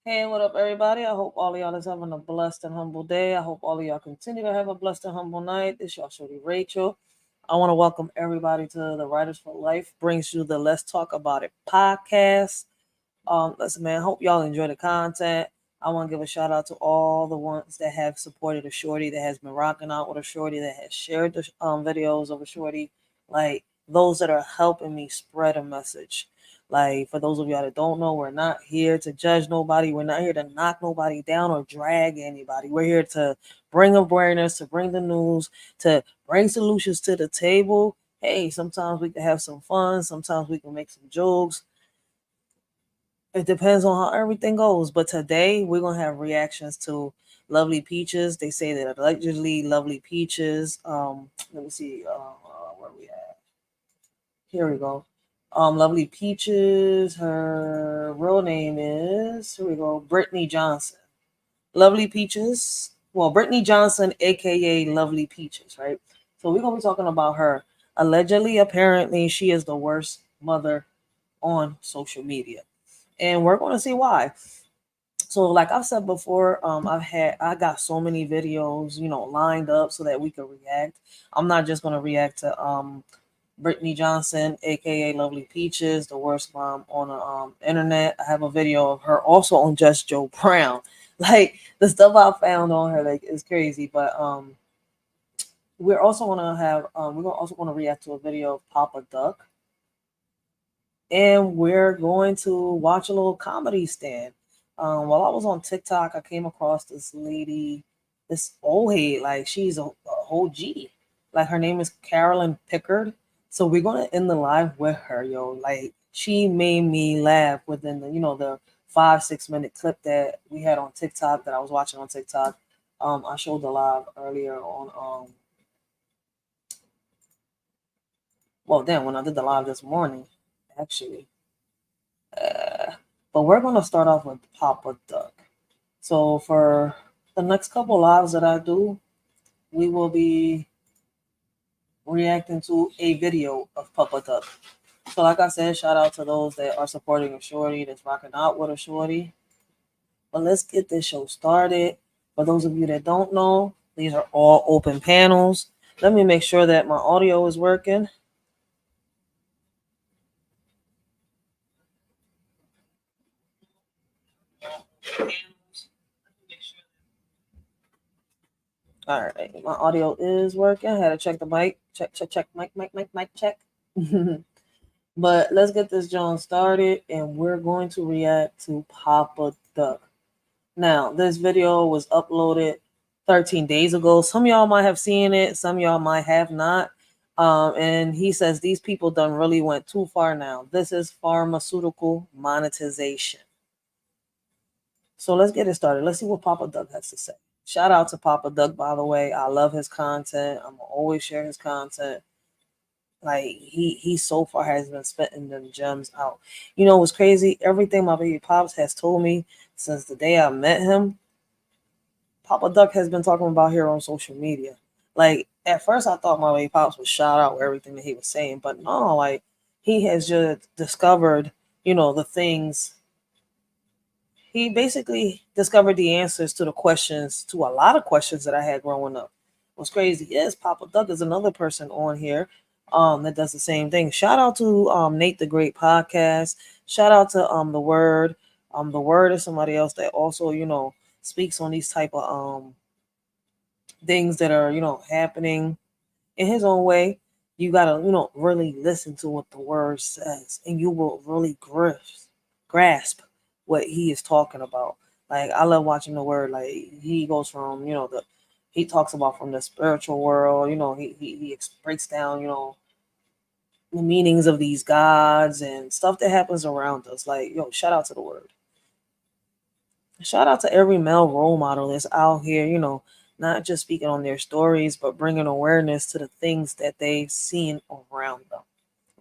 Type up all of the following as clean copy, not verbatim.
Hey, what up, everybody? I hope all of y'all is having a blessed and humble day. I hope all of y'all continue to have a blessed and humble night. This y'all shorty Rachel. I want to welcome everybody to the Writers for Life brings you the Let's Talk About It podcast. Listen, man, hope y'all enjoy the content. I want to give a shout out to all the ones that have supported a shorty, that has been rocking out with a shorty, that has shared the videos of a shorty, like those that are helping me spread a message. Like, for those of y'all that don't know, we're not here to judge nobody. We're not here to knock nobody down or drag anybody. We're here to bring awareness, to bring the news, to bring solutions to the table. Hey, sometimes we can have some fun. Sometimes we can make some jokes. It depends on how everything goes. But today we're gonna have reactions to Lovely Peaches. They say that allegedly Lovely Peaches. Let me see. Where we at? Here we go. Lovely Peaches. Her real name is, here we go, Brittany Johnson. Lovely Peaches. Well, Brittany Johnson, aka Lovely Peaches, right? So we're gonna be talking about her. Allegedly, apparently, she is the worst mother on social media, and we're gonna see why. So, like I've said before, I got so many videos, lined up so that we could react. I'm not just gonna react to Brittany Johnson, aka Lovely Peaches, the worst mom on the internet. I have a video of her also on Just Joe Brown. Like, the stuff I found on her, like, is crazy. But we're also gonna react to a video of Papa Duck, and we're going to watch a little comedy stand. While I was on TikTok, I came across this lady, this old head, like she's a whole G. Like, her name is Carolyn Pickard. So we're gonna end the live with her, yo. Like, she made me laugh within the 5-6 minute clip that we had on TikTok, that I was watching on TikTok. I showed the live earlier on well, then when I did the live this morning, actually. Uh, but we're gonna start off with Papa Duck. So for the next couple lives that I do, we will be reacting to a video of Papa Duck. So, like I said, shout out to those that are supporting a shorty, that's rocking out with a shorty. But let's get this show started. For those of you that don't know, these are all open panels. Let me make sure that my audio is working. All right, my audio is working. I had to check the mic. Check, mic, check. But let's get this John started, and we're going to react to Papa Duck. Now, this video was uploaded 13 days ago. Some of y'all might have seen it, some of y'all might have not. And he says these people done really went too far now. This is pharmaceutical monetization. So let's get it started. Let's see what Papa Duck has to say. Shout out to Papa Duck, by the way. I love his content. I'm gonna always share his content. Like, he so far has been spitting them gems out. You know what's crazy? Everything my baby pops has told me since the day I met him, Papa Duck has been talking about here on social media. Like, at first I thought my baby pops was shout out with everything that he was saying, but no, like, he has just discovered, the things. He basically discovered the answers to a lot of questions that I had growing up. What's crazy is Papa Duck is another person on here that does the same thing. Shout out to Nate the Great Podcast. Shout out to The Word. The Word is somebody else that also, speaks on these type of things that are, happening in his own way. You gotta, really listen to what the Word says, and you will really grasp what he is talking about. Like, I love watching the Word. Like, he goes from, he talks about from the spiritual world. He breaks down, the meanings of these gods and stuff that happens around us. Like, yo, shout out to the Word. Shout out to every male role model that's out here, not just speaking on their stories, but bringing awareness to the things that they've seen around them.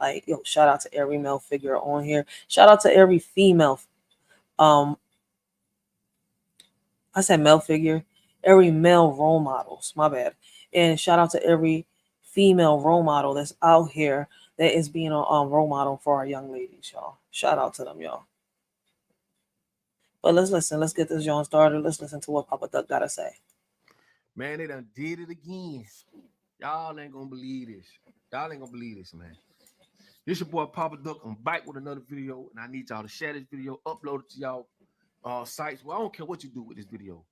Like, yo, shout out to every male figure on here. Shout out to every female. Um, I said male figure, every male role models. My bad. And shout out to every female role model that's out here that is being a role model for our young ladies, y'all. Shout out to them, y'all. But let's listen. Let's get this joint started. Let's listen to what Papa Duck gotta say. Man, they done did it again. Y'all ain't gonna believe this. Y'all ain't gonna believe this, man. This your boy Papa Duck. I'm back with another video, and I need y'all to share this video, upload it to y'all sites. Well, I don't care what you do with this video,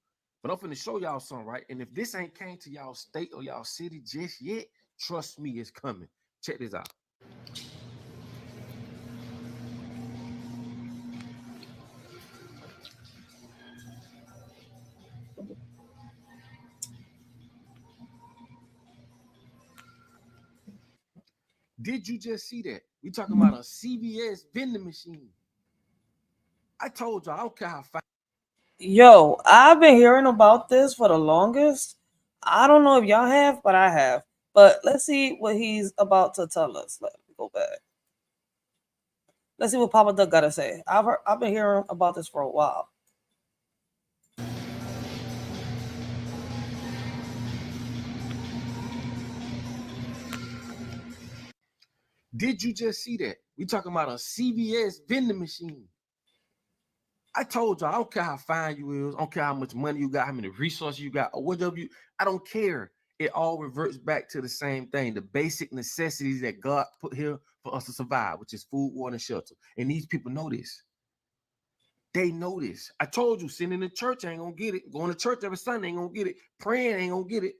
but I'm finna show y'all something, right? And if this ain't came to y'all state or y'all city just yet, trust me, it's coming. Check this out. Did you just see that? We talking about a CVS vending machine. I told y'all, I don't care how fast. Yo, I've been hearing about this for the longest. I don't know if y'all have, but I have. But let's see what he's about to tell us. Let me go back. Let's see what Papa Duck gotta say. I've been hearing about this for a while. Did you just see that? We talking about a CVS vending machine. I told y'all, I don't care how fine you is, I don't care how much money you got, how many resources you got, or whatever you, I don't care. It all reverts back to the same thing, the basic necessities that God put here for us to survive, which is food, water, and shelter. And these people know this. They know this. I told you, sitting in the church ain't gonna get it. Going to church every Sunday ain't gonna get it. Praying ain't gonna get it.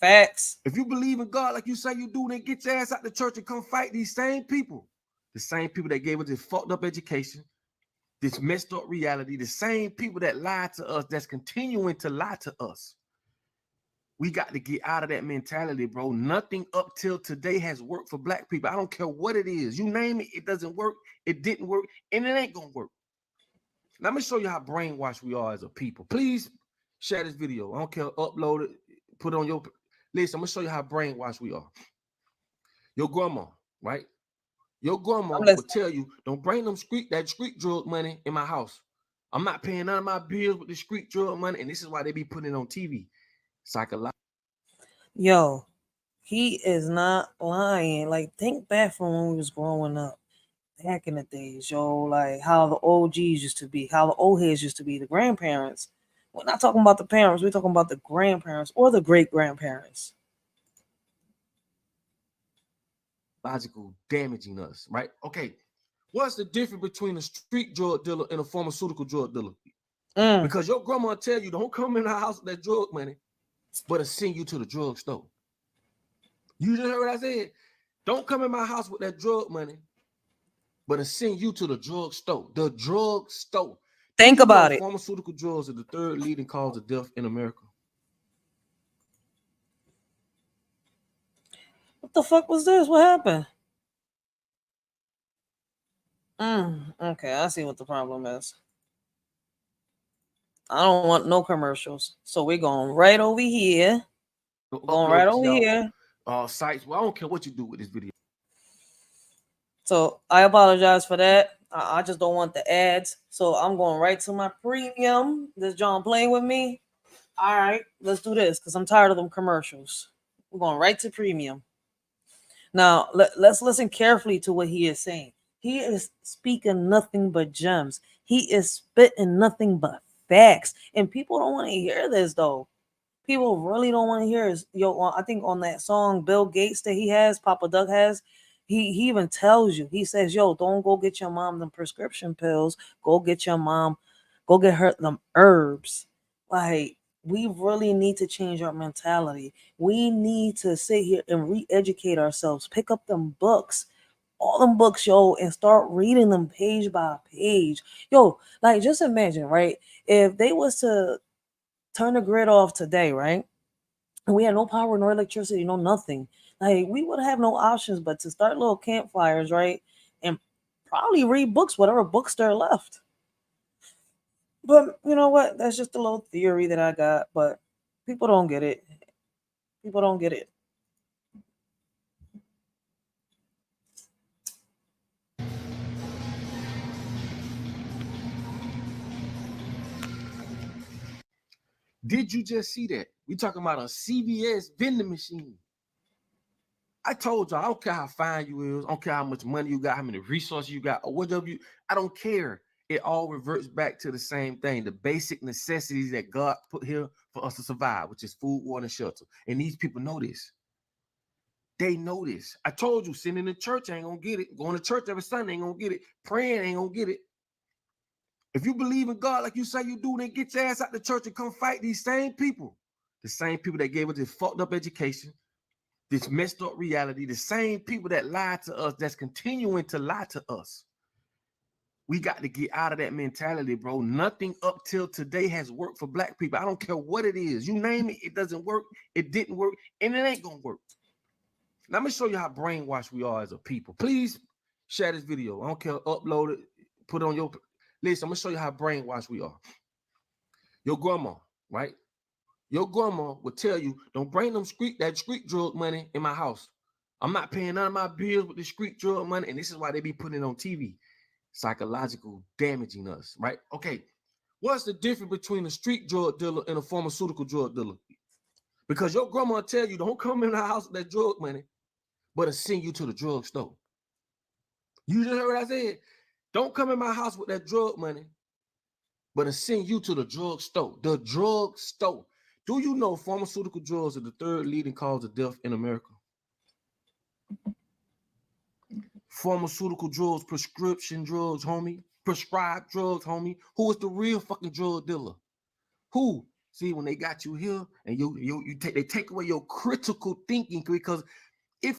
Facts. If you believe in God like you say you do, then get your ass out the church and come fight these same people. The same people that gave us this fucked up education, this messed up reality, the same people that lied to us, that's continuing to lie to us. We got to get out of that mentality, bro. Nothing up till today has worked for black people. I don't care what it is. You name it, it doesn't work. It didn't work, and it ain't gonna work. Let me show you how brainwashed we are as a people. Please share this video. I don't care, upload it, put it on your list. I'm gonna show you how brainwashed we are. Your grandma, right? Your grandma I'm will listening. tell you, don't bring that street drug money in my house. I'm not paying none of my bills with the street drug money. And this is why they be putting it on TV. Psychological. Yo, he is not lying. Like, think back from when we was growing up. Back in the days, yo, like how the OGs used to be, how the old heads used to be, the grandparents. We're not talking about the parents, we're talking about the grandparents or the great grandparents. Damaging us, right? Okay. What's the difference between a street drug dealer and a pharmaceutical drug dealer? Mm. Because your grandma tell you, don't come in the house with that drug money, but to send you to the drug store. You just heard what I said? Don't come in my house with that drug money, but to send you to the drug store. The drug store. Do Think you know about it. pharmaceutical drugs are the third leading cause of death in America? What the fuck was this? What happened? Okay, I see what the problem is. I don't want no commercials. So we're going right over here. We're going right Upload to over y'all here. sites. Well, I don't care what you do with this video. So I apologize for that. I just don't want the ads. So I'm going right to my premium. This John playing with me. All right, let's do this because I'm tired of them commercials. We're going right to premium. Now, let's listen carefully to what he is saying. He is speaking nothing but gems. He is spitting nothing but facts. And people don't want to hear this, though. People really don't want to hear his, yo, I think on that song, Bill Gates that he has, Papa Doug has, he even tells you, he says, yo, don't go get your mom them prescription pills. Go get your mom, go get her them herbs. Like, we really need to change our mentality. We need to sit here and re-educate ourselves. Pick up them books, all them books, yo, and start reading them page by page. Yo, like just imagine, right? If they was to turn the grid off today, right? And we had no power, no electricity, no nothing. Like we would have no options but to start little campfires, right? And probably read books, whatever books there left. But you know what? That's just a little theory that I got, but people don't get it. People don't get it. Did you just see that? We talking about a CVS vending machine. I told y'all, I don't care how fine you is, I don't care how much money you got, how many resources you got, or whatever you, I don't care. it all reverts back to the same thing, the basic necessities that God put here for us to survive, which is food, water, and shelter. And these people know this. They know this. I told you, sitting in the church ain't gonna get it. Going to church every Sunday ain't gonna get it. Praying ain't gonna get it. If you believe in God like you say you do, then get your ass out the church and come fight these same people. The same people that gave us this fucked up education, this messed up reality, the same people that lied to us, that's continuing to lie to us. We got to get out of that mentality, bro. Nothing up till today has worked for black people. I don't care what it is. You name it, it doesn't work. It didn't work, and it ain't gonna work. Let me show you how brainwashed we are as a people. Please share this video. I don't care, upload it, put it on your... Listen, I'm gonna show you how brainwashed we are. Your grandma, right? Your grandma would tell you, don't bring that street drug money in my house. I'm not paying none of my bills with the street drug money, and this is why they be putting it on TV. Psychological damaging us, right? Okay, what's the difference between a street drug dealer and a pharmaceutical drug dealer? Because your grandma will tell you, don't come in the house with that drug money, but it'll send you to the drug store. You just heard what I said? Don't come in my house with that drug money, but it'll send you to the drug store. The drug store. Do you know pharmaceutical drugs are the third leading cause of death in America? Pharmaceutical drugs, prescription drugs, homie. Prescribed drugs, homie. Who is the real fucking drug dealer? Who? See, when they got you here and they take away your critical thinking, because if...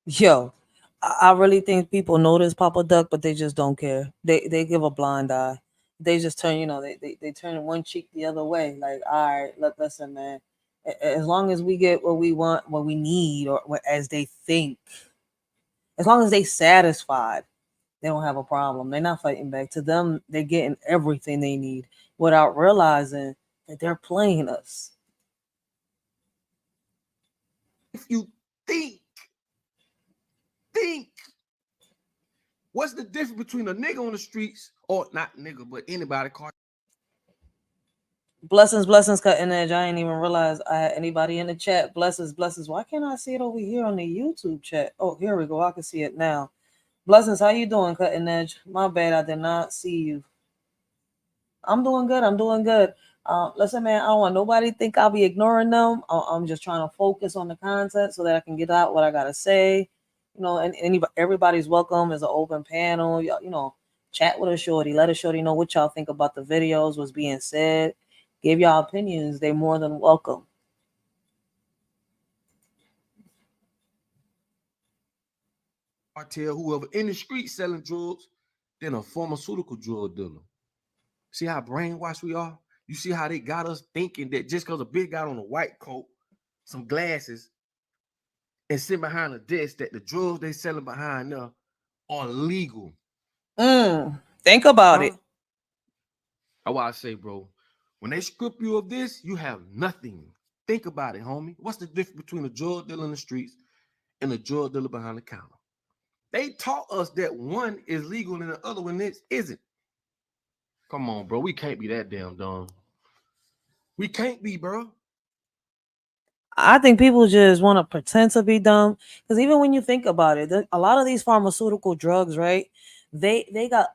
Yo, I really think people know this Papa Duck, but they just don't care. They give a blind eye. They just turn, they turn one cheek the other way. Like, all right, listen, man. As long as we get what we want, what we need, or as they think, as long as they satisfied, they don't have a problem. They're not fighting back. To them, they're getting everything they need without realizing that they're playing us. If you think, what's the difference between a nigga on the streets, or not nigga, but anybody? Blessings, cutting edge. I didn't even realize I had anybody in the chat. Blessings. Why can't I see it over here on the YouTube chat? Oh, here we go. I can see it now. Blessings, how you doing, cutting edge? My bad, I did not see you. I'm doing good. Listen, man, I don't want nobody to think I'll be ignoring them. I'm just trying to focus on the content so that I can get out what I gotta say. And everybody's welcome as an open panel. Chat with a shorty. Let a shorty know what y'all think about the videos, what's being said. Give y'all opinions. They're more than welcome. Cartel, whoever in the street selling drugs, than a pharmaceutical drug dealer. See how brainwashed we are? You see how they got us thinking that just because a big guy on a white coat, some glasses, and sit behind a desk, that the drugs they selling behind there are legal. Think about it. That's why I say, bro, when they strip you of this, you have nothing. Think about it, homie. What's the difference between a drug dealer in the streets and a drug dealer behind the counter? They taught us that one is legal and the other one isn't. Come on, bro. We can't be that damn dumb. We can't be, bro. I think people just want to pretend to be dumb, because even when you think about it, a lot of these pharmaceutical drugs, right? They got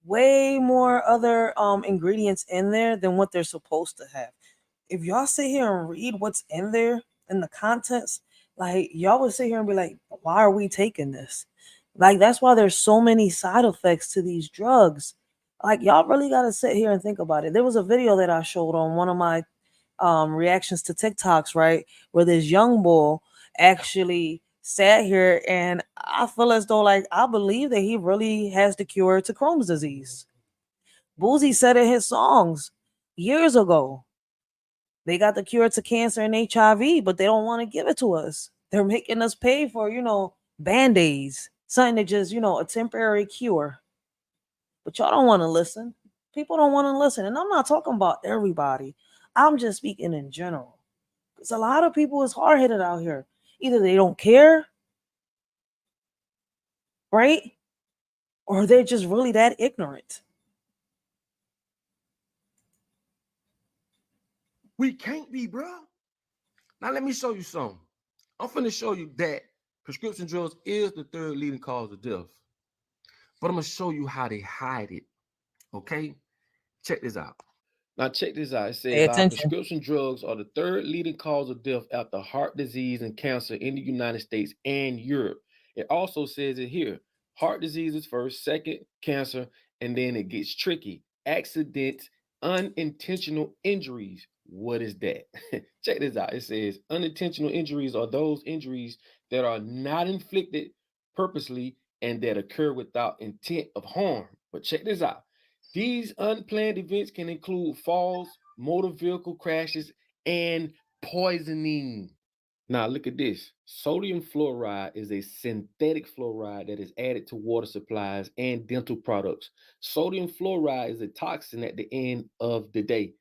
way more other ingredients in there than what they're supposed to have. If y'all sit here and read what's in there in the contents, like, y'all would sit here and be like, why are we taking this? Like, that's why there's so many side effects to these drugs. Like, y'all really got to sit here and think about it. There was a video that I showed on one of my reactions to TikToks, right, where this young boy actually sat here, and I feel as though, like, I believe that he really has the cure to Crohn's disease. Boozy said in his songs years ago, they got the cure to cancer and HIV, but they don't want to give it to us. They're making us pay for, band-aids, something that just, a temporary cure. But y'all don't want to listen. People don't want to listen. And I'm not talking about everybody. I'm just speaking in general. Because a lot of people is hard-headed out here. Either they don't care, right? Or they're just really that ignorant. We can't be, bro. Now let me show you something. I'm finna show you that prescription drugs is the third leading cause of death. But I'm gonna show you how they hide it. Okay, check this out. Now check this out. It Pay says our attention. prescription drugs are the third leading cause of death after heart disease and cancer in the United States and Europe. It also says it here. Heart disease is first, second, cancer, and then it gets tricky. Accidents, unintentional injuries. What is that? Check this out. It says unintentional injuries are those injuries that are not inflicted purposely and that occur without intent of harm. But check this out. These unplanned events can include falls, motor vehicle crashes, and poisoning. Now, look at this. Sodium fluoride is a synthetic fluoride that is added to water supplies and dental products. Sodium fluoride is a toxin at the end of the day,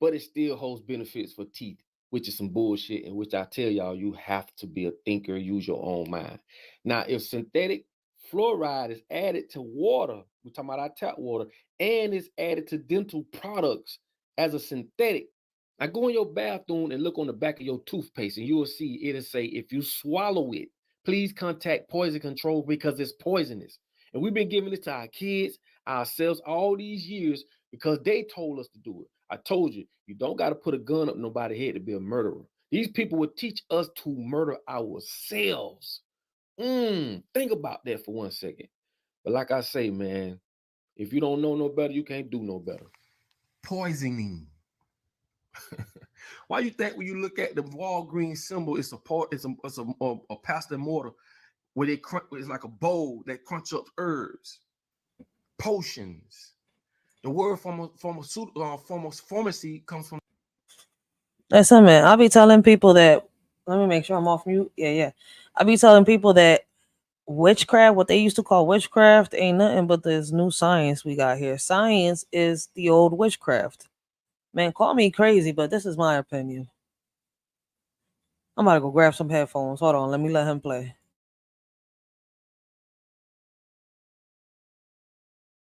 but it still holds benefits for teeth, which is some bullshit, in which I tell y'all you have to be a thinker, use your own mind. Now, if synthetic fluoride is added to water, we're talking about our tap water, and is added to dental products as a synthetic. Now go in your bathroom and look on the back of your toothpaste, and you will see it'll say, if you swallow it, please contact poison control because it's poisonous. And we've been giving this to our kids, ourselves, all these years because they told us to do it. I told you, you don't got to put a gun up nobody's head to be a murderer. These people would teach us to murder ourselves. Think about that for 1 second. But like I say, man, if you don't know no better, you can't do no better. Poisoning. Why you think when you look at the Walgreens symbol, it's a pasta and mortar where they crunch, it's like a bowl that crunch up herbs, potions. The word pharmacy comes from. Listen, man, I'll be telling people that. Let me make sure I'm off mute. Yeah. I'll be telling people that witchcraft, what they used to call witchcraft, ain't nothing but this new science we got here. Science is the old witchcraft. Man, call me crazy, but this is my opinion. I'm about to go grab some headphones. Hold on, let me let him play.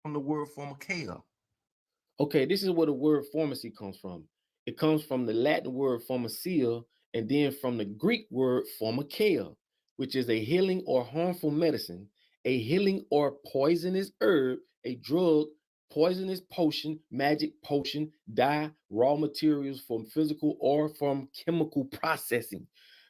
From the word pharmakeia. Okay, this is where the word pharmacy comes from. It comes from the Latin word pharmacia and then from the Greek word pharmakeia, which is a healing or harmful medicine, a healing or poisonous herb, a drug, poisonous potion, magic potion, dye, raw materials from physical or from chemical processing.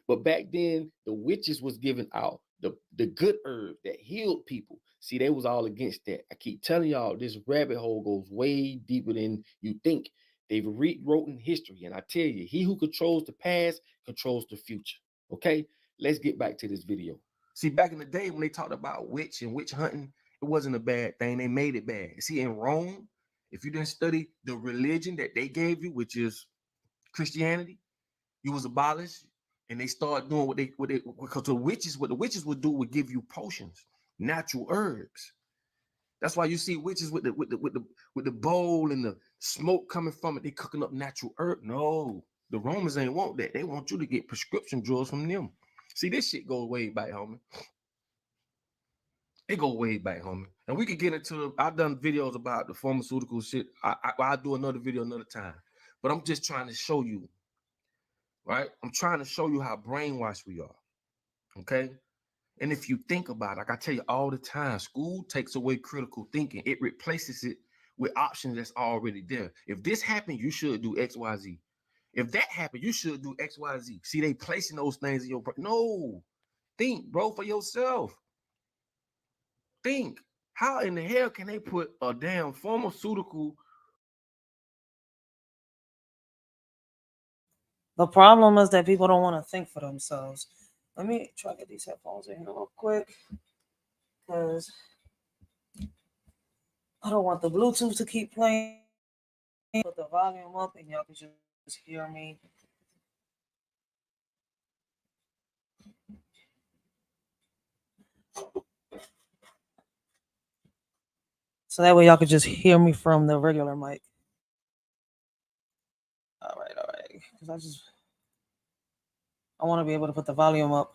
But back then, the witches was giving out the good herb that healed people. See, they was all against that. I keep telling y'all, this rabbit hole goes way deeper than you think. They've rewritten history, and I tell you, he who controls the past controls the future. Okay, let's get back to this video. See, back in the day when they talked about witch and witch hunting, it wasn't a bad thing. They made it bad. See, in Rome, if you didn't study the religion that they gave you, which is Christianity, you was abolished, and they started doing what they because what the witches would do would give you potions, natural herbs. That's why you see witches with the bowl and the smoke coming from it. They cooking up natural herb. No, the Romans ain't want that. They want you to get prescription drugs from them. See, this shit goes way back, homie. It go way back, homie. And we could get into. I've done videos about the pharmaceutical shit. I'll do another video another time. But I'm just trying to show you, right? I'm trying to show you how brainwashed we are. Okay. And if you think about it, like I tell you all the time, school takes away critical thinking. It replaces it with options that's already there. If this happened, you should do X, Y, Z. If that happened, you should do X, Y, Z. See, they placing those things in your brain. No, think, bro, for yourself. Think. How in the hell can they put a damn pharmaceutical? The problem is that people don't want to think for themselves. Let me try to get these headphones in here real quick because I don't want the Bluetooth to keep playing. Put the volume up and y'all can just hear me. So that way y'all can just hear me from the regular mic. All right. Because I want to be able to put the volume up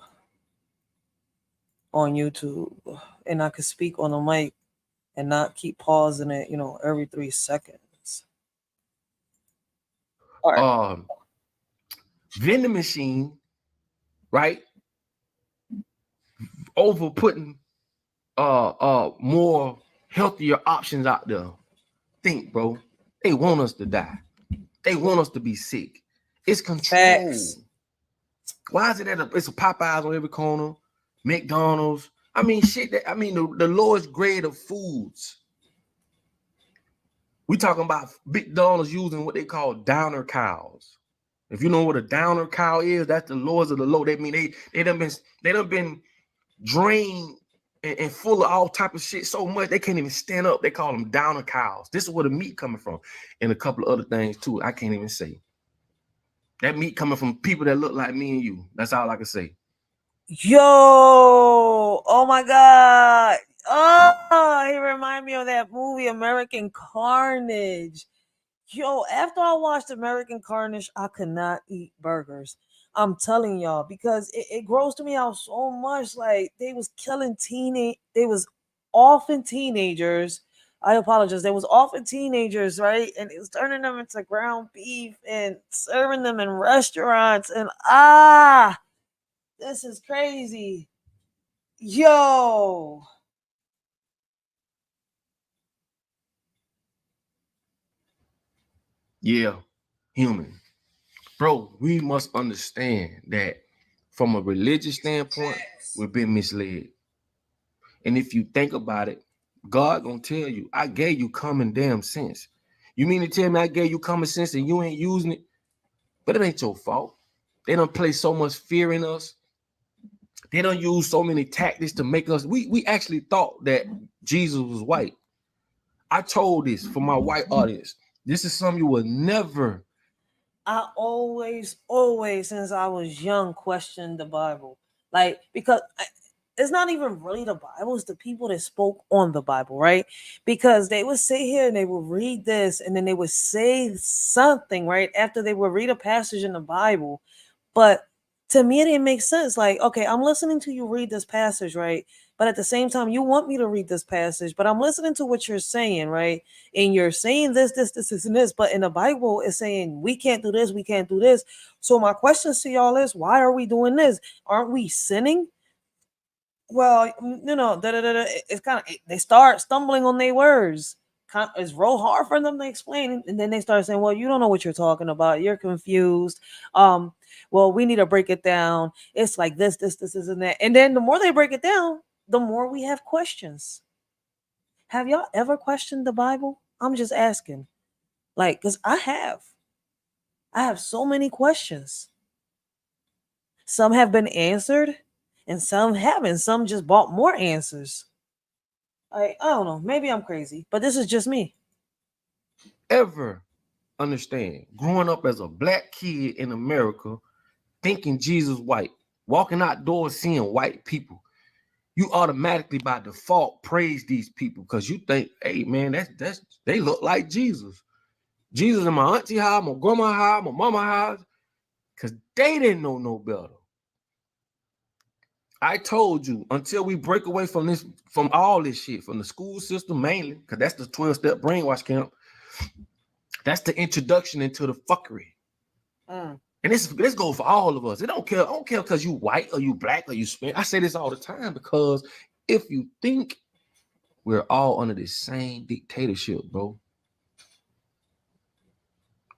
on YouTube and I can speak on the mic and not keep pausing it, every 3 seconds. All right. Vending machine, right? Over putting more healthier options out there. think, bro. They want us to die. They want us to be sick. It's control. Facts. Why is it that it's a Popeyes on every corner, McDonald's? I mean, shit. The lowest grade of foods. We talking about McDonald's using what they call downer cows. If you know what a downer cow is, that's the lowest of the low. They mean they done been drained and full of all type of shit so much they can't even stand up. They call them downer cows. This is where the meat coming from, and a couple of other things too. I can't even say. That meat coming from people that look like me and you. That's all I can say. Yo, oh my God. Oh, he remind me of that movie American Carnage. Yo, after I watched American Carnage, I could not eat burgers. I'm telling y'all, because it grossed me out so much. Like, they was killing they was often teenagers. I apologize. They was often teenagers, right? And it was turning them into ground beef and serving them in restaurants. And this is crazy. Yo. Yeah, human. Bro, we must understand that from a religious standpoint, we've been misled. And if you think about it, God gonna tell you, I gave you common damn sense. You mean to tell me I gave you common sense and you ain't using it? But it ain't your fault. They don't place so much fear in us. They don't use so many tactics to make us. We actually thought that Jesus was white. I told this for my white audience. This is something you will never. I always, since I was young, questioned the Bible. Like, because it's not even really the Bible, it's the people that spoke on the Bible, right? Because they would sit here and they would read this and then they would say something, right? After they would read a passage in the Bible. But to me, it didn't make sense. Like, okay, I'm listening to you read this passage, right? But at the same time, you want me to read this passage, but I'm listening to what you're saying, right? And you're saying this, and this. But in the Bible, it's saying we can't do this, we can't do this. So my questions to y'all is, why are we doing this? Aren't we sinning? Well, it's kind of, they start stumbling on their words. It's real hard for them to explain, and then they start saying, "Well, you don't know what you're talking about. You're confused. Well, we need to break it down. It's like this, and that." And then the more they break it down, the more we have questions. Have y'all ever questioned the Bible? I'm just asking, like, because I have. I have so many questions. Some have been answered, and some haven't. Some just bought more answers. I don't know. Maybe I'm crazy, but this is just me. Ever understand growing up as a black kid in America, thinking Jesus white, walking outdoors seeing white people, you automatically by default praise these people because you think, hey man, that's they look like Jesus. Jesus in my auntie house, my grandma house, my mama house, because they didn't know no better. I told you, until we break away from all this shit, from the school system mainly, because that's the 12-step brainwash camp. That's the introduction into the fuckery. And this goes for all of us. I don't care because you white or you black or you Spanish. I say this all the time because if you think we're all under the same dictatorship, bro,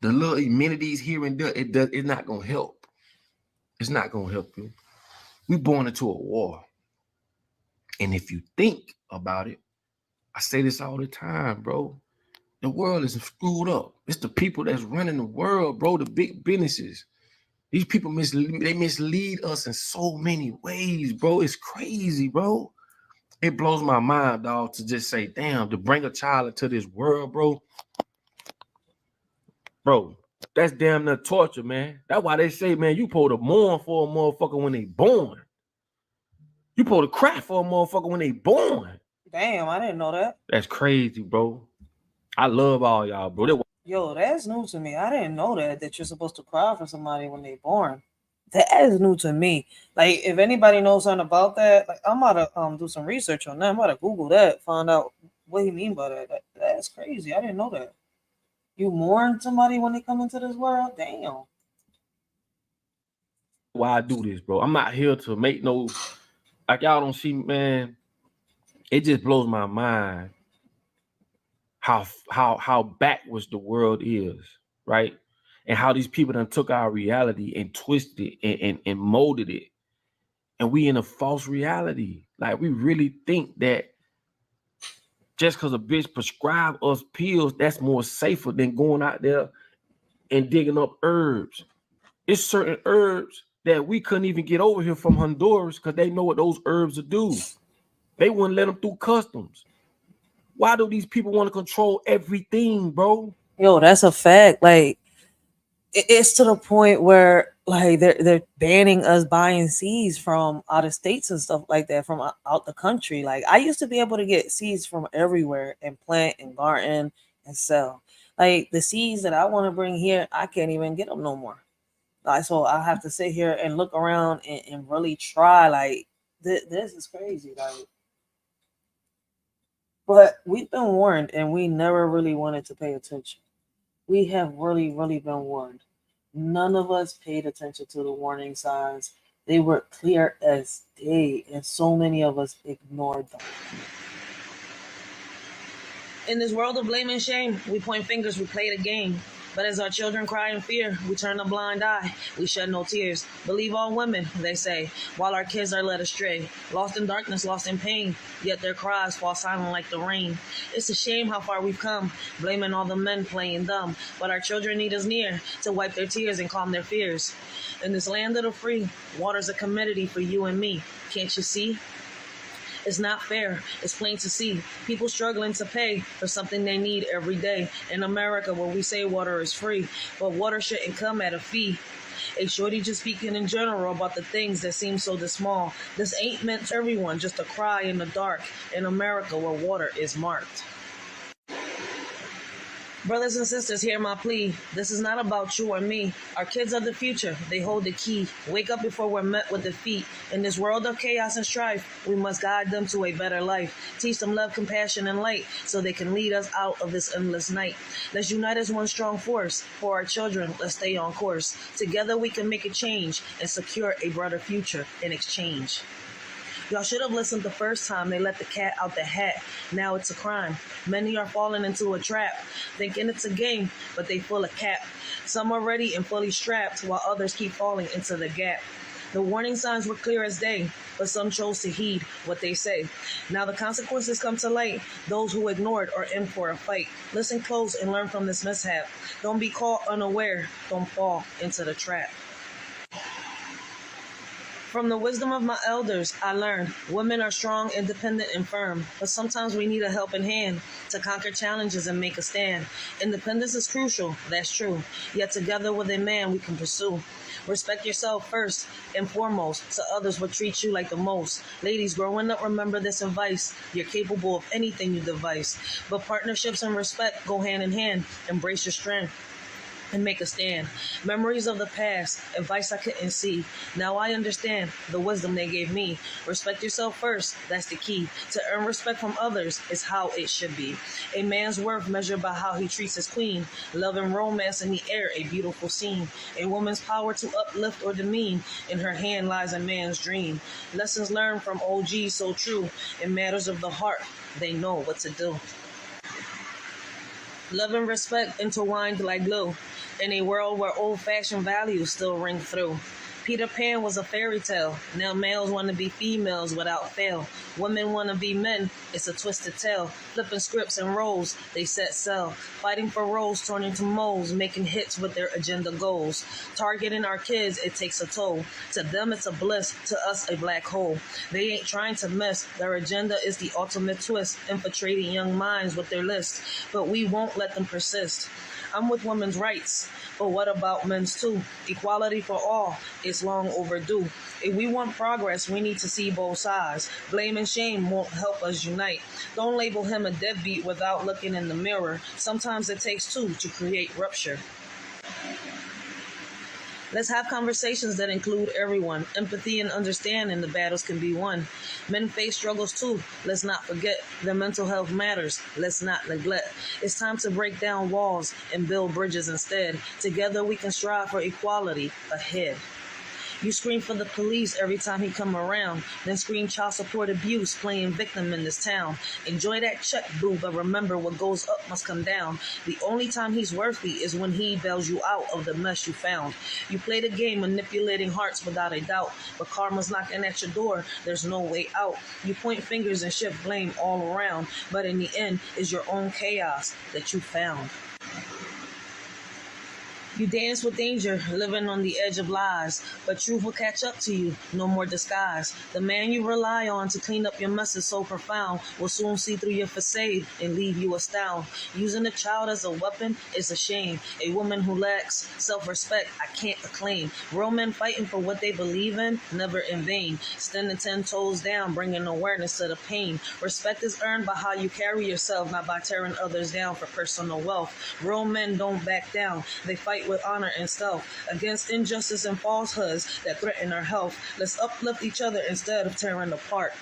the little amenities here and there, it's not gonna help. It's not gonna help you. We're born into a war. And if you think about it, I say this all the time, bro. The world is screwed up. It's the people that's running the world, bro. The big businesses. These people mislead us in so many ways, bro. It's crazy, bro. It blows my mind, dog, to just say, damn, to bring a child into this world, bro. Bro, that's damn near torture, man. That's why they say, man, you supposed to mourn for a motherfucker when they born. You supposed to cry for a motherfucker when they born. Damn, I didn't know that. That's crazy, bro. I love all y'all, bro. Yo, that's new to me. I didn't know that you're supposed to cry for somebody when they're born. That is new to me. Like, if anybody knows something about that, like, I'm about to do some research on that. I'm about to Google that, find out what he mean by that. That's crazy. I didn't know that. You mourn somebody when they come into this world? Damn. Why I do this, bro? I'm not here to make no, like, y'all don't see, man. It just blows my mind how backwards the world is, right? And how these people done took our reality and twisted and molded it. And we in a false reality. Like we really think that just because a bitch prescribe us pills, that's more safer than going out there and digging up herbs. It's certain herbs that we couldn't even get over here from Honduras because they know what those herbs will do. They wouldn't let them through customs. Why do these people want to control everything, bro? Yo, that's a fact. Like it's to the point where like they're banning us buying seeds from out of states and stuff like that from out the country. Like I used to be able to get seeds from everywhere and plant and garden and sell. Like the seeds that I want to bring here, I can't even get them no more. Like so, I have to sit here and look around and really try. Like this is crazy. Like, but we've been warned, and we never really wanted to pay attention. We have really, really been warned. None of us paid attention to the warning signs. They were clear as day, and so many of us ignored them. In this world of blame and shame, we point fingers, we play the game. But as our children cry in fear, we turn a blind eye. We shed no tears. Believe all women, they say, while our kids are led astray. Lost in darkness, lost in pain, yet their cries fall silent like the rain. It's a shame how far we've come, blaming all the men playing dumb. But our children need us near to wipe their tears and calm their fears. In this land of the free, water's a commodity for you and me. Can't you see? It's not fair. It's plain to see. People struggling to pay for something they need every day. In America, where we say water is free, but water shouldn't come at a fee. A shorty just speaking in general about the things that seem so small. This ain't meant to everyone, just a cry in the dark. In America, where water is marked. Brothers and sisters, hear my plea. This is not about you or me. Our kids are the future. They hold the key. Wake up before we're met with defeat. In this world of chaos and strife, we must guide them to a better life. Teach them love, compassion, and light so they can lead us out of this endless night. Let's unite as one strong force. For our children, let's stay on course. Together we can make a change and secure a brighter future in exchange. Y'all should have listened the first time they let the cat out the hat. Now it's a crime. Many are falling into a trap, thinking it's a game, but they full of cap. Some are ready and fully strapped, while others keep falling into the gap. The warning signs were clear as day, but some chose to heed what they say. Now the consequences come to light. Those who ignored are in for a fight. Listen close and learn from this mishap. Don't be caught unaware. Don't fall into the trap. From the wisdom of my elders, I learned women are strong, independent, and firm, but sometimes we need a helping hand to conquer challenges and make a stand. Independence is crucial, that's true, yet together with a man we can pursue. Respect yourself first and foremost, so others will treat you like the most. Ladies, growing up, remember this advice. You're capable of anything you devise, but partnerships and respect go hand in hand. Embrace your strength and make a stand. Memories of the past, advice I couldn't see. Now I understand the wisdom they gave me. Respect yourself first, that's the key. To earn respect from others is how it should be. A man's worth measured by how he treats his queen. Love and romance in the air, a beautiful scene. A woman's power to uplift or demean. In her hand lies a man's dream. Lessons learned from OGs so true. In matters of the heart, they know what to do. Love and respect intertwined like glue. In a world where old-fashioned values still ring through. Peter Pan was a fairy tale. Now males want to be females without fail. Women want to be men. It's a twisted tale. Flipping scripts and roles, they set sail. Fighting for roles torn into moles, making hits with their agenda goals. Targeting our kids, it takes a toll. To them, it's a bliss. To us, a black hole. They ain't trying to miss. Their agenda is the ultimate twist, infiltrating young minds with their list. But we won't let them persist. I'm with women's rights, but what about men's too? Equality for all is long overdue. If we want progress, we need to see both sides. Blame and shame won't help us unite. Don't label him a deadbeat without looking in the mirror. Sometimes it takes two to create rupture. Let's have conversations that include everyone. Empathy and understanding the battles can be won. Men face struggles too. Let's not forget their mental health matters. Let's not neglect. It's time to break down walls and build bridges instead. Together we can strive for equality ahead. You scream for the police every time he come around, then scream child support abuse, playing victim in this town. Enjoy that check, boo, but remember what goes up must come down. The only time he's worthy is when he bails you out of the mess you found. You play the game manipulating hearts without a doubt, but karma's knocking at your door, there's no way out. You point fingers and shift blame all around, but in the end, it's your own chaos that you found. You dance with danger, living on the edge of lies, but truth will catch up to you, no more disguise. The man you rely on to clean up your messes so profound will soon see through your facade and leave you astounded. Using a child as a weapon is a shame. A woman who lacks self-respect, I can't acclaim. Real men fighting for what they believe in, never in vain. Standing 10 toes down, bringing awareness to the pain. Respect is earned by how you carry yourself, not by tearing others down for personal wealth. Real men don't back down, they fight with honor and stealth against injustice and falsehoods that threaten our health. Let's uplift each other instead of tearing apart.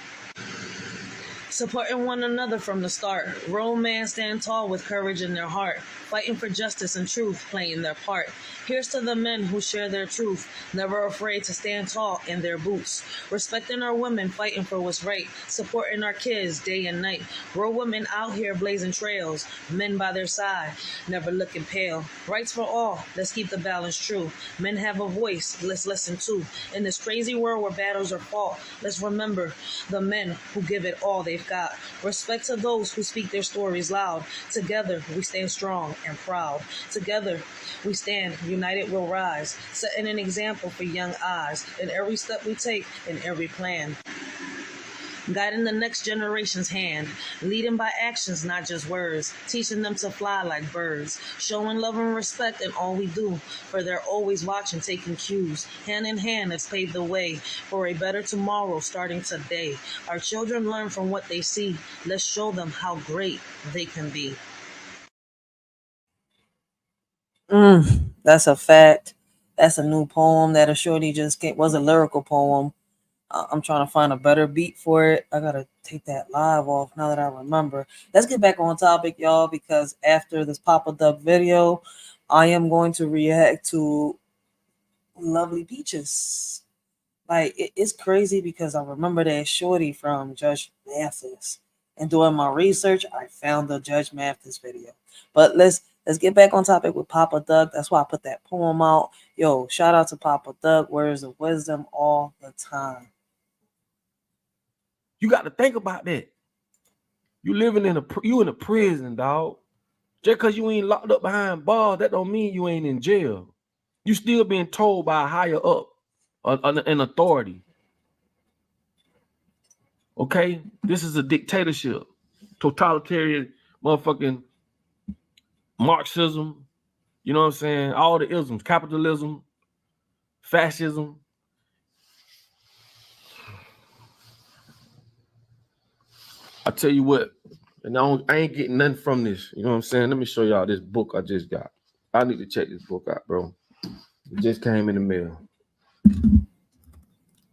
Supporting one another from the start. Real men stand tall with courage in their heart, fighting for justice and truth, playing their part. Here's to the men who share their truth, never afraid to stand tall in their boots. Respecting our women, fighting for what's right, supporting our kids day and night. Real women out here blazing trails, men by their side, never looking pale. Rights for all, let's keep the balance true. Men have a voice, let's listen too. In this crazy world where battles are fought, let's remember the men who give it all they've got. Respect to those who speak their stories loud. Together we stand strong and proud. Together we stand, united we'll rise, setting an example for young eyes in every step we take, in every plan. Guiding the next generation's hand, leading by actions, not just words, teaching them to fly like birds, showing love and respect in all we do, for they're always watching, taking cues. Hand in hand, let's pave the way for a better tomorrow starting today. Our children learn from what they see. Let's show them how great they can be. That's a fact. That's a new poem that a shorty just came, was a lyrical poem. I'm trying to find a better beat for it. I gotta take that live off now that I remember. Let's get back on topic, y'all, because after this Papa Doug video, I am going to react to Lovely Peaches. Like, it's crazy because I remember that shorty from Judge Mathis. And doing my research, I found the Judge Mathis video. But let's get back on topic with Papa Doug. That's why I put that poem out. Yo, shout out to Papa Doug. Words of wisdom all the time. You got to think about that. You living in a prison, dog. Just because you ain't locked up behind bars, that don't mean you ain't in jail. You still being told by a higher up, an authority. Okay? This is a dictatorship. Totalitarian motherfucking Marxism. You know what I'm saying? All the isms. Capitalism. Fascism. I tell you what, and I ain't getting nothing from this. You know what I'm saying? Let me show y'all this book I just got. I need to check this book out, bro. It just came in the mail.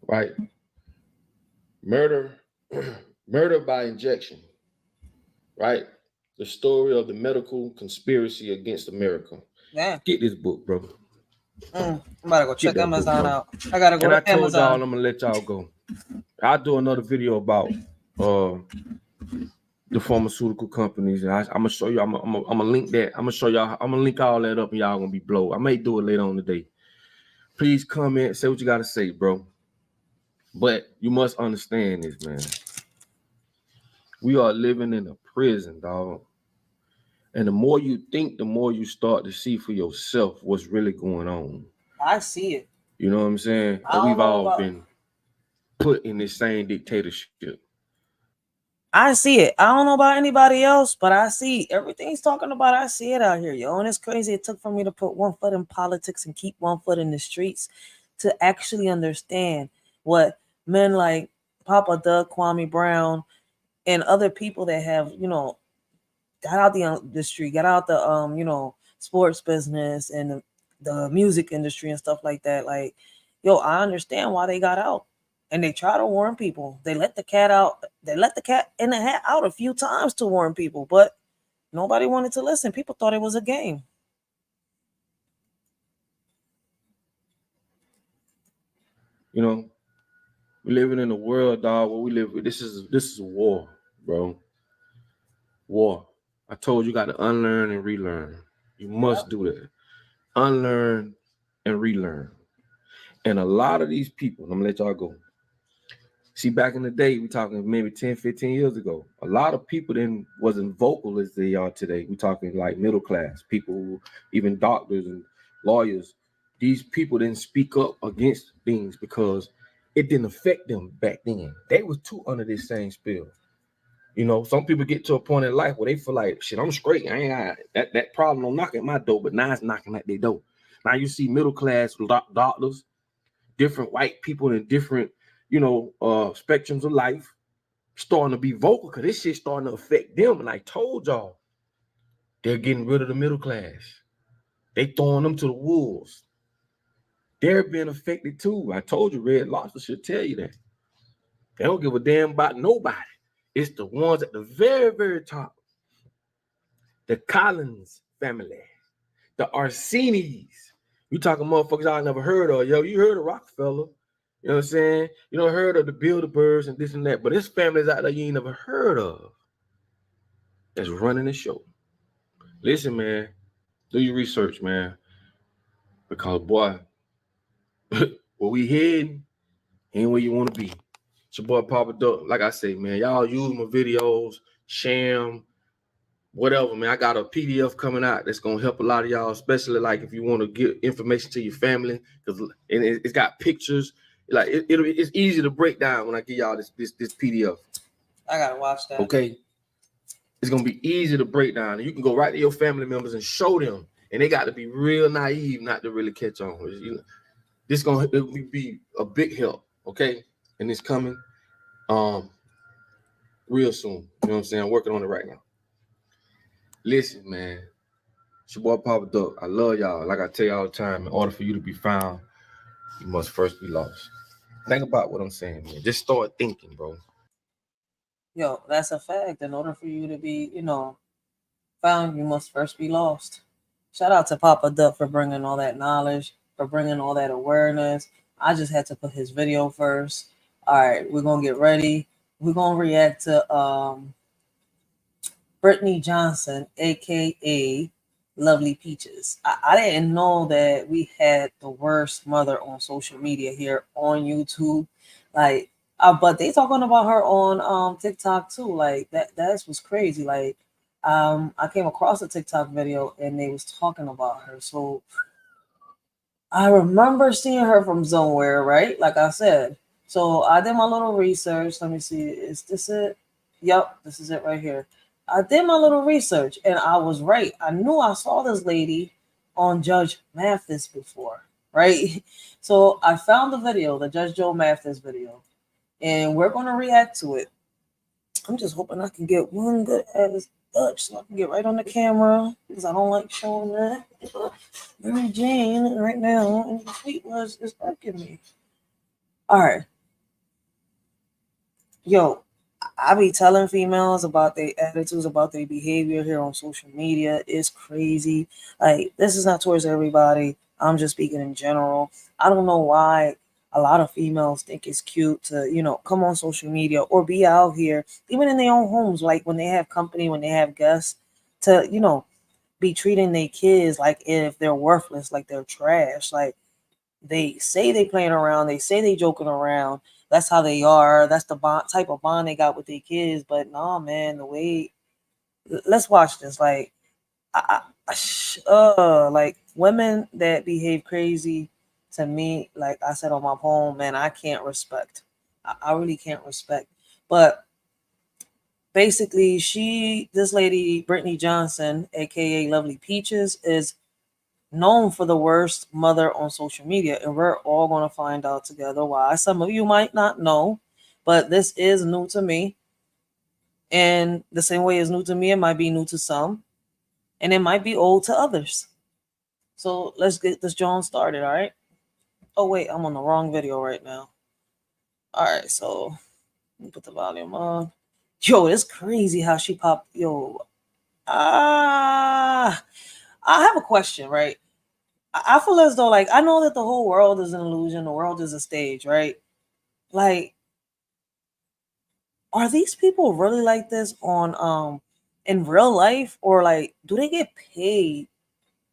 Right? Murder by injection. Right? The story of the medical conspiracy against America. Yeah. Get this book, bro. I'm about to go check Amazon out. I gotta go to Amazon. Told y'all I'm gonna let y'all go. I'll do another video about the pharmaceutical companies, and I'm gonna show you. I'm gonna link that. I'm gonna show y'all. I'm gonna link all that up, and y'all gonna be blown. I may do it later on today. Please comment, say what you gotta say, bro. But you must understand this, man. We are living in a prison, dog. And the more you think, the more you start to see for yourself what's really going on. I see it. You know what I'm saying? We've all been put in this same dictatorship. I see it. I don't know about anybody else, but I see everything he's talking about. I see it out here, yo. And it's crazy. It took for me to put one foot in politics and keep one foot in the streets to actually understand what men like Papa Doug, Kwame Brown, and other people that have, got out the industry, got out the, sports business and the music industry and stuff like that. Like, yo, I understand why they got out. And they try to warn people. They let the cat out. They let the cat in the hat out a few times to warn people, but nobody wanted to listen. People thought it was a game. You know, we're living in a world, dog, where we live with. This is a war, bro. War. I told you got to unlearn and relearn. You must do that. Unlearn and relearn. And a lot of these people, I'm gonna let y'all go. See, back in the day, we talking maybe 10, 15 years ago, a lot of people then wasn't vocal as they are today. We talking like middle class people, even doctors and lawyers. These people didn't speak up against things because it didn't affect them back then. They was too under this same spell. You know, some people get to a point in life where they feel like, shit, I'm straight. I ain't got that problem don't knock at my door, but now it's knocking at their door. Now you see middle class doctors, different white people in different, spectrums of life starting to be vocal because this shit starting to affect them. And I told y'all, they're getting rid of the middle class. They throwing them to the wolves. They're being affected too. I told you, Red Lobster should tell you that. They don't give a damn about nobody. It's the ones at the very, very top. The Collins family, the Arsenis. You talking motherfuckers I never heard of. Yo, you heard of Rockefeller. You know what I'm saying? You don't heard of the Bilderbergs and this and that, but there's families out there you ain't never heard of that's running the show. Listen, man, do your research, man. Because boy, where we heading ain't where you want to be. It's your boy Papa Duck. Like I say, man, y'all use my videos, share them, whatever, man. I got a PDF coming out that's gonna help a lot of y'all, especially like if you want to get information to your family, because it's got pictures. Like it's easy to break down when I give y'all this PDF. I gotta watch that. Okay, it's gonna be easy to break down, and you can go right to your family members and show them, and they got to be real naive not to really catch on. This gonna be a big help, okay? And it's coming, real soon. You know what I'm saying? I'm working on it right now. Listen, man. It's your boy Papa Duck. I love y'all. Like I tell you all the time, in order for you to be found, you must first be lost. Think about what I'm saying, man. Just start thinking, bro. Yo, that's a fact. In order for you to be, found, you must first be lost. Shout out to Papa Duck for bringing all that knowledge, for bringing all that awareness. I just had to put his video first. All right, we're gonna get ready. We're gonna react to Brittany Johnson, aka Lovely Peaches. I didn't know that we had the worst mother on social media here on YouTube. Like, but they talking about her on TikTok too. Like that was crazy. Like, I came across a TikTok video and they was talking about her. So I remember seeing her from somewhere, right? Like I said. So I did my little research. Let me see. Is this it? Yep, this is it right here. I did my little research and I was right. I knew I saw this lady on Judge Mathis before, right? So I found the video, the Judge Joe Mathis video, and we're going to react to it. I'm just hoping I can get one good ass Dutch so I can get right on the camera because I don't like showing that. Mary Jane right now and the sweet words is irking me. All right. Yo, I be telling females about their attitudes, about their behavior here on social media. It's crazy. Like, this is not towards everybody. I'm just speaking in general. I don't know why a lot of females think it's cute to, come on social media or be out here, even in their own homes, like when they have company, when they have guests, to, be treating their kids like if they're worthless, like they're trash. Like, they say they playing around, they say they joking around. That's how they are. That's the type of bond they got with their kids. But nah, man, the way. Let's watch this. Like, like women that behave crazy to me, like I said on my poem, man, I can't respect. I really can't respect. But basically, this lady, Brittany Johnson, aka Lovely Peaches, is known for the worst mother on social media, and we're all going to find out together why. Some of you might not know, but this is new to me, and the same way it's new to me, it might be new to some, and it might be old to others. So let's get this John started. All right. Oh wait, I'm on the wrong video right now. All right, so let me put the volume on. Yo, it's crazy how she popped. Yo, I have a question, right? I feel as though, like, I know that the whole world is an illusion, the world is a stage, right? Like, are these people really like this on in real life, or like do they get paid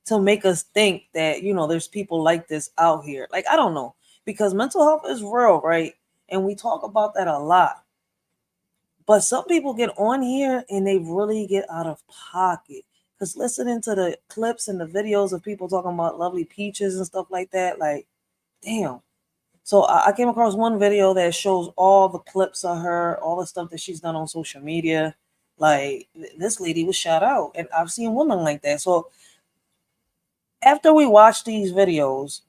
to make us think that, you know, there's people like this out here? Like, I don't know, because mental health is real, right? And we talk about that a lot. But some people get on here and they really get out of pocket. Because listening to the clips and the videos of people talking about lovely peaches and stuff like that, like, damn. So I came across one video that shows all the clips of her, all the stuff that she's done on social media. Like, this lady was shout out. And I've seen women like that. So after we watch these videos,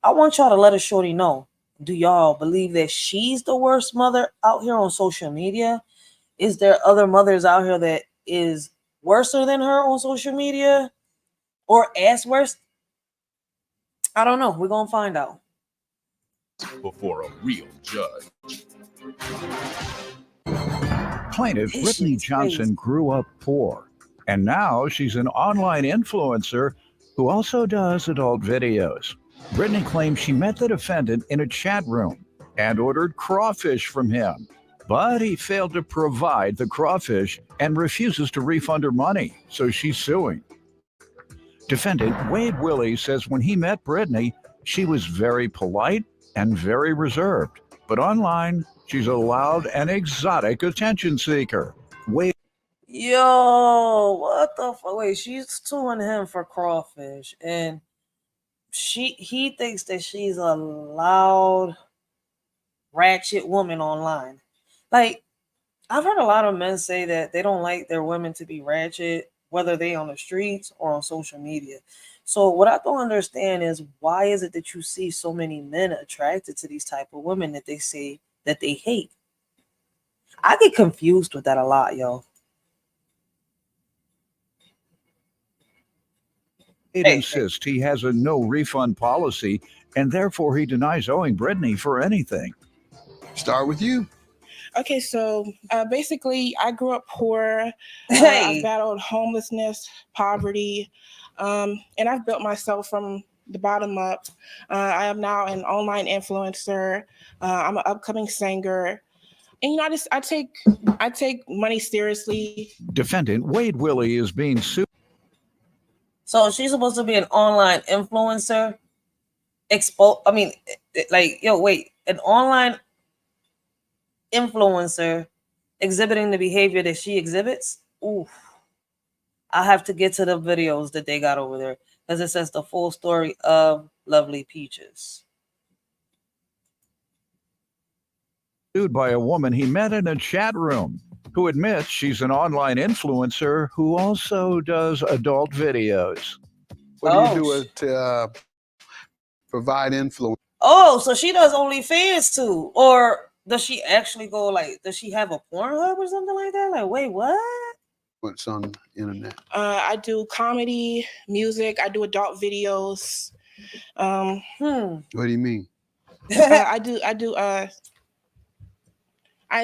I want y'all to let a shorty know. Do y'all believe that she's the worst mother out here on social media? Is there other mothers out here that is worse than her on social media, or as worse? I don't know. We're gonna find out before a real judge. Plaintiff This Brittany shit's Johnson crazy. grew up poor, and now she's an online influencer who also does adult videos. Brittany claims she met the defendant in a chat room and ordered crawfish from him, but he failed to provide the crawfish and refuses to refund her money, so she's suing. Defendant Wade Willie says when he met Brittany, she was very polite and very reserved, but online, she's a loud and exotic attention seeker. Wade Yo, what the fuck? Wait, she's suing him for crawfish, and he thinks that she's a loud, ratchet woman online. Like, I've heard a lot of men say that they don't like their women to be ratchet, whether they on the streets or on social media. So what I don't understand is, why is it that you see so many men attracted to these type of women that they say that they hate? I get confused with that a lot, yo. insists he has a no refund policy, and therefore he denies owing Brittany for anything. Start with you. Okay, so basically, I grew up poor. Hey. I battled homelessness, poverty, and I've built myself from the bottom up. I am now an online influencer. I'm an upcoming singer, and you know, I take money seriously. Defendant Wade Willie is being sued. So she's supposed to be an online influencer. Like, yo, wait, an online influencer exhibiting the behavior that she exhibits? Oof. I have to get to the videos that they got over there, because it says the full story of Lovely Peaches. Sued by a woman he met in a chat room, who admits she's an online influencer who also does adult videos. What do you do to provide influence? Oh, so she does OnlyFans too? Or does she actually go, like, does she have a Pornhub or something like that? Like, wait, what? What's on the internet? I do comedy, music. I do adult videos. What do you mean? I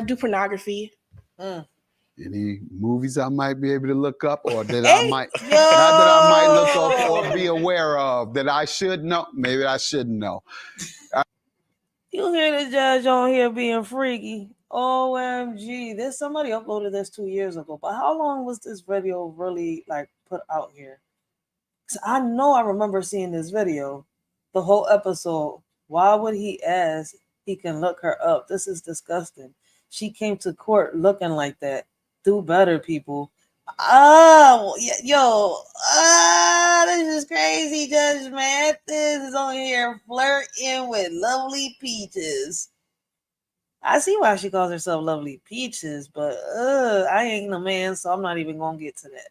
do pornography. Any movies I might be able to look up, or that I might not that I might look up or be aware of that I should know? Maybe I shouldn't know. You hear the judge on here being freaky. OMG. There's somebody uploaded this 2 years ago. But how long was this video really, like, put out here? Because I know I remember seeing this video, the whole episode. Why would he ask he can look her up? This is disgusting. She came to court looking like that. Do better, people. Oh, this is crazy, Judge Mathis is on here flirting with Lovely Peaches. I see why she calls herself Lovely Peaches, but I ain't a man, so I'm not even gonna get to that.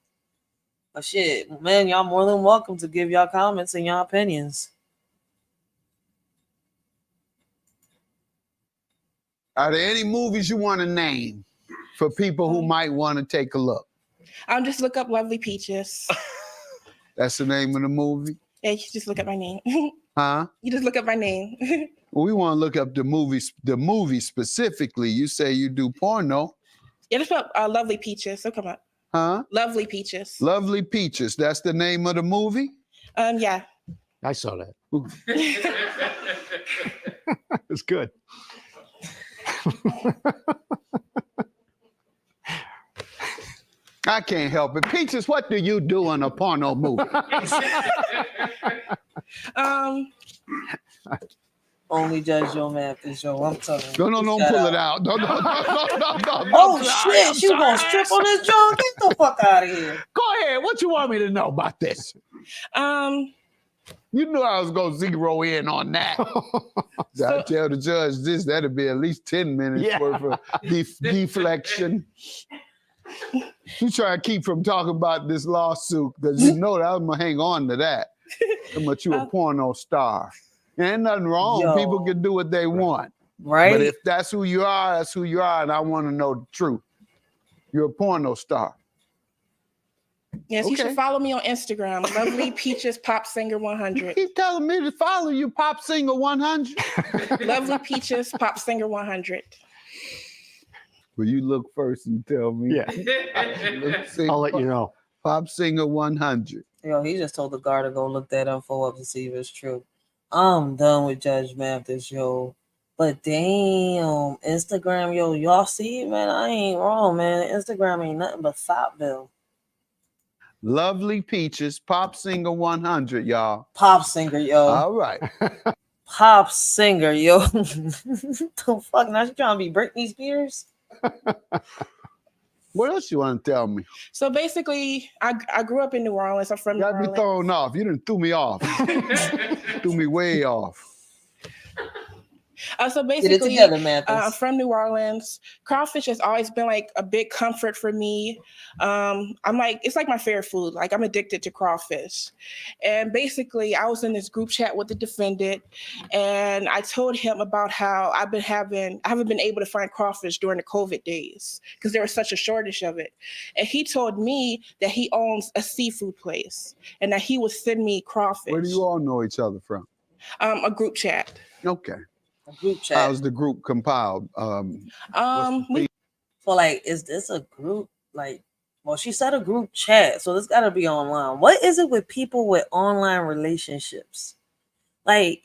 But shit, man, y'all more than welcome to give y'all comments and y'all opinions. Are there any movies you want to name for people who might want to take a look? Just look up Lovely Peaches. That's the name of the movie? Yeah, you just look up my name. Huh? You just look up my name. Well, we want to look up the movie specifically. You say you do porno. Yeah, just put Lovely Peaches. So come up. Huh? Lovely Peaches. Lovely Peaches. That's the name of the movie? Yeah. I saw that. It's good. I can't help it. Peaches, what do you do in a porno movie? Only Judge Joe Mathis, yo. I'm telling you. No, don't Shout pull it out. out. No. Oh I'm sorry, shit, I'm she gonna sorry. strip on this joint? Get the fuck out of here. Go ahead. What you want me to know about this? You knew I was gonna zero in on that. I tell the judge this, that'd be at least 10 minutes worth of deflection. You try to keep from talking about this lawsuit because you know that I'm gonna hang on to that. How much you a porno star. Ain't nothing wrong. Yo. People can do what they want. Right? But if that's who you are, that's who you are, and I want to know the truth. You're a porno star. Yes, you should follow me on Instagram. Lovely Peaches Pop Singer 100. He's telling me to follow you, Pop Singer 100. Lovely Peaches Pop Singer 100. Will you look first and tell me? Yeah. I'll let you know. Pop Singer 100. Yo, he just told the guard to go look that info up to see if it's true. I'm done with Judge Mathis, yo. But damn, Instagram, yo, y'all see, man, I ain't wrong, man. Instagram ain't nothing but Thoughtville. Lovely Peaches, Pop Singer 100, y'all. Pop singer, yo. All right. Pop singer, yo. The fuck? Now she trying to be Britney Spears? What else you want to tell me? So basically, I grew up in New Orleans. I'm from New Got me Orleans. thrown off. You done threw me off. Threw me way off. So Get it basically, together, Mathis. I'm from New Orleans. Crawfish has always been like a big comfort for me. It's like my favorite food. Like I'm addicted to crawfish. And basically, I was in this group chat with the defendant, and I told him about how I haven't been able to find crawfish during the COVID days because there was such a shortage of it. And he told me that he owns a seafood place and that he would send me crawfish. Where do you all know each other from? A group chat. Okay. A group chat. How's the group compiled? So like, is this a group? Like, well, she said a group chat, so this got to be online. What is it with people with online relationships? Like,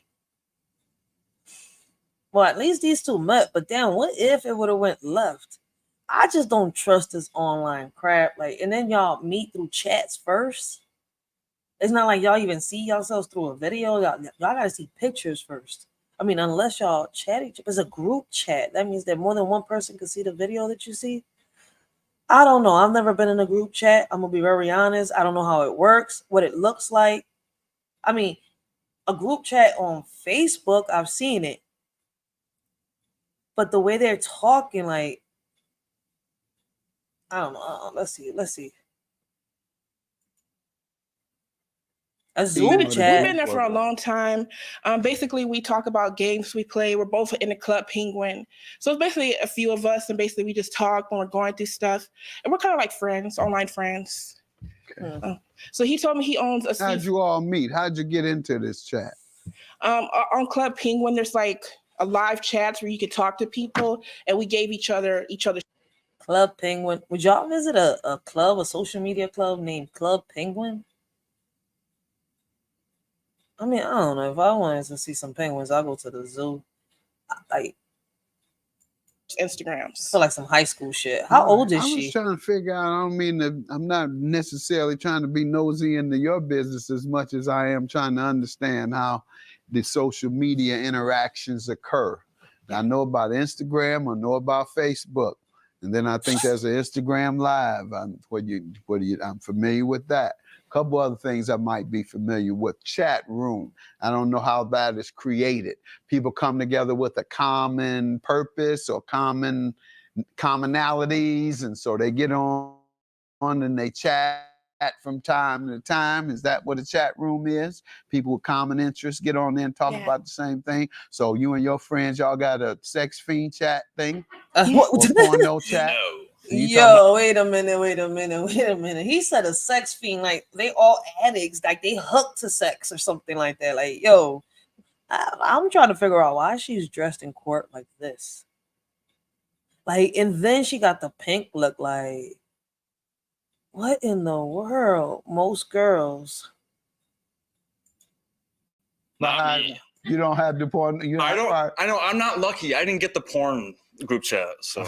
well, at least these two met, but damn, what if it would have went left? I just don't trust this online crap. Like, and then y'all meet through chats first. It's not like y'all even see yourselves through a video. Y'all gotta see pictures first. I mean, unless y'all chat each other, it's a group chat. That means that more than one person can see the video that you see. I don't know. I've never been in a group chat. I'm gonna be very honest. I don't know how it works, what it looks like. I mean, a group chat on Facebook, I've seen it. But the way they're talking, like, I don't know. Let's see. A Zoom chat. We've been there for a long time. Basically, we talk about games we play. We're both in the Club Penguin. So it's basically a few of us, and basically we just talk when we're going through stuff. And we're kind of like friends, online friends. Okay. So he told me he owns a How'd you all meet? How'd you get into this chat? On Club Penguin, there's like a live chats where you could talk to people, and we gave each other. Club Penguin. Would y'all visit a club, a social media club named Club Penguin? I mean, I don't know. If I wanted to see some penguins, I'll go to the zoo. Like Instagrams. For like some high school shit. How old is she? I was trying to figure out, I don't mean to, I'm not necessarily trying to be nosy into your business as much as I am trying to understand how the social media interactions occur. I know about Instagram, I know about Facebook. And then I think there's an Instagram Live. I'm familiar with that. A couple other things I might be familiar with. Chat room. I don't know how that is created. People come together with a common purpose or commonalities, and so they get on and they chat from time to time. Is that what a chat room is? People with common interests get on there and talk about the same thing. So you and your friends, y'all got a sex fiend chat thing? Or porno chat? No. Yo, wait a minute. He said a sex fiend, like they all addicts, like they hooked to sex or something like that. Like, yo, I'm trying to figure out why she's dressed in court like this. Like, and then she got the pink look. Like, what in the world? Most girls Not me. You don't have the porn. I know. I'm not lucky. I didn't get the porn group chat. So.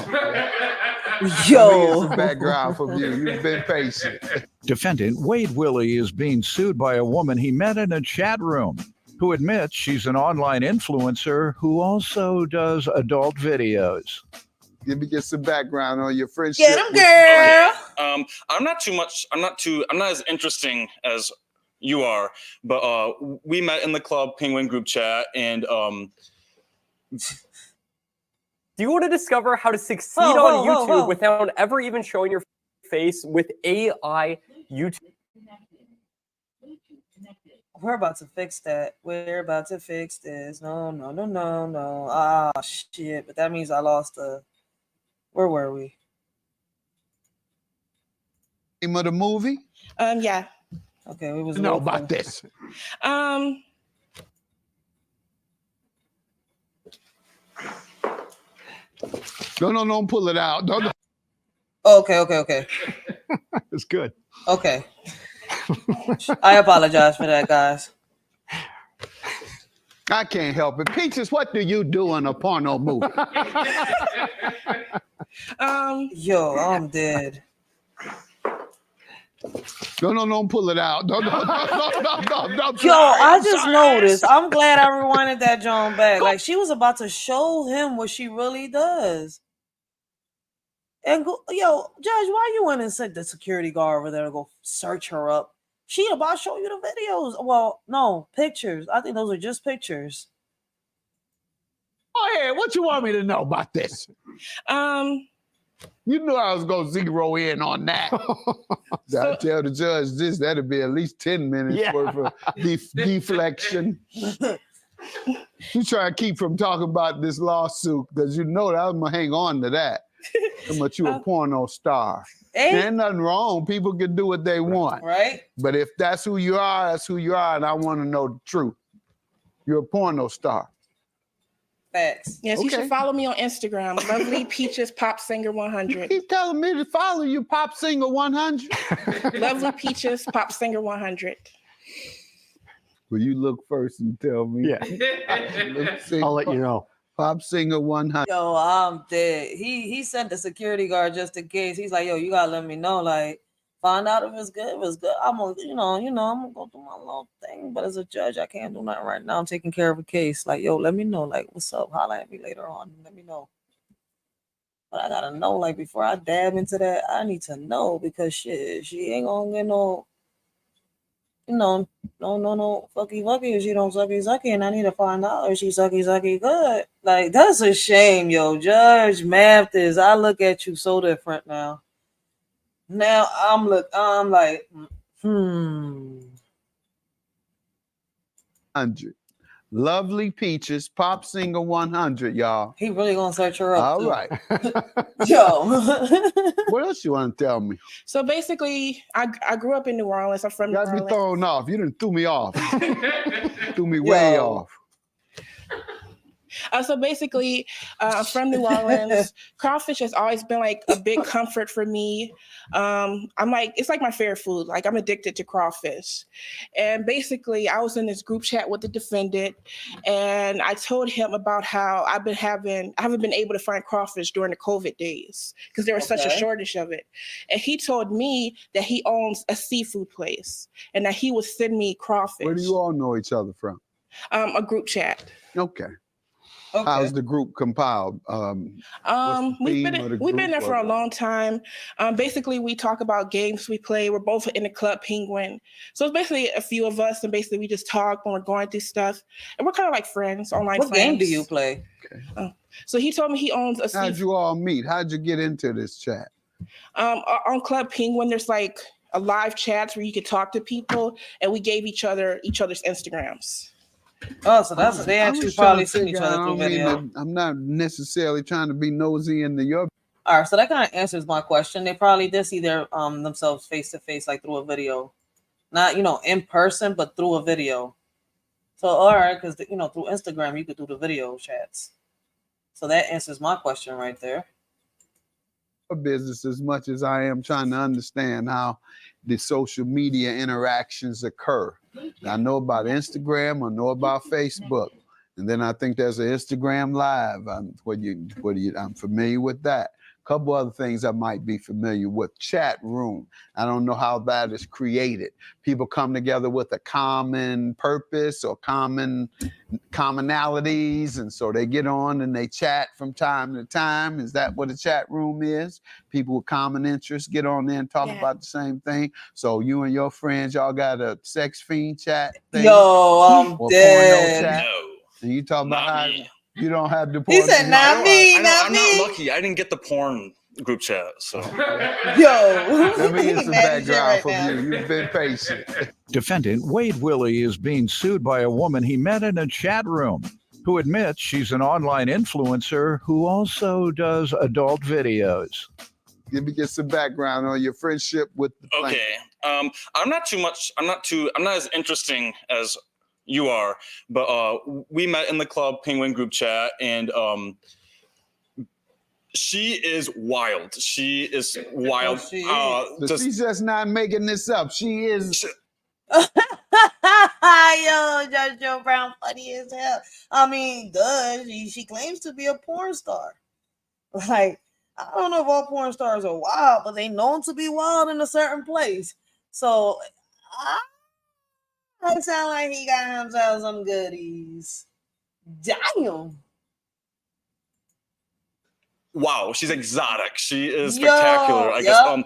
Yo. Here's the background from you. You've been patient. Defendant Wade Willie is being sued by a woman he met in a chat room who admits she's an online influencer who also does adult videos. Let me get some background on your friendship. Get him, girl. Okay. I'm not as interesting as you are, but we met in the Club Penguin group chat, and do you want to discover how to succeed on YouTube without ever even showing your face with AI YouTube? We're about to fix that. We're about to fix this. No. Ah, shit. But that means I lost the... Where were we? Name of the movie? Yeah. Okay, we was... know about this. No, don't pull it out. Don't. Okay. It's good. Okay. I apologize for that, guys. I can't help it. Peaches, what do you do in a porno movie? Yo, I'm dead. No, don't pull it out. Don't. Yo, I just noticed. I'm glad I rewinded that John back. Like, she was about to show him what she really does. And go, yo, Judge, why you went and sent the security guard over there to go search her up? She about to show you the videos. Well, no, pictures. I think those are just pictures. Oh, yeah, what you want me to know about this? You knew I was going to zero in on that. I tell the judge this, that'll be at least 10 minutes worth of deflection. You try to keep from talking about this lawsuit because you know that I'm going to hang on to that. How much you a porno star. Ain't nothing wrong. People can do what they want. Right? But if that's who you are, that's who you are, and I want to know the truth. You're a porno star. Facts. Yes, you should follow me on Instagram. Lovely Peaches Pop Singer 100. You keep telling me to follow you, Pop Singer 100. Lovely Peaches Pop Singer 100. Will you look first and tell me? Yeah. I'll let you know. Pop Singer 100. Yo, I'm dead. He sent the security guard just in case. He's like, yo, you gotta let me know. Like, find out if it's good. If it's good, I'm gonna, I'm gonna go do my little thing. But as a judge, I can't do nothing right now. I'm taking care of a case. Like, yo, let me know. Like, what's up? Holla at me later on. Let me know. But I gotta know. Like, before I dab into that, I need to know because shit, she ain't gonna get no. No fucky if she don't sucky, and I need to find out if she sucky good. Like, that's a shame, yo. Judge Mathis, I look at you so different now. Now I'm like, 100. Lovely Peaches, Pop Singer 100, y'all. He really gonna search her up. All too. right. Yo. What else you want to tell me? So basically, I grew up in New Orleans. I'm from New Orleans. Got me thrown off. You done threw me off. Threw me way off. So basically, I'm from New Orleans. Crawfish has always been like a big comfort for me. It's like my favorite food. Like, I'm addicted to crawfish. And basically, I was in this group chat with the defendant, and I told him about how I haven't been able to find crawfish during the COVID days because there was such a shortage of it. And he told me that he owns a seafood place and that he would send me crawfish. Where do you all know each other from? A group chat. Okay. How's the group compiled? We've been there for a long time. Basically, we talk about games we play. We're both in the Club Penguin. So it's basically a few of us, and basically we just talk when we're going through stuff. And we're kind of like friends, online friends. What game do you play? Okay. So he told me he owns a... How'd you all meet? How'd you get into this chat? On Club Penguin, there's like a live chats where you could talk to people, and we gave each other's Instagrams. Oh, so that's they actually probably seen each other through video. I'm not necessarily trying to be nosy into your. All right, so that kind of answers my question. They probably did see their themselves face to face, like through a video, not in person, but through a video. So all right, because through Instagram you could do the video chats. So that answers my question right there. Business as much as I am trying to understand how the social media interactions occur. I know about Instagram, I know about Facebook. And then I think there's an Instagram Live. I'm familiar with that. A couple other things I might be familiar with. Chat room. I don't know how that is created. People come together with a common purpose or commonalities, and so they get on and they chat from time to time. Is that what a chat room is? People with common interests get on there and talk about the same thing. So you and your friends, y'all got a sex fiend chat thing? Yo, I'm or dead. Porno chat? No. And you talk about how Me. you don't have the He porn. said, "Not me, I'm not me." not lucky. I didn't get the porn group chat. So Yo, Let me get some mad as shit background right from now. you. You've been patient. Defendant Wade Willie is being sued by a woman he met in a chat room who admits she's an online influencer who also does adult videos. Let me get some background on your friendship with the plaintiff. okay. I'm not as interesting as you are, but we met in the club penguin group chat, and she is wild. She is wild. But she's just not making this up. She is. Yo, Judge Joe Brown, funny as hell. I mean, she claims to be a porn star. Like, I don't know if all porn stars are wild, but they known to be wild in a certain place. So, I sound like he got himself some goodies. Damn. Wow, she's exotic. She is spectacular. I guess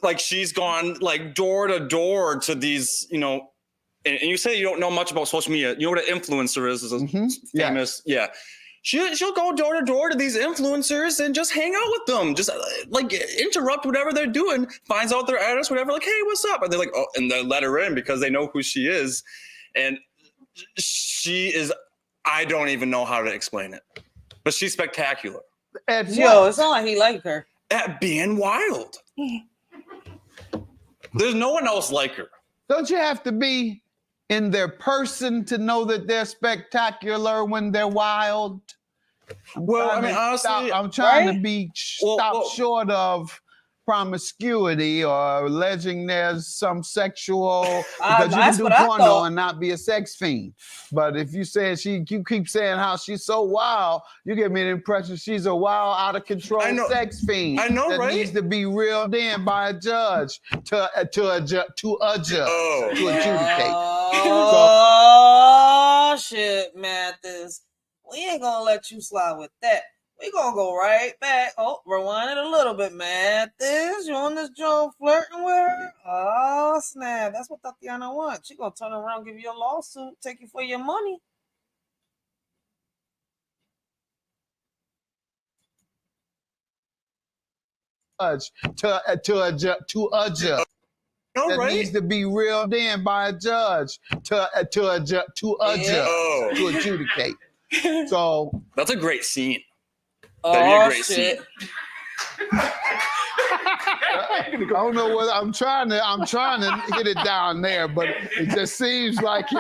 like she's gone like door to door to these, and you say you don't know much about social media. You know what an influencer is? Famous, yeah. She'll go door to door to these influencers and just hang out with them, just like interrupt whatever they're doing, finds out their address, whatever, like, hey, what's up? And they're like, oh, and they let her in because they know who she is. And she is, I don't even know how to explain it, but she's spectacular. Yo, it's not like he like her. At being wild. There's no one else like her. Don't you have to be in their person to know that they're spectacular when they're wild? Well, I mean, honestly, I'm trying to be stopped short of promiscuity or alleging there's some sexual, because you can do porno and not be a sex fiend. But if you keep saying how she's so wild, you give me the impression she's a wild, out of control sex fiend. I know, that right? Needs to be reeled in by a judge to adjudicate. Oh, shit, Mathis. We ain't gonna let you slide with that. We gonna go right back. Oh, rewind it a little bit, Mathis. You on this joint flirting with her? Oh, snap. That's what Tatiana wants. She gonna turn around, give you a lawsuit, take you for your money. To adjudicate. That needs to be reeled in by a judge to adjudicate. So that's a great scene. That'd be a great scene. I don't know what I'm trying to hit it down there, but it just seems like he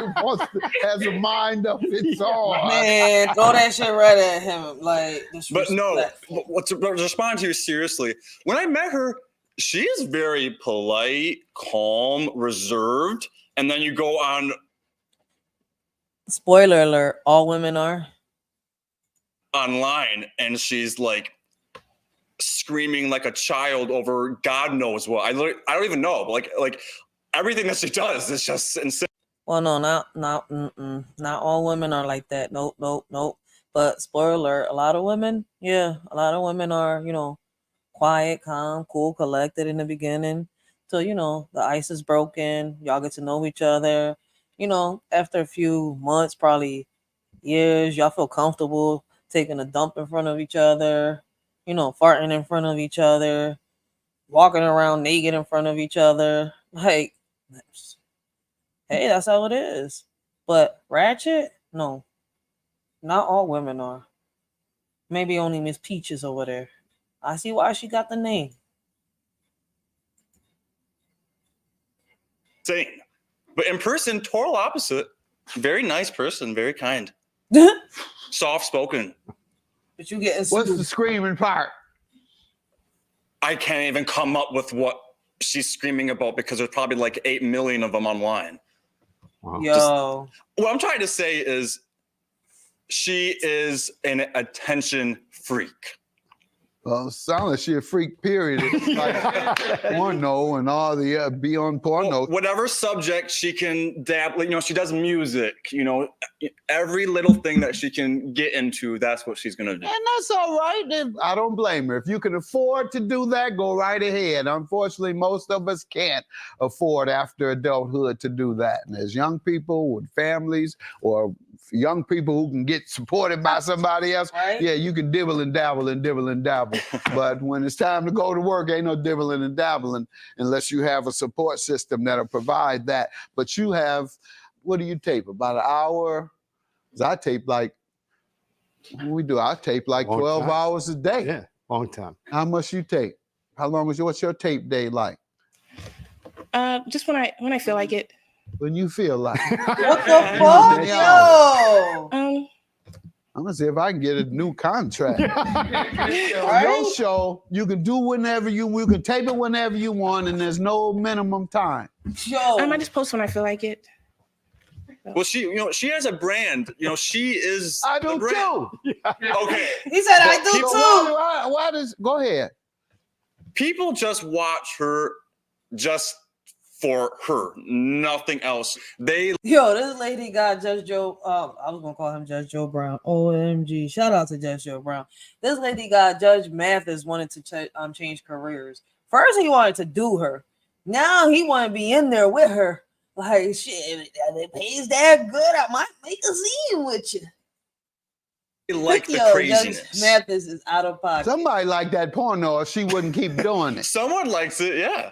has a mind of its own. Man, throw that shit right at him, like. But no, to respond to you seriously, when I met her, she is very polite, calm, reserved, and then you go on. Spoiler alert: all women are. Online, and she's like screaming like a child over God knows what. I don't even know, but like everything that she does is just insane. Well, no, not all women are like that. Nope. But spoiler alert: a lot of women are, quiet, calm, cool, collected in the beginning. So, the ice is broken. Y'all get to know each other. After a few months, probably years, y'all feel comfortable taking a dump in front of each other, farting in front of each other, walking around naked in front of each other. Like, hey, that's how it is. But ratchet? No. Not all women are. Maybe only Miss Peaches over there. I see why she got the name. Insane. But in person, total opposite. Very nice person, very kind. Soft spoken. But you get what's the screaming part? I can't even come up with what she's screaming about because there's probably like 8 million of them online. Wow. Yo. What I'm trying to say is she is an attention freak. Well, it sounds like she a freak, period. It's like porno and all the be on porno. Whatever subject she can dabble, you know, she does music, you know, every little thing that she can get into, that's what she's gonna do. And that's all right. I don't blame her. If you can afford to do that, go right ahead. Unfortunately, most of us can't afford after adulthood to do that. And as young people with families or young people who can get supported by somebody else, right? Yeah, you can dibble and dabble and dibble and dabble. But when it's time to go to work, ain't no dibbling and dabbling unless you have a support system that'll provide that. But you have, what do you tape? About an hour? 'Cause I tape like, I tape like Long 12 time. hours a day. Yeah, long time. How much you tape? How long is what's your tape day like? Just when I feel like it. When you feel like. What the fuck? Yo. I'm gonna see if I can get a new contract. Right? Your show, you can do whenever you can tape it whenever you want, and there's no minimum time. Yo. I just post when I feel like it. Well, she has a brand. You know, she is. I do too. Okay. He said I But do people- too. Why does go ahead? People just watch her just for her, nothing else. Yo, this lady got Judge Joe. I was gonna call him Judge Joe Brown. OMG! Shout out to Judge Joe Brown. This lady got Judge Mathis wanted to change careers. First, he wanted to do her. Now he want to be in there with her. Like shit, if it pays that good, I might make a scene with you. like the Yo, craziness. Judge Mathis is out of pocket. Somebody like that porno, or she wouldn't keep doing it. Someone likes it, yeah.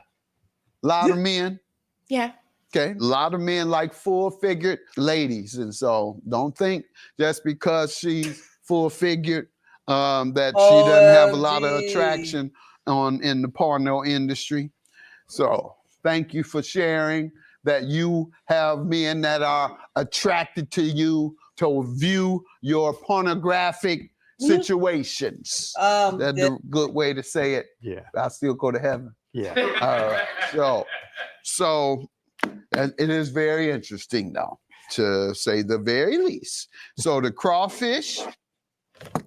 A lot of men. Yeah. Okay, a lot of men like full-figured ladies, and so don't think just because she's full-figured that she doesn't have a lot of attraction in the porno industry. So thank you for sharing that you have men that are attracted to you to view your pornographic situations. That's a good way to say it. Yeah. I still go to heaven. Yeah. All right. So it is very interesting, though, to say the very least. So the crawfish,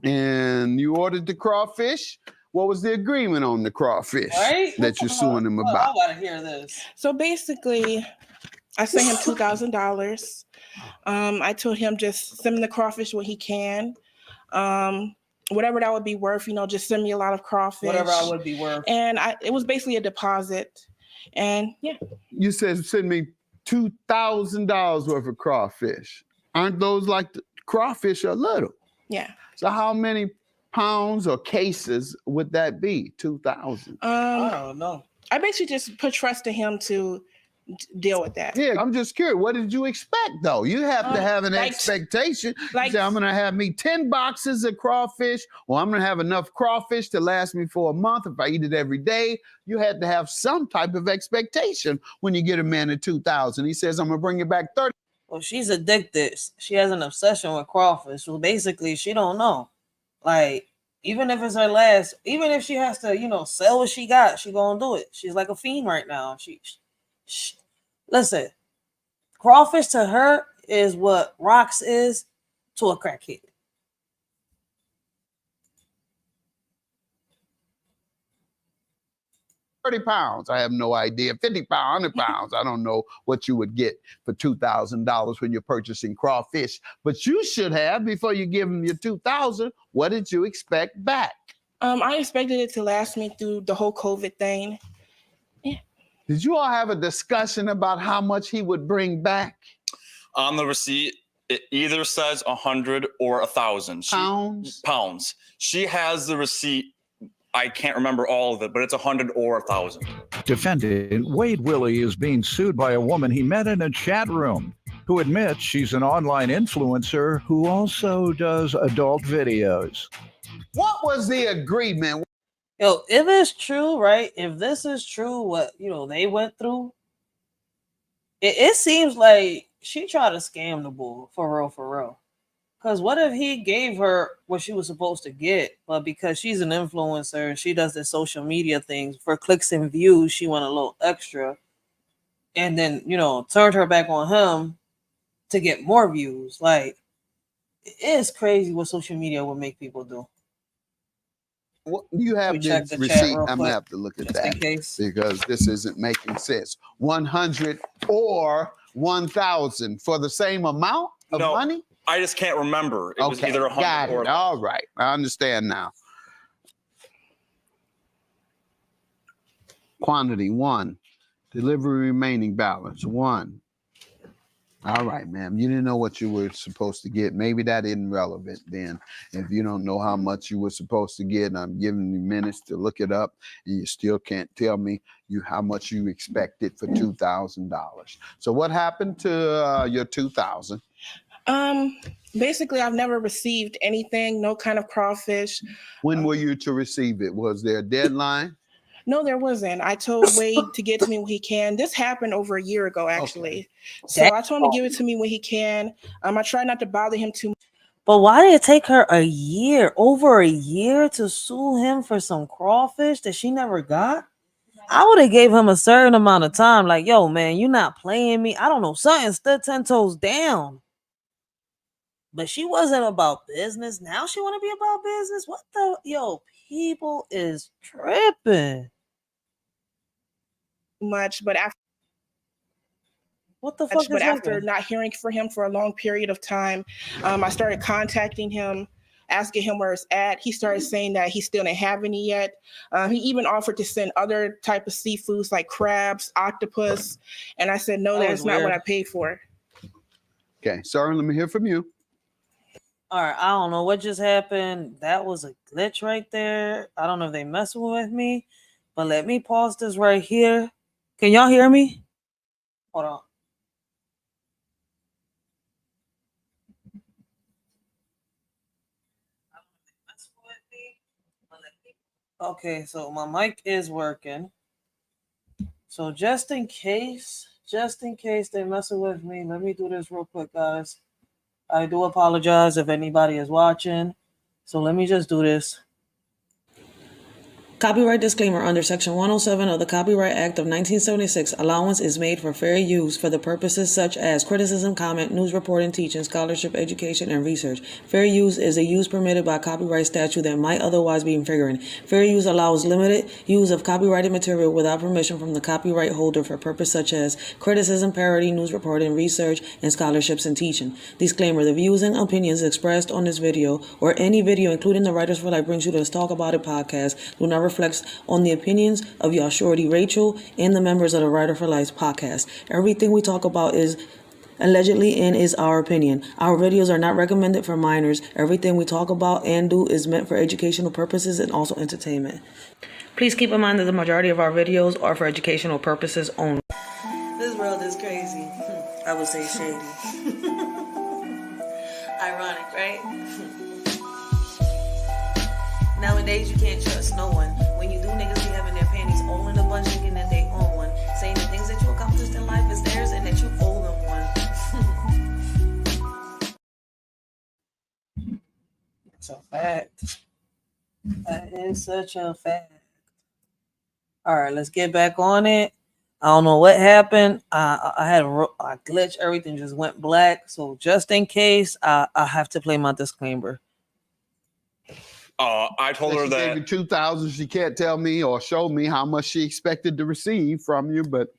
and you ordered the crawfish. What was the agreement on the crawfish that you're suing him about? I gotta hear this. So basically, I sent him $2,000. I told him just send me the crawfish when he can. Whatever that would be worth, just send me a lot of crawfish. Whatever I would be worth. And it was basically a deposit. And yeah. You said send me $2,000 worth of crawfish. Aren't those like the crawfish are little? Yeah. So how many pounds or cases would that be? 2,000. I don't know. I basically just put trust in him to deal with that. Yeah, I'm just curious. What did you expect, though? You have to have an expectation. You say, I'm going to have me 10 boxes of crawfish, or I'm going to have enough crawfish to last me for a month if I eat it every day. You had to have some type of expectation when you get a man at 2,000. He says, I'm going to bring you back 30. Well, she's addicted. She has an obsession with crawfish. So basically, she don't know. Like, even if it's her last, even if she has to, sell what she got, she gonna do it. She's like a fiend right now. She listen, crawfish to her is what rocks is to a crackhead. 30 pounds. I have no idea. 50 pounds, 100 pounds. I don't know what you would get for $2,000 when you're purchasing crawfish. But you should have, before you give them your $2,000, what did you expect back? I expected it to last me through the whole COVID thing. Yeah. Did you all have a discussion about how much he would bring back? On the receipt, it either says 100 or 1,000 pounds. Pounds. She has the receipt. I can't remember all of it, but it's 100 or 1,000. Defendant Wade Willie is being sued by a woman he met in a chat room who admits she's an online influencer who also does adult videos. What was the agreement? Yo, if it's true, right? If this is true, what they went through, it seems like she tried to scam the bull for real. Because what if he gave her what she was supposed to get, but because she's an influencer and she does the social media things for clicks and views, she went a little extra, and then turned her back on him to get more views. Like, it's crazy what social media will make people do. What, you have check this the chat receipt. real I'm quick, gonna have to look at just in that case. because this isn't making sense. 100 or 1,000 for the same amount of money? I just can't remember. It was either 100 got or it. All right, I understand now. Quantity 1, delivery remaining balance 1. All right, ma'am. You didn't know what you were supposed to get. Maybe that isn't relevant then. If you don't know how much you were supposed to get, and I'm giving you minutes to look it up, and you still can't tell me how much you expected for $2,000. So what happened to your $2,000? Basically, I've never received anything, no kind of crawfish. When were you to receive it? Was there a deadline? No, there wasn't. I told Wade to get to me when he can. This happened over a year ago, actually. Okay. So I told him to give it to me when he can. I try not to bother him too much. But why did it take her over a year to sue him for some crawfish that she never got? I would have gave him a certain amount of time. Like, yo, man, you're not playing me. I don't know. Something stood 10 toes down. But she wasn't about business. Now she want to be about business. What the? Yo, people is tripping. Much, but after what the fuck? But after not hearing from him for a long period of time, I started contacting him, asking him where it's at. He started saying that he still didn't have any yet. He even offered to send other type of seafoods like crabs, octopus, and I said no, that's not what I paid for. Okay, sorry. Let me hear from you. All right, I don't know what just happened. That was a glitch right there. I don't know if they messing with me, but let me pause this right here. Can y'all hear me? Hold on. Okay, so my mic is working. So just in case they're messing with me, let me do this real quick, guys. I do apologize if anybody is watching. So let me just do this. Copyright disclaimer under Section 107 of the Copyright Act of 1976, allowance is made for fair use for the purposes such as criticism, comment, news reporting, teaching, scholarship, education, and research. Fair use is a use permitted by copyright statute that might otherwise be infringing. Fair use allows limited use of copyrighted material without permission from the copyright holder for purpose such as criticism, parody, news reporting, research, and scholarships and teaching. Disclaimer, the views and opinions expressed on this video or any video including the Writers for Life Brings You to Let's Talk About It podcast do not reflects on the opinions of y'all shorty Racheal and the members of the Writer for Life podcast. Everything we talk about is allegedly and is our opinion. Our videos are not recommended for minors. Everything we talk about and do is meant for educational purposes and also entertainment. Please keep in mind that the majority of our videos are for educational purposes only. This world is crazy. I would say shady. Ironic, right? Nowadays, you can't trust no one. When you do, niggas be having their panties all in a bunch, thinking that they own one. Saying the things that you accomplished in life is theirs and that you owe them one. It's a fact. That is such a fact. All right, let's get back on it. I don't know what happened. I had a glitch. Everything just went black. So just in case, I have to play my disclaimer. I told her that gave you 2,000. She can't tell me or show me how much she expected to receive from you, but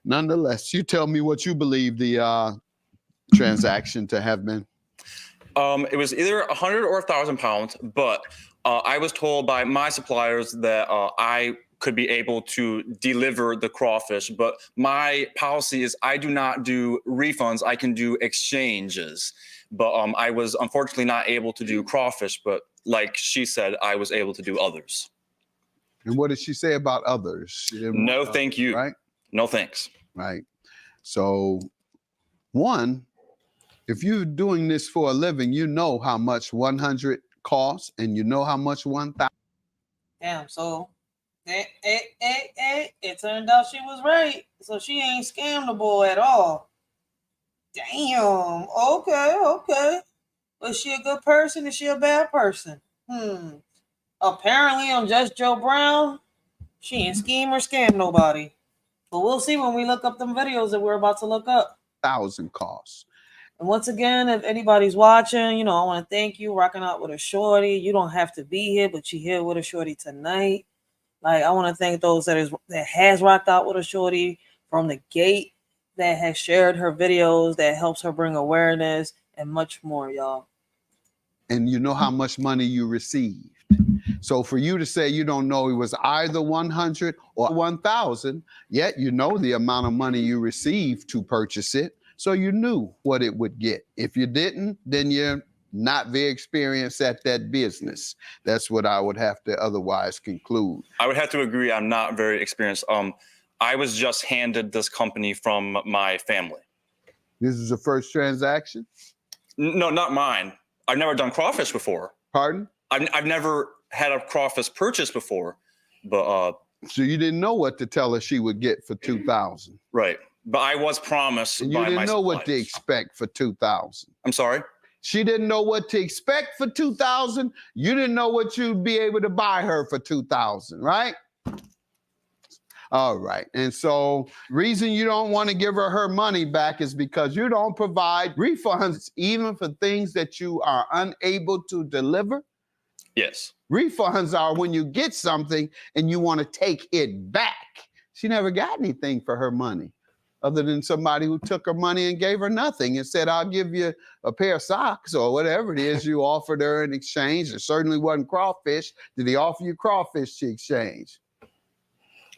nonetheless, you tell me what you believe the transaction to have been. It was either 100 or 1,000 pounds, but I was told by my suppliers that I could be able to deliver the crawfish, but my policy is I do not do refunds. I can do exchanges, but I was unfortunately not able to do crawfish, but like she said, I was able to do others. And what did she say about others? She didn't no, thank you. Right? No, thanks. Right. So, one, if you're doing this for a living, you know how much 100 costs, and you know how much 1,000. Damn. So, it turned out she was right. So she ain't scammed the boy at all. Damn. Okay. Was she a good person? Is she a bad person? Apparently, on Just Joe Brown, she ain't scheme or scam nobody. But we'll see when we look up them videos that we're about to look up. 1,000 costs. And once again, if anybody's watching, you know, I want to thank you, rocking out with a shorty. You don't have to be here, but you're here with a shorty tonight. Like, I want to thank those that has rocked out with a shorty from the gate, that has shared her videos, that helps her bring awareness, and much more, y'all. And you know how much money you received. So for you to say you don't know it was either 100 or 1,000, yet you know the amount of money you received to purchase it, so you knew what it would get. If you didn't, then you're not very experienced at that business. That's what I would have to otherwise conclude. I would have to agree. I'm not very experienced. I was just handed this company from my family. This is the first transaction? No, not mine. I've never done crawfish before. Pardon? I've never had a crawfish purchase before, but so you didn't know what to tell her she would get for 2,000. Right. But I was promised. And you didn't know what to expect for 2,000. I'm sorry? She didn't know what to expect for 2,000. You didn't know what you'd be able to buy her for 2,000, right? All right. And so reason you don't want to give her money back is because you don't provide refunds even for things that you are unable to deliver. Yes. Refunds are when you get something and you want to take it back. She never got anything for her money other than somebody who took her money and gave her nothing and said, I'll give you a pair of socks or whatever it is you offered her in exchange. It certainly wasn't crawfish. Did he offer you crawfish to exchange?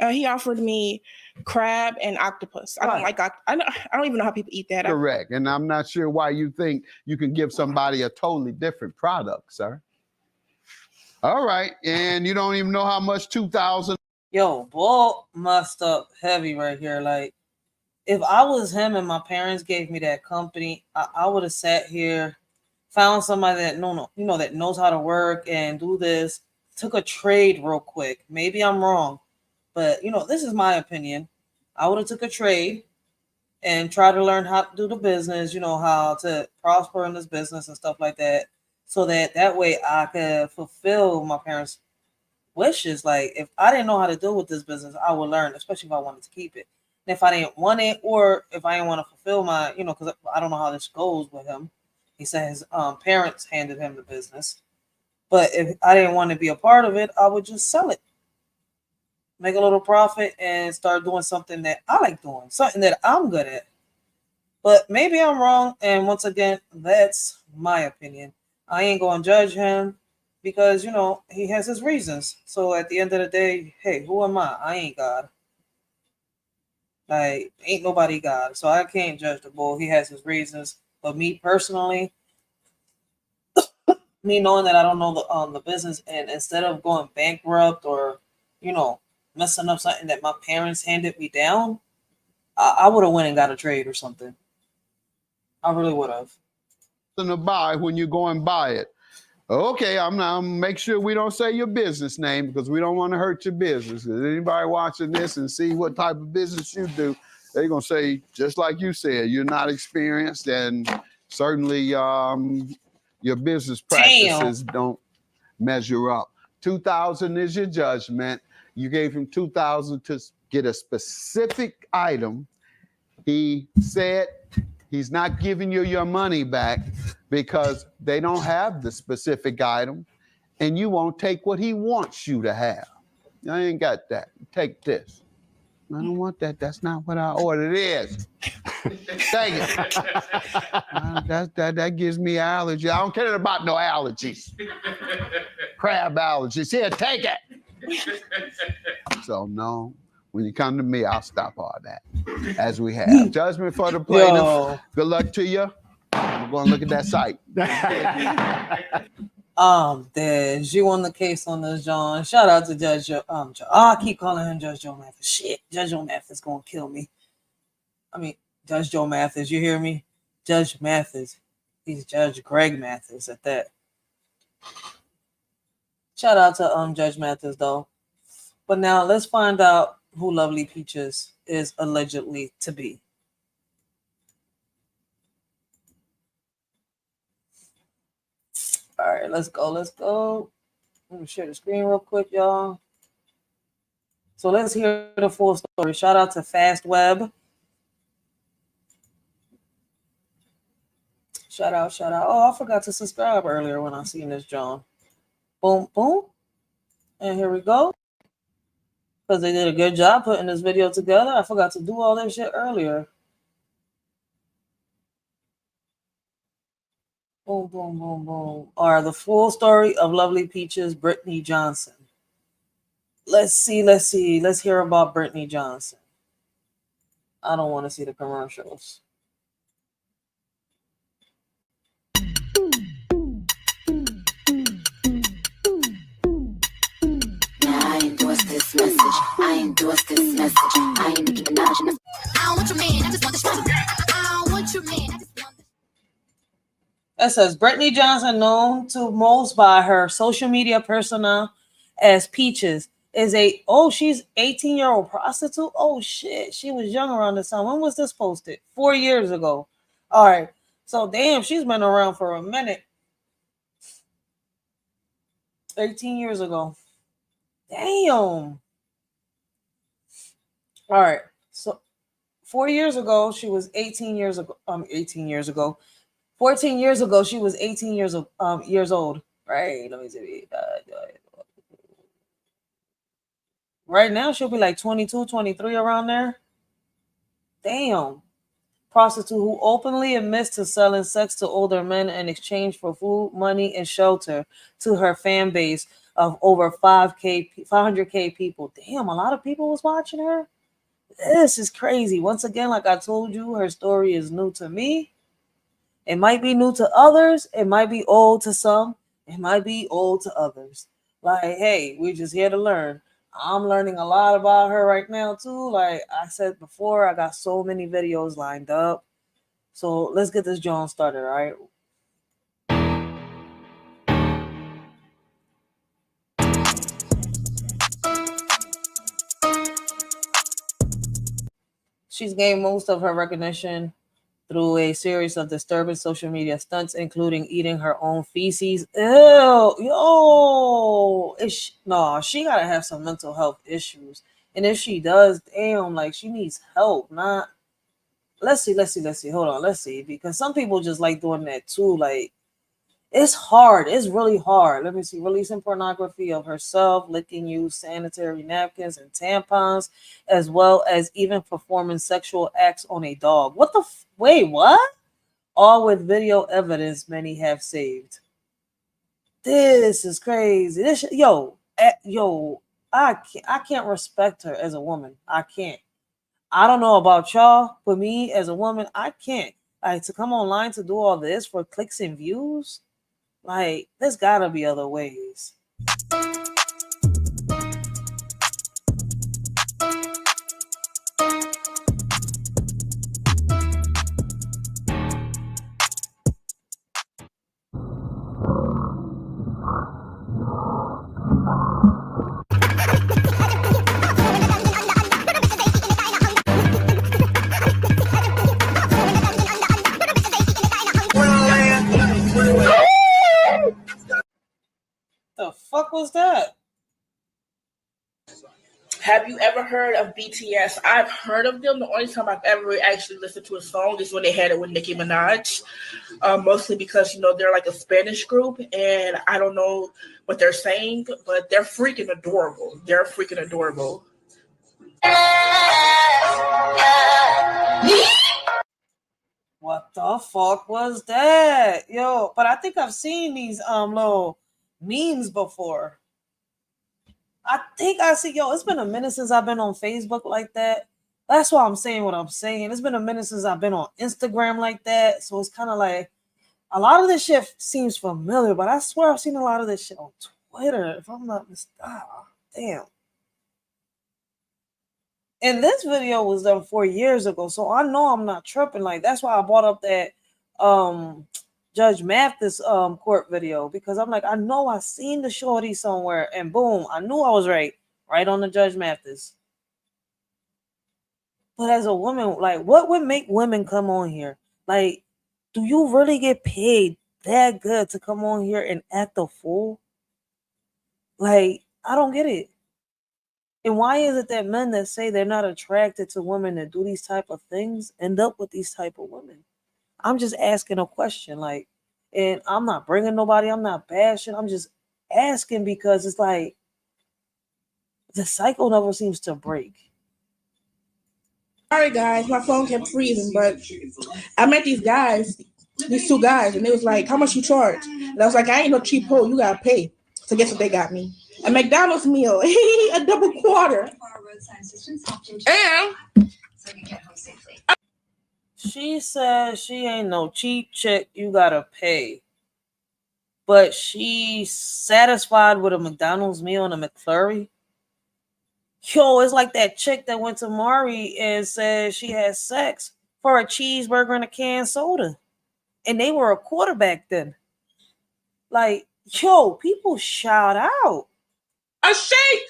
He offered me crab and octopus. I don't like. I don't even know how people eat that. Correct. And I'm not sure why you think you can give somebody a totally different product, sir. All right. And you don't even know how much 2,000. Yo, Bull messed up heavy right here. Like, if I was him and my parents gave me that company, I would have sat here, found somebody that that knows how to work and do this, took a trade real quick. Maybe I'm wrong, but this is my opinion. I would have took a trade and try to learn how to do the business, how to prosper in this business and stuff like that, so that way I could fulfill my parents' wishes. Like, if I didn't know how to deal with this business, I would learn, especially if I wanted to keep it. And if I didn't want it, or if I didn't want to fulfill my, because I don't know how this goes with him. He said his parents handed him the business. But if I didn't want to be a part of it, I would just sell it, make a little profit, and start doing something that I like doing, something that I'm good at. But maybe I'm wrong. And once again, that's my opinion. I ain't going to judge him because, he has his reasons. So at the end of the day, hey, who am I? I ain't God. Like, ain't nobody God. So I can't judge the bull. He has his reasons. But me personally, me knowing that I don't know the business, and instead of going bankrupt or, messing up something that my parents handed me down, I would have went and got a trade or something. I really would have. To buy when you go and buy it. Okay, I'm now make sure we don't say your business name because we don't want to hurt your business. Because anybody watching this and see what type of business you do, they're gonna say, just like you said, you're not experienced, and certainly your business practices don't measure up. 2,000 is your judgment. You gave him 2,000 to get a specific item. He said he's not giving you your money back because they don't have the specific item, and you won't take what he wants you to have. I ain't got that. Take this. I don't want that. That's not what I ordered. It is. Take it. That gives me allergy. I don't care about no allergies. Crab allergies. Here, take it. So no, when you come to me, I'll stop all that. As we have. Judgment for the plaintiff. Yo. Good luck to you. We're going to look at that site. There's you on the case on this, John. Shout out to Judge Joe. I keep calling him Judge Joe Mathis. Shit, Judge Joe Mathis gonna kill me. I mean, Judge Joe Mathis, you hear me? Judge Mathis. He's Judge Greg Mathis at that. Shout out to Judge Mathis though. But now let's find out who Lovely Peaches is allegedly to be. All right, let's go. Let me share the screen real quick, y'all. So let's hear the full story. Shout out to Fast Web. Shout out, shout out. Oh, I forgot to subscribe earlier when I seen this, John. Boom, boom. And here we go. Because they did a good job putting this video together. I forgot to do all that shit earlier. Boom, boom, boom, boom. Are the full story of Lovely Peaches, Brittany Johnson. Let's see. Let's hear about Brittany Johnson. I don't want to see the commercials. I endorse this message. I endorse this message. I ain't Nicki Minaj. I don't want your man. I just want the strong. I don't want your man. I just want the. That says Brittany Johnson, known to most by her social media persona as Peaches, is she's 18-year-old prostitute. Oh shit, she was young around this time. When was this posted? 4 years ago. All right, so damn, she's been around for a minute. 18 years ago. Damn. All right, so 4 years ago she was 18 years ago. 18 years ago. 14 years ago she was 18 years old. Right? Let me see. Right now, she'll be like 22, 23 around there. Damn. Prostitute who openly admits to selling sex to older men in exchange for food, money, and shelter to her fan base of over 500K people. Damn, a lot of people was watching her. This is crazy. Once again, like I told you, her story is new to me. It might be new to others. It might be old to some. It might be old to others. Like, hey, we're just here to learn. I'm learning a lot about her right now too. Like I said before, I got so many videos lined up. So let's get this John started, all right? She's gained most of her recognition through a series of disturbing social media stunts, including eating her own feces. Ew, yo, she gotta have some mental health issues. And if she does, damn, like she needs help. Let's see. Hold on, let's see, because some people just like doing that too. Like, it's hard. It's really hard. Let me see. Releasing pornography of herself, licking used sanitary napkins and tampons, as well as even performing sexual acts on a dog. Wait, what? All with video evidence many have saved. This is crazy. I can't respect her as a woman. I can't. I don't know about y'all, but me as a woman, I can't. Like, to come online to do all this for clicks and views. Like, there's gotta be other ways. The fuck was that? Have you ever heard of BTS? I've heard of them. The only time I've ever actually listened to a song is when they had it with Nicki Minaj. Mostly because, they're like a Spanish group, and I don't know what they're saying, but they're freaking adorable. What the fuck was that? Yo, but I think I've seen these little memes before. I think I see, it's been a minute since I've been on Facebook like that. That's why I'm saying what I'm saying. It's been a minute since I've been on Instagram like that. So it's kind of like a lot of this shit seems familiar, but I swear I've seen a lot of this shit on Twitter. If I'm not mistaken. Damn. And this video was done 4 years ago, so I know I'm not tripping. Like, that's why I brought up that Judge Mathis court video, because I'm like, I know I seen the shorty somewhere, and boom, I knew I was right on the Judge Mathis. But as a woman, like, what would make women come on here? Like, do you really get paid that good to come on here and act a fool? Like, I don't get it. And why is it that men that say they're not attracted to women that do these type of things end up with these type of women? I'm just asking a question, like, and I'm not bringing nobody. I'm not bashing. I'm just asking because it's like the cycle never seems to break. Sorry guys, my phone kept freezing, but I met these guys, these two guys, and they was like, "How much you charge?" And I was like, "I ain't no cheap hoe. You gotta pay." So guess what they got me? A McDonald's meal, a double quarter, and She says she ain't no cheap chick. You gotta pay, but she's satisfied with a McDonald's meal and a McFlurry. Yo, it's like that chick that went to Mari and said she had sex for a cheeseburger and a canned soda. And they were a quarterback then. Like, yo, people shout out. a shake.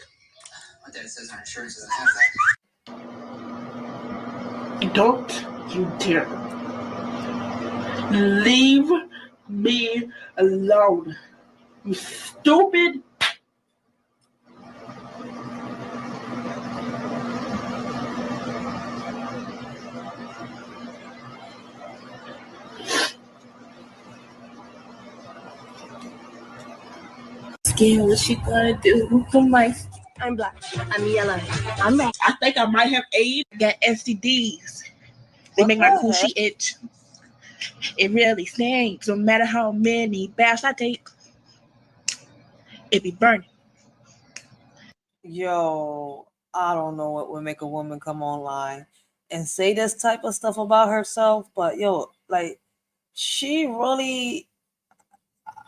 My dad says our insurance doesn't have that. Don't you dare leave me alone, you stupid. Scared what she gonna do. I'm black. I'm yellow. I'm red. I think I might have AIDS. Got STDs. They make my coochie itch. It really stinks. No matter how many baths I take, it be burning. Yo, I don't know what would make a woman come online and say this type of stuff about herself, but yo, like, she really,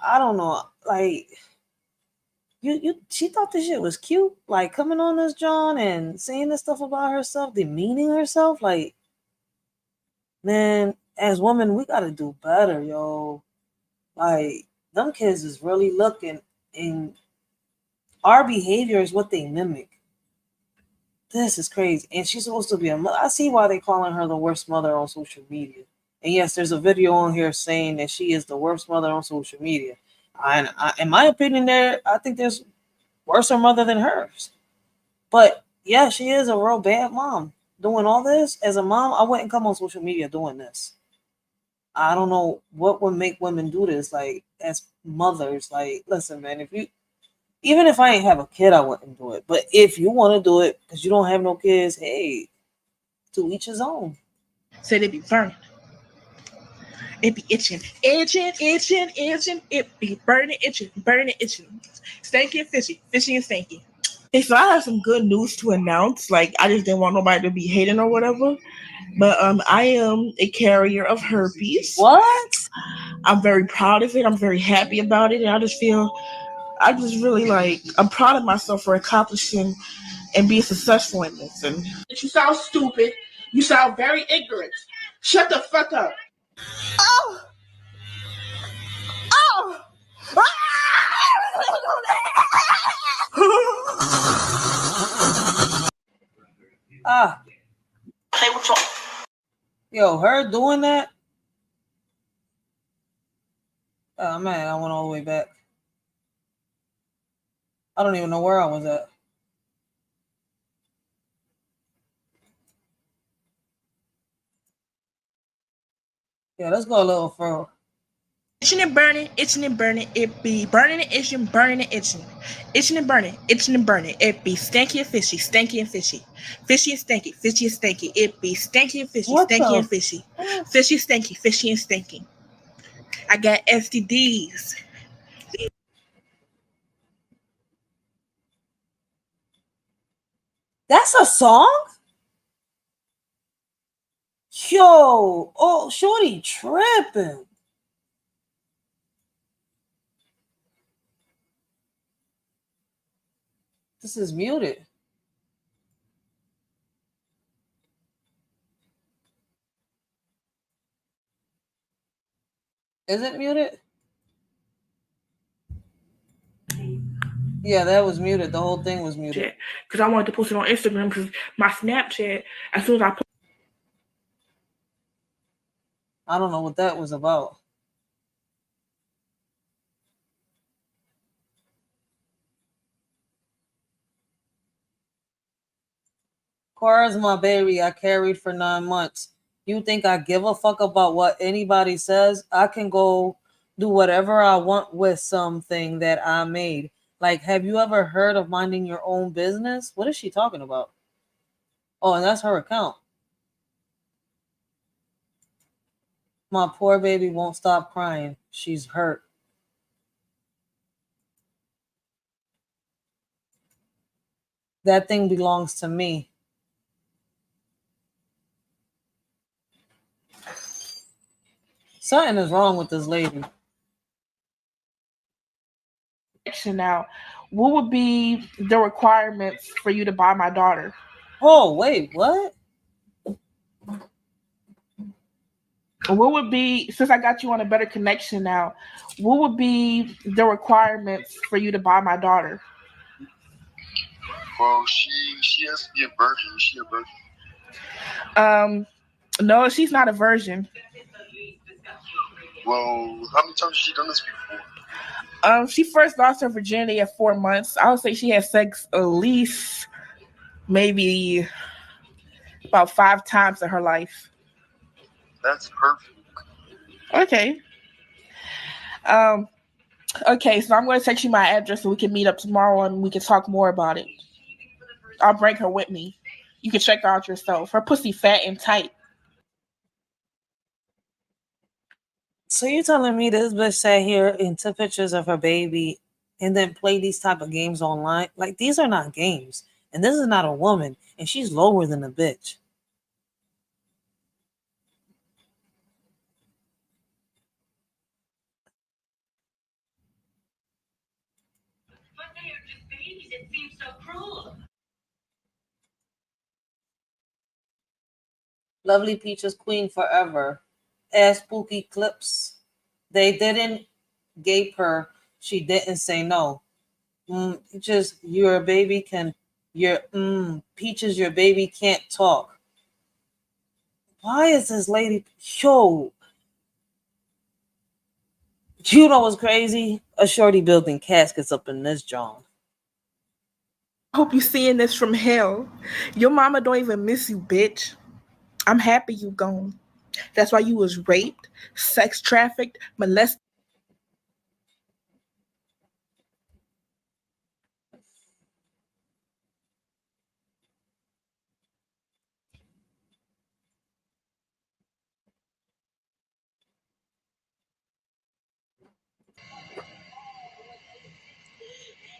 I don't know, like, she thought this shit was cute, like coming on this John and saying this stuff about herself, demeaning herself. Like, man, as women, we gotta do better, yo. Like, them kids is really looking, and our behavior is what they mimic. This is crazy. And she's supposed to be a mother. I see why they're calling her the worst mother on social media. And yes, there's a video on here saying that she is the worst mother on social media. In my opinion, I think there's worse mother than hers. But yeah, she is a real bad mom. Doing all this as a mom, I wouldn't come on social media doing this. I don't know what would make women do this. Like, as mothers, like, listen, man, even if I ain't have a kid, I wouldn't do it. But if you want to do it because you don't have no kids, hey, to each his own. So they be burning. It be itching. It be burning, itching. Stanky and fishy and stanky. Hey, so I have some good news to announce. Like, I just didn't want nobody to be hating or whatever. But I am a carrier of herpes. What? I'm very proud of it. I'm very happy about it. And I'm proud of myself for accomplishing and being successful in this. And you sound stupid. You sound very ignorant. Shut the fuck up. Oh! Oh! Ah. Yo, her doing that? Oh man, I went all the way back. I don't even know where I was at. Yeah, let's go a little further. Itching and burning, it be burning and itching, burning and itching. Itching and burning, it be stanky and fishy, fishy and stanky, it be stanky and fishy, and fishy. Fishy, fishy and stanky. I got STDs. That's a song? Yo, oh, shorty tripping. This is muted. Is it muted? Yeah, that was muted. The whole thing was muted. Because I wanted to post it on Instagram because my Snapchat, as soon as I I don't know what that was about. Cora's my baby I carried for 9 months. You think I give a fuck about what anybody says? I can go do whatever I want with something that I made. Like, have you ever heard of minding your own business? What is she talking about? Oh, and that's her account. My poor baby won't stop crying. She's hurt. That thing belongs to me. Something is wrong with this lady. Now, what would be the requirements for you to buy my daughter? Oh, wait, what? What would be, since I got you on a better connection now, what would be the requirements for you to buy my daughter? Well, she has to be a virgin. Is she a virgin? No, she's not a virgin. Well, how many times has she done this before? She first lost her virginity at 4 months. I would say she had sex at least maybe about 5 times in her life. That's perfect. Okay. Okay, so I'm going to text you my address so we can meet up tomorrow and we can talk more about it. I'll bring her with me. You can check her out yourself. Her pussy fat and tight. So you telling me this bitch sat here and took pictures of her baby and then play these type of games online? Like, these are not games. And this is not a woman. And she's lower than a bitch. But they are just babies. It seems so cruel. Lovely Peaches Queen forever. Ass spooky clips. They didn't gape her. She didn't say no. Peaches, your baby can. Peaches, your baby can't talk. Why is this lady? Yo, you know what's crazy? A shorty building caskets up in this John. I hope you seeing this from hell. Your mama don't even miss you, bitch. I'm happy you gone. That's why you was raped, sex trafficked, molested.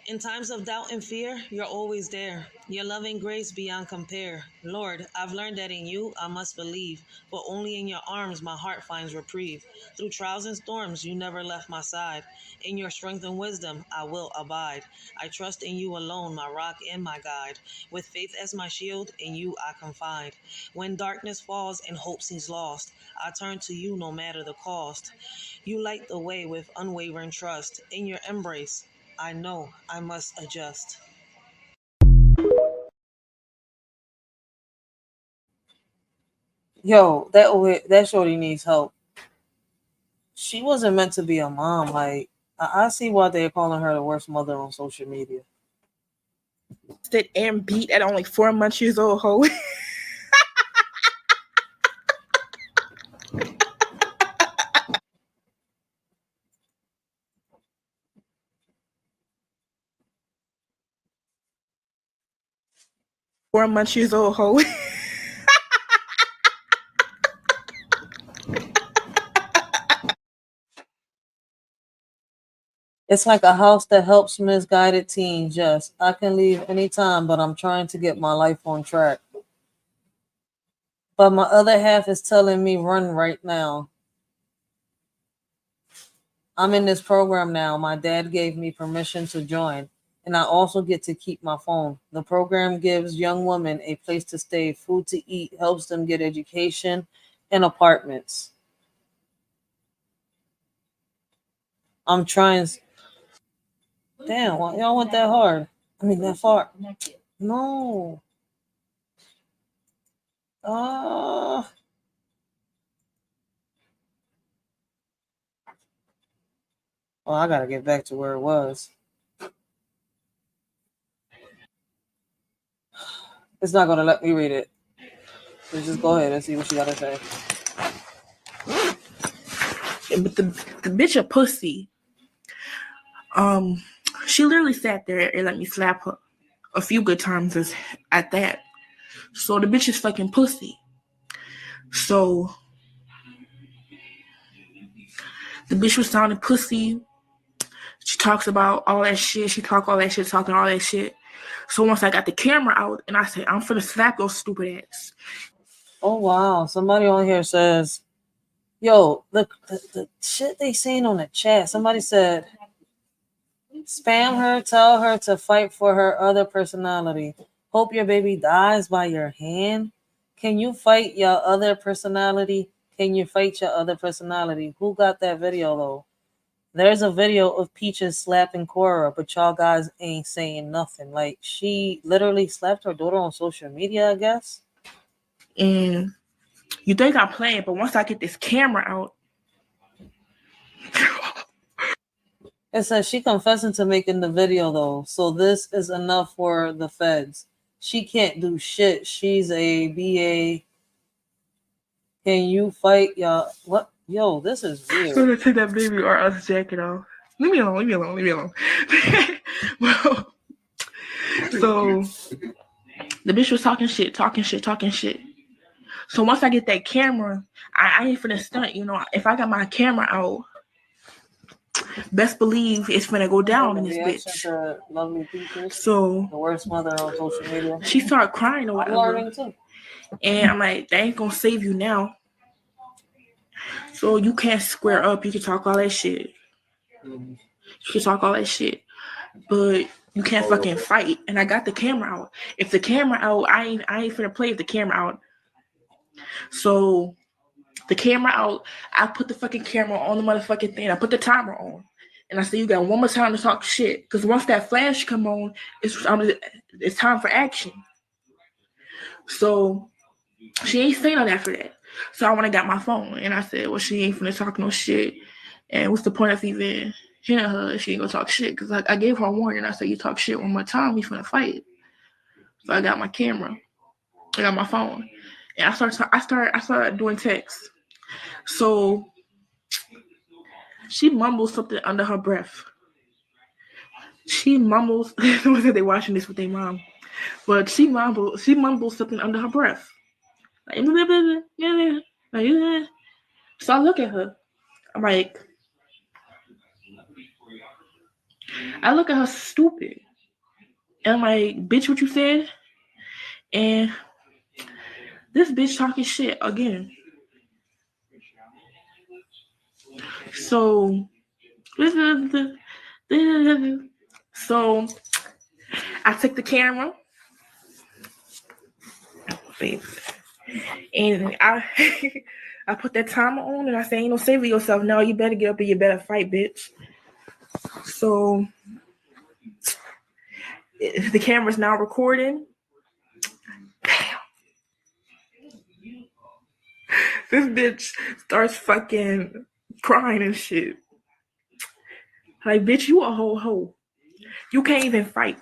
In times of doubt and fear, you're always there. Your loving grace beyond compare. Lord, I've learned that in you I must believe, but only in your arms my heart finds reprieve. Through trials and storms, you never left my side. In your strength and wisdom, I will abide. I trust in you alone, my rock and my guide. With faith as my shield, in you I confide. When darkness falls and hope seems lost, I turn to you no matter the cost. You light the way with unwavering trust. In your embrace, I know I must adjust. Yo, that shorty needs help. She wasn't meant to be a mom. Like, I see why they're calling her the worst mother on social media. And beat at only 4 months years old, ho. 4 months years old, ho. It's like a house that helps misguided teens. Yes, I can leave anytime, but I'm trying to get my life on track. But my other half is telling me run right now. I'm in this program now. My dad gave me permission to join, and I also get to keep my phone. The program gives young women a place to stay, food to eat, helps them get education and apartments. I'm trying. Damn, why y'all went that hard? I mean, that far. No. Uh, well, I gotta get back to where it was. It's not gonna let me read it. So just go ahead and see what she gotta say. But the bitch a pussy. She literally sat there and let me slap her a few good times at that. So the bitch is fucking pussy. So the bitch was sounding pussy. She talks about all that shit. She talk all that shit, talking all that shit. So once I got the camera out and I said, I'm finna slap your stupid ass. Oh wow. Somebody on here says, yo, the shit they saying on the chat. Somebody said, spam her, tell her to fight for her other personality. Hope your baby dies by your hand. Can you fight your other personality? Can you fight your other personality? Who got that video though? There's a video of Peaches slapping Cora, but y'all guys ain't saying nothing. Like, she literally slapped her daughter on social media, I guess. And you think I'm playing, but once I get this camera out, it says she confessing to making the video though, so this is enough for the feds. She can't do shit. She's a BA. Can you fight y'all? What? Yo, this is weird. So to take that baby or else jacket off. Leave me alone. Well, so the bitch was talking shit. So once I get that camera, I ain't finna stunt, you know. If I got my camera out, best believe it's finna go down in this bitch. Lovely Peaches, so the worst mother on social media. She started crying or whatever. And I'm like, they ain't gonna save you now. So you can't square up. You can talk all that shit. But you can't fucking fight. And I got the camera out. If the camera out, I ain't finna play with the camera out. So the camera out, I put the fucking camera on the motherfucking thing. I put the timer on. And I said, you got one more time to talk shit. Because once that flash come on, it's time for action. So she ain't saying nothing after that. So I went and got my phone. And I said, well, she ain't finna talk no shit. And what's the point of even hearing her if she ain't gonna talk shit? Because I gave her a warning. I said, you talk shit one more time, we finna fight. So I got my camera. I got my phone. And I started doing text. So she mumbles something under her breath. She mumbles. They watching this with their mom, but she mumbles something under her breath. Like, so I look at her. I'm like, stupid. And I'm like, bitch, what you said? And this bitch talking shit again. So I took the camera and I put that timer on and I say, ain't no saving yourself. No, you better get up and you better fight, bitch. So the camera's now recording. This bitch starts fucking crying and shit. Like, bitch, you a whole hoe. You can't even fight.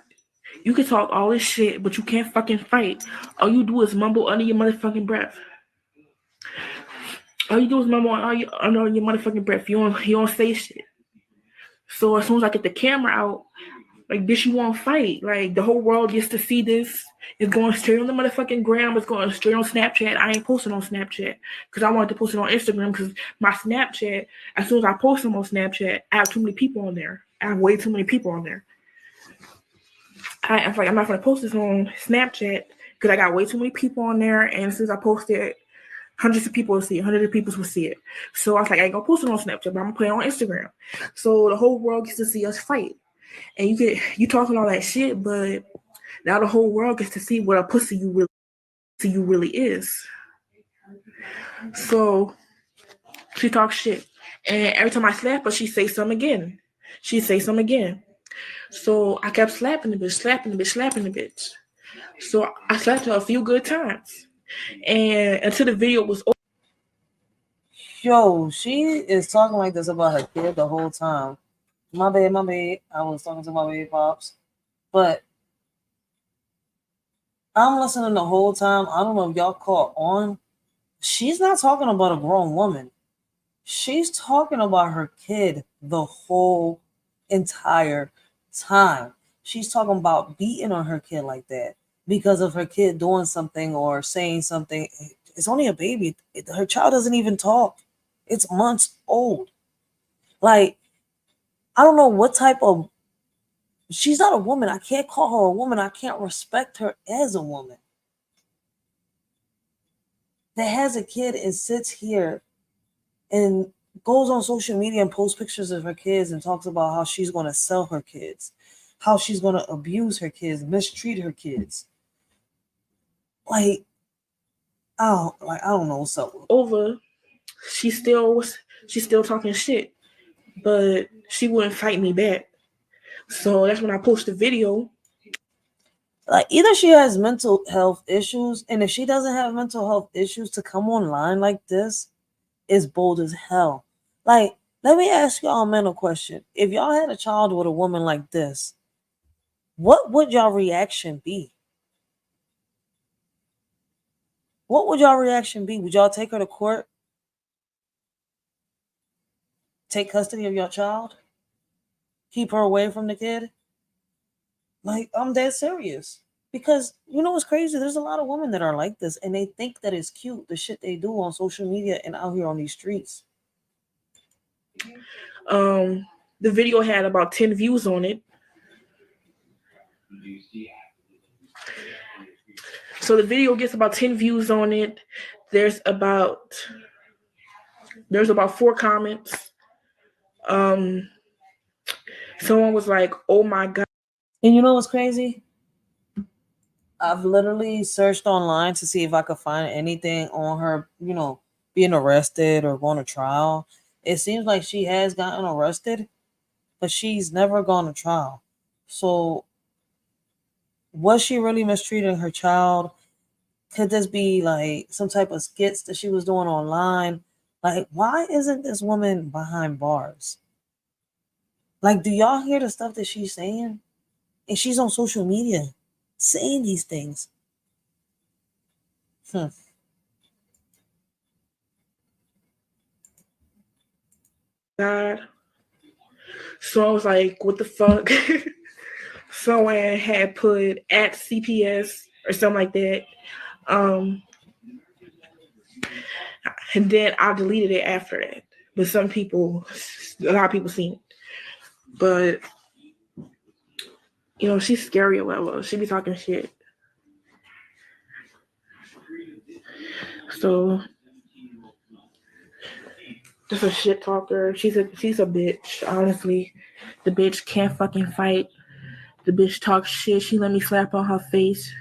You can talk all this shit, but you can't fucking fight. All you do is mumble under your motherfucking breath. All you do is mumble under your motherfucking breath. You don't say shit. So as soon as I get the camera out, like, bitch, you won't fight. Like, the whole world gets to see this. It's going straight on the motherfucking gram. It's going straight on Snapchat. I ain't posting on Snapchat because I wanted to post it on Instagram because my Snapchat, as soon as I post them on Snapchat, I have too many people on there. I have way too many people on there. I'm like, I'm not going to post this on Snapchat because I got way too many people on there. And as soon as I post it, hundreds of people will see it. Hundreds of people will see it. So I was like, I ain't going to post it on Snapchat, but I'm going to put it on Instagram. So the whole world gets to see us fight. And you talking all that shit, but now the whole world gets to see what a pussy you really is. So she talks shit. And every time I slap her, she say something again. So I kept slapping the bitch. So I slapped her a few good times. And until the video was over. Yo, she is talking like this about her kid the whole time. My bad. I was talking to my baby pops. But I'm listening the whole time. I don't know if y'all caught on. She's not talking about a grown woman. She's talking about her kid the whole entire time. She's talking about beating on her kid like that because of her kid doing something or saying something. It's only a baby. Her child doesn't even talk. It's months old. Like, I don't know what type of. She's not a woman. I can't call her a woman. I can't respect her as a woman that has a kid and sits here and goes on social media and posts pictures of her kids and talks about how she's going to sell her kids, how she's going to abuse her kids, mistreat her kids. Like, I don't know what's up. Over, she's still talking shit, but she wouldn't fight me back. So that's when I posted a video. Like, either she has mental health issues, and if she doesn't have mental health issues, to come online like this is bold as hell. Like, let me ask y'all a mental question. If y'all had a child with a woman like this, what would y'all reaction be? What would y'all reaction be? Would y'all take her to court? Take custody of your child? Keep her away from the kid? Like, I'm dead serious. Because you know what's crazy? There's a lot of women that are like this, and they think that it's cute, the shit they do on social media and out here on these streets. The video had about 10 views on it. So the video gets about 10 views on it. There's about 4 comments. Someone was like, "Oh my God." And you know what's crazy? I've literally searched online to see if I could find anything on her, being arrested or going to trial. It seems like she has gotten arrested, but she's never gone to trial. So, was she really mistreating her child? Could this be like some type of skits that she was doing online? Like, why isn't this woman behind bars? Like, do y'all hear the stuff that she's saying? And she's on social media saying these things. God. So I was like, what the fuck? Someone had put at CPS or something like that. And then I deleted it after that. But a lot of people seen it. But, she's scary or whatever. She be talking shit. So, just a shit talker. She's a bitch, honestly. The bitch can't fucking fight. The bitch talks shit. She let me slap on her face.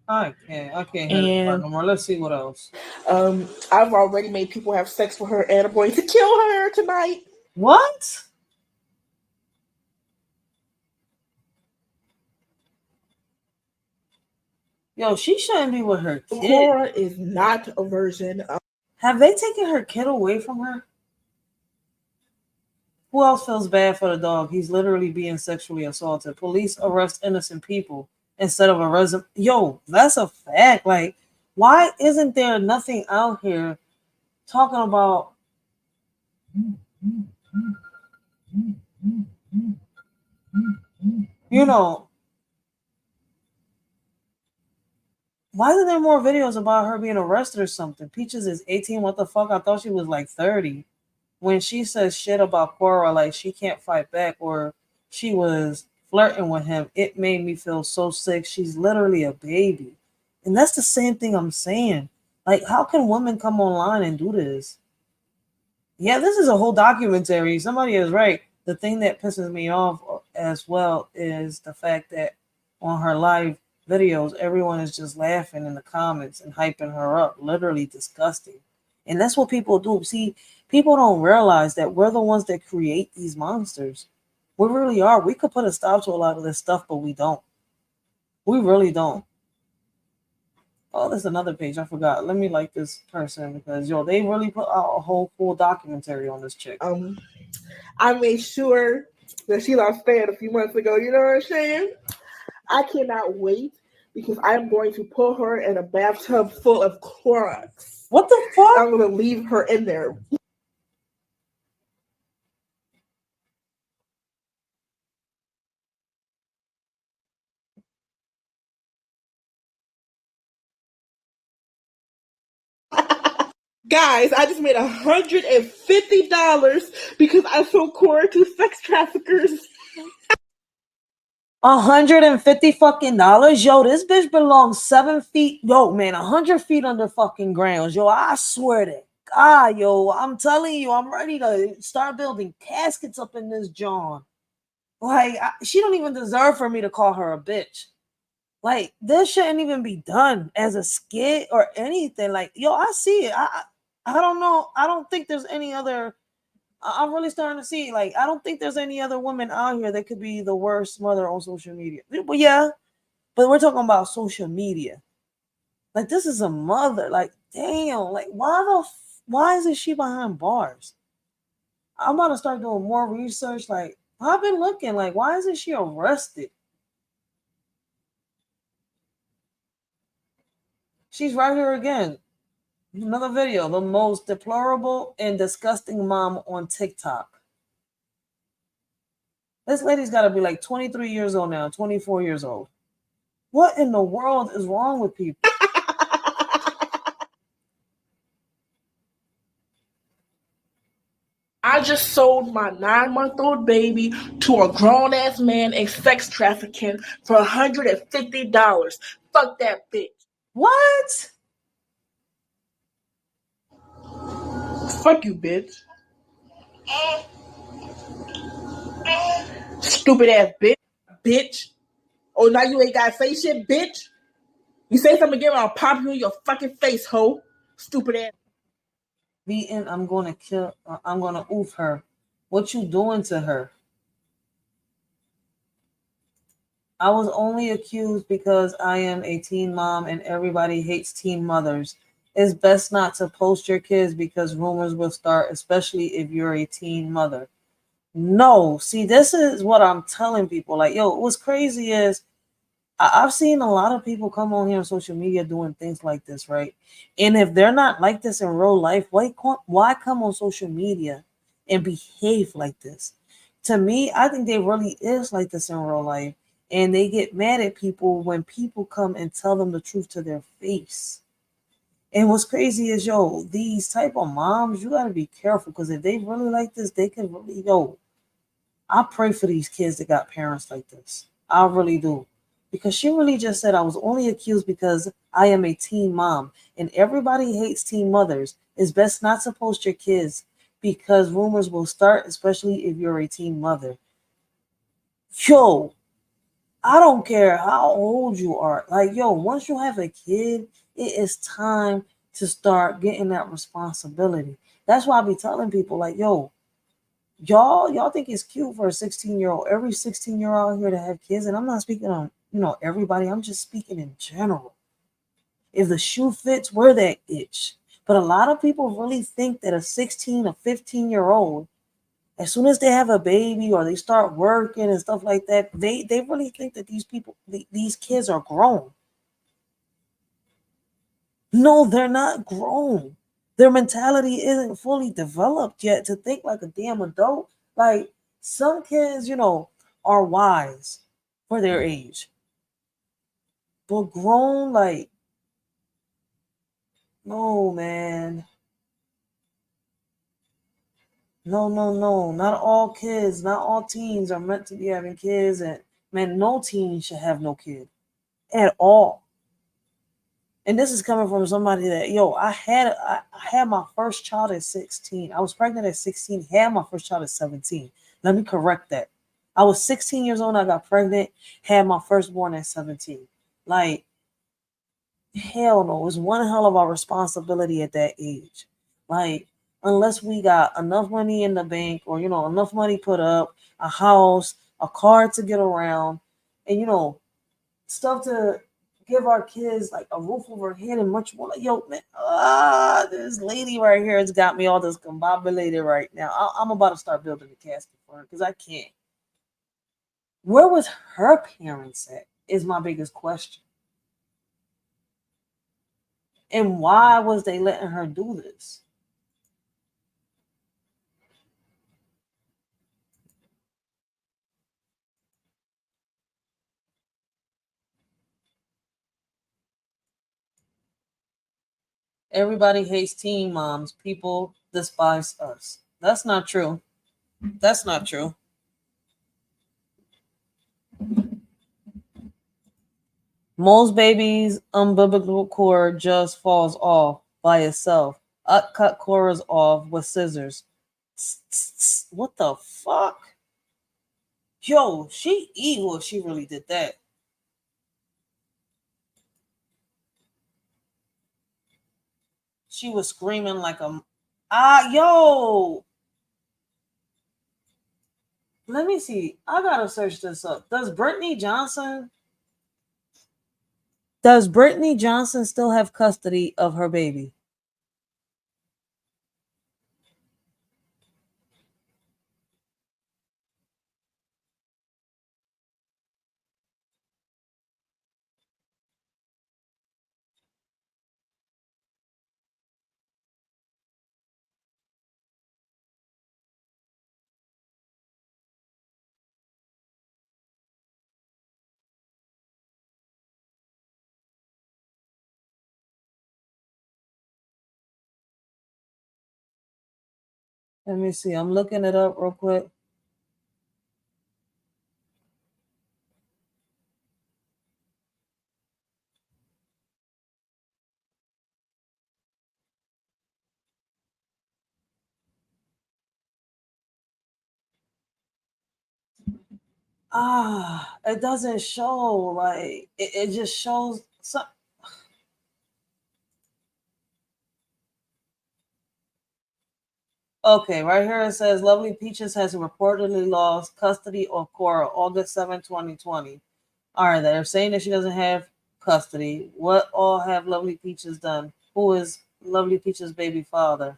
I can't hear that no more. Let's see what else. I've already made people have sex with her and I'm going to kill her tonight. What? Yo, she shouldn't be with her kid. Cora is not a virgin. Have they taken her kid away from her? Who else feels bad for the dog? He's literally being sexually assaulted. Police arrest innocent people instead of arresting. Yo, that's a fact. Like, why isn't there nothing out here talking about? Why isn't there more videos about her being arrested or something? Peaches is 18. What the fuck? I thought she was like 30. When she says shit about Cora, like she can't fight back or she was flirting with him, it made me feel so sick. She's literally a baby. And that's the same thing I'm saying. Like, how can women come online and do this? Yeah, this is a whole documentary. Somebody is right. The thing that pisses me off as well is the fact that on her live videos, everyone is just laughing in the comments and hyping her up. Literally disgusting. And that's what people do. See, people don't realize that we're the ones that create these monsters. We really are. We could put a stop to a lot of this stuff, but we don't. We really don't. Oh, there's another page. I forgot. Let me like this person because, they really put out a whole full documentary on this chick. I made sure that she lost fan a few months ago. You know what I'm saying? I cannot wait because I'm going to put her in a bathtub full of Clorox. What the fuck? I'm going to leave her in there. Guys, I just made $150 because I sold Cora to sex traffickers. $150 fucking dollars. Yo, this bitch belongs 7 feet. Yo, man, 100 feet under fucking grounds. Yo, I swear to God, yo, I'm telling you, I'm ready to start building caskets up in this John. Like, she don't even deserve for me to call her a bitch. Like, this shouldn't even be done as a skit or anything. Like, yo, I see it. I don't know. I don't think there's any other. I'm really starting to see. Like, I don't think there's any other woman out here that could be the worst mother on social media. But yeah, but we're talking about social media. Like, this is a mother. Like, damn. Like, why isn't she behind bars? I'm about to start doing more research. Like, I've been looking. Like, why isn't she arrested? She's right here again. Another video, the most deplorable and disgusting mom on TikTok. This lady's got to be like 23 years old now, 24 years old. What in the world is wrong with people? I just sold my 9-month-old baby to a grown-ass man in sex trafficking for $150. Fuck that bitch. What? Fuck you, bitch. Stupid ass bitch. Oh, now you ain't gotta say shit, bitch. You say something again, I'll pop you in your fucking face, hoe. Stupid ass. Beaten, I'm gonna oof her. What you doing to her? I was only accused because I am a teen mom and everybody hates teen mothers. It's best not to post your kids because rumors will start, especially if you're a teen mother. No, see, this is what I'm telling people. Like, yo, what's crazy is I've seen a lot of people come on here on social media doing things like this, right? And if they're not like this in real life, why come on social media and behave like this? To me, I think they really is like this in real life. And they get mad at people when people come and tell them the truth to their face. And what's crazy is, yo, these type of moms, you got to be careful because if they really like this, they can really, yo, I pray for these kids that got parents like this. I really do. Because she really just said I was only accused because I am a teen mom. And everybody hates teen mothers. It's best not to post your kids because rumors will start, especially if you're a teen mother. Yo, I don't care how old you are. Like, yo, once you have a kid, it is time to start getting that responsibility. That's why I be telling people, like, yo, y'all think it's cute for a 16-year-old, every 16-year-old here to have kids. And I'm not speaking on, everybody. I'm just speaking in general. If the shoe fits, wear that itch. But a lot of people really think that a 16 or 15-year-old, as soon as they have a baby or they start working and stuff like that, they really think that these kids are grown. No, they're not grown. Their mentality isn't fully developed yet to think like a damn adult. Like, some kids, are wise for their age. But grown, like, no, man. No. Not all kids, not all teens are meant to be having kids. And, man, no teen should have no kid at all. And this is coming from somebody that, I had my first child at 16. I was pregnant at 16, had my first child at 17. Let me correct that. I was 16 years old, I got pregnant, had my firstborn at 17. Like, hell no, it's one hell of a responsibility at that age. Like, unless we got enough money in the bank or, enough money put up, a house, a car to get around, and, stuff to give our kids like a roof over their head and much more. Like, yo, man, this lady right here has got me all discombobulated right now. I'm about to start building a casket for her because I can't. Where was her parents at is my biggest question. And why was they letting her do this? Everybody hates teen moms. People despise us. That's not true. That's not true. Most babies' umbilical cord just falls off by itself. Cut Cora's off with scissors. What the fuck? Yo, she evil if she really did that. She was screaming like a yo. Let me see. I gotta search this up. Does Brittany Johnson still have custody of her baby? Let me see. I'm looking it up real quick. It doesn't show. Like it just shows some. Okay, right here it says Lovely Peaches has reportedly lost custody of Cora August 7, 2020. All right, they're saying that she doesn't have custody. What all have Lovely Peaches done? Who is Lovely Peaches' baby father?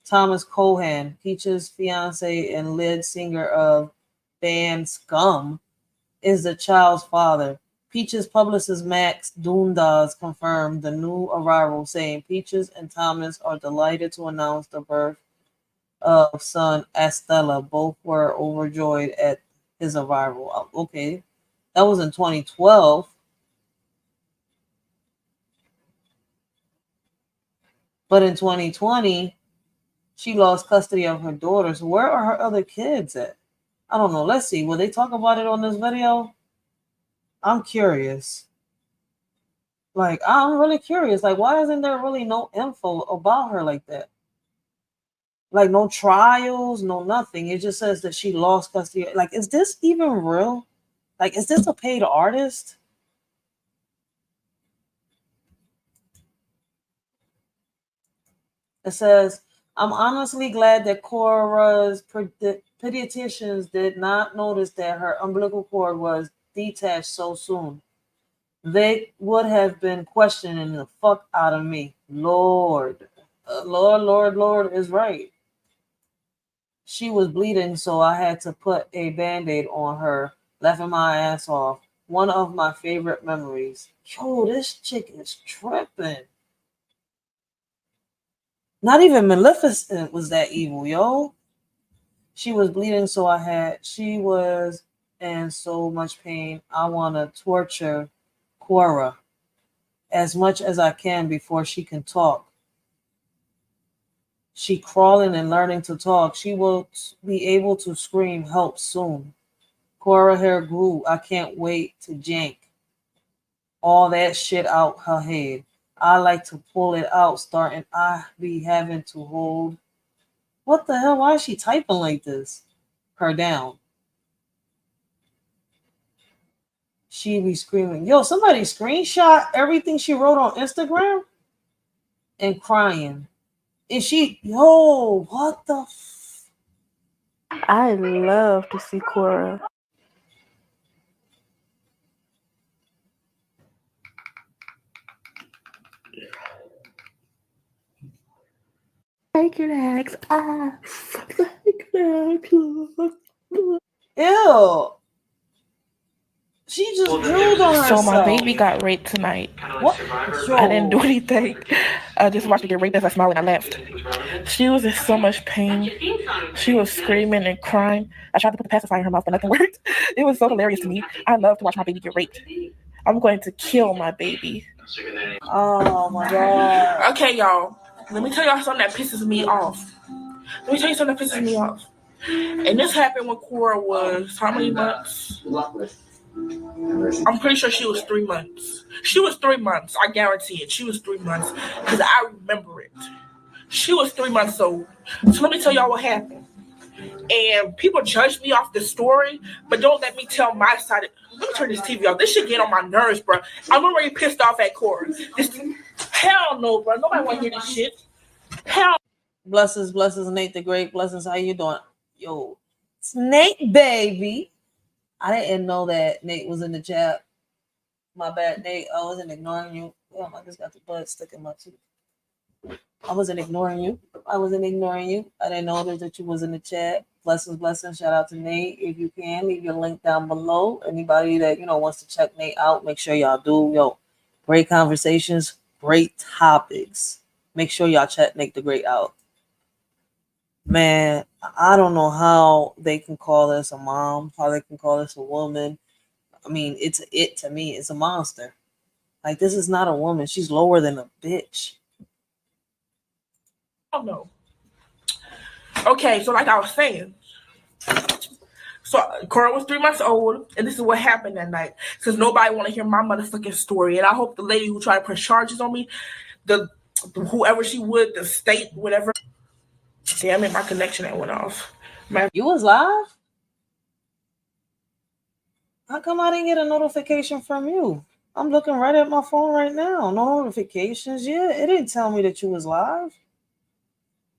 Thomas Cohan, Peaches' fiance and lead singer of band Scum, is the child's father. Peaches publicist Max Dundas confirmed the new arrival, saying Peaches and Thomas are delighted to announce the birth of son Estella. Both were overjoyed at his arrival. Okay, that was in 2012. But in 2020, she lost custody of her daughter. So where are her other kids at? I don't know. Let's see. Will they talk about it on this video? I'm curious. Like, I'm really curious. Like, why isn't there really no info about her like that? Like, no trials, no nothing. It just says that she lost custody. Like, is this even real? Like, is this a paid artist? It says, I'm honestly glad that Cora's pediatricians did not notice that her umbilical cord was detached so soon. They would have been questioning the fuck out of me. Lord. Lord is right. She was bleeding, so I had to put a band-aid on her, laughing my ass off. One of my favorite memories. Yo, this chick is tripping. Not even Maleficent was that evil, yo. She was bleeding, so she was in so much pain. I want to torture Cora as much as I can before she can talk. She crawling and learning to talk. She will be able to scream help soon. Cora hair grew. I can't wait to jank all that shit out her head. I like to pull it out, starting I be having to hold. What the hell? Why is she typing like this? Her down. She be screaming. Yo, somebody screenshot everything she wrote on Instagram and crying. Is she, yo, what the I love to see Cora. Take your axe. Take your axe. Ew. She just drilled on herself. So my baby got raped tonight. What? I didn't do anything. I just watched her get raped as I smiled and I left. She was in so much pain. She was screaming and crying. I tried to put the pacifier in her mouth, but nothing worked. It was so hilarious to me. I love to watch my baby get raped. I'm going to kill my baby. Oh my God. Okay, y'all. Let me tell y'all something that pisses me off. Let me tell you something that pisses me off. And this happened when Cora was how many months? I'm pretty sure she was 3 months. She was 3 months. I guarantee it. She was 3 months because I remember it. She was 3 months old. So let me tell y'all what happened. And people judge me off the story, but don't let me tell my side. Let me turn this TV off. This shit get on my nerves, bro. I'm already pissed off at Cora. Hell no, bro. Nobody want to hear this shit. Hell. Blessings, Nate the Great. Blessings, how you doing? Yo, it's Nate, baby. I didn't know that Nate was in the chat. My bad, Nate. I wasn't ignoring you. Damn, I just got the blood stuck in my tooth. I wasn't ignoring you. I didn't know that you was in the chat. Blessings. Shout out to Nate. If you can, leave your link down below. Anybody that wants to check Nate out, make sure y'all do. Yo, great conversations, great topics. Make sure y'all check Nate the Great out. Man, I don't know how they can call this a mom, how they can call this a woman. I mean, to me, it's a monster. Like, this is not a woman. She's lower than a bitch. Oh no. Okay, so like I was saying, so Cora was 3 months old, and this is what happened that night. Because nobody want to hear my motherfucking story, and I hope the lady who tried to press charges on me, whoever she would, the state, whatever. Damn it, my connection that went off. You was live? How come I didn't get a notification from you? I'm looking right at my phone right now. No notifications yet. It didn't tell me that you was live.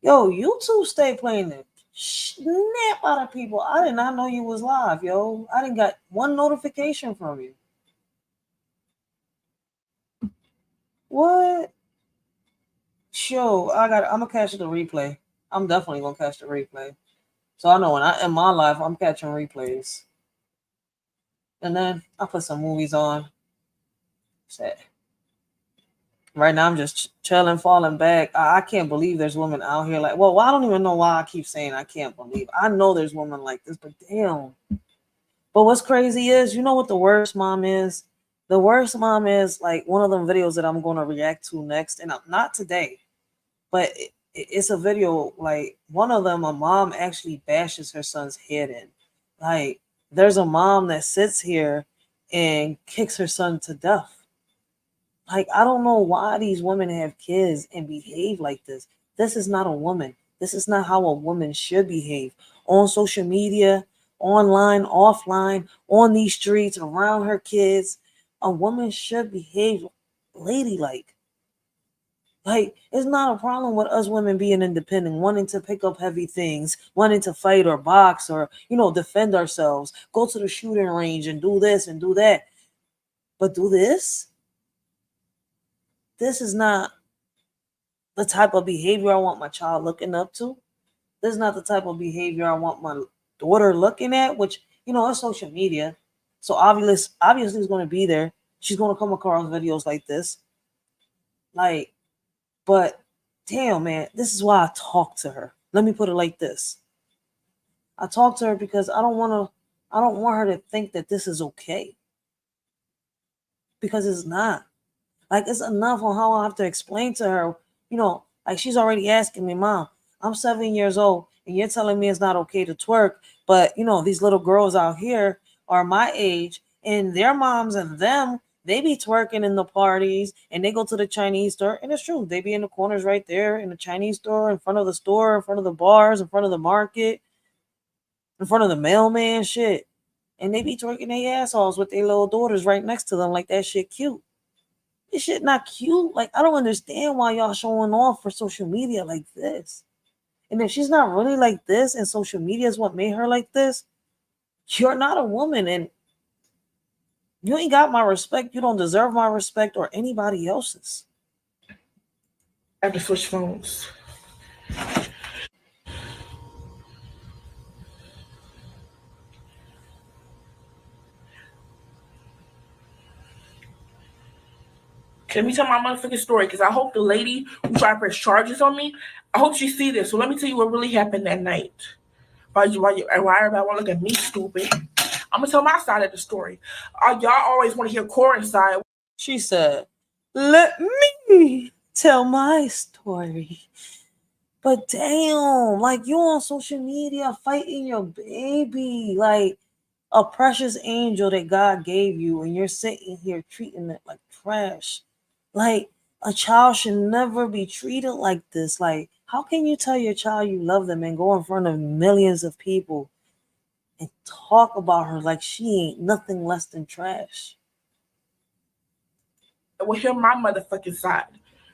Yo, YouTube stay playing the snap out of people. I did not know you was live, yo. I didn't got one notification from you. What? Sure, I'm gonna catch the replay. I'm definitely gonna catch the replay. So I know when in my life I'm catching replays. And then I put some movies on. Sad. Right now I'm just chilling, falling back. I can't believe there's women out here like, well, I don't even know why I keep saying I can't believe. I know there's women like this, but damn. But what's crazy is, you know what the worst mom is? The worst mom is like one of them videos that I'm going to react to next. And not today, but it's a video like one of them, a mom actually bashes her son's head in. Like there's a mom that sits here and kicks her son to death. Like, I don't know why these women have kids and behave like this. This is not a woman. This is not how a woman should behave. On social media, online, offline, on these streets, around her kids, a woman should behave ladylike. Like, it's not a problem with us women being independent, wanting to pick up heavy things, wanting to fight or box or, defend ourselves, go to the shooting range and do this and do that. But do this? This is not the type of behavior I want my child looking up to. This is not the type of behavior I want my daughter looking at, which, it's social media. So obviously it's going to be there. She's going to come across videos like this. Like, but damn, man, this is why I talk to her. Let me put it like this. I talk to her because I don't want her to think that this is okay. Because it's not. Like, it's enough on how I have to explain to her, like she's already asking me, Mom, I'm 7 years old and you're telling me it's not okay to twerk. But, these little girls out here are my age and their moms and them, they be twerking in the parties and they go to the Chinese store. And it's true. They be in the corners right there in the Chinese store, in front of the bars, in front of the market, in front of the mailman shit. And they be twerking their assholes with their little daughters right next to them like that shit cute. This shit not cute. Like, I don't understand why y'all showing off for social media like this. And if she's not really like this and social media is what made her like this, you're not a woman and you ain't got my respect. You don't deserve my respect or anybody else's. I have to switch phones. Let me tell my motherfucking story, because I hope the lady who tried to press charges on me, I hope she see this. So let me tell you what really happened that night. Why everybody want to look at me stupid? I'm going to tell my side of the story. Y'all always want to hear Cora's side. She said, let me tell my story. But damn, like, you on social media fighting your baby, like a precious angel that God gave you, and you're sitting here treating it like trash. Like, a child should never be treated like this. Like, how can you tell your child you love them and go in front of millions of people and talk about her like she ain't nothing less than trash? Well, hear my motherfucking side.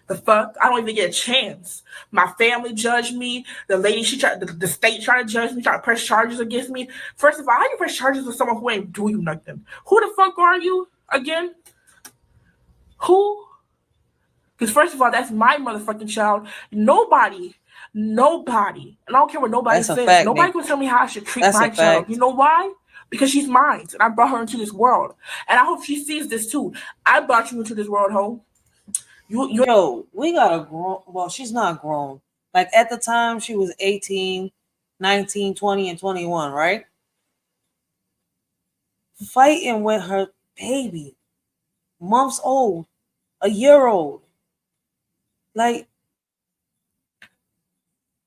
The fuck? I don't even get a chance. My family judged me. The lady, the state tried to judge me, tried to press charges against me. First of all, how you press charges with someone who ain't do you nothing? Who the fuck are you again? Who? Because first of all, that's my motherfucking child. Nobody, and I don't care what nobody says. Nobody can tell me how I should treat my child. You know why? Because she's mine, and I brought her into this world. And I hope she sees this too. I brought you into this world, ho. Yo, we got a grown, well, she's not grown. Like, at the time, she was 18, 19, 20, and 21, right? Fighting with her baby, months old, a year old. Like,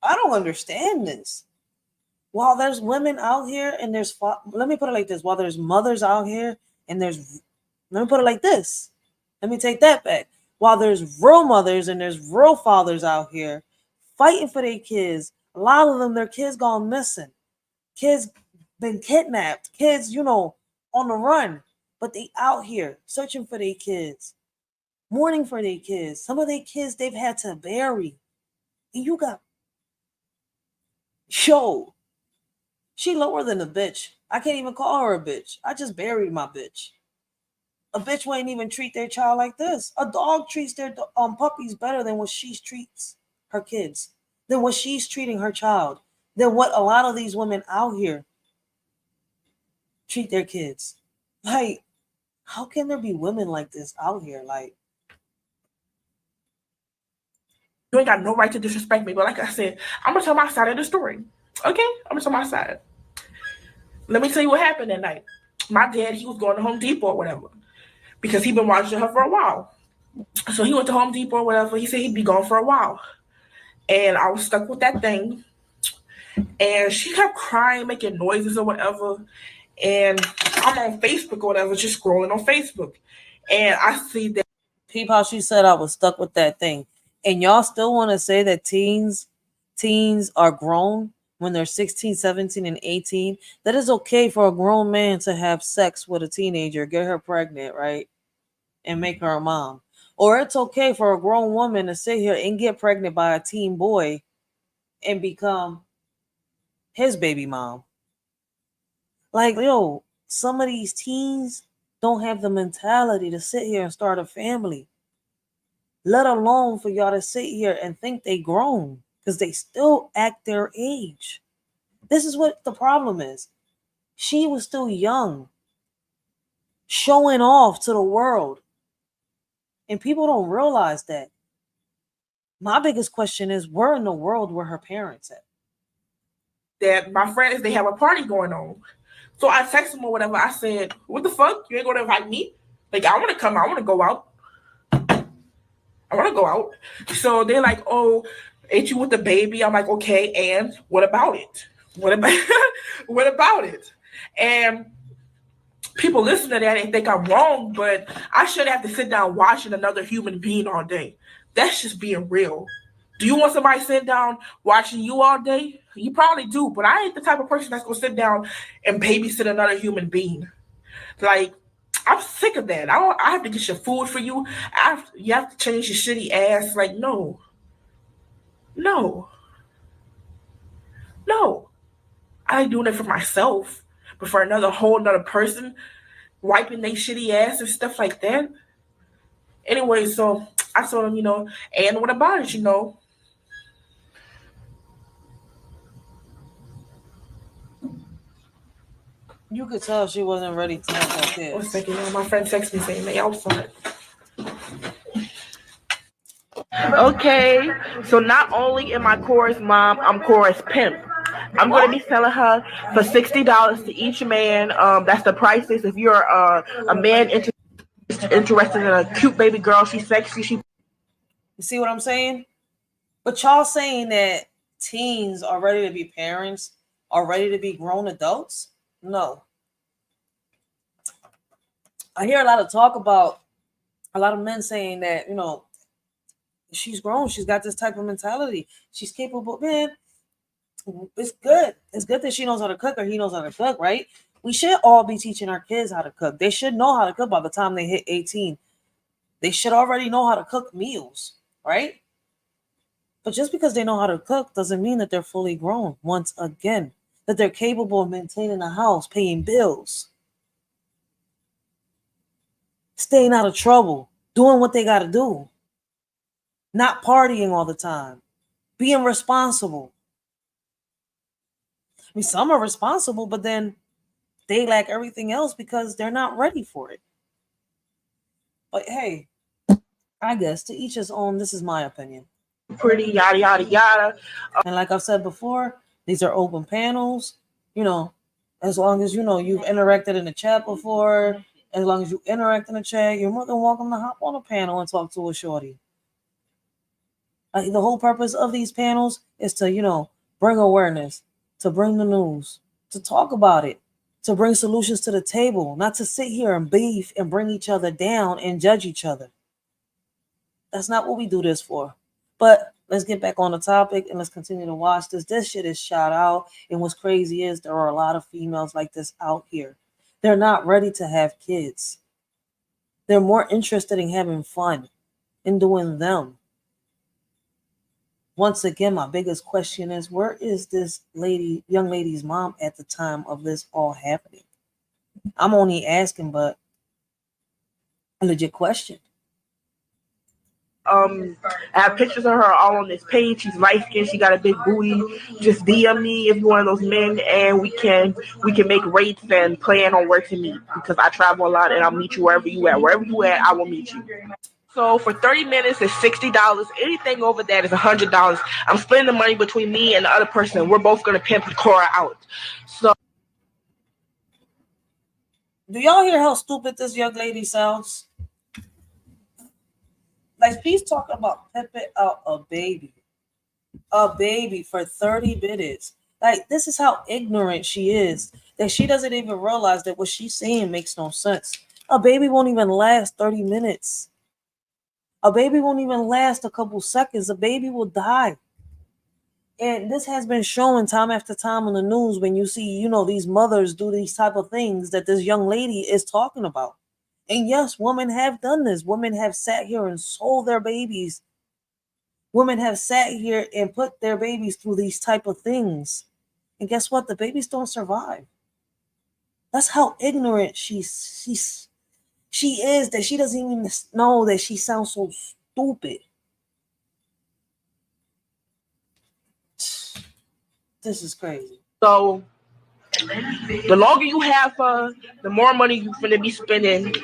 I don't understand this. While there's women out here and there's, let me put it like this, while there's mothers out here and there's, let me put it like this. Let me take that back. While there's real mothers and there's real fathers out here fighting for their kids, a lot of them, their kids gone missing. Kids been kidnapped. Kids, on the run. But they out here searching for their kids, mourning for their kids. Some of their kids they've had to bury. And you got, she lower than a bitch. I can't even call her a bitch. I just buried my bitch. A bitch wouldn't even treat their child like this. A dog treats their puppies better than what she treats her kids, than what she's treating her child, than what a lot of these women out here treat their kids. Like, how can there be women like this out here? Like, you ain't got no right to disrespect me. But like I said, I'm gonna tell my side of the story. Okay, I'm gonna tell my side. Let me tell you what happened that night. My dad, he was going to Home Depot or whatever, because he'd been watching her for a while. So he went to Home Depot or whatever. He said he'd be gone for a while. And I was stuck with that thing. And she kept crying, making noises or whatever. And I'm on Facebook or whatever, just scrolling on Facebook. And I see that. Peep how she said I was stuck with that thing. And y'all still want to say that teens are grown when they're 16, 17, and 18? That is okay for a grown man to have sex with a teenager, get her pregnant, right? And make her a mom. Or it's okay for a grown woman to sit here and get pregnant by a teen boy and become his baby mom. Like, some of these teens don't have the mentality to sit here and start a family, let alone for y'all to sit here and think they grown, because they still act their age. This is what the problem is. She was still young, showing off to the world. And people don't realize that. My biggest question is, where in the world were her parents at? That my friends, they have a party going on. So I texted them or whatever. I said, what the fuck? You ain't going to invite me? Like, I want to come. I want to go out. So they're like, oh, ain't you with the baby? I'm like, okay, and what about it? What about it? And people listen to that and think I'm wrong, but I shouldn't have to sit down watching another human being all day. That's just being real. Do you want somebody sitting down watching you all day? You probably do, but I ain't the type of person that's going to sit down and babysit another human being. Like, I'm sick of that. I have to get your food for you. You have to change your shitty ass. Like, no. I ain't doing it for myself, but for whole another person, wiping their shitty ass and stuff like that. Anyway, so I told him, and what about it, You could tell she wasn't ready to have that kid. One second, my friend texted me saying they outside. Okay, so not only am I Cora's mom, I'm Cora's pimp. I'm going to be selling her for $60 to each man. That's the prices. If you're a man interested in a cute baby girl, she's sexy. You see what I'm saying? But y'all saying that teens are ready to be parents, are ready to be grown adults? No. I hear a lot of talk about a lot of men saying that, you know, she's grown. She's got this type of mentality. She's capable. Man, it's good. It's good that she knows how to cook or he knows how to cook, right? We should all be teaching our kids how to cook. They should know how to cook by the time they hit 18. They should already know how to cook meals, right? But just because they know how to cook doesn't mean that they're fully grown. Once again, that they're capable of maintaining a house, paying bills, staying out of trouble, doing what they got to do, not partying all the time, being responsible. I mean, some are responsible, but then they lack everything else because they're not ready for it. But hey, I guess to each his own. This is my opinion. Pretty, yada, yada, yada. And like I've said before, these are open panels. You know, as long as, you know, you've interacted in the chat before, as long as you interact in the chat, you're more than welcome to hop on a panel and talk to a shorty. The whole purpose of these panels is to, you know, bring awareness, to bring the news, to talk about it, to bring solutions to the table, not to sit here and beef and bring each other down and judge each other. That's not what we do this for. But let's get back on the topic and let's continue to watch this. This shit is shot out. And what's crazy is there are a lot of females like this out here. They're not ready to have kids. They're more interested in having fun and doing them. Once again, my biggest question is, where is this young lady's mom at the time of this all happening? I'm only asking, but a legit question. I have pictures of her all on this page. She's light skinned. She got a big booty. Just DM me if you're one of those men, and we can make rates and plan on where to meet, because I travel a lot and I'll meet you wherever you at. Wherever you at, I will meet you. So for 30 minutes it's $60. Anything over that is $100. I'm splitting the money between me and the other person, and we're both gonna pimp Cora out. So do y'all hear how stupid this young lady sounds? Like, she's talking about pimping out a baby for 30 minutes. Like, this is how ignorant she is, that she doesn't even realize that what she's saying makes no sense. A baby won't even last 30 minutes. A baby won't even last a couple seconds. A baby will die. And this has been shown time after time on the news when you see, you know, these mothers do these type of things that this young lady is talking about. And yes, women have done this. Women have sat here and sold their babies. Women have sat here and put their babies through these type of things. And guess what? The babies don't survive. That's how ignorant she is, that she doesn't even know that she sounds so stupid. This is crazy. So the longer you have her, the more money you're gonna be spending.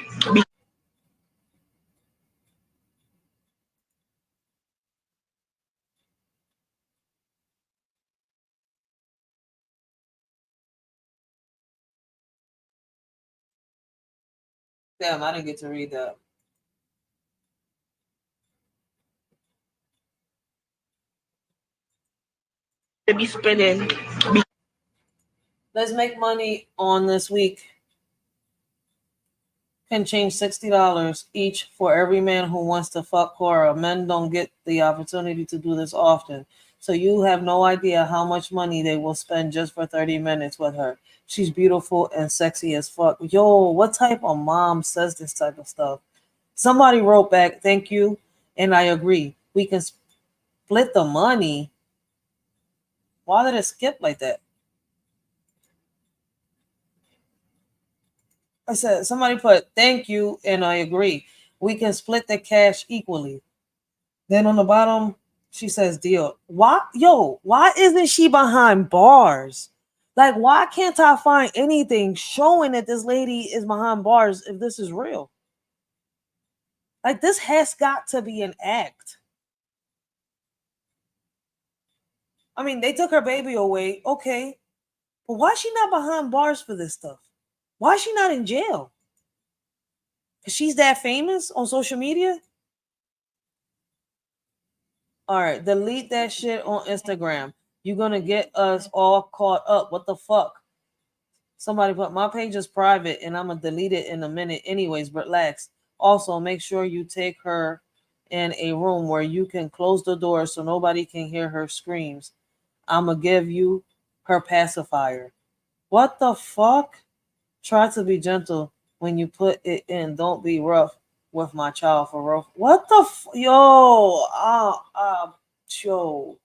Damn, I didn't get to read that. To be spending. Let's make money on this week. Can change $60 each for every man who wants to fuck Cora. Men don't get the opportunity to do this often. So you have no idea how much money they will spend just for 30 minutes with her. She's beautiful and sexy as fuck. Yo, what type of mom says this type of stuff? Somebody wrote back, thank you, and I agree. We can split the money. Why did it skip like that? I said, somebody put, thank you, and I agree. We can split the cash equally. Then on the bottom, she says, deal. Why isn't she behind bars? Like, why can't I find anything showing that this lady is behind bars if this is real? Like, this has got to be an act. I mean, they took her baby away. Okay. But why is she not behind bars for this stuff? Why is she not in jail? Because she's that famous on social media? All right, delete that shit on Instagram. You're going to get us all caught up. What the fuck? Somebody put my page is private and I'm going to delete it in a minute anyways, but relax. Also, make sure you take her in a room where you can close the door so nobody can hear her screams. I'm going to give you her pacifier. What the fuck? Try to be gentle when you put it in. Don't be rough with my child for rough. What the yo? Yo.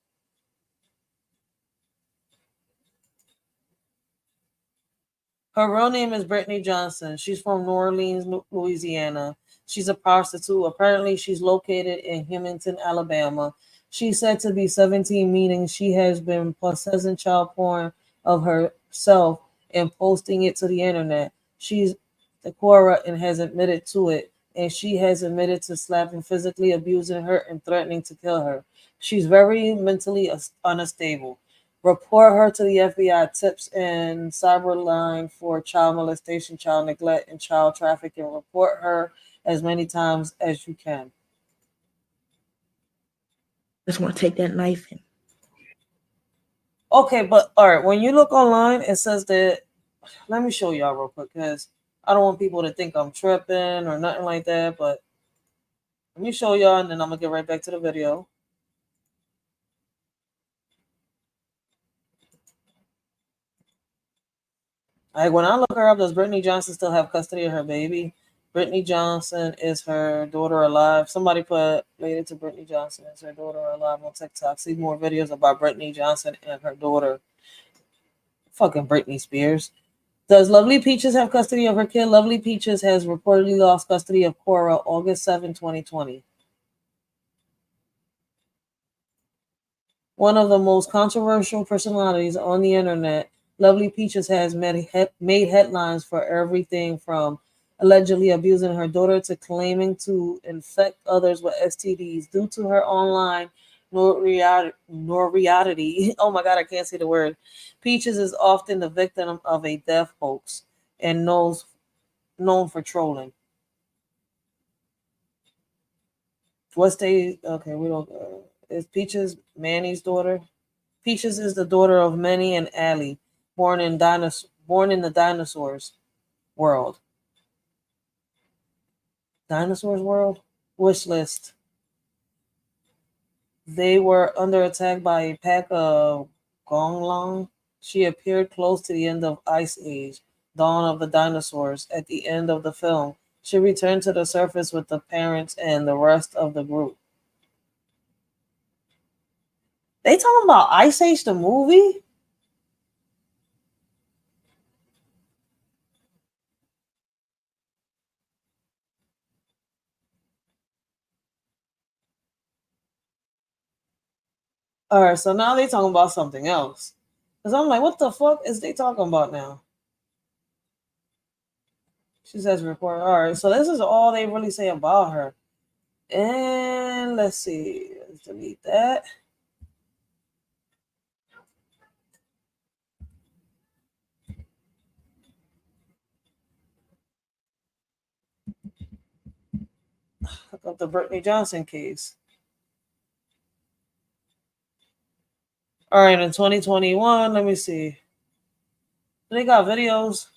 Her real name is Brittany Johnson. She's from New Orleans, Louisiana. She's a prostitute. Apparently, she's located in Humanton, Alabama. She's said to be 17, meaning she has been possessing child porn of herself and posting it to the internet. She's Decorah and has admitted to it, and she has admitted to slapping, physically abusing her, and threatening to kill her. She's very mentally unstable. Report her to the FBI. Tips and cyberline for child molestation, child neglect, and child trafficking. Report her as many times as you can. Just want to take that knife in. Okay, but all right, when you look online, it says that. Let me show y'all real quick because I don't want people to think I'm tripping or nothing like that. But let me show y'all, and then I'm gonna get right back to the video. Like when I look her up, does Brittany Johnson still have custody of her baby? Brittany Johnson, is her daughter alive? Somebody put related to Brittany Johnson, is her daughter alive on TikTok. See more videos about Brittany Johnson and her daughter. Fucking Britney Spears. Does Lovely Peaches have custody of her kid? Lovely Peaches has reportedly lost custody of Cora August 7, 2020. One of the most controversial personalities on the internet, Lovely Peaches has made headlines for everything from allegedly abusing her daughter to claiming to infect others with STDs due to her online notoriety. Oh my God, I can't say the word. Peaches is often the victim of a death hoax and known for trolling. Okay, we don't. Is Peaches Manny's daughter? Peaches is the daughter of Manny and Allie, born in the dinosaurs world. Dinosaurs world? Wish list. They were under attack by a pack of gonglong. She appeared close to the end of Ice Age, dawn of the dinosaurs. At the end of the film, she returned to the surface with the parents and the rest of the group. They talking about Ice Age the movie? All right, so now they talking about something else. Because I'm like, what the fuck is they talking about now? She says report. All right, so this is all they really say about her. And let's see. Let's delete that. Look up the Brittany Johnson case. All right, in 2021, let me see. They got videos.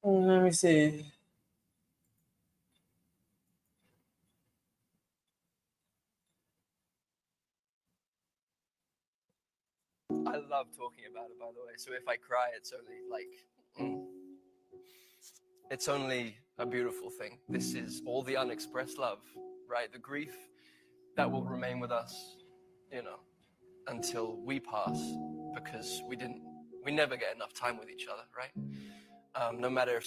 Let me see. I love talking about it, by the way. So if I cry, it's only like, it's only a beautiful thing. This is all the unexpressed love, right? The grief that will remain with us, you know, until we pass, because we never get enough time with each other, right? No matter if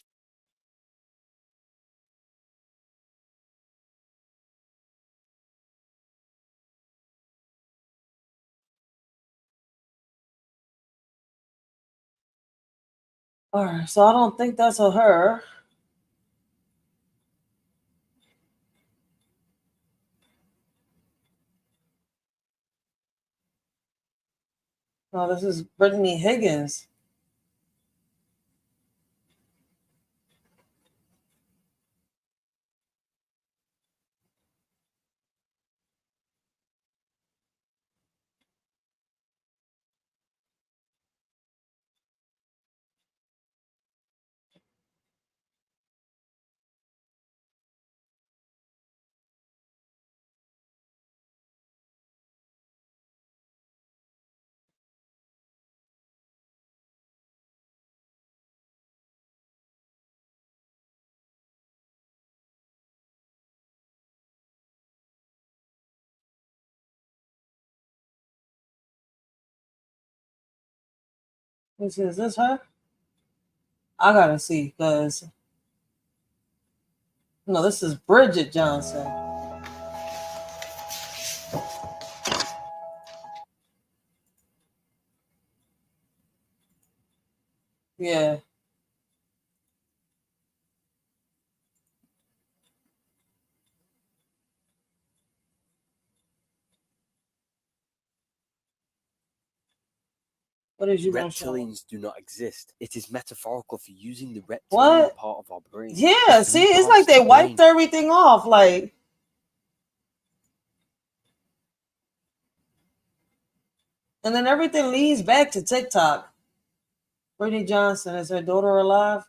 All right, so I don't think that's a her. No, this is Brittany Higgins. Is this her? I gotta see, because no, this is Bridget Johnson. Yeah. What is you gonna show? Reptilians do not exist. It is metaphorical for using the reptilian What? part of our brain. Yeah, The see, three it's parts like of the they wiped brain. everything off, like. And then everything leads back to TikTok. Brittany Johnson, is her daughter alive?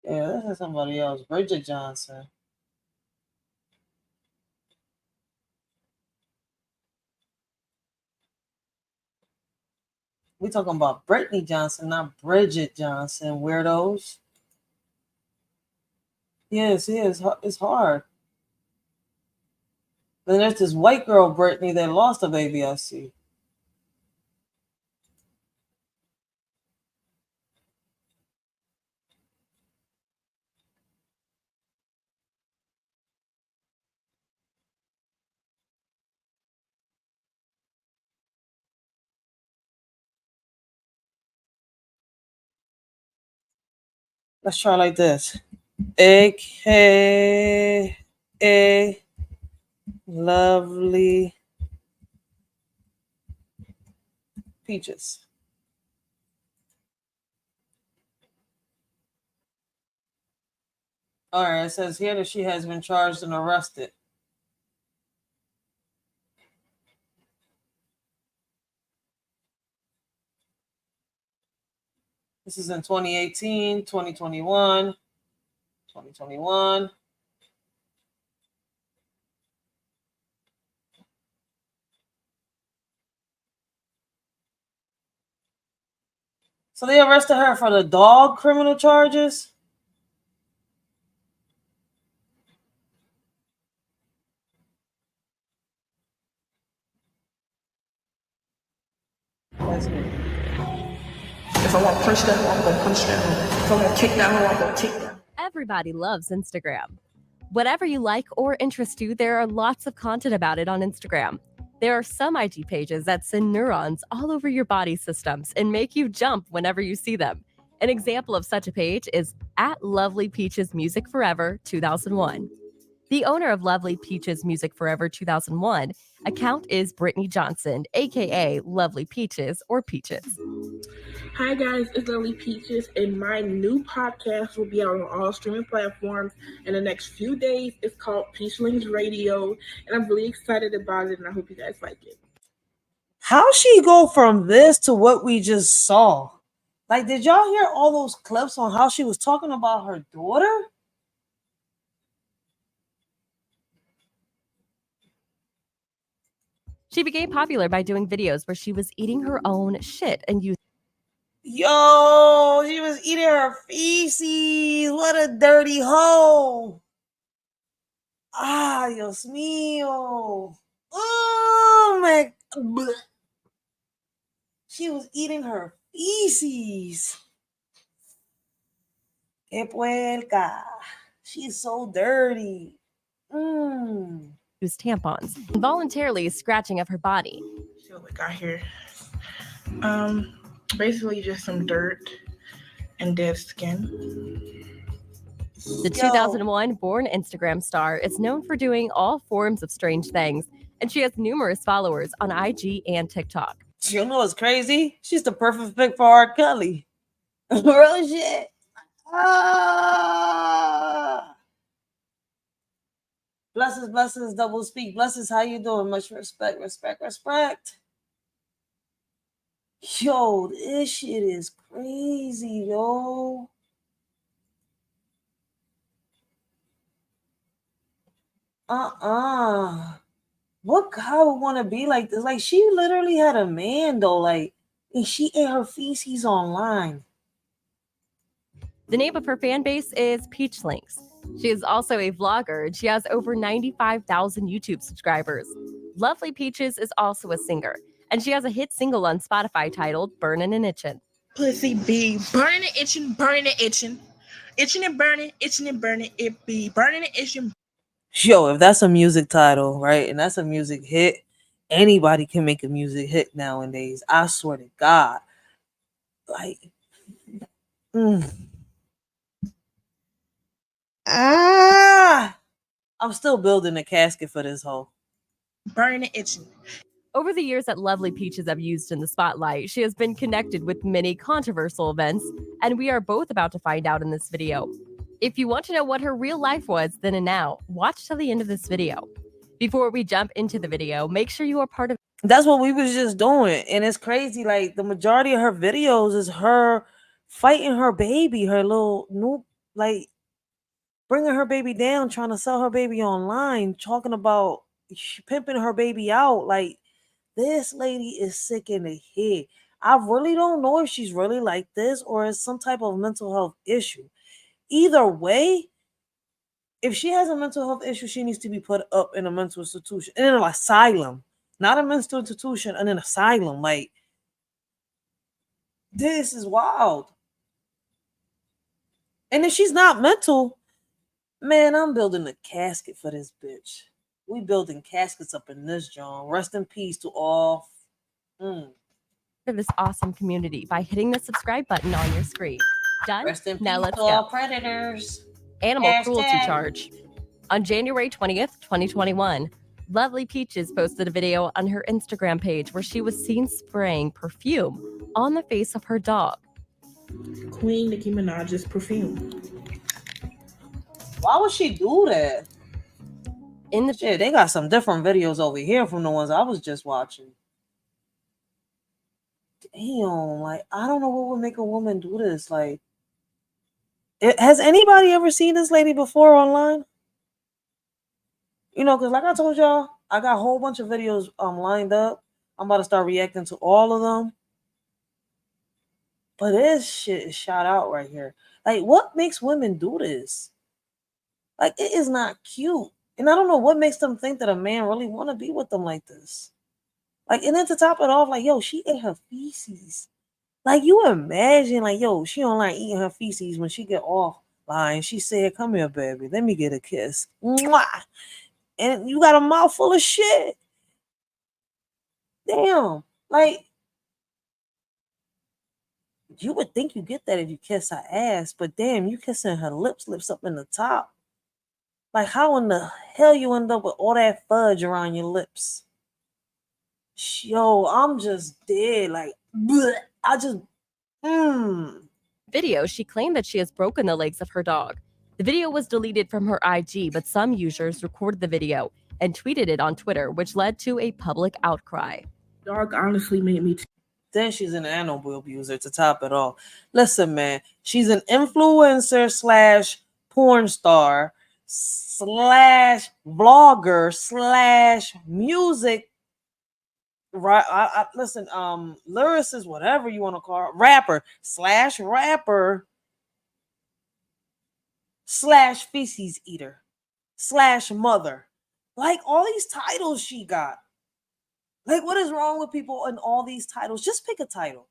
Yeah, this is somebody else. Bridget Johnson. We talking about Brittany Johnson, not Bridget Johnson. Weirdos. Yes, it's hard. Then there's this white girl, Brittany, that lost a baby. I see. Let's try like this. AKA lovely peaches. All right, it says here that she has been charged and arrested. This is in 2018, 2021, 2021. So they arrested her for the dog criminal charges. That's it. If I want to punch that hole, I'm gonna punch that hole. If I want to kick that hole, I'm gonna kick that. Everybody loves Instagram. Whatever you like or interest you, there are lots of content about it on Instagram. There are some IG pages that send neurons all over your body systems and make you jump whenever you see them. An example of such a page is at Lovely Peaches Music Forever 2001. The owner of Lovely Peaches Music Forever 2001 account is Brittany Johnson, aka Lovely Peaches or Peaches. Hi guys, it's Lovely Peaches, and my new podcast will be out on all streaming platforms in the next few days. It's called Peachlings Radio, and I'm really excited about it, and I hope you guys like it. How she go from this to what we just saw? Like, did y'all hear all those clips on how she was talking about her daughter? She became popular by doing videos where she was eating her own shit and using. Yo, she was eating her feces. What a dirty hoe. Ah, Dios mío. Oh, my. Bleh. She was eating her feces. Que puerca. She's so dirty. Use tampons, involuntarily scratching of her body. See what we got here. Basically just some dirt and dead skin. The 2001 born Instagram star is known for doing all forms of strange things, and she has numerous followers on IG and TikTok. You know what's crazy? She's the perfect pick for R. Kelly. Real shit. Ah. Blessings, double speak. Blessings, how you doing? Much respect. Yo, this shit is crazy, yo. What guy would want to be like this? Like, she literally had a man, though. Like, and she ate her feces online. The name of her fan base is Peach Links. She is also a vlogger, and she has over 95,000 YouTube subscribers. Lovely Peaches is also a singer, and she has a hit single on Spotify titled Burnin' and Itchin'. Pussy be burning and itching, burning and itching. Itching and burning, it be burning and itching. Yo, if that's a music title, right, and that's a music hit, anybody can make a music hit nowadays. I swear to God. Like, I'm still building a casket for this hoe. Burning and itching. Over the years that Lovely Peaches have used in the spotlight, she has been connected with many controversial events, and we are both about to find out in this video. If you want to know what her real life was then and now, watch till the end of this video. Before we jump into the video, make sure you are part of. That's what we was just doing, and it's crazy. Like, the majority of her videos is her fighting her baby, her little new, like, bringing her baby down, trying to sell her baby online, talking about pimping her baby out. Like, this lady is sick in the head. I really don't know if she's really like this or it's some type of mental health issue. Either way, if she has a mental health issue, she needs to be put up in a mental institution, in an asylum, not a mental institution, in an asylum. Like, this is wild. And if she's not mental, man, I'm building a casket for this bitch. We building caskets up in this joint. Rest in peace to all. Of this awesome community by hitting the subscribe button on your screen. Done? Rest in now peace let's to go. all predators. Animal Hashtag. cruelty charge. On January 20th, 2021, Lovely Peaches posted a video on her Instagram page where she was seen spraying perfume on the face of her dog. Queen Nicki Minaj's perfume. Why would she do that? In the shit, they got some different videos over here from the ones I was just watching. Damn, like, I don't know what would make a woman do this. Like, has anybody ever seen this lady before online? You know, because like I told y'all, I got a whole bunch of videos lined up. I'm about to start reacting to all of them. But this shit is shot out right here. Like, what makes women do this? Like, it is not cute. And I don't know what makes them think that a man really want to be with them like this. Like, and then to top it off, like, yo, she ate her feces. Like, you imagine, like, yo, she don't like eating her feces when she get offline. She said, come here, baby. Let me get a kiss. Mwah! And you got a mouth full of shit. Damn. Like, you would think you get that if you kiss her ass, but damn, you kissing her lips up in the top. Like, how in the hell you end up with all that fudge around your lips? Yo, I'm just dead. Like, bleh, I just, Video, she claimed that she has broken the legs of her dog. The video was deleted from her IG, but some users recorded the video and tweeted it on Twitter, which led to a public outcry. Dog honestly made me. Then she's an animal abuser to top it all. Listen, man, she's an influencer slash porn star slash vlogger slash music Right. Listen, lyricist, whatever you want to call it, rapper / feces eater / mother. Like all these titles she got. Like, what is wrong with people in all these titles? Just pick a title.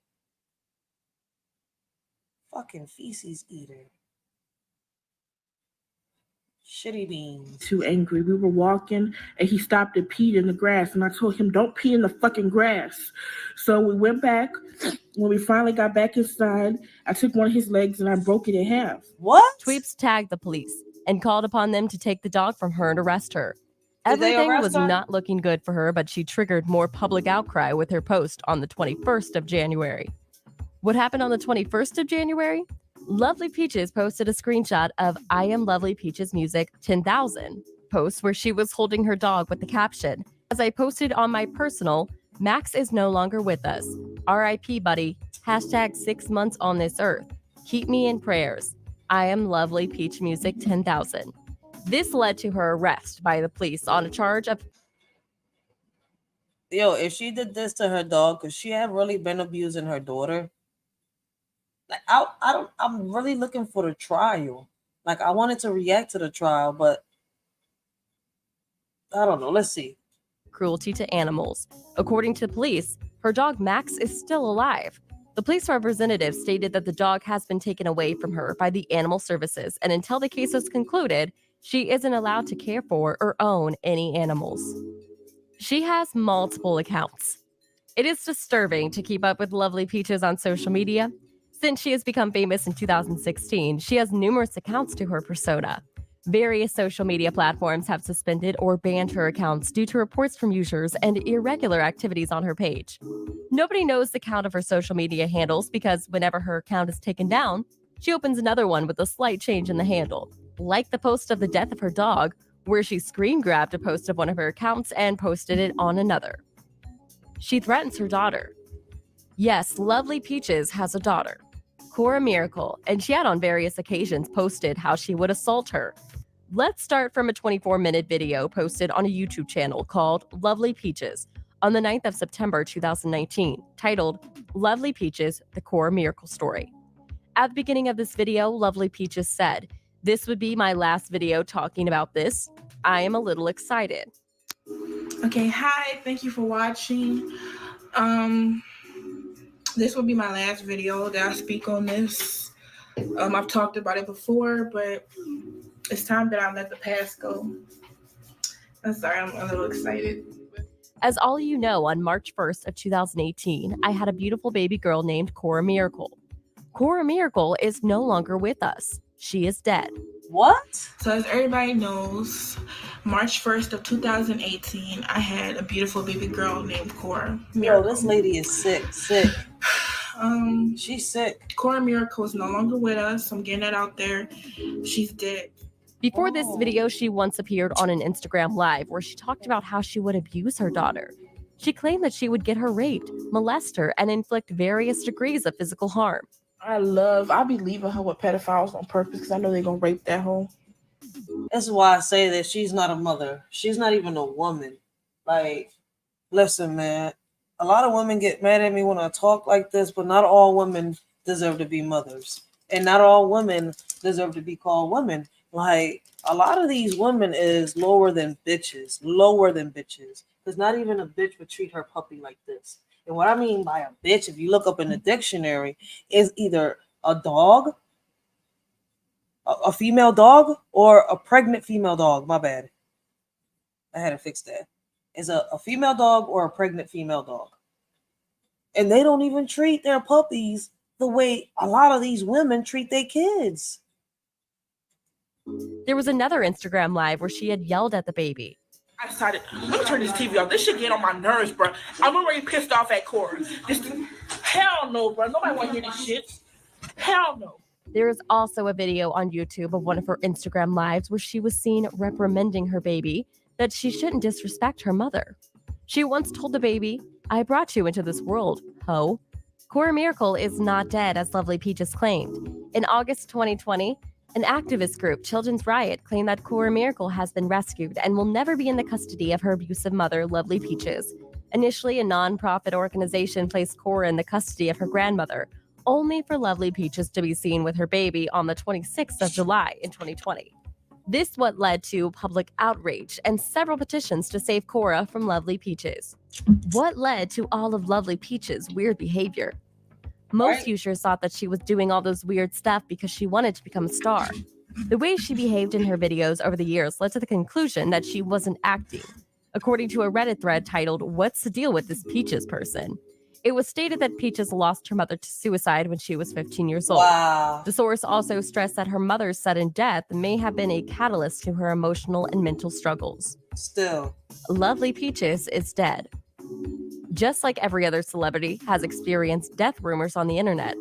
Fucking feces eater. Shitty beans. Too angry. We were walking and he stopped and peed in the grass. And I told him, don't pee in the fucking grass. So we went back. When we finally got back inside, I took one of his legs and I broke it in half. What? Tweeps tagged the police and called upon them to take the dog from her and arrest her. Did they Everything arrest was her? not looking good for her, but she triggered more public outcry with her post on the 21st of January. What happened on the 21st of January? Lovely Peaches posted a screenshot of I Am Lovely Peaches Music 10,000 post where she was holding her dog with the caption, as I posted on my personal, Max is no longer with us. RIP buddy, #6 months on this earth. Keep me in prayers. I Am Lovely Peach Music 10,000. This led to her arrest by the police on a charge of... Yo, if she did this to her dog, because she had really been abusing her daughter, like I'm really looking for the trial. Like I wanted to react to the trial, but I don't know. Let's see. Cruelty to animals. According to the police, her dog Max is still alive. The police representative stated that the dog has been taken away from her by the animal services, and until the case is concluded, she isn't allowed to care for or own any animals. She has multiple accounts. It is disturbing to keep up with Lovely Peaches on social media. Since she has become famous in 2016, she has numerous accounts to her persona. Various social media platforms have suspended or banned her accounts due to reports from users and irregular activities on her page. Nobody knows the count of her social media handles because whenever her account is taken down, she opens another one with a slight change in the handle, like the post of the death of her dog, where she screen grabbed a post of one of her accounts and posted it on another. She threatens her daughter. Yes, Lovely Peaches has a daughter, Cora Miracle, and she had on various occasions posted how she would assault her. Let's start from a 24-minute video posted on a YouTube channel called Lovely Peaches on the 9th of September 2019, titled Lovely Peaches, The Cora Miracle Story. At the beginning of this video, Lovely Peaches said, "This would be my last video talking about this. I am a little excited." Okay, hi, thank you for watching. This will be my last video that I speak on this. I've talked about it before, but it's time that I let the past go. I'm sorry, I'm a little excited. As all you know, on March 1st of 2018, I had a beautiful baby girl named Cora Miracle. Cora Miracle is no longer with us. She is dead. What? So as everybody knows, March 1st of 2018, I had a beautiful baby girl named Cora Miracle. Yo, this lady is sick. She's sick. Cora Miracle is no longer with us. I'm getting that out there. She's dead. Before this video, she once appeared on an Instagram Live where she talked about how she would abuse her daughter. She claimed that she would get her raped, molest her, and inflict various degrees of physical harm. I'll be leaving her with pedophiles on purpose because I know they're going to rape that hoe. That's why I say that she's not a mother. She's not even a woman. Like, listen, man. A lot of women get mad at me when I talk like this, but not all women deserve to be mothers. And not all women deserve to be called women. Like, a lot of these women is lower than bitches. Because not even a bitch would treat her puppy like this. And what I mean by a bitch, if you look up in the dictionary, is either a dog, a female dog, or a pregnant female dog. My bad. I had to fix that. It's a female dog or a pregnant female dog. And they don't even treat their puppies the way a lot of these women treat their kids. There was another Instagram Live where she had yelled at the baby. I decided, let me turn this TV off. This shit get on my nerves, bro. I'm already pissed off at Cora. Hell no, bro. Nobody want to hear this shit. Hell no. There is also a video on YouTube of one of her Instagram Lives where she was seen reprimanding her baby that she shouldn't disrespect her mother. She once told the baby, "I brought you into this world, ho." Cora Miracle is not dead, as Lovely Peaches claimed. In August 2020, an activist group, Children's Riot, claimed that Cora Miracle has been rescued and will never be in the custody of her abusive mother, Lovely Peaches. Initially, a nonprofit organization placed Cora in the custody of her grandmother, only for Lovely Peaches to be seen with her baby on the 26th of July in 2020. This what led to public outrage and several petitions to save Cora from Lovely Peaches. What led to all of Lovely Peaches' weird behavior? Most users thought that she was doing all those weird stuff because she wanted to become a star. The way she behaved in her videos over the years led to the conclusion that she wasn't acting. According to a Reddit thread titled, "What's the deal with this Peaches person?" It was stated that Peaches lost her mother to suicide when she was 15 years old. Wow. The source also stressed that her mother's sudden death may have been a catalyst to her emotional and mental struggles. Still, Lovely Peaches is dead. Just like every other celebrity has experienced death rumors on the internet,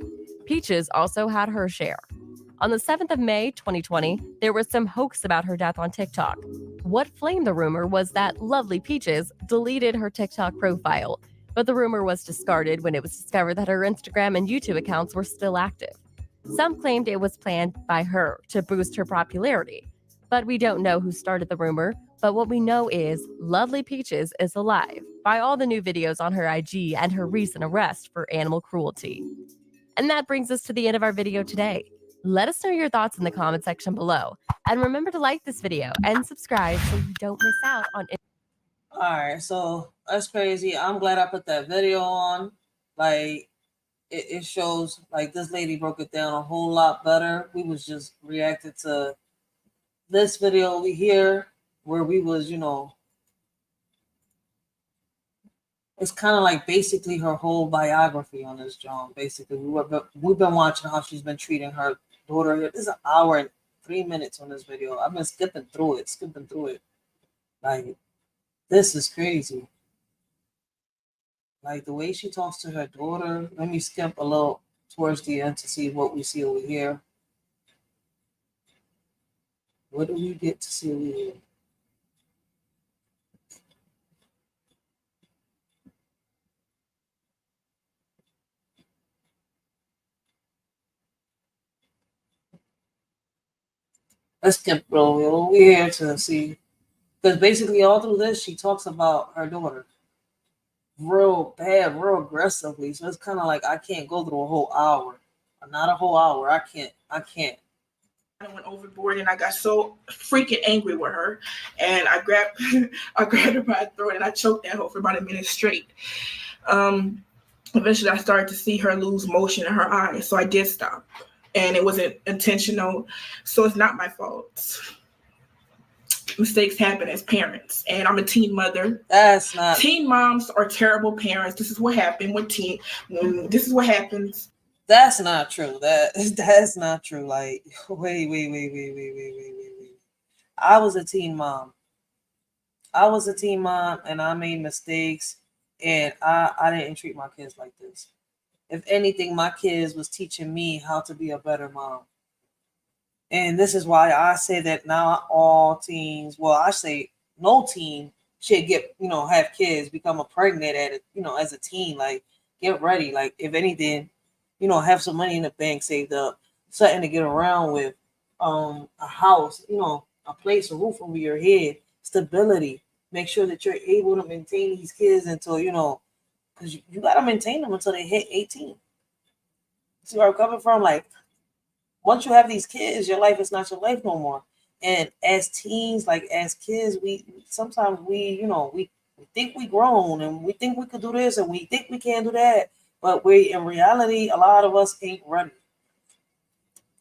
Peaches also had her share. On the 7th of May, 2020, there was some hoax about her death on TikTok. What flamed the rumor was that Lovely Peaches deleted her TikTok profile, but the rumor was discarded when it was discovered that her Instagram and YouTube accounts were still active. Some claimed it was planned by her to boost her popularity, but we don't know who started the rumor. But what we know is Lovely Peaches is alive by all the new videos on her IG and her recent arrest for animal cruelty. And that brings us to the end of our video today. Let us know your thoughts in the comment section below. And remember to like this video and subscribe so you don't miss out on it. All right, so that's crazy. I'm glad I put that video on. Like, it shows, like, this lady broke it down a whole lot better. We was just reacting to this video over here where we was, it's kind of like basically her whole biography on this John. Basically, we've been watching how she's been treating her daughter. This is an hour and 3 minutes on this video. I've been skipping through it. Like, this is crazy. Like, the way she talks to her daughter. Let me skip a little towards the end to see what we see over here. What do we get to see over here? Let's skip over here to see. Because basically all through this, she talks about her daughter. Real bad, real aggressively. So it's kind of like I can't go through a whole hour. Not a whole hour. I can't. I went overboard and I got so freaking angry with her, and I grabbed her by the throat and I choked that hoe for about a minute straight. Eventually I started to see her lose motion in her eyes, so I did stop, and it wasn't intentional, so it's not my fault. Mistakes happen as parents, and I'm a teen mother. That's not. Teen moms are terrible parents. This is what happened this is what happens. That's not true. That's not true. Like, wait. I was a teen mom, and I made mistakes, and I didn't treat my kids like this. If anything, my kids was teaching me how to be a better mom. And this is why I say that not all teens, well, I say no teen should get, have kids, become pregnant at it, as a teen. Like, get ready. Like, if anything, have some money in the bank saved up, something to get around with, a house, a place, a roof over your head, stability. Make sure that you're able to maintain these kids until, because you got to maintain them until they hit 18. See where I'm coming from? Like, once you have these kids, your life is not your life no more. And as teens, like as kids, we sometimes we think we grown and we think we could do this and we think we can do that. But in reality, a lot of us ain't ready.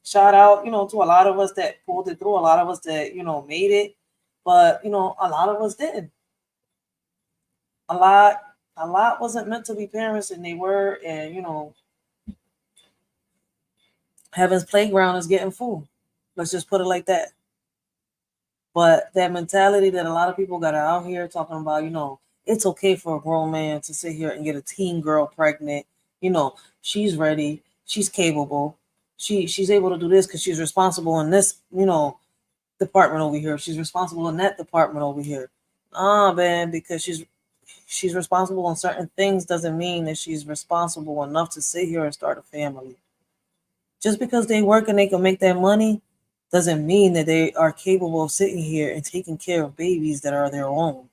Shout out, to a lot of us that pulled it through, a lot of us that, made it. But, a lot of us didn't. A lot wasn't meant to be parents, and they were, and, Heaven's playground is getting full. Let's just put it like that. But that mentality that a lot of people got out here talking about, it's okay for a grown man to sit here and get a teen girl pregnant. She's ready. She's capable. She's able to do this because she's responsible in this, department over here. She's responsible in that department over here. Man, because she's responsible in certain things doesn't mean that she's responsible enough to sit here and start a family. Just because they work and they can make that money doesn't mean that they are capable of sitting here and taking care of babies that are their own.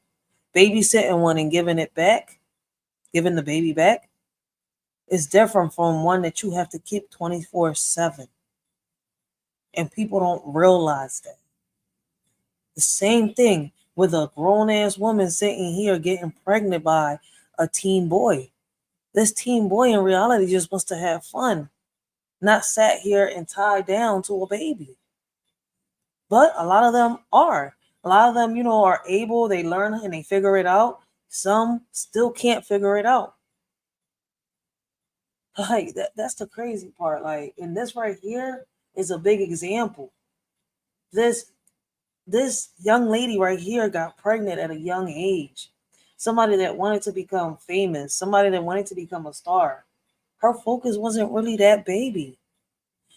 Babysitting one and giving it back giving the baby back is different from one that you have to keep 24/7. And people don't realize that. The same thing with a grown-ass woman sitting here getting pregnant by a teen boy. This teen boy in reality just wants to have fun, not sat here and tied down to a baby. But a lot of them are. A lot of them, are able, they learn and they figure it out. Some still can't figure it out. Like that's the crazy part. Like, and this right here is a big example. This young lady right here got pregnant at a young age. Somebody that wanted to become famous, somebody that wanted to become a star. Her focus wasn't really that baby.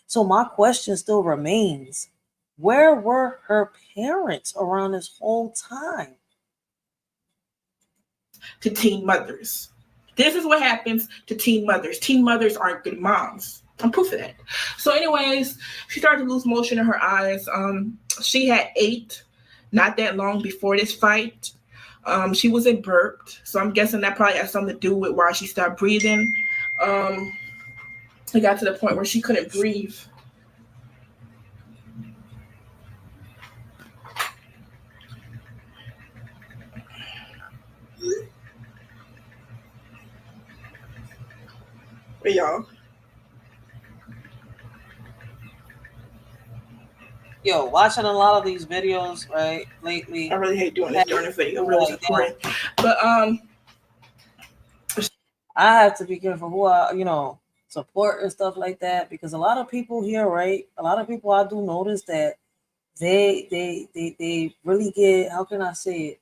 So my question still remains, where were her parents around this whole time? To teen mothers. This is what happens to teen mothers. Teen mothers aren't good moms. I'm proof of that. So anyways, she started to lose motion in her eyes. She had 8 not that long before this fight. She wasn't burped. So I'm guessing that probably has something to do with why she stopped breathing. It got to the point where she couldn't breathe. Hey, y'all. Yo, watching a lot of these videos, right, lately. I really hate doing this during the video. Really important. But I have to be careful who I, support and stuff like that, because a lot of people here, right? A lot of people I do notice that they really get, how can I say it?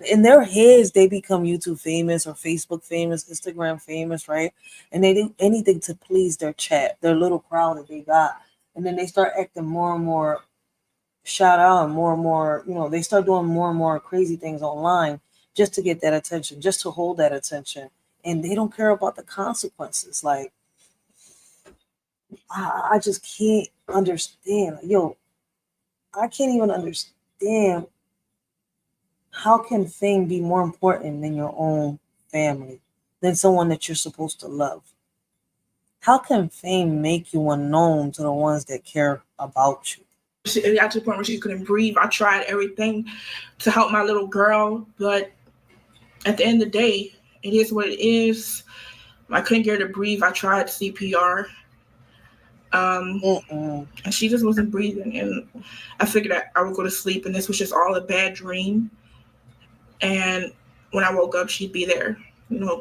In their heads, they become YouTube famous or Facebook famous, Instagram famous, right? And they do anything to please their chat, their little crowd that they got. And then they start acting more and more shout out and more, they start doing more and more crazy things online just to get that attention, just to hold that attention. And they don't care about the consequences. Like, I just can't understand. Yo, I can't even understand how can fame be more important than your own family, than someone that you're supposed to love? How can fame make you unknown to the ones that care about you? She got to the point where she couldn't breathe. I tried everything to help my little girl, but at the end of the day, it is what it is. I couldn't get her to breathe. I tried CPR. And she just wasn't breathing. And I figured that I would go to sleep and this was just all a bad dream. And when I woke up, she'd be there,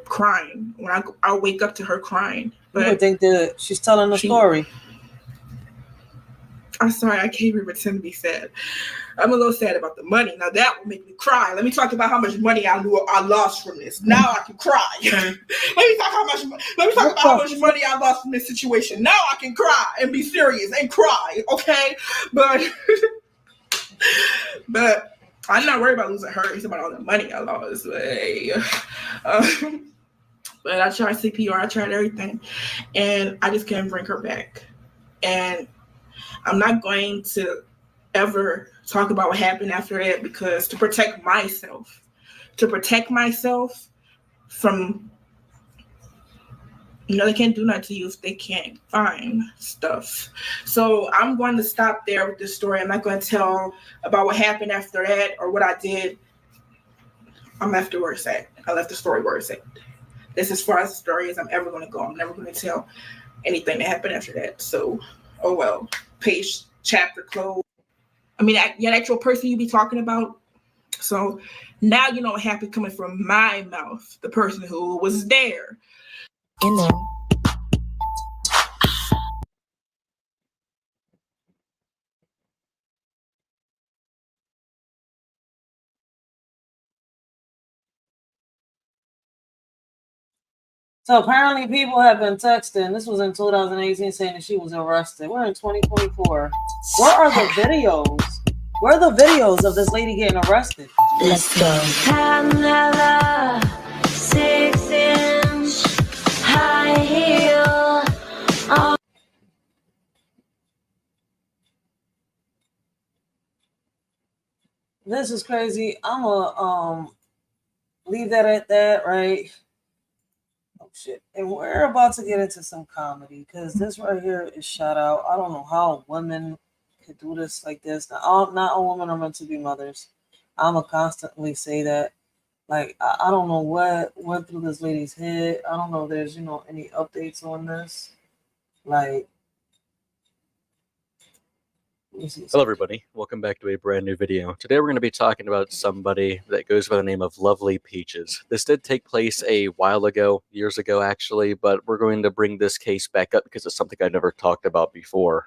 crying. When I'll wake up to her crying. But you would think that she's telling a story. I'm sorry, I can't even pretend to be sad. I'm a little sad about the money. Now that will make me cry. Let me talk about how much money I lost from this. Now I can cry. Let me talk about how much money I lost from this situation. Now I can cry and be serious and cry, okay? But I'm not worried about losing her. It's about all the money I lost. But I tried CPR. I tried everything, and I just can't bring her back. And I'm not going to ever talk about what happened after that, because to protect myself from, they can't do nothing to you if they can't find stuff. So I'm going to stop there with this story. I'm not going to tell about what happened after that or what I did. I'm left it where it's at. I left the story where it's at. That's as far as the story as I'm ever going to go. I'm never going to tell anything that happened after that. So, oh well. Page, chapter, close. I mean, that actual person you be talking about. So now you know what happened coming from my mouth, the person who was there. In there. So apparently people have been texting. This was in 2018 saying that she was arrested. We're in 2024. Where are the videos? Where are the videos of this lady getting arrested? Let's go. Another 6-inch high heel. Oh. This is crazy. I'm gonna leave that at that, right? shit. And we're about to get into some comedy because this right here is shout out. I don't know how women could do this like this. Not all women are meant to be mothers. I'ma constantly say that. Like I don't know what went through this lady's head. I don't know if there's any updates on this. Like, Hello everybody, welcome back to a brand new video. Today we're going to be talking about somebody that goes by the name of Lovely Peaches. This did take place a while ago, years ago actually, but we're going to bring this case back up because it's something I never talked about before.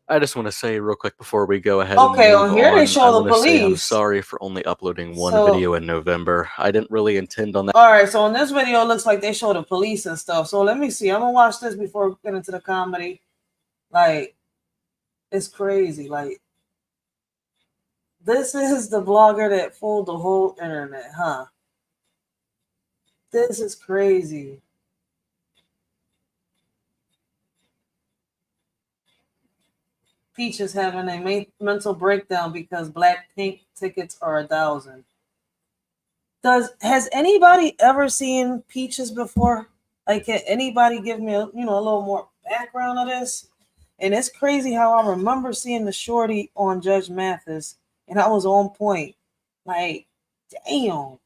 I just want to say real quick before we go ahead and move on here they show I the want to say I'm police. sorry for only uploading one So- video in November. I didn't really intend on that. All right, so in this video, it looks like they show the police and stuff. So let me see. I'm gonna watch this before we get into the comedy. Like, it's crazy. Like, this is the blogger that fooled the whole internet, huh? This is crazy. Peach is having a mental breakdown because Blackpink tickets are $1,000. Has anybody ever seen Peaches before? Like, can anybody give me a little more background of this? And it's crazy how I remember seeing the shorty on Judge Mathis, and I was on point. Like, damn.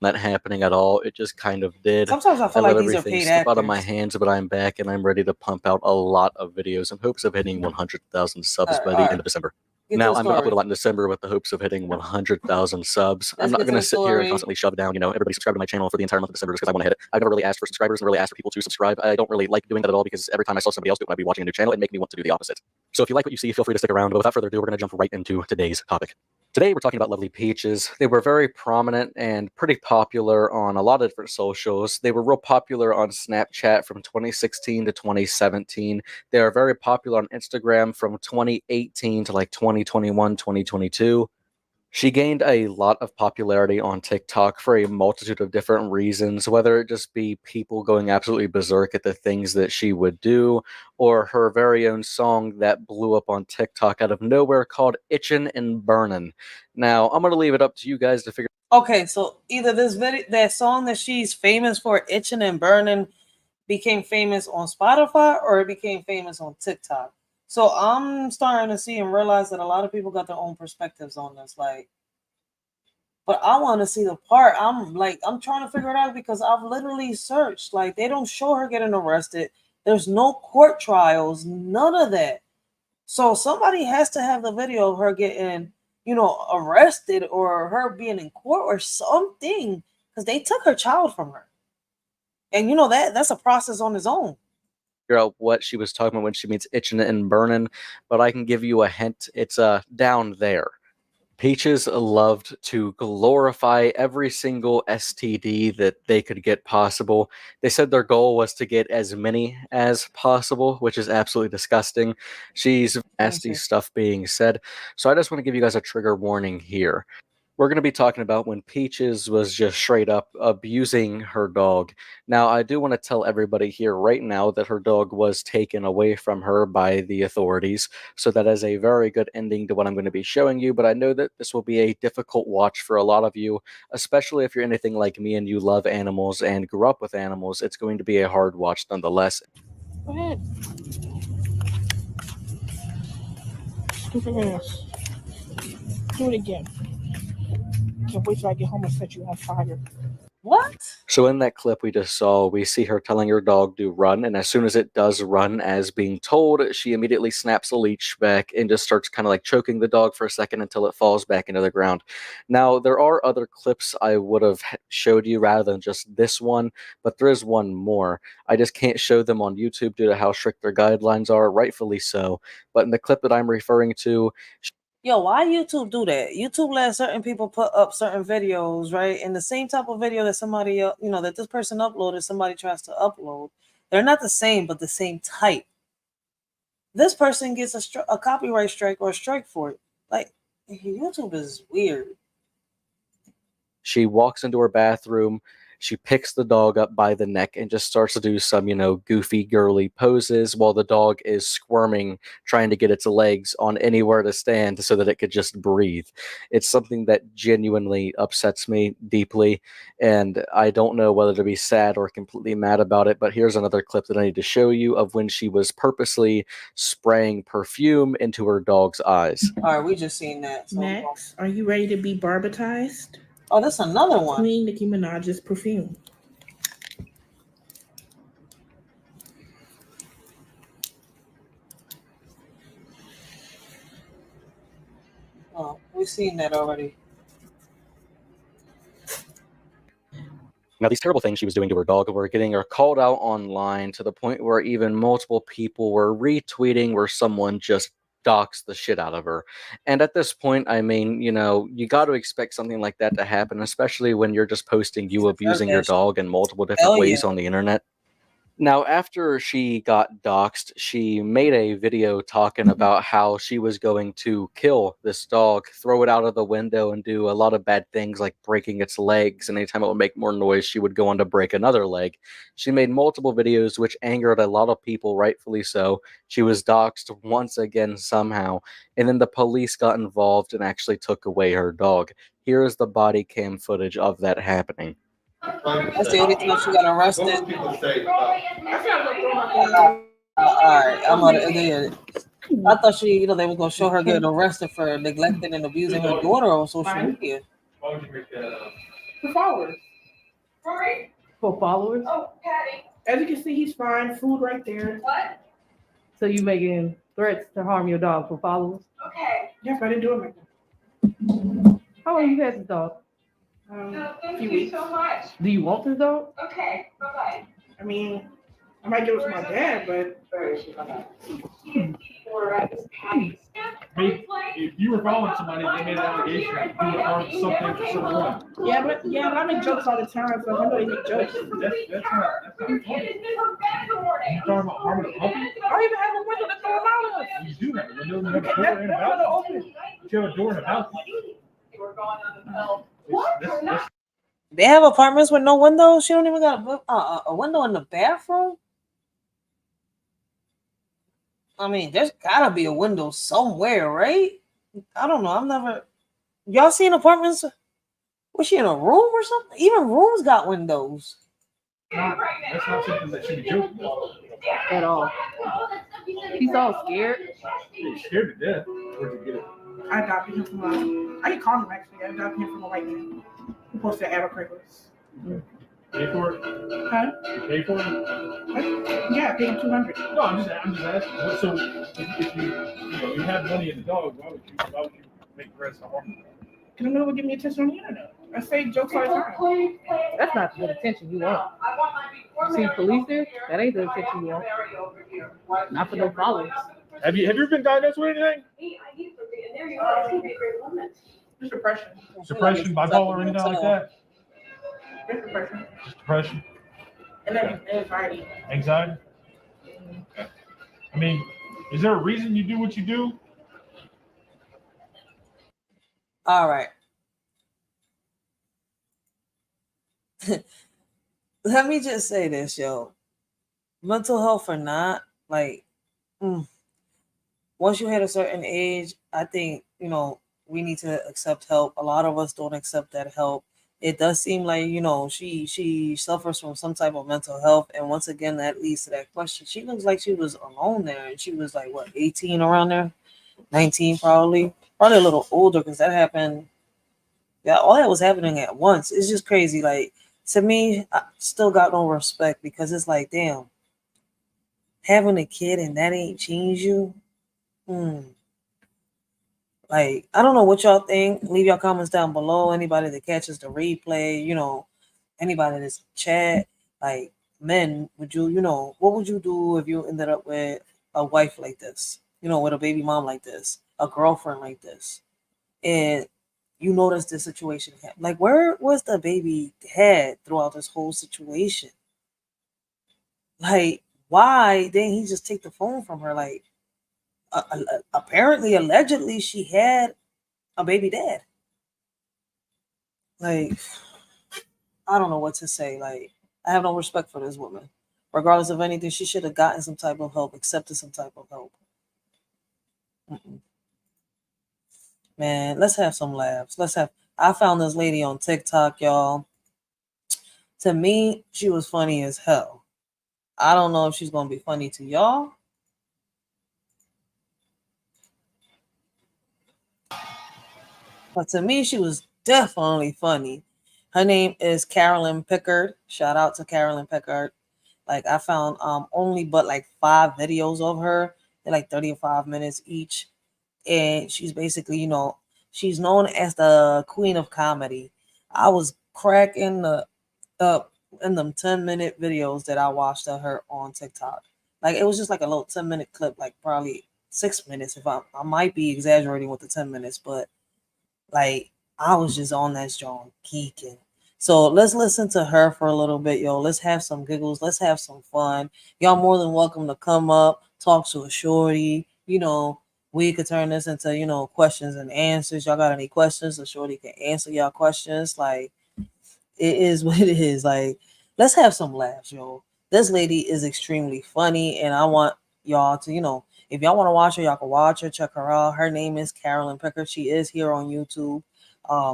Not happening at all. It just kind of did. Sometimes I feel like let these are everything paid slip out of my actors. hands, but I'm back and I'm ready to pump out a lot of videos in hopes of hitting 100,000 subs by the end of December. Now, I'm going to upload a lot in December with the hopes of hitting 100,000 subs. I'm not going to sit here and constantly shove down, everybody subscribe to my channel for the entire month of December just because I want to hit it. I've never really asked for subscribers and really asked for people to subscribe. I don't really like doing that at all because every time I saw somebody else do it when I'd be watching a new channel, it'd make me want to do the opposite. So if you like what you see, feel free to stick around. But without further ado, we're going to jump right into today's topic. Today, we're talking about Lovely Peaches. They were very prominent and pretty popular on a lot of different socials. They were real popular on Snapchat from 2016 to 2017. They are very popular on Instagram from 2018 to like 2021, 2022. She gained a lot of popularity on TikTok for a multitude of different reasons, whether it just be people going absolutely berserk at the things that she would do, or her very own song that blew up on TikTok out of nowhere called Itchin' and Burnin'. Now, I'm going to leave it up to you guys to figure. Okay, so either that song that she's famous for, Itching and Burning, became famous on Spotify or it became famous on TikTok. So I'm starting to see and realize that a lot of people got their own perspectives on this. Like, but I want to see the part. I'm trying to figure it out because I've literally searched. Like, they don't show her getting arrested. There's no court trials, none of that. So somebody has to have the video of her getting, arrested or her being in court or something because they took her child from her. And that's a process on its own. Figure out what she was talking about when she means itching and burning, but I can give you a hint. It's down there. Peaches loved to glorify every single STD that they could get possible. They said their goal was to get as many as possible, which is absolutely disgusting. She's nasty stuff being said. So I just want to give you guys a trigger warning here. We're going to be talking about when Peaches was just straight up abusing her dog. Now, I do want to tell everybody here right now that her dog was taken away from her by the authorities. So that is a very good ending to what I'm going to be showing you. But I know that this will be a difficult watch for a lot of you, especially if you're anything like me and you love animals and grew up with animals. It's going to be a hard watch nonetheless. Go ahead. Stupid ass. Do it again. Can't wait till I get home and set you on fire. What? So in that clip we just saw, we see her telling her dog to run, and as soon as it does run as being told, she immediately snaps the leash back and just starts kind of like choking the dog for a second until it falls back into the ground. Now, there are other clips I would have showed you rather than just this one, but there is one more. I just can't show them on YouTube due to how strict their guidelines are, rightfully so. But in the clip that I'm referring to, Yo, why YouTube do that? YouTube let certain people put up certain videos, right? And the same type of video that somebody else, that this person uploaded, somebody tries to upload. They're not the same, but the same type. This person gets a copyright strike or a strike for it. Like, YouTube is weird. she walks into her bathroom, She picks the dog up by the neck and just starts to do some, goofy, girly poses while the dog is squirming, trying to get its legs on anywhere to stand so that it could just breathe. It's something that genuinely upsets me deeply, and I don't know whether to be sad or completely mad about it, but here's another clip that I need to show you of when she was purposely spraying perfume into her dog's eyes. All right, we just seen that. So Next, are you ready to be barbatized? Oh, that's another one. Queen Nicki Minaj's perfume. Oh, we've seen that already. Now, these terrible things she was doing to her dog were getting her called out online to the point where even multiple people were retweeting where someone just doxed the shit out of her. And at this point, I mean, you got to expect something like that to happen, especially when you're just posting you abusing your dog in multiple different ways on the internet. Now, after she got doxxed, she made a video talking about how she was going to kill this dog, throw it out of the window, and do a lot of bad things like breaking its legs. And anytime it would make more noise, she would go on to break another leg. She made multiple videos, which angered a lot of people, rightfully so. She was doxxed once again somehow. And then the police got involved and actually took away her dog. Here is the body cam footage of that happening. That's the only time she got arrested. Alright, I'm gonna again. I thought she, they were gonna show her getting arrested for neglecting and abusing her daughter on social media. For followers. Right. For followers? Oh, Patty. As you can see, he's fine. Food right there. What? So you making threats to harm your dog for followers? Okay. Yes, I didn't do it like that. How long you had this dog? Thank you so much. Do you want this dog? Okay, bye-bye. I mean, I might give it to my dad, but if you were following somebody, they made an allegation that you would harm something for someone. Yeah, but I make jokes all the time, so I know they make jokes. That's not funny. You talking about harming a puppy? I even have a window to throw them out of. You do have a window, you have a door and a balcony. You have a door and a balcony. They have apartments with no windows. She don't even got a window in the bathroom. I mean, there's gotta be a window somewhere, right? I don't know. I've never. Y'all seen apartments? Was she in a room or something? Even rooms got windows. That's not something that should be joking about. At all. He's all scared. He's scared to death. Where'd you get it? I adopted him from I can call him actually. I adopted him from a white man who posted ad on Craigslist. Pay for it? Huh? You pay for it? Yeah, I paid him $200. No, I'm just asking. So if you have money in the dog, why would you make threats to harm them? Because no one would give me attention on the internet. I say jokes all the time. That's not the attention you want. See police there? That ain't the attention you want. Not for no followers. Have you ever been diagnosed with anything? Just depression. Depression, bipolar, or anything like that? Just depression. Just depression. And then anxiety. Anxiety? I mean, is there a reason you do what you do? All right. Let me just say this, yo. Mental health or not, like, once you hit a certain age, I think, we need to accept help. A lot of us don't accept that help. It does seem like, she suffers from some type of mental health. And once again, that leads to that question. She looks like she was alone there. And she was like, 18 around there? 19 probably. Probably a little older because that happened. Yeah, all that was happening at once. It's just crazy. Like, to me, I still got no respect because it's like, damn, having a kid and that ain't changed you? Like, I don't know what y'all think. Leave your comments down below. Anybody that catches the replay, anybody that's chat, like, men, would you, what would you do if you ended up with a wife like this? With a baby mom like this, a girlfriend like this, and you notice this situation happened. Like, where was the baby dad throughout this whole situation? Like, why didn't he just take the phone from her? Like, apparently, allegedly, she had a baby dad. Like, I don't know what to say. Like, I have no respect for this woman. Regardless of anything, she should have gotten some type of help, accepted some type of help. Man, let's have some laughs. I found this lady on TikTok, y'all. To me, she was funny as hell. I don't know if she's gonna be funny to y'all. But to me, she was definitely funny. Her name is Carolyn Picard. Shout out to Carolyn Picard. Like, I found only but like 5 videos of her. They're like 35 minutes each. And she's basically, you know, she's known as the queen of comedy. I was cracking up in them 10-minute videos that I watched of her on TikTok. Like, it was just like a little 10-minute clip, like probably 6 minutes. If I might be exaggerating with the 10 minutes, but like, I was just on that strong geeking. So let's listen to her for a little bit, yo. Let's have some giggles. Let's have some fun. Y'all more than welcome to come up, talk to a shorty. You know, we could turn this into, you know, questions and answers. Y'all got any questions? A shorty can answer y'all questions. Like, it is what it is. Like, let's have some laughs, yo. This lady is extremely funny, and I want y'all to, you know, if y'all want to watch her, y'all can watch her, check her out. Her name is Carolyn Picard. She is here on YouTube.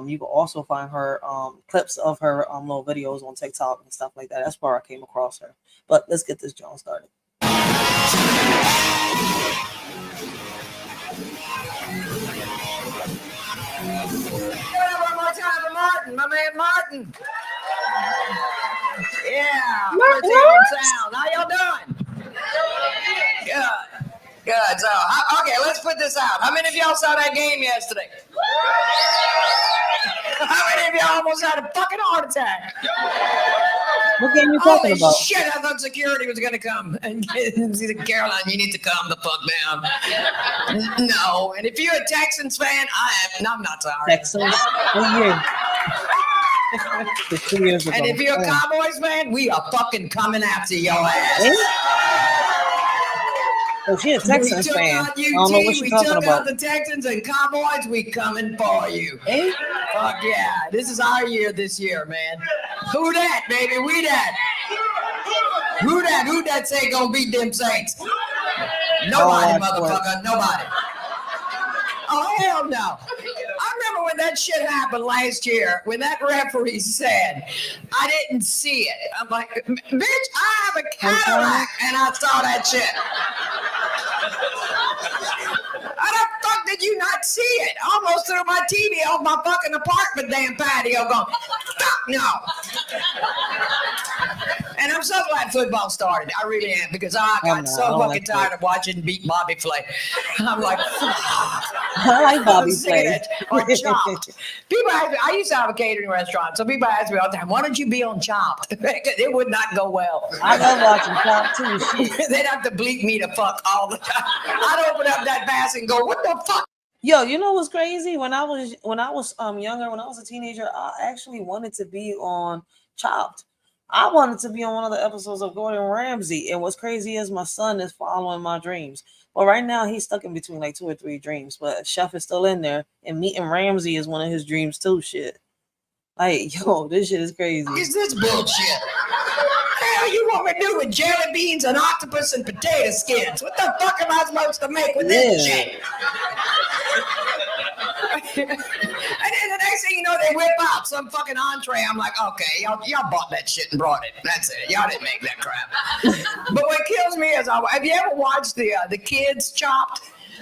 You can also find her clips of her little videos on TikTok and stuff like that. That's where I came across her. But let's get this John started. One more time for Martin, my man Martin. Yeah, Martin. Sound. How y'all doing? Good. So, okay, let's put this out. How many of y'all saw that game yesterday? How many of y'all almost had a fucking heart attack? What game you talking about? Holy shit, I thought security was going to come and say, Caroline, you need to calm the fuck down. No, and if you're a Texans fan, I'm not sorry. Texans? What year? And if you're a Cowboys fan, we are fucking coming after your ass. Oh, she a Texans fan. UT, I don't know what she's talking took about. out the Texans and Cowboys. We coming for you. Hey? Fuck yeah. This is our year this year, man. Who that, baby? We that. Who that say gonna beat them Saints? Nobody, motherfucker. Nobody. Oh, hell no. I remember when that shit happened last year, when that referee said, I didn't see it. I'm like, bitch, I have a cataract, and I saw that shit. How the fuck did you not see it? Almost threw my TV off my fucking apartment damn patio going, fuck no. And I'm so glad football started. I really am, because I got so fucking tired of watching beat Bobby Flay. I'm like, I like Bobby Flay. Or Chopped. People ask me, I used to have a catering restaurant, so people ask me all the time, why don't you be on Chopped? It would not go well. I love watching Chopped too. They'd have to bleep me to fuck all the time. I'd open up that pass and go, what the fuck? Yo, you know what's crazy? When I was younger, when I was a teenager, I actually wanted to be on Chopped. I wanted to be on one of the episodes of Gordon Ramsay. And what's crazy is my son is following my dreams. Well, right now he's stuck in between like 2 or 3 dreams, but Chef is still in there, and meeting Ramsay is one of his dreams too. Shit, like, yo, this shit is crazy. Is this bullshit? Hell, you want me to do with jelly beans and octopus and potato skins? What the fuck am I supposed to make with this shit? And then the next thing you know, they whip out some fucking entree. I'm like, okay, y'all bought that shit and brought it. That's it. Y'all didn't make that crap. But what kills me is, have you ever watched the kids Chopped?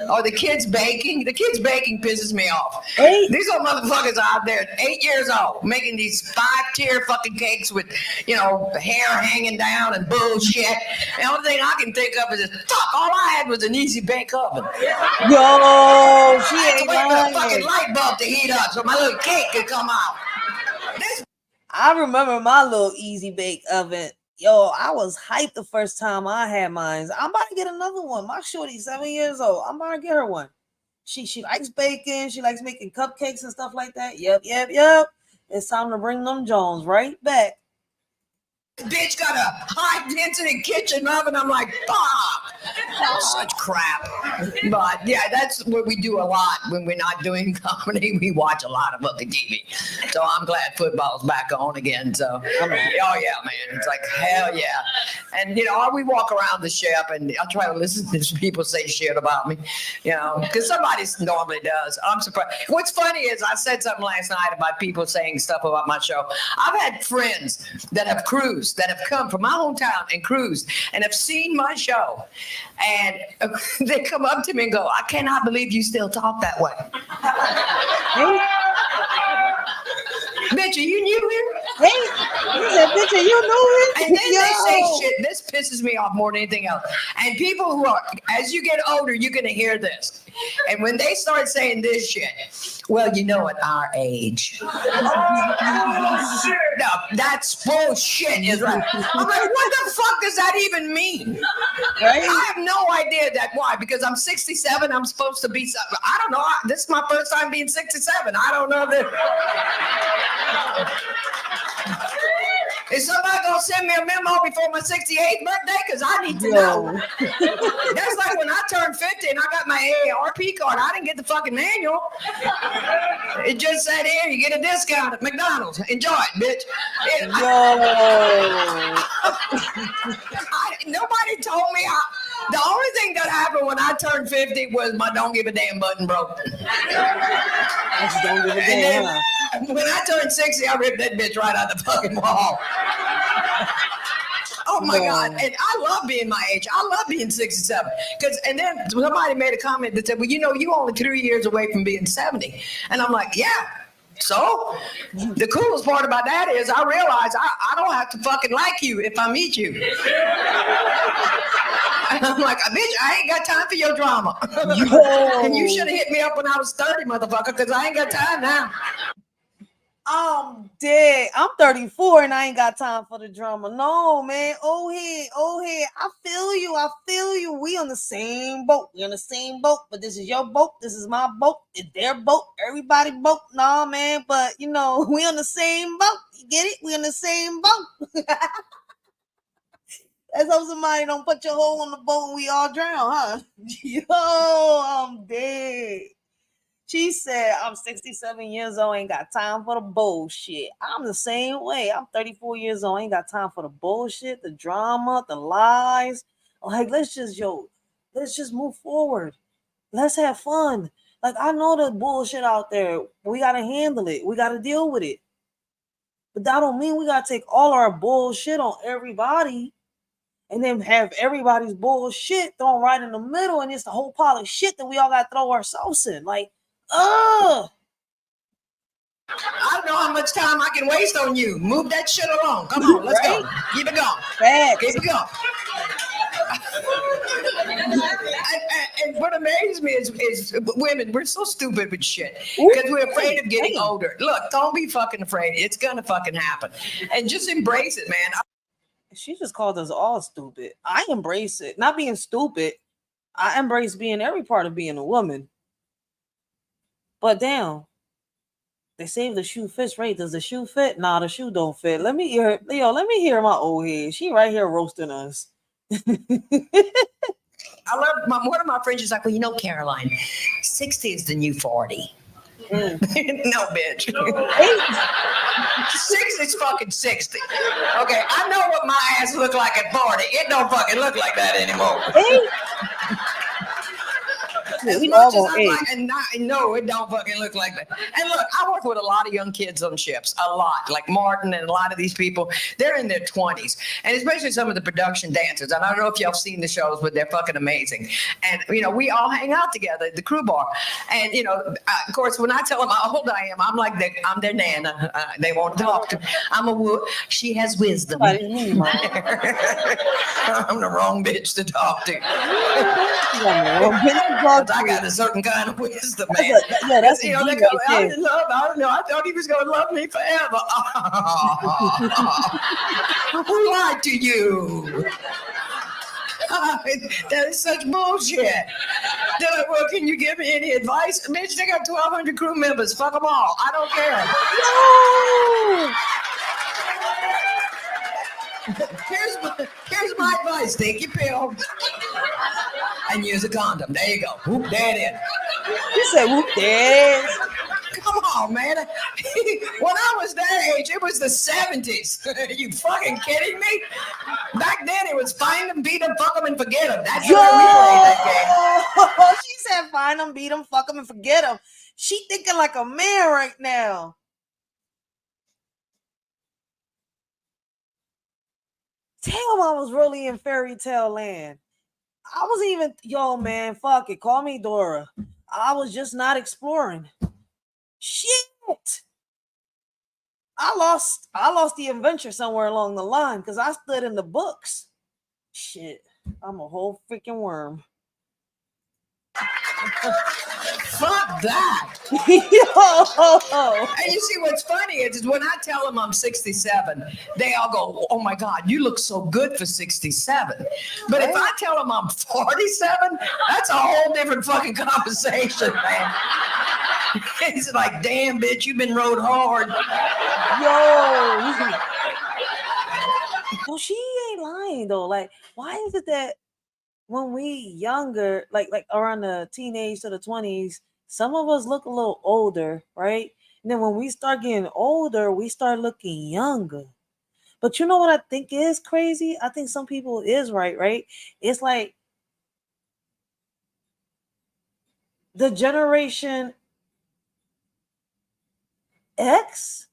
Or the kids baking? The kids baking pisses me off. These little motherfuckers out there, 8 years old, making these 5-tier fucking cakes with, you know, hair hanging down and bullshit. And the only thing I can think of is, fuck, all I had was an easy bake oven. Yo, she ain't lying. I had to wait for a fucking lying. light bulb to heat up so my little cake could come out. I remember my little easy bake oven. Yo, I was hyped the first time I had mine. I'm about to get another one. My shorty's 7 years old. I'm about to get her one. She likes baking. She likes making cupcakes and stuff like that. Yep. It's time to bring them Jones right back. Bitch got a high density kitchen oven. I'm like, fuck. Such crap. But yeah, that's what we do a lot when we're not doing comedy. We watch a lot of fucking TV. So I'm glad football's back on again. So, oh yeah, man. It's like, hell yeah. And, you know, we walk around the ship and I try to listen to people say shit about me, you know, because somebody normally does. I'm surprised. What's funny is I said something last night about people saying stuff about my show. I've had friends that have cruised, that have come from my hometown and cruised and have seen my show. And they come up to me and go, I cannot believe you still talk that way. Bitch, are you new here? Hey, he said, bitch, are you new here? And then they say shit. This pisses me off more than anything else. And people who are, as you get older, you're going to hear this. And when they start saying this shit, well, you know, at our age. No, that's bullshit, is right. I'm like, what the fuck does that even mean? Right? I have no idea that why, because I'm 67, I'm supposed to be, I don't know. This is my first time being 67. I don't know that. Is somebody gonna send me a memo before my 68th birthday? Because I need to know. That's like when I turned 50 and I got my AARP card. I didn't get the fucking manual. It just said, here, you get a discount at McDonald's. Enjoy it, bitch. Nobody told me. The only thing that happened when I turned 50 was my don't give a damn button broke. Don't give a damn, huh? When I turned 60, I ripped that bitch right out the fucking wall. Oh my God. And I love being my age. I love being 67. And then somebody made a comment that said, well, you know, you only 3 years away from being 70. And I'm like, yeah. So the coolest part about that is I realize I don't have to fucking like you if I meet you. And I'm like, bitch, I ain't got time for your drama. And you should have hit me up when I was 30, motherfucker, because I ain't got time now. I'm dead. I'm 34 and I ain't got time for the drama. No, man. Old head. I feel you. We on the same boat. We on the same boat. But this is your boat. This is my boat. It's their boat. Everybody boat. Nah, man. But you know, we on the same boat. You get it? We on the same boat. That's how somebody don't put your hole on the boat and we all drown, huh? Yo, I'm dead. She said, I'm 67 years old, ain't got time for the bullshit. I'm the same way. I'm 34 years old, ain't got time for the bullshit, the drama, the lies. Like, let's just move forward. Let's have fun. Like, I know the bullshit out there. We got to handle it. We got to deal with it. But that don't mean we got to take all our bullshit on everybody and then have everybody's bullshit thrown right in the middle, and it's the whole pile of shit that we all got to throw ourselves in. Like, I don't know how much time I can waste on you. Move that shit along. Come on, let's go. Keep it going. Keep it going. And what amazes me is women, we're so stupid with shit because we're afraid of getting older. Look, don't be fucking afraid. It's gonna fucking happen. And just embrace it, man. She just called us all stupid. I embrace it. Not being stupid. I embrace being every part of being a woman. But damn, they say if the shoe fits right. Does the shoe fit? Nah, the shoe don't fit. Let me hear my old head. She right here roasting us. I love one of my friends is like, well, you know, Caroline, 60 is the new 40. No, bitch. 60 is fucking 60. Okay, I know what my ass look like at 40. It don't fucking look like that anymore. As much as I like, no, it don't fucking look like that. And look, I work with a lot of young kids on ships, a lot, like Martin and a lot of these people. They're in their 20s, and especially some of the production dancers. And I don't know if y'all have seen the shows, but they're fucking amazing. And you know, we all hang out together at the crew bar. And you know, of course, when I tell them how old I am, I'm like, I'm their nana. They won't talk to me. She has wisdom. I'm the wrong bitch to talk to. I got a certain kind of wisdom, man. That's you know, they go, I'm in love. I don't know. I thought he was going to love me forever. Who lied to you? That is such bullshit. They're like, well, can you give me any advice? Bitch, they got 1,200 crew members. Fuck them all. I don't care. No! Here's my advice. Take your pill. and use a condom. There you go. Whoop, there it is. You said whoop, there it is. Come on, man. When I was that age, it was the 70s. Are you fucking kidding me? Back then, it was find them, beat them, fuck them, and forget them. That's the way we played that game. She said find them, beat them, fuck them, and forget them. She thinking like a man right now. Damn, I was really in fairy tale land. I was even, yo, man, fuck it. Call me Dora. I was just not exploring. Shit. I lost the adventure somewhere along the line because I stood in the books. Shit. I'm a whole freaking worm. Fuck that. Yo. And you see what's funny is when I tell them I'm 67, they all go, oh my God, you look so good for 67. But if I tell them I'm 47, that's a whole different fucking conversation, man. It's like, damn, bitch, you've been rode hard. Yo. Well, she ain't lying though. Like, why is it that when we younger, like around the teenage to the 20s, some of us look a little older, right? And then when we start getting older, we start looking younger. But you know what I think is crazy? I think some people is right? It's like the generation X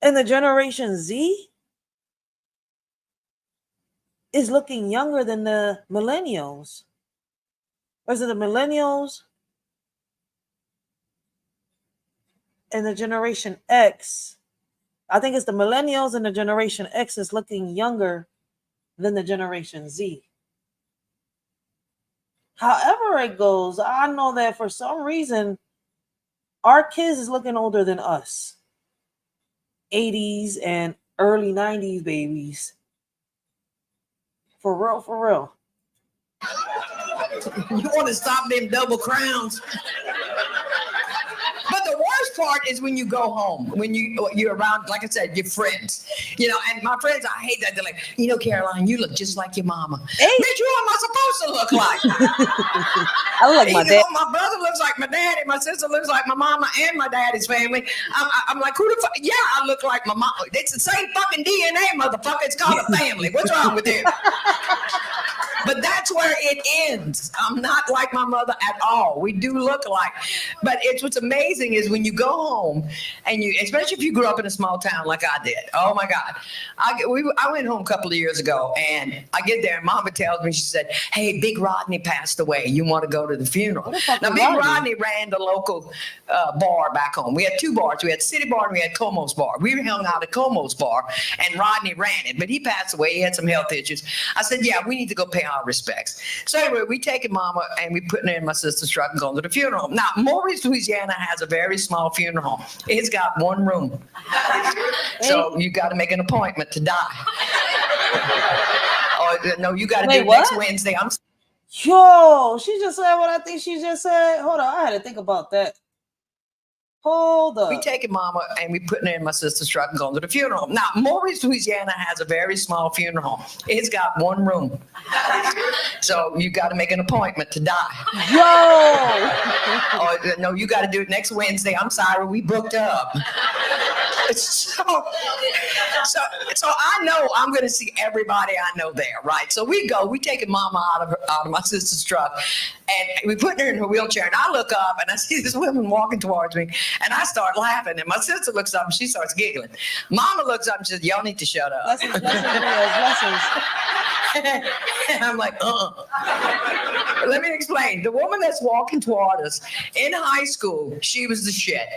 and the generation Z is looking younger than the millennials. Or is it the millennials and the generation X? I think it's the millennials and the generation X is looking younger than the generation Z. However it goes, I know that for some reason, our kids is looking older than us. 80s and early 90s babies. For real. You want to stop them double crowns. But the worst part is when you go home, when you're around, like I said, your friends. You know, and my friends, I hate that. They're like, you know, Caroline, you look just like your mama. Hey. Bitch, who am I supposed to look like? I look like my dad. My brother looks like my daddy. My sister looks like my mama and my daddy's family. I'm like, who the fuck? Yeah, I look like my mama. It's the same fucking DNA, motherfucker. It's called a family. What's wrong with it? But that's where it ends. I'm not like my mother at all. We do look alike. But it's what's amazing is when you go home and you, especially if you grew up in a small town like I did. Oh my God. I went home a couple of years ago and I get there and Mama tells me, she said, hey, Big Rodney passed away. You want to go to the funeral? Now, Big Rodney ran the local bar back home. We had two bars. We had City Bar and we had Como's Bar. We hung out at Como's Bar and Rodney ran it, but he passed away. He had some health issues. I said, yeah, we need to go pay our respects. So anyway, we taking Mama and we putting her in my sister's truck and going to the funeral home. Now, Maurice, Louisiana has a very small funeral home. It's got one room. So you got to make an appointment to die. Or no, you got to do it next Wednesday. Yo, she just said what I think she just said. Hold on, I had to think about that. Hold up. We taking Mama and we putting her in my sister's truck and going to the funeral home. Now, Maurice, Louisiana has a very small funeral home. It's got one room. So you got to make an appointment to die. Yo! Or no, you got to do it next Wednesday. I'm sorry, we booked up. So I know I'm going to see everybody I know there, right? So we taking Mama out of my sister's truck, and we put her in her wheelchair. And I look up and I see this woman walking towards me, and I start laughing. And my sister looks up and she starts giggling. Mama looks up and says, "Y'all need to shut up." Blessings. And I'm like, Let me explain. The woman that's walking toward us in high school, she was the shit.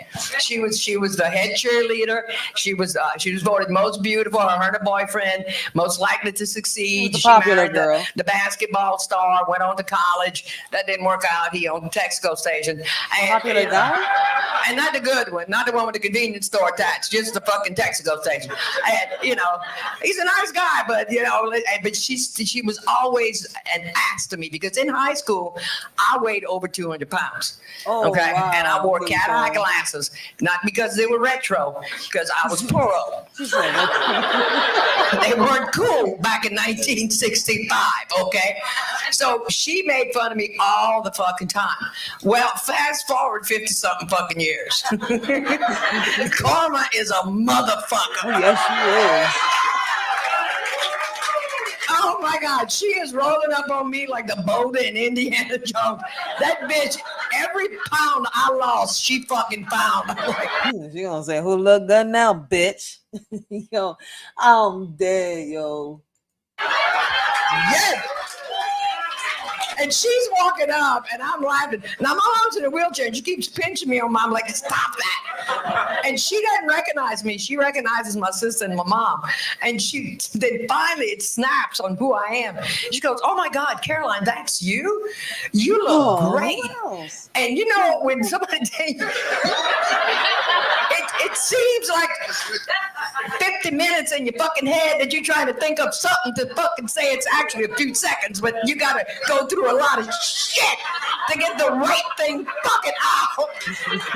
She was the head cheerleader. She was voted most beautiful. Her and her boyfriend, most likely to succeed. She popular girl. The basketball star, went on to college. That didn't work out. He owned the Texaco station. And, popular guy? And not the good one, not the one with the convenience store attached, just the fucking Texaco station. And he's a nice guy, but but she was always an ass to me because in high school I weighed over 200 pounds. Oh, okay, wow. and I wore cat eye glasses, not because they were retro, because I was poor. They weren't cool back in 1965. Okay, So she made fun of me all the fucking time. Well, fast forward 50-something fucking years. Karma is a motherfucker. Oh, yes, she is. Oh my God, she is rolling up on me like the boulder in Indiana Jones. That bitch, every pound I lost, she fucking found. I'm like, she gonna say, "Who look good now, bitch?" Yo, I'm dead, yo. Yeah. And she's walking up, and I'm laughing. Now, my mom's in a wheelchair, and she keeps pinching me on my. I'm like, stop that. And she doesn't recognize me. She recognizes my sister and my mom. And then finally it snaps on who I am. She goes, oh my God, Caroline, that's you? You look great. And you know, when somebody it seems like 50 minutes in your fucking head that you're trying to think of something to fucking say it's actually a few seconds, but you gotta go through a lot of shit to get the right thing fucking out.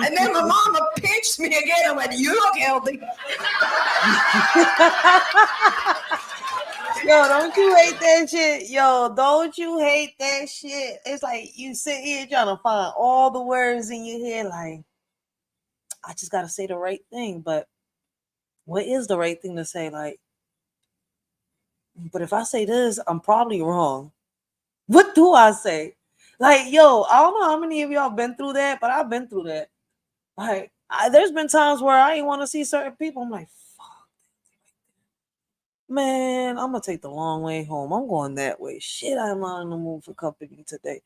And then my mama pinched me again. I'm like, you look healthy. Yo, don't you hate that shit? Yo, don't you hate that shit? It's like you sit here trying to find all the words in your head, like, I just gotta say the right thing, but what is the right thing to say? Like, but if I say this, I'm probably wrong. What do I say? Like, yo, I don't know how many of y'all been through that, but I've been through that. Like, there's been times where I ain't want to see certain people. I'm like, fuck, man, I'm gonna take the long way home. I'm going that way. Shit, I'm not in the mood for company today.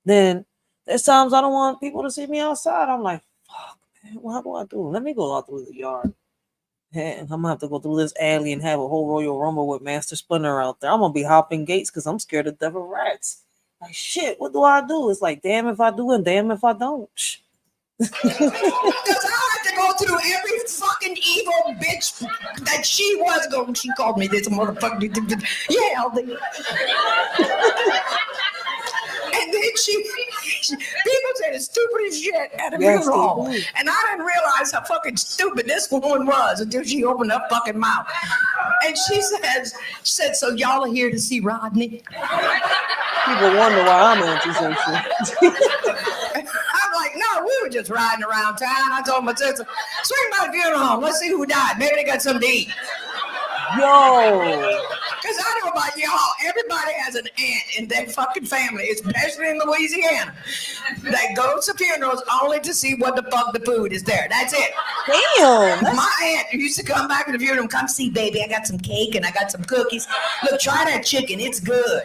Then there's times I don't want people to see me outside. I'm like, fuck, man, what do I do? Let me go out through the yard. And I'm gonna have to go through this alley and have a whole Royal Rumble with Master Splinter out there. I'm gonna be hopping gates because I'm scared of devil rats. Like, shit, what do I do? It's like, damn if I do and damn if I don't. Because I had to go through every fucking evil bitch that she was going. She called me this motherfucker. Yeah, healthy. And then people say the stupidest shit at a funeral. And I didn't realize how fucking stupid this woman was until she opened her fucking mouth. And she said, so y'all are here to see Rodney? People wonder why I'm antisocial. I'm like, no, we were just riding around town. I told my sister, swing by the funeral home. Let's see who died. Maybe they got something to eat. Yo. Because I know about y'all, everybody has an aunt in their fucking family, especially in Louisiana, that goes to funerals only to see what the fuck the food is there. That's it. Damn. My aunt used to come back to the funeral, come see, baby, I got some cake and I got some cookies. Look, try that chicken. It's good.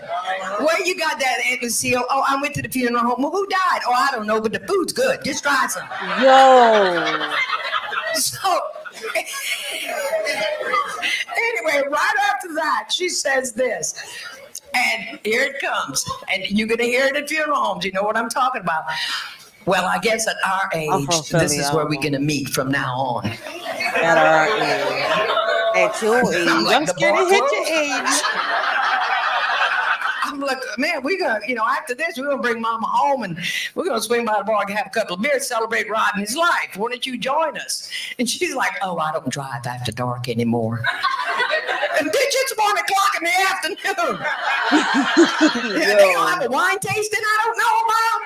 Where you got that, Aunt Lucille? Oh, I went to the funeral home. Well, who died? Oh, I don't know, but the food's good. Just try some. Yo. So, anyway, right after that, she says this, and here it comes, and you're going to hear it at funeral homes. You know what I'm talking about. Well, I guess at our age, this is where we're going to meet from now on. At our age. At your age. I'm scared to hit your age. I'm like, man, we're going to, after this, we're going to bring Mama home and we're going to swing by the bar and have a couple of beers, celebrate Rodney's life. Why don't you join us? And she's like, oh, I don't drive after dark anymore. And bitch, it's 1 o'clock in the afternoon. Yeah, they don't have a wine tasting I don't know about.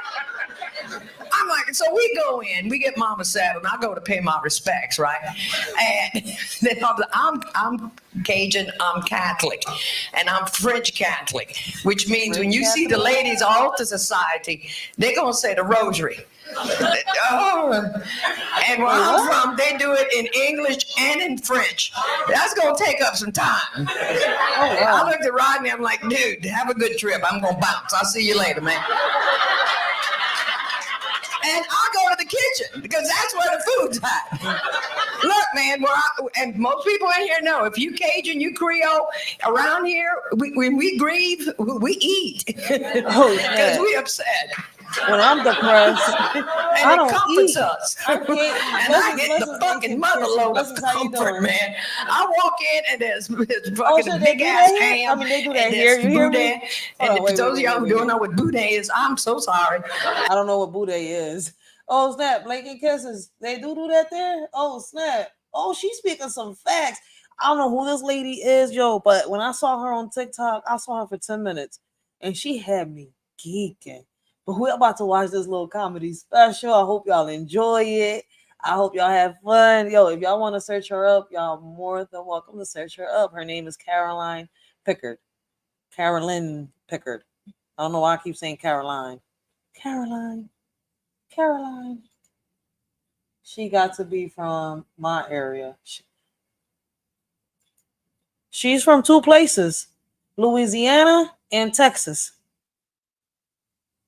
I'm like, so we go in, we get Mama saddled, and I go to pay my respects, right? And then I'm Cajun, I'm Catholic, and I'm French Catholic, which means when you see the Ladies Altar Society, they're gonna say the Rosary. Oh, and where I'm from, they do it in English and in French. That's gonna take up some time. I looked at Rodney, I'm like, dude, have a good trip. I'm gonna bounce. I'll see you later, man. And I go to the kitchen because that's where the food's at. Look, man, and most people in here know, if you Cajun, you Creole, around here, when we grieve, we eat. Because we upset. When I'm depressed, and I don't comforts eat. us. And I get the fucking mother load of comfort, man. I walk in and there's fucking big ass ham. I mean, they do that and here. You hear boudin. me? And those of y'all who don't know what boudin is, I'm so sorry. I don't know what boudin is. Oh snap! Blanket kisses. They do that there. Oh snap! Oh, she's speaking some facts. I don't know who this lady is, yo, but when I saw her on TikTok, I saw her for 10 minutes. and she had me geeking. But we're about to watch this little comedy special. I hope y'all enjoy it. I hope y'all have fun. Yo, if y'all want to search her up, y'all more than welcome to search her up. Her name is Caroline Picard. Carolyn Picard. I don't know why I keep saying Caroline. Caroline. She got to be from my area. She's from two places, Louisiana and Texas.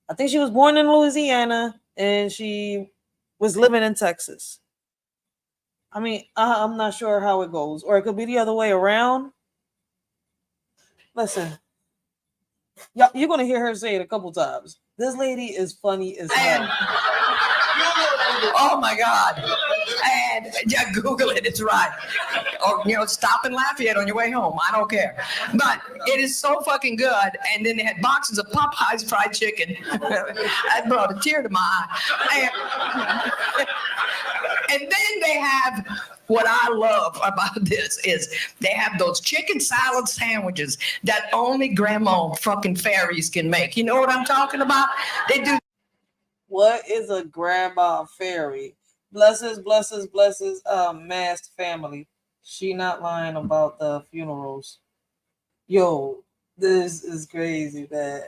I think she was born in Louisiana and she was living in Texas. I mean, I'm not sure how it goes, or it could be the other way around. Listen, you're going to hear her say it a couple times. This lady is funny as hell. Oh my God. And yeah, Google it, it's right. Or, stop and laugh at it on your way home. I don't care. But it is so fucking good. And then they had boxes of Popeyes fried chicken. That brought a tear to my eye. And then they have, what I love about this is they have those chicken salad sandwiches that only grandma fucking fairies can make. You know what I'm talking about? They do. What is a grandma fairy? Blesses, masked family. She not lying about the funerals. Yo, this is crazy, man.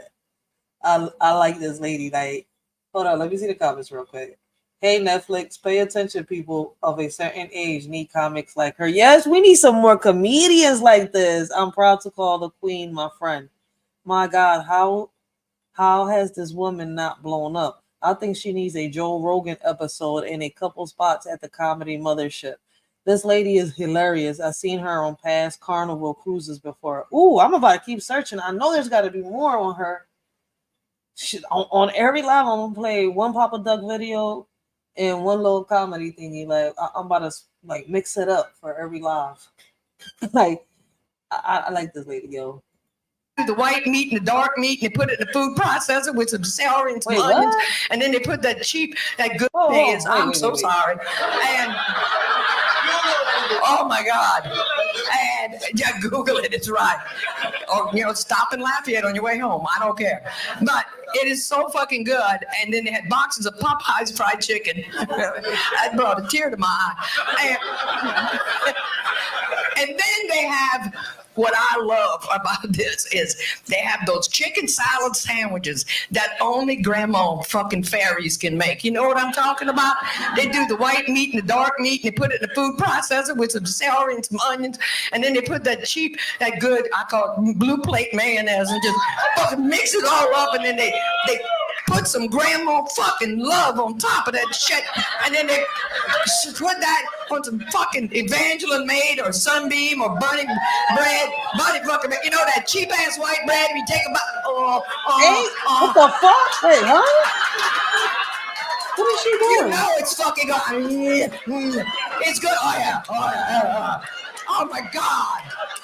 I like this lady. Like, hold on, let me see the comments real quick. Hey, Netflix, pay attention. People of a certain age need comics like her. Yes, we need some more comedians like this. I'm proud to call the queen my friend. My God, how has this woman not blown up? I think she needs a Joe Rogan episode and a couple spots at the Comedy Mothership. This lady is hilarious. I've seen her on past Carnival cruises before. Ooh, I'm about to keep searching. I know there's got to be more on her. On every live, I'm going to play one Papa Duck video and one little comedy thingy. Like, I'm about to mix it up for every live. Like, I like this lady, yo. The white meat and the dark meat, and they put it in the food processor with some celery and some onions, and then they put that good thing is, I'm so sorry. And oh my God. And yeah, Google it, it's right. Or, stop and laugh at it on your way home. I don't care. But it is so fucking good. And then they had boxes of Popeyes fried chicken. That brought a tear to my eye. And then they have, what I love about this is they have those chicken salad sandwiches that only grandma fucking fairies can make. You know what I'm talking about? They do the white meat and the dark meat, and they put it in the food processor with some celery and some onions, and then they put that good, I call it blue plate mayonnaise, and just fucking mix it all up, and then they put some grandma fucking love on top of that shit, and then they put that on some fucking Evangeline made or Sunbeam or Bunny bread, fucking, that cheap ass white bread. You take about, what the fuck? Wait, huh? What is she doing? It's fucking good. It's good. Oh yeah. Oh my God.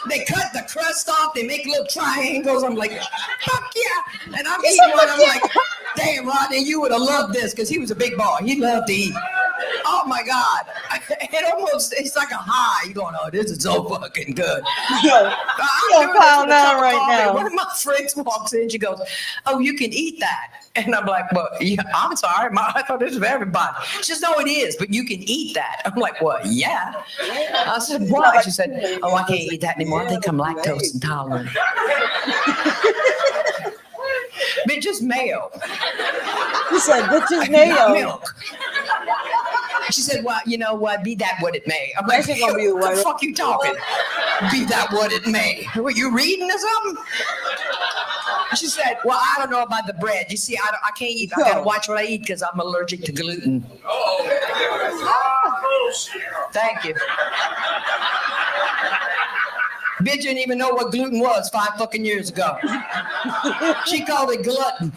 They cut the crust off. They make little triangles. I'm like, fuck yeah. And I'm eating one. I'm like, damn, Rodney, you would have loved this because he was a big boy. He loved to eat. Oh my God. It's like a high. You're going, oh, this is so fucking good. I'm found out right now. One of my friends walks in. She goes, oh, you can eat that. And I'm like, well, yeah, I'm sorry. I thought this was for everybody. She says, no, it is, but you can eat that. I'm like, well, yeah. I said, why? She said, oh, I can't eat that anymore. I think I'm lactose intolerant. Bitch, mayo. She said, bitch, mayo. Milk. She said, well, you know what? Be that what it may. I'm like, gonna be what the fuck you talking? Be that what it may. Were you reading or something? She said, well, I don't know about the bread. You see, I can't eat. I got to watch what I eat because I'm allergic to gluten. Thank you. Bitch didn't even know what gluten was 5 fucking years ago. She called it glutton.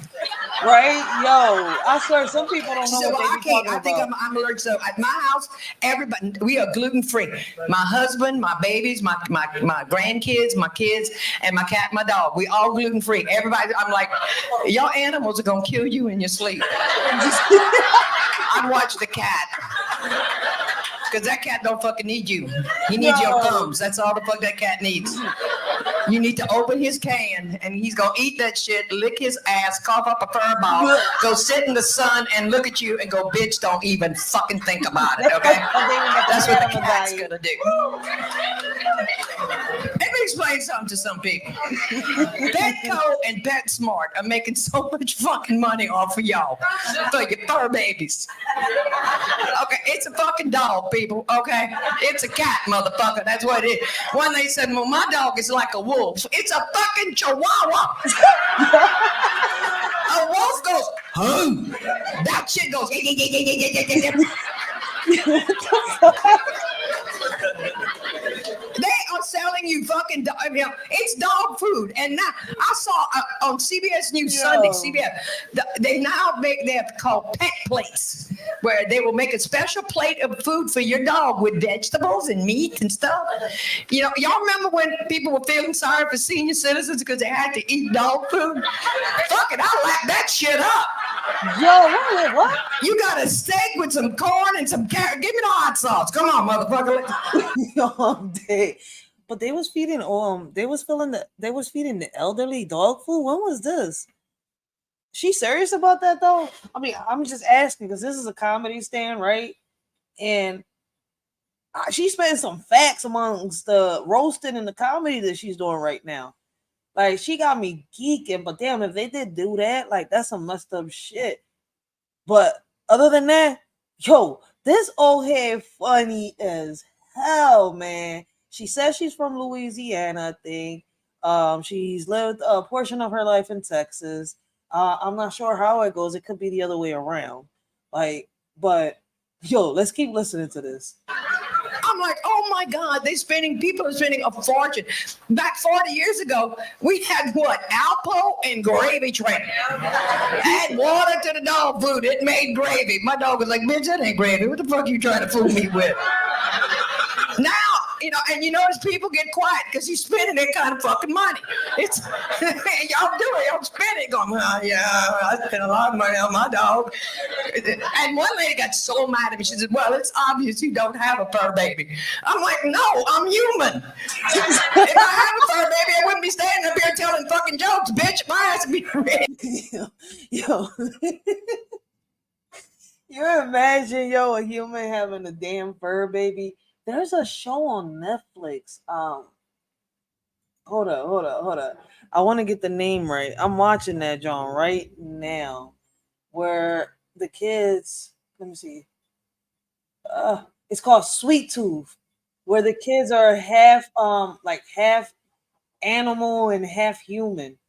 Right? Yo, I swear some people don't know said, what they be talking about. I think I'm allergic. So at my house, everybody, we are gluten free. My husband, my babies, my grandkids, my kids, and my cat, my dog. We all gluten free. Everybody, I'm like, your animals are gonna kill you in your sleep. I watch the cat. Because that cat don't fucking need you. He needs your thumbs. That's all the fuck that cat needs. You need to open his can, and he's gonna eat that shit, lick his ass, cough up a fur ball, go sit in the sun, and look at you and go, bitch, don't even fucking think about it, okay? That's what the cat's gonna do. Let me explain something to some people. Petco and PetSmart are making so much fucking money off of y'all for your fur babies. Okay, it's a fucking dog, people, okay? It's a cat, motherfucker. That's what it is. One they said, well, my dog is like a wolf. It's a fucking chihuahua. A wolf goes, huh? That shit goes, They are selling you fucking dog. It's dog food. And now I saw on CBS News Sunday, CBS, they now make, they have called pet plates, where they will make a special plate of food for your dog with vegetables and meat and stuff. You know, y'all remember when people were feeling sorry for senior citizens because they had to eat dog food? Fuck it, I lap that shit up. Yo, what? You got a steak with some corn and some carrot. Give me the hot sauce. Come on, motherfucker. Yo, I'm dead. But they was feeding they was feeding the elderly dog food. When was this? She serious about that though? I mean, I'm just asking because this is a comedy stand, right? And she's spending some facts amongst the roasting and the comedy that she's doing right now. Like, she got me geeking, but damn, if they did do that, like, that's some messed up shit. But other than that, yo, this old head funny as hell, man. She says she's from Louisiana, I think. She's lived a portion of her life in Texas. I'm not sure how it goes. It could be the other way around. Like, but yo, let's keep listening to this. I'm like, oh my God, people are spending a fortune. Back 40 years ago, we had what? Alpo and gravy train. Add water to the dog food. It made gravy. My dog was like, bitch, that ain't gravy. What the fuck are you trying to fool me with? Now, you know, and you notice people get quiet because you're spending that kind of fucking money. It's y'all do it, y'all spend it, going, yeah, I spent a lot of money on my dog. And one lady got so mad at me. She said, well, it's obvious you don't have a fur baby. I'm like, no, I'm human. If I had a fur baby, I wouldn't be standing up here telling fucking jokes, bitch. My ass would be ready. Yo. You imagine, yo, a human having a damn fur baby. There's a show on Netflix. Hold up. I want to get the name right. I'm watching that, John, right now, where the kids. Let me see. It's called Sweet Tooth, where the kids are half animal and half human.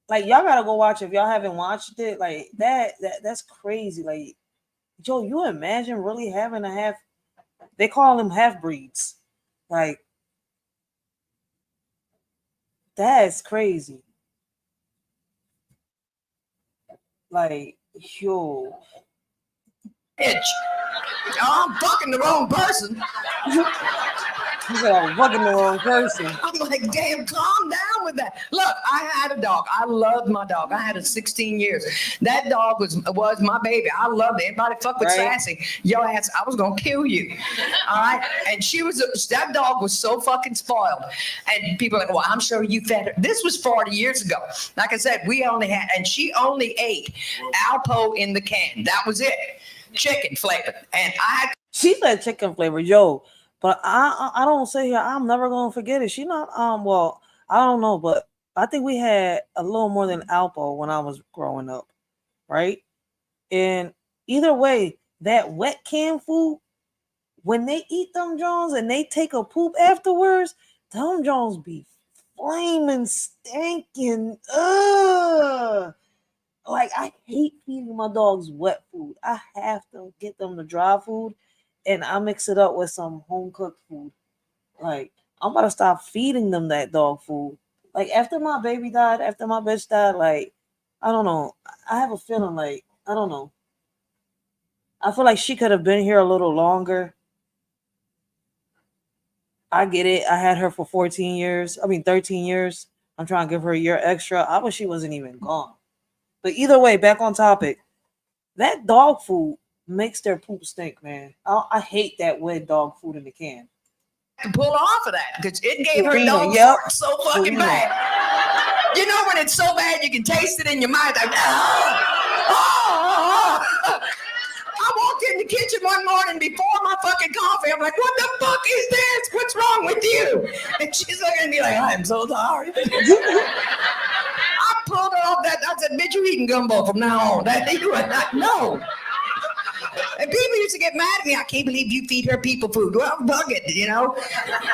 Like, y'all gotta go watch it if y'all haven't watched it. Like that's crazy. Like, Joe, you imagine really having a half. They call them half breeds. Like, that's crazy. Like, yo. Bitch. I'm fucking the wrong person. You said I'm fucking the wrong person. I'm like, damn, calm down with that. Look, I had a dog. I loved my dog. I had it 16 years. That dog was my baby. I loved it. Everybody fuck with Sassy. Your ass, I was gonna kill you. All right. And that dog was so fucking spoiled. And people are like, well, I'm sure you fed her. This was 40 years ago. Like I said, and she only ate Alpo in the can. That was it. Chicken flavor. And she said chicken flavor, yo. But I don't say here, I'm never gonna forget it. She not well, I don't know, but I think we had a little more than Alpo when I was growing up, right? And either way, that wet canned food, when they eat them Jones and they take a poop afterwards, them Jones be flaming, stinking. Ugh. Like, I hate feeding my dogs wet food. I have to get them the dry food, and I mix it up with some home cooked food. Like, I'm about to stop feeding them that dog food. Like, after my baby died, after my bitch died, like, I don't know. I have a feeling like, I don't know. I feel like she could have been here a little longer. I get it. I had her for 13 years. I'm trying to give her a year extra. I wish she wasn't even gone. But either way, back on topic. That dog food makes their poop stink, man. I hate that wet dog food in the can. to pull off of that because it gave her Serena, dog yep. fart so fucking Serena. bad. You know when it's so bad you can taste it in your mouth. Like, I walked in the kitchen one morning before my fucking coffee. I'm like, what the fuck is this? What's wrong with you? And she's looking at me like, I'm so sorry. I pulled her off that. I said, bitch, you eating gumbo from now on. That you are not. No. And people used to get mad at me. I can't believe you feed her people food. Well, bug it, you know.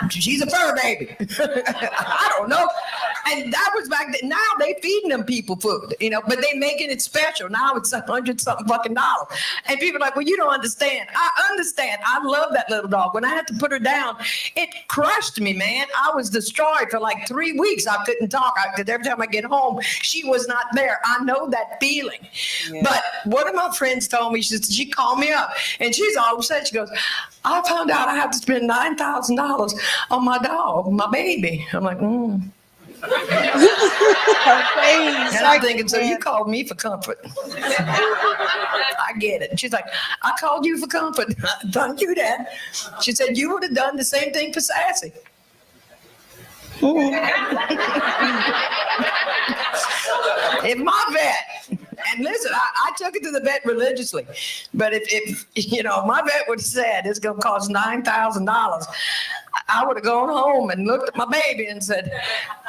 She's a fur baby. I don't know. And that was back then. Now they feeding them people food, you know, but they making it special. Now it's $100-something fucking dollars. And people are like, well, you don't understand. I understand. I love that little dog. When I had to put her down, it crushed me, man. I was destroyed for like 3 weeks. I couldn't talk. Because every time I get home, she was not there. I know that feeling. Yeah. But one of my friends told me, she called me up and she's all upset. She goes, I found out I have to spend $9,000 on my dog, my baby. I'm like, And I'm thinking, so you called me for comfort. I get it. She's like, I called you for comfort. Thank you, Dad. She said, you would have done the same thing for Sassy. If my vet, and listen, I took it to the vet religiously, but if you know, my vet would have said it's going to cost $9,000, I would have gone home and looked at my baby and said,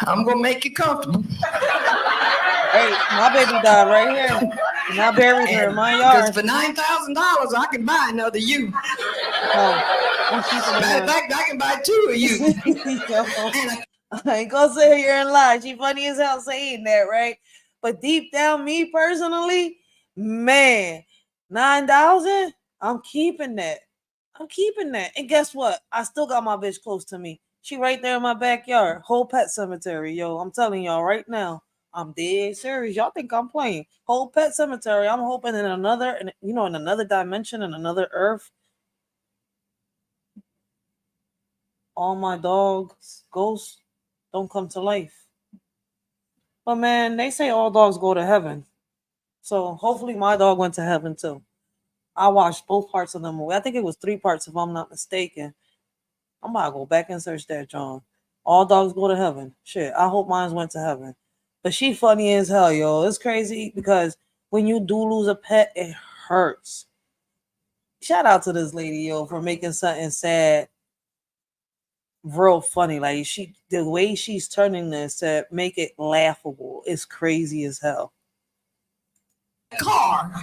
I'm going to make you comfortable. Hey, my baby died right here. And I buried her in my yard. Because for $9,000, I can buy another you. Matter of fact, I can buy 2 of you. I ain't gonna sit here and lie. She funny as hell saying that, right? But deep down, me personally, man, 9,000, I'm keeping that. I'm keeping that. And guess what? I still got my bitch close to me. She right there in my backyard. Whole pet cemetery, yo. I'm telling y'all right now. I'm dead serious. Y'all think I'm playing. Whole pet cemetery. I'm hoping in another dimension, in another earth, all my dogs, ghosts, don't come to life. But man, they say all dogs go to heaven. So hopefully my dog went to heaven too. I watched both parts of the movie. I think it was 3 parts if I'm not mistaken. I'm about to go back and search that, John. All dogs go to heaven. Shit, I hope mine went to heaven. But she funny as hell, yo. It's crazy because when you do lose a pet, it hurts. Shout out to this lady, yo, for making something sad real funny. Like the way she's turning this to make it laughable is crazy as hell. Car.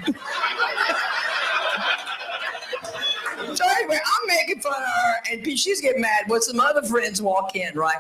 So anyway, I'm making fun of her, and she's getting mad. But some other friends walk in, right?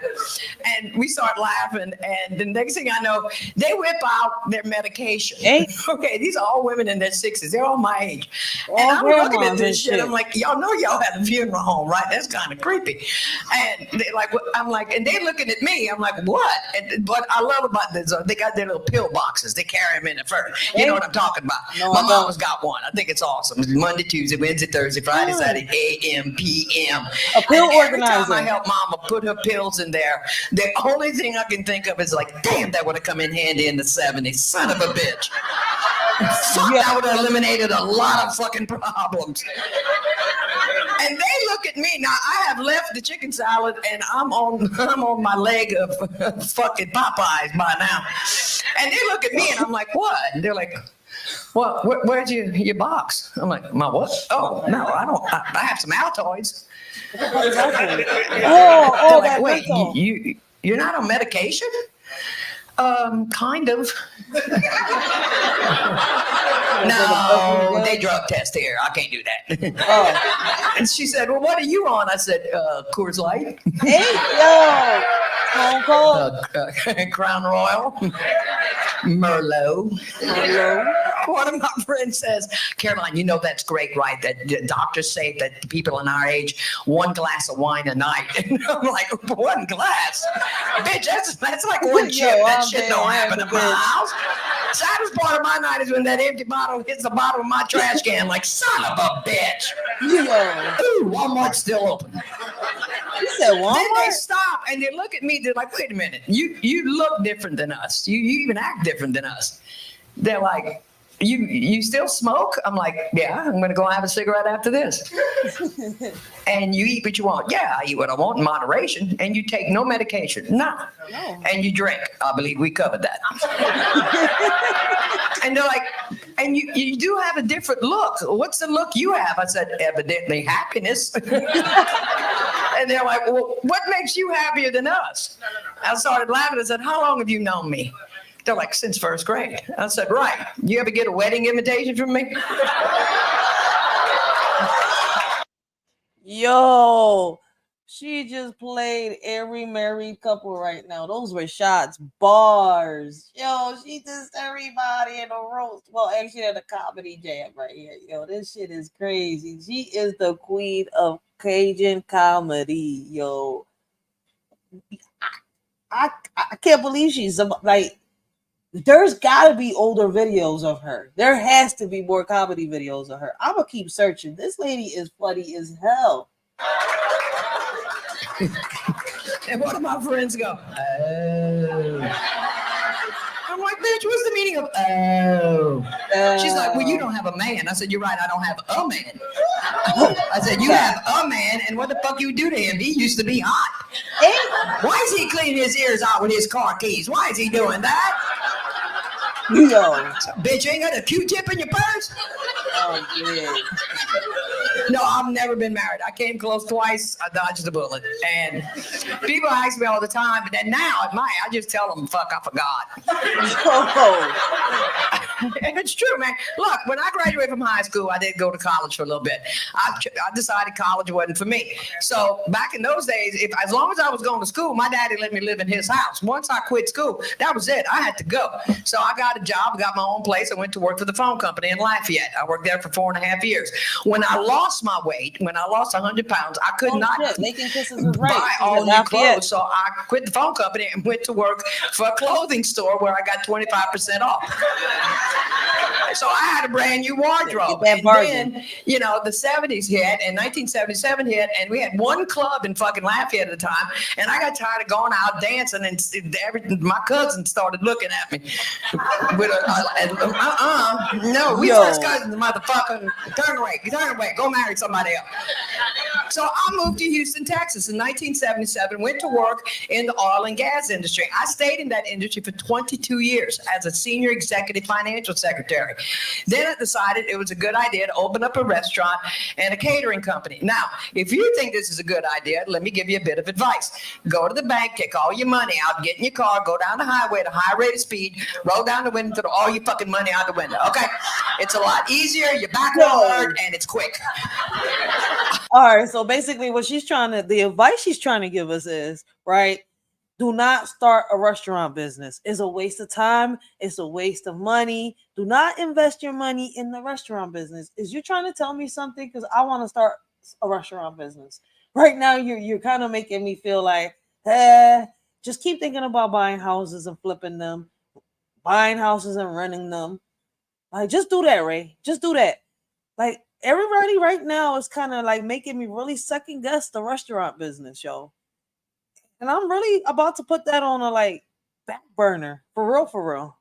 And we start laughing, and the next thing I know, they whip out their medication. Hey. Okay, these are all women in their 60s. They're all my age. And I'm looking at this shit. I'm like, y'all know y'all had a funeral home, right? That's kind of creepy. And they I'm like, and they're looking at me. I'm like, what? And what I love about this, they got their little pill boxes. They carry them in the fur. You know what I'm talking about? No, my mama's got one. I think it's awesome. It's Monday, Tuesday, Wednesday, Thursday, Friday, Saturday, AM, PM. A pill organizer. Every time I help Mama put her pills in there, the only thing I can think of is like, damn, that would have come in handy in the 70s. Son of a bitch. Fuck, that would have eliminated a lot of fucking problems. And they look at me now. I have left the chicken salad, and I'm on my leg of fucking Popeyes by now. And they look at me, and I'm like, what? And they're like, well, where's your box? I'm like, my what? Oh, no, I don't. I have some Altoids. Oh, like, wait, you're not on medication? Kind of. No, they drug test here. I can't do that. And she said, well, what are you on? I said, Coors Light. Hey, yo. Stone Cold. Crown Royal. Merlot. One of my friends says, Caroline, you know that's great, right? That the doctors say that people in our age, 1 glass of wine a night. And I'm like, 1 glass? Bitch, that's like 1 chip. That shit don't happen at my house. Saddest part of my night is when that empty bottle hits the bottom of my trash can like, son of a bitch. Ooh, Walmart's still open. You said Walmart? Then they stop and they look at me. They're like, wait a minute. You look different than us. You even act different than us. They're like, you still smoke? I'm like, yeah, I'm going to go have a cigarette after this. And you eat what you want? Yeah, I eat what I want in moderation. And you take no medication? Nah. No. And you drink? I believe we covered that. And they're like, and you do have a different look. What's the look you have? I said, evidently happiness. And they're like, well, what makes you happier than us? I started laughing. I said, how long have you known me? They're like, since first grade. I said, right. You ever get a wedding invitation from me? Yo, she just played every married couple right now. Those were shots, bars. Yo, she just everybody in a roast. Well, actually, at a comedy jam right here. Yo, this shit is crazy. She is the queen of Cajun comedy. Yo, I can't believe she's like. There's got to be older videos of her. There has to be more comedy videos of her. I'm going to keep searching. This lady is funny as hell. And one of my friends go, oh. I'm like, bitch, what's the meaning of oh? She's like, well, you don't have a man. I said, you're right, I don't have a man. I said, you have a man, and what the fuck you do to him? He used to be hot. Why is he cleaning his ears out with his car keys? Why is he doing that? Yo. Bitch, you ain't got a Q-tip in your purse? Oh, man. No, I've never been married. I came close twice. I dodged the bullet. And people ask me all the time, but then now at I just tell them, fuck, I forgot. It's true, man. Look, when I graduated from high school, I did go to college for a little bit. I decided college wasn't for me. So back in those days, as long as I was going to school, my daddy let me live in his house. Once I quit school, that was it. I had to go. So I got a job, got my own place. I went to work for the phone company in Lafayette. I worked there for 4.5 years. When I lost my weight, when I lost 100 pounds, I could not buy all new clothes. So I quit the phone company and went to work for a clothing store where I got 25% off. So I had a brand new wardrobe. And then, you know, the 70s hit and 1977 hit, and we had one club in fucking Lafayette at the time. And I got tired of going out dancing, and my cousins started looking at me with no, we first cousins, motherfucker. Turn away, go marry somebody else. So I moved to Houston, Texas in 1977, went to work in the oil and gas industry. I stayed in that industry for 22 years as a senior executive financial secretary. Then I decided it was a good idea to open up a restaurant and a catering company. Now, if you think this is a good idea, let me give you a bit of advice. Go to the bank, take all your money out, get in your car, go down the highway at a high rate of speed, roll down the window, throw all your fucking money out the window. Okay? It's a lot easier, your back won't hurt, and it's quick. All right, so basically the advice she's trying to give us is, right, do not start a restaurant business. It's a waste of time. It's a waste of money. Do not invest your money in the restaurant business. Is you trying to tell me something? Because I want to start a restaurant business. Right now, you're kind of making me feel like, just keep thinking about buying houses and flipping them, buying houses and renting them. Like, just do that, Ray. Just do that. Like, everybody right now is kind of like making me really second guess the restaurant business, yo. And I'm really about to put that on a back burner. For real.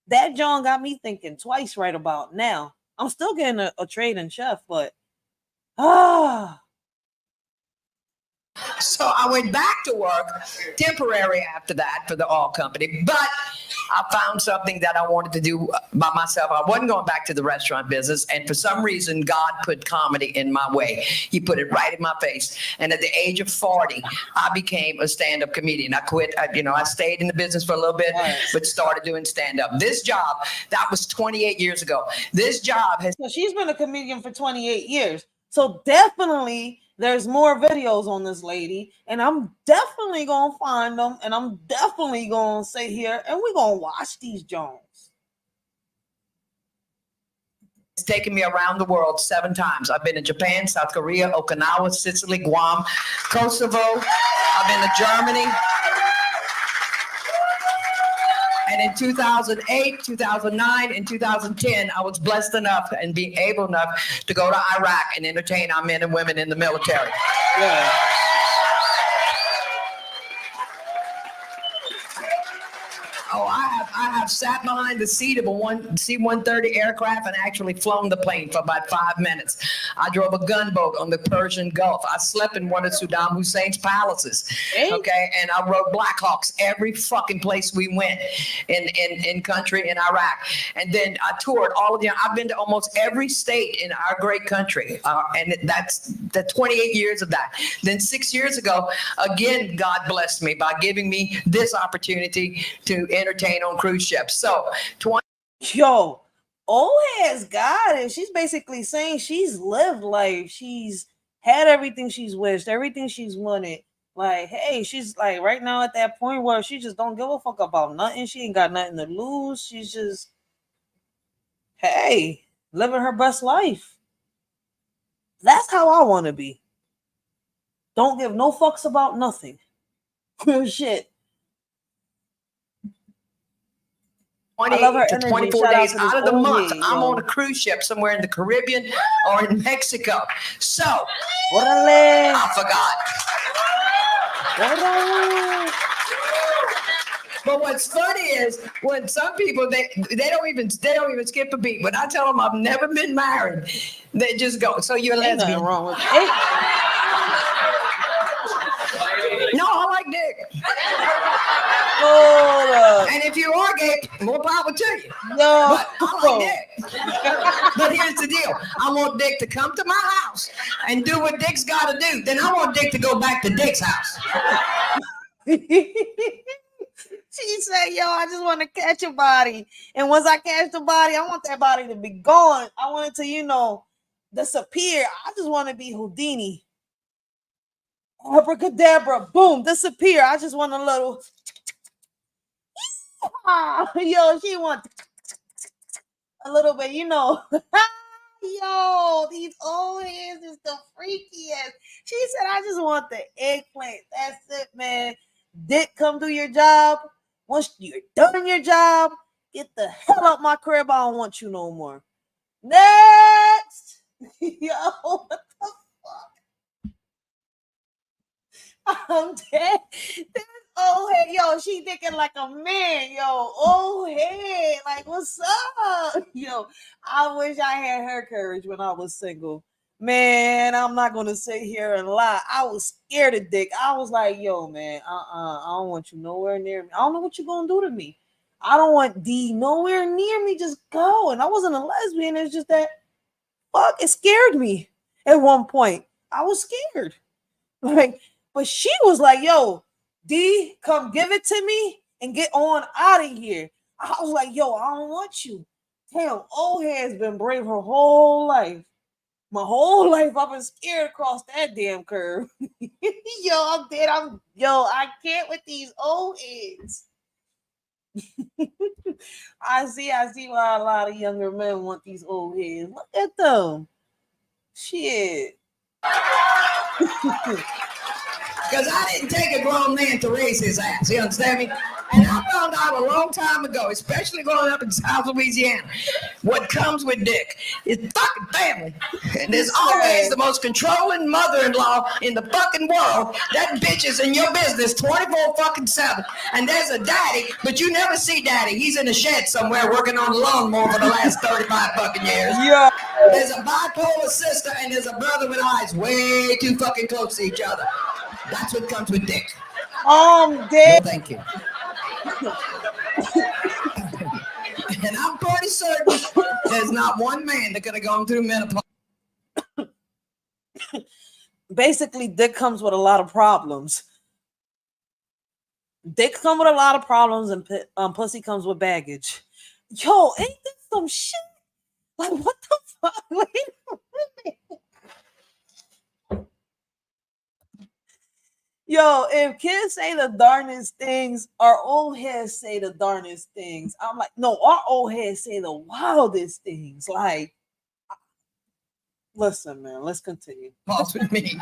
That John got me thinking twice right about now. I'm still getting a trade in chef, but So I went back to work temporary after that for the oil company, but I found something that I wanted to do by myself. I wasn't going back to the restaurant business, and for some reason, God put comedy in my way. He put it right in my face. And at the age of 40, I became a stand-up comedian. I quit. I stayed in the business for a little bit, but started doing stand-up. This job, that was 28 years ago. This job has... So she's been a comedian for 28 years. So definitely... there's more videos on this lady, and I'm definitely going to find them, and I'm definitely going to sit here, and we're going to watch these Jones. It's taken me around the world 7 times. I've been to Japan, South Korea, Okinawa, Sicily, Guam, Kosovo. I've been to Germany. And in 2008, 2009, and 2010, I was blessed enough and being able enough to go to Iraq and entertain our men and women in the military. Yeah. Oh, I I've sat behind the seat of a C-130 aircraft and actually flown the plane for about 5 minutes. I drove a gunboat on the Persian Gulf. I slept in one of Saddam Hussein's palaces. Okay, and I rode Blackhawks every fucking place we went in country in Iraq. And then I toured all of the. I've been to almost every state in our great country, and that's the 28 years of that. Then 6 years ago, again, God blessed me by giving me this opportunity to entertain on cruise ships. So, Yo, old has got it. She's basically saying she's lived life. She's had everything she's wished, everything she's wanted. Like, hey, she's like right now at that point where she just don't give a fuck about nothing. She ain't got nothing to lose. She's just, hey, living her best life. That's how I want to be. Don't give no fucks about nothing. Real shit. 28 to 24 days out of the month, I'm on a cruise ship somewhere in the Caribbean or in Mexico. So, I forgot. But what's funny is when some people they don't even skip a beat. When I tell them I've never been married, they just go, "So you're a lesbian?" Nothing wrong with it. No, I like dick. And if you are gay, more power to you. No, but I like dick. But here's the deal: I want Dick to come to my house and do what Dick's got to do. Then I want Dick to go back to Dick's house. She said, yo, I just want to catch a body. And once I catch the body, I want that body to be gone. I want it to, disappear. I just want to be Houdini. Abracadabra, boom, disappear. I just want a little. Yo, she wants a little bit, Yo, these old hands is the freakiest. She said, I just want the eggplant. That's it, man. Dick, come do your job. Once you're done your job, get the hell out my crib. I don't want you no more. Next. Yo, what the fuck? I'm dead. This old head, yo, she thinking like a man, yo. Old head, like, what's up? Yo, I wish I had her courage when I was single. Man, I'm not gonna sit here and lie. I was scared of Dick. I was like, yo, man, I don't want you nowhere near me. I don't know what you're gonna do to me. I don't want D nowhere near me. Just go. And I wasn't a lesbian. It's just that, fuck, it scared me at one point. I was scared. Like, but she was like, yo, D, come give it to me and get on out of here. I was like, yo, I don't want you. Damn, old head's been brave her whole life. My whole life, I've been scared across that damn curve. Yo, I'm dead. I can't with these old heads. I see why a lot of younger men want these old heads. Look at them. Shit. Because I didn't take a grown man to raise his ass. You understand me? And I found out a long time ago, especially growing up in South Louisiana, what comes with Dick is fucking family. And there's always the most controlling mother-in-law in the fucking world. That bitch is in your business 24 fucking 7. And there's a daddy, but you never see daddy. He's in a shed somewhere working on the lawnmower for the last 35 fucking years. Yeah. There's a bipolar sister and there's a brother with eyes way too fucking close to each other. That's what comes with Dick. Dick. No, thank you. And I'm pretty certain there's not one man that could have gone through menopause. Basically, Dick comes with a lot of problems. Dick comes with a lot of problems, and pussy comes with baggage. Yo, ain't this some shit? Like, what the fuck? Wait a minute. Yo, if kids say the darnest things, our old heads say the darnest things. I'm like, no, our old heads say the wildest things. Like, Listen, man, let's continue. Pause with me.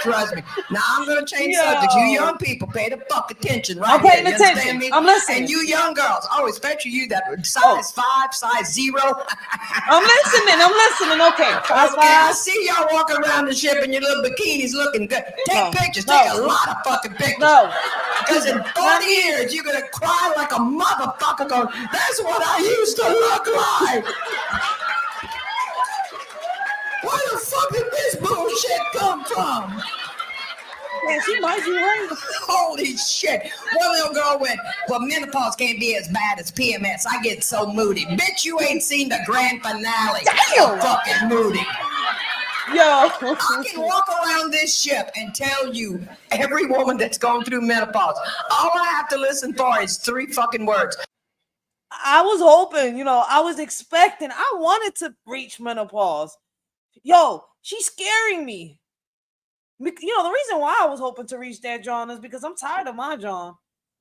Trust me. Now I'm gonna change subjects. You young people, pay the fuck attention, right? I'm paying here. You attention. understand me? I'm listening. And you young girls, especially you that are size 5, size 0. I'm listening. Okay. I see y'all walking around the ship in your little bikinis looking good. Take pictures. Take a lot of fucking pictures. No. Because in 40 years, you're gonna cry like a motherfucker going, that's what I used to look like. Where the fuck did this bullshit come from? Man, she might be right. Holy shit. One little girl went, well, menopause can't be as bad as PMS. I get so moody. Bitch, you ain't seen the grand finale. You're fucking moody. Yo. I can walk around this ship and tell you every woman that's going through menopause. All I have to listen for is 3 fucking words. I was hoping, I was expecting. I wanted to reach menopause. Yo, she's scaring me. The reason why I was hoping to reach that John is because I'm tired of my John.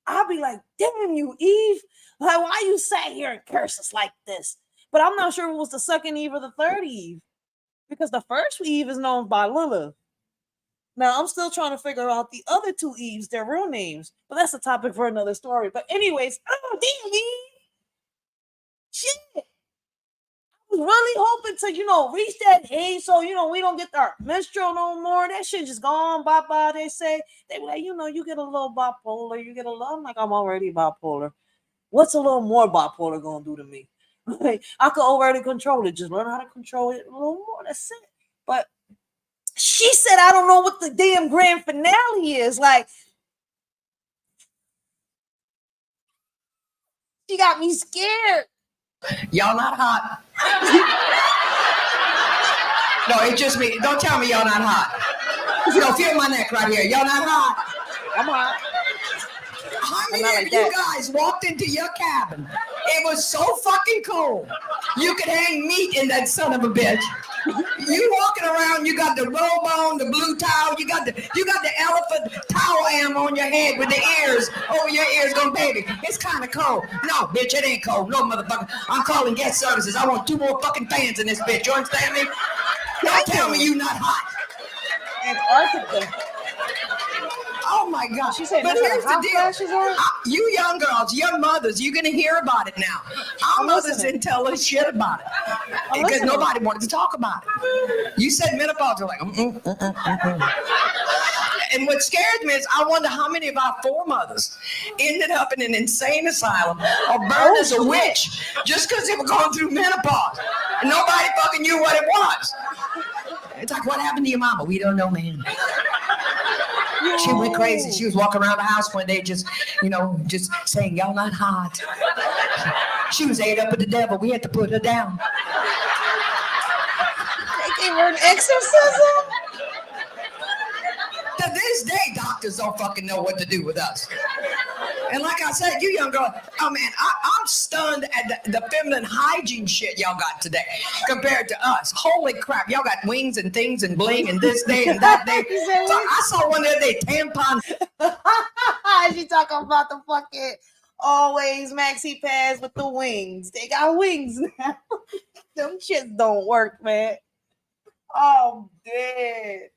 I'll be like, damn you, Eve. Like, why you sat here and curse us like this? But I'm not sure it was the second Eve or the third Eve. Because the first Eve is known by Lilith. Now, I'm still trying to figure out the other 2 Eves, their real names. But that's a topic for another story. But anyways, damn Eve. Shit. I was really hoping to, reach that age so, we don't get our menstrual no more. That shit just gone bye-bye, they say. They be like, you get a little bipolar. You get a little, I'm like, I'm already bipolar. What's a little more bipolar going to do to me? Like, I could already control it. Just learn how to control it a little more. That's it. But she said, I don't know what the damn grand finale is. Like, she got me scared. Y'all not hot. No, it's just me. Don't tell me y'all not hot. Feel my neck right here. Y'all not hot. I'm hot. How many of you guys walked into your cabin? It was so fucking cold. You could hang meat in that son of a bitch. You walking around, you got the robe on, the blue towel, you got the elephant towel am on your head with the ears over your ears going, baby, it's kind of cold. No, bitch, it ain't cold. No, motherfucker. I'm calling guest services. I want 2 more fucking fans in this bitch. You understand me? Don't tell me you not hot. Antarctica. Oh my God. She said, but here's the deal. You young girls, young mothers, you're going to hear about it now. Our mothers didn't tell us shit about it because nobody wanted to talk about it. You said menopause, you're like, And what scares me is I wonder how many of our foremothers ended up in an insane asylum or burned as a witch just because they were going through menopause. And nobody fucking knew what it was. It's like, what happened to your mama? We don't know, man. She went crazy. She was walking around the house one day just saying, y'all not hot. She was ate up with the devil. We had to put her down. They gave her an exorcism? To this day, doctors don't fucking know what to do with us. And like I said, you young girl, oh man, I'm stunned at the feminine hygiene shit y'all got today compared to us. Holy crap, y'all got wings and things and bling and this day and that day. So I saw one the other day, tampon. She talking about the fucking always maxi pads with the wings. They got wings now. Them shits don't work, man. Oh, dead.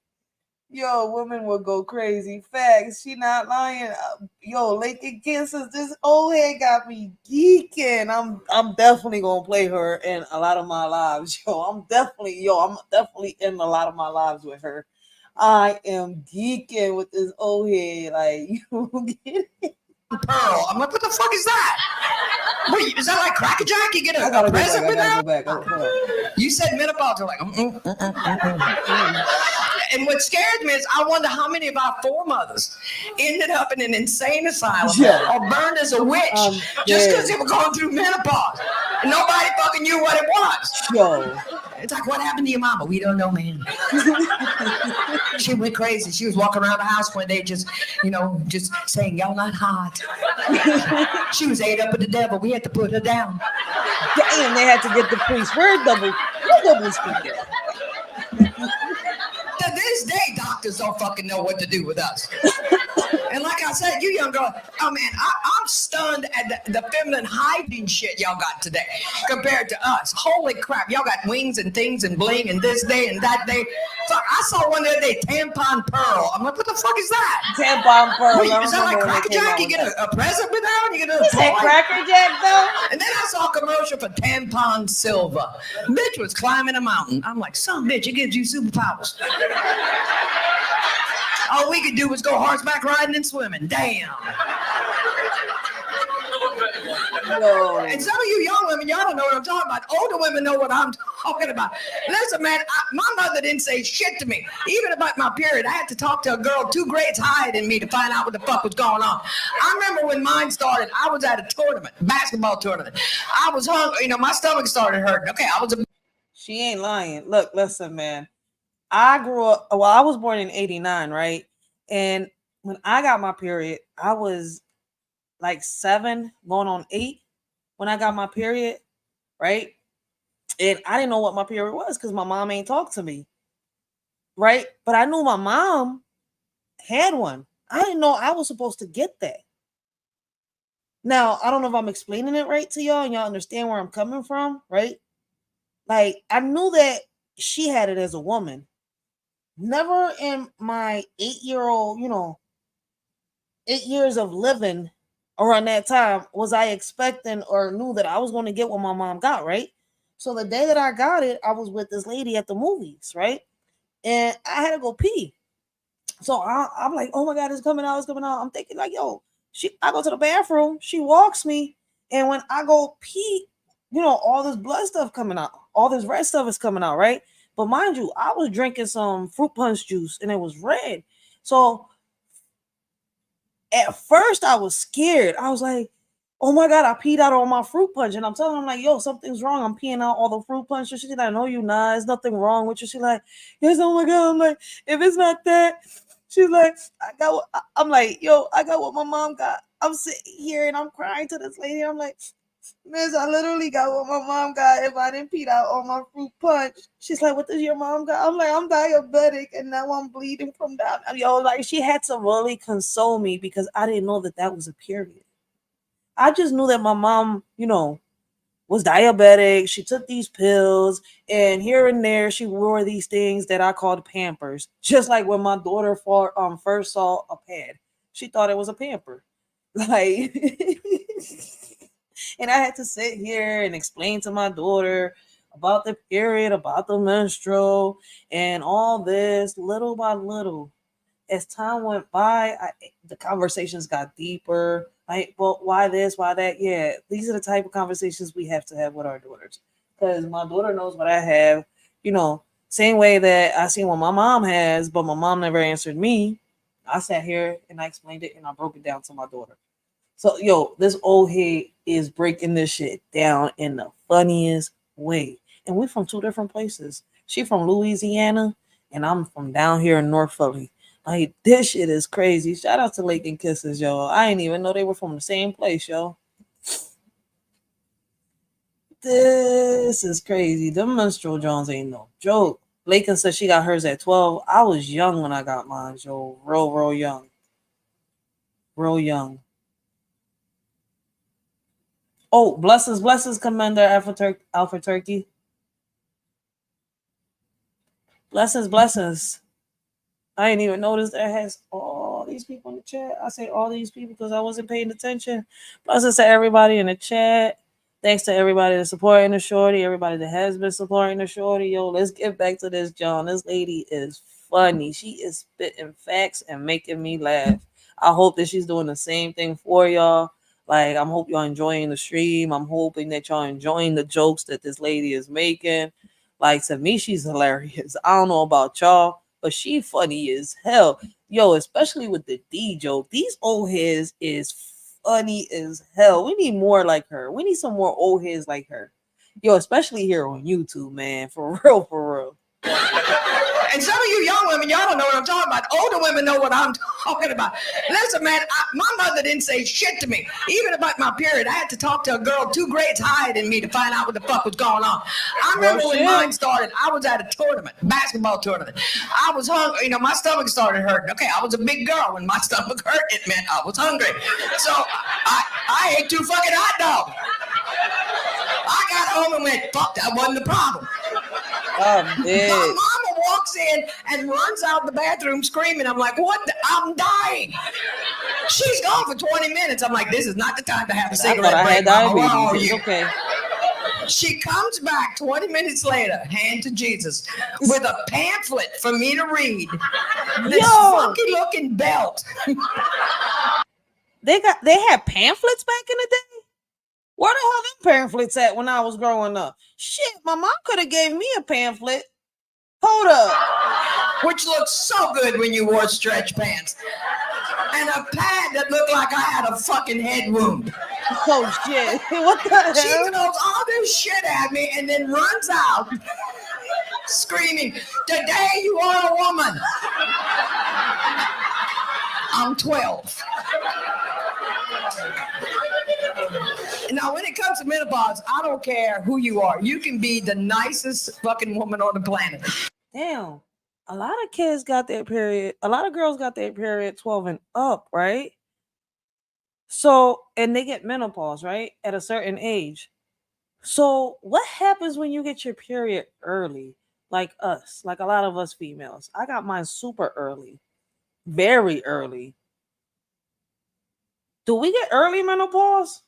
Yo, women will go crazy. Facts. She not lying. Yo, Lincoln Kansas, this old head got me geeking. I'm definitely gonna play her in a lot of my lives. I'm definitely in a lot of my lives with her. I am geeking with this old head. Like, you get it? Pearl. I'm like, what the fuck is that? Wait, is that like Cracker Jack? You get a present with that? You said menopause. You're like, And what scares me is I wonder how many of our foremothers ended up in an insane asylum or burned as a witch just because they were going through menopause. And nobody fucking knew what it was. It's like, what happened to your mama? We don't know, man. She went crazy. She was walking around the house one day just saying, y'all not hot. She was ate up with the devil. We had to put her down. Damn, they had to get the priest. We're double speaking. To this day, doctors don't fucking know what to do with us. And like I said, you young girl, oh man, I'm stunned at the feminine hygiene shit y'all got today compared to us. Holy crap, y'all got wings and things and bling and this day and that day. Fuck, I saw one the other day, tampon pearl. I'm like, what the fuck is that? Tampon pearl. Wait, is that like Cracker Jack? You get a present with that? You get a toy? Cracker Jack though? And then I saw a commercial for tampon silver. Bitch was climbing a mountain. I'm like, some bitch, it gives you superpowers. All we could do was go horseback riding and swimming. Damn. No. And some of you young women, y'all don't know what I'm talking about. Older women know what I'm talking about. Listen, man, my mother didn't say shit to me. Even about my period, I had to talk to a girl 2 grades higher than me to find out what the fuck was going on. I remember when mine started, I was at a tournament, basketball tournament. I was hungry, my stomach started hurting. Okay, She ain't lying. Look, listen, man. I grew up, I was born in 89, right? And when I got my period, I was like 7 going on 8 when I got my period, right? And I didn't know what my period was because my mom ain't talked to me, right? But I knew my mom had one. I didn't know I was supposed to get that. Now, I don't know if I'm explaining it right to y'all and y'all understand where I'm coming from, right? Like, I knew that she had it as a woman. Never in my 8-year-old, 8 years of living around that time was I expecting or knew that I was going to get what my mom got, right? So the day that I got it, I was with this lady at the movies, right? And I had to go pee. So I'm like, oh my God, it's coming out, it's coming out. I'm thinking like, yo, I go to the bathroom, she walks me, and when I go pee, all this blood stuff coming out, all this red stuff is coming out, right? But mind you, I was drinking some fruit punch juice and it was red. So at first I was scared. I was like, oh my God, I peed out all my fruit punch. And I'm telling him like, yo, something's wrong. I'm peeing out all the fruit punch. She's like, no, you not. There's nothing wrong with you. She's like, yes, oh my God. I'm like, if it's not that, she's like, I'm like, yo, I got what my mom got. I'm sitting here and I'm crying to this lady. I'm like, Miss, I literally got what my mom got if I didn't pee out all my fruit punch. She's like, what does your mom got? I'm like, I'm diabetic and now I'm bleeding from down. Yo, like she had to really console me because I didn't know that was a period. I just knew that my mom, was diabetic. She took these pills and here and there she wore these things that I called Pampers. Just like when my daughter first saw a pad, she thought it was a pamper. Like... And I had to sit here and explain to my daughter about the period, about the menstrual, and all this little by little. As time went by, the conversations got deeper. Like, well, why this? Why that? Yeah, these are the type of conversations we have to have with our daughters. Because my daughter knows what I have, same way that I see what my mom has, but my mom never answered me. I sat here and I explained it and I broke it down to my daughter. So, yo, this old head is breaking this shit down in the funniest way. And we're from 2 different places. She from Louisiana, and I'm from down here in North Philly. Like, this shit is crazy. Shout out to Lake and Kisses, yo. I didn't even know they were from the same place, yo. This is crazy. The menstrual Jones ain't no joke. Lakin said she got hers at 12. I was young when I got mine, yo. Real young. Real young. Oh, blessings, Commander Alpha Turkey. Blessings. I didn't even notice that has all these people in the chat. I say all these people because I wasn't paying attention. Blessings to everybody in the chat. Thanks to everybody that's supporting the shorty, everybody that has been supporting the shorty. Yo, let's get back to this, John. This lady is funny. She is spitting facts and making me laugh. I hope that she's doing the same thing for y'all. Like, I'm hope y'all enjoying the stream. I'm hoping that y'all enjoying the jokes that this lady is making. Like, to me, she's hilarious. I don't know about y'all, but she funny as hell. Yo, especially with the D joke. These old heads is funny as hell. We need more like her. We need some more old heads like her. Yo, especially here on YouTube, man. For real. And some of you young women, y'all don't know what I'm talking about. Older women know what I'm talking about. Listen, man, my mother didn't say shit to me, even about my period. I had to talk to a girl 2 grades higher than me to find out what the fuck was going on. I remember when mine started, I was at a tournament, basketball tournament. I was hungry, you know, my stomach started hurting. Okay, I was a big girl. When my stomach hurt, it meant I was hungry. So I ate 2 fucking hot dogs. I got home and went, fuck, that wasn't the problem. My mama walks in and runs out the bathroom screaming. I'm like, what? I'm dying. She's gone for 20 minutes. I'm like, this is not the time to have a cigarette I break. had Mama. Where are diabetes. you? It's okay. She comes back 20 minutes later, hand to Jesus, with a pamphlet for me to read. This funky looking belt. They had pamphlets back in the day? Where the hell them pamphlets at when I was growing up? Shit, my mom could have gave me a pamphlet. Hold up. Which looks so good when you wore stretch pants. And a pad that looked like I had a fucking head wound. Oh shit. What the hell? She throws all this shit at me and then runs out screaming, today you are a woman. I'm 12. Now, when it comes to menopause, I don't care who you are. You can be the nicest fucking woman on the planet. Damn. A lot of kids got their period. A lot of girls got their period 12 and up, right? So, and they get menopause, right? At a certain age. So, what happens when you get your period early? Like us, like a lot of us females. I got mine super early. Very early. Do we get early menopause?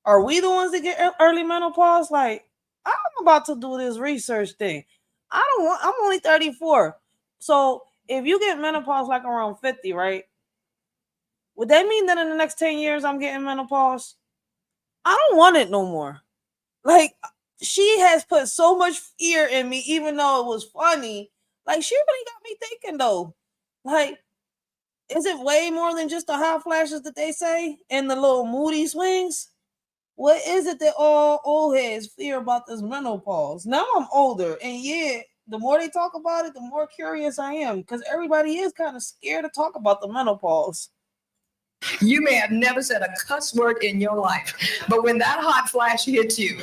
Are we the ones that get early menopause? Like, I'm about to do this research thing. I'm only 34. So if you get menopause like around 50, right? Would that mean that in the next 10 years I'm getting menopause? I don't want it no more. Like, she has put so much fear in me, even though it was funny. Like, she really got me thinking though. Like, is it way more than just the hot flashes that they say and the little moody swings? What is it that all old heads fear about this menopause? Now I'm older, and yeah, the more they talk about it, the more curious I am, because everybody is kind of scared to talk about the menopause. You may have never said a cuss word in your life, but when that hot flash hits you,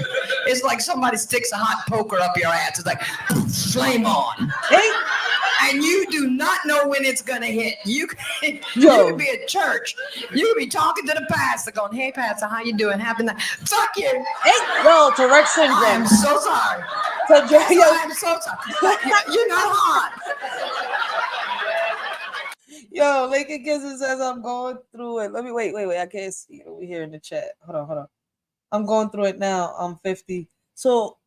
it's like somebody sticks a hot poker up your ass. It's like, flame on. Hey. And you do not know when it's going to hit. You could be at church. You could be talking to the pastor going, hey, pastor, how you doing? Happy night. Fuck you. Hey, yo, Tourette syndrome. I'm so sorry. I'm so sorry. You're not hot. Yo, Lincoln Kisses says I'm going through it. Let me wait. I can't see it over here in the chat. Hold on. I'm going through it now. I'm 50. So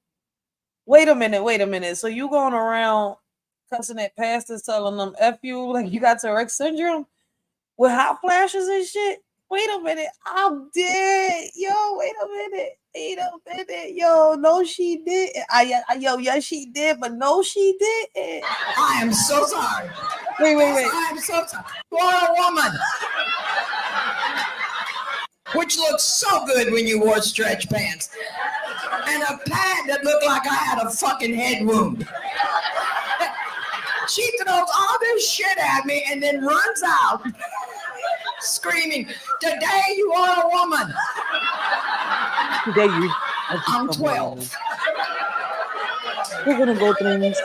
wait a minute. So you going around cussing at pastors, telling them F you, like you got Tourette syndrome with hot flashes and shit? Wait a minute. I'm dead. Yo, wait a minute. Yo, no, she did. Yes, she did, but no, she didn't. I am so sorry. Wait. I am so sorry. You are a woman. Which looks so good when you wore stretch pants. And a pad that looked like I had a fucking head wound. She throws all this shit at me and then runs out screaming, today you are a woman. Today you. I'm 12. We're gonna go through this.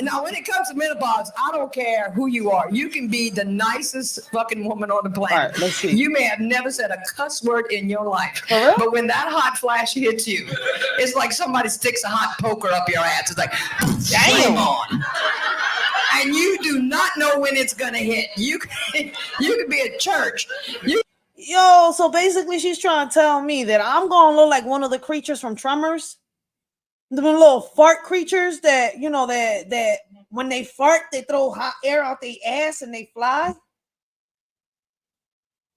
Now, when it comes to menopause, I don't care who you are. You can be the nicest fucking woman on the planet. All right, let's see. You may have never said a cuss word in your life, but when that hot flash hits you, it's like somebody sticks a hot poker up your ass. It's like, flame on. And you do not know when it's gonna hit. You could be at church. Yo, so basically she's trying to tell me that I'm gonna look like one of the creatures from Tremors. The little fart creatures that, you know, that when they fart, they throw hot air out their ass and they fly.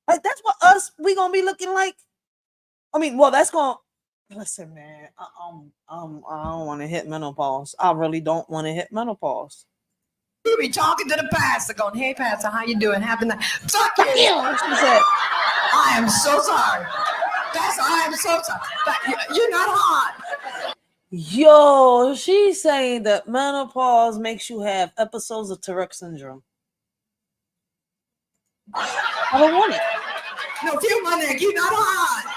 Like, that's what we gonna be looking like. I mean, well, that's gonna listen, man. I don't want to hit menopause. I really don't want to hit menopause. You be talking to the pastor, going, hey, pastor, how you doing? Happy night. Fuck you. She said, I am so sorry. Pastor, I am so sorry. You're not hot. Yo, she's saying that menopause makes you have episodes of Tourette syndrome. I don't want it. No, feel my neck. You're not hot.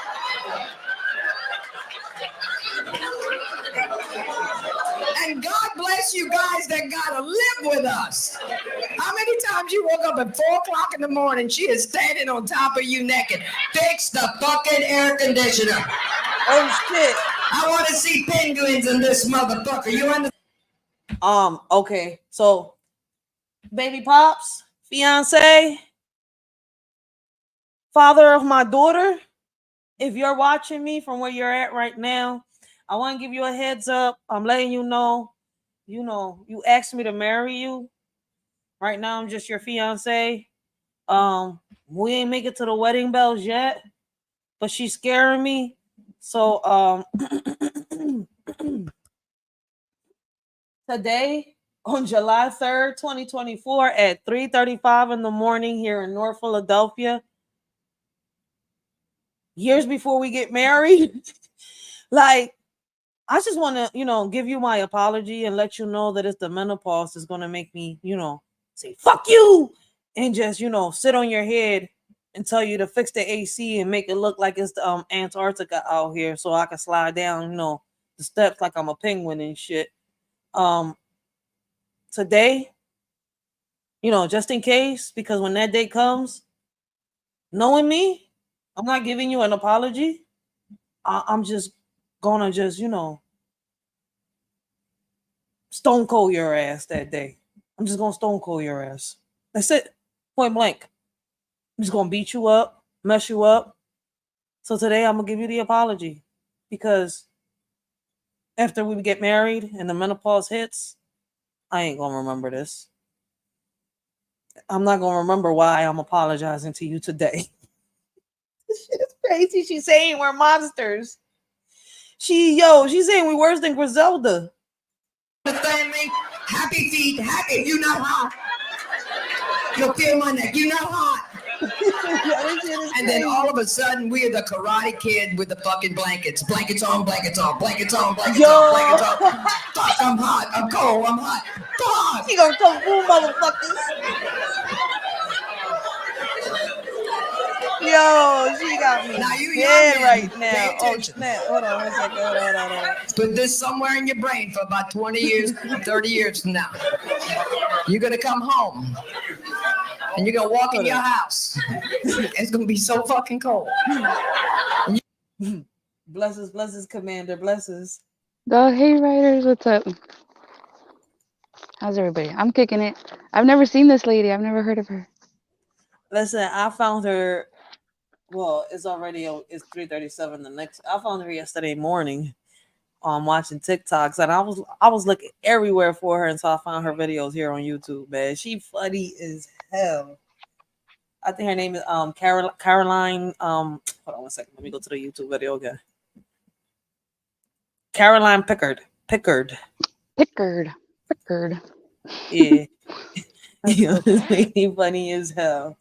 And God bless you guys that gotta live with us. How many times you woke up at 4 o'clock in the morning, she is standing on top of you naked. Fix the fucking air conditioner. Oh shit. I want to see penguins in this motherfucker. You understand? Okay. So, baby pops, fiance, father of my daughter, if you're watching me from where you're at right now, I want to give you a heads up. I'm letting you know, you asked me to marry you. Right now, I'm just your fiance. We ain't make it to the wedding bells yet, but she's scaring me. So, today, on July 3rd, 2024, at 3:35 in the morning here in North Philadelphia, years before we get married, like, I just want to, give you my apology and let you know that it's the menopause that's going to make me, say, fuck you, and just, sit on your head and tell you to fix the AC and make it look like it's the Antarctica out here so I can slide down, the steps like I'm a penguin and shit. Today, just in case, because when that day comes, knowing me, I'm not giving you an apology. I'm just gonna stone cold your ass that day. I'm just gonna stone cold your ass. That's it. Point blank. I'm just gonna beat you up, mess you up. So today I'm gonna give you the apology. Because after we get married and the menopause hits, I ain't gonna remember this. I'm not gonna remember why I'm apologizing to you today. This shit is crazy. She's saying we're monsters. She's saying we're worse than Griselda. Understand me? Happy feet, happy. You not hot. You'll feel my neck. You not hot. And then all of a sudden, we are the Karate Kid with the fucking blankets. Blankets on, blankets on, blankets on, blankets on, blankets on. Fuck, I'm hot. I'm cold. I'm hot. Fuck. She gonna come through, motherfuckers. Yo, she got me Now you dead young right men, now. pay Oh attention. snap! Hold on one second. Hold on. Put this somewhere in your brain for about 20 years, 30 years from now. You're gonna come home. And you're gonna walk in your house. It's gonna be so fucking cold. Blesses, Commander. Blesses. The Hey Riders, what's up? How's everybody? I'm kicking it. I've never seen this lady. I've never heard of her. Listen, I found her. Well, it's 3:37. I found her yesterday morning. Watching TikToks, and I was looking everywhere for her until I found her videos here on YouTube. Man, she funny as hell. I think her name is Caroline. Hold on one second. Let me go to the YouTube video again. Caroline Picard. Yeah. This lady funny as hell.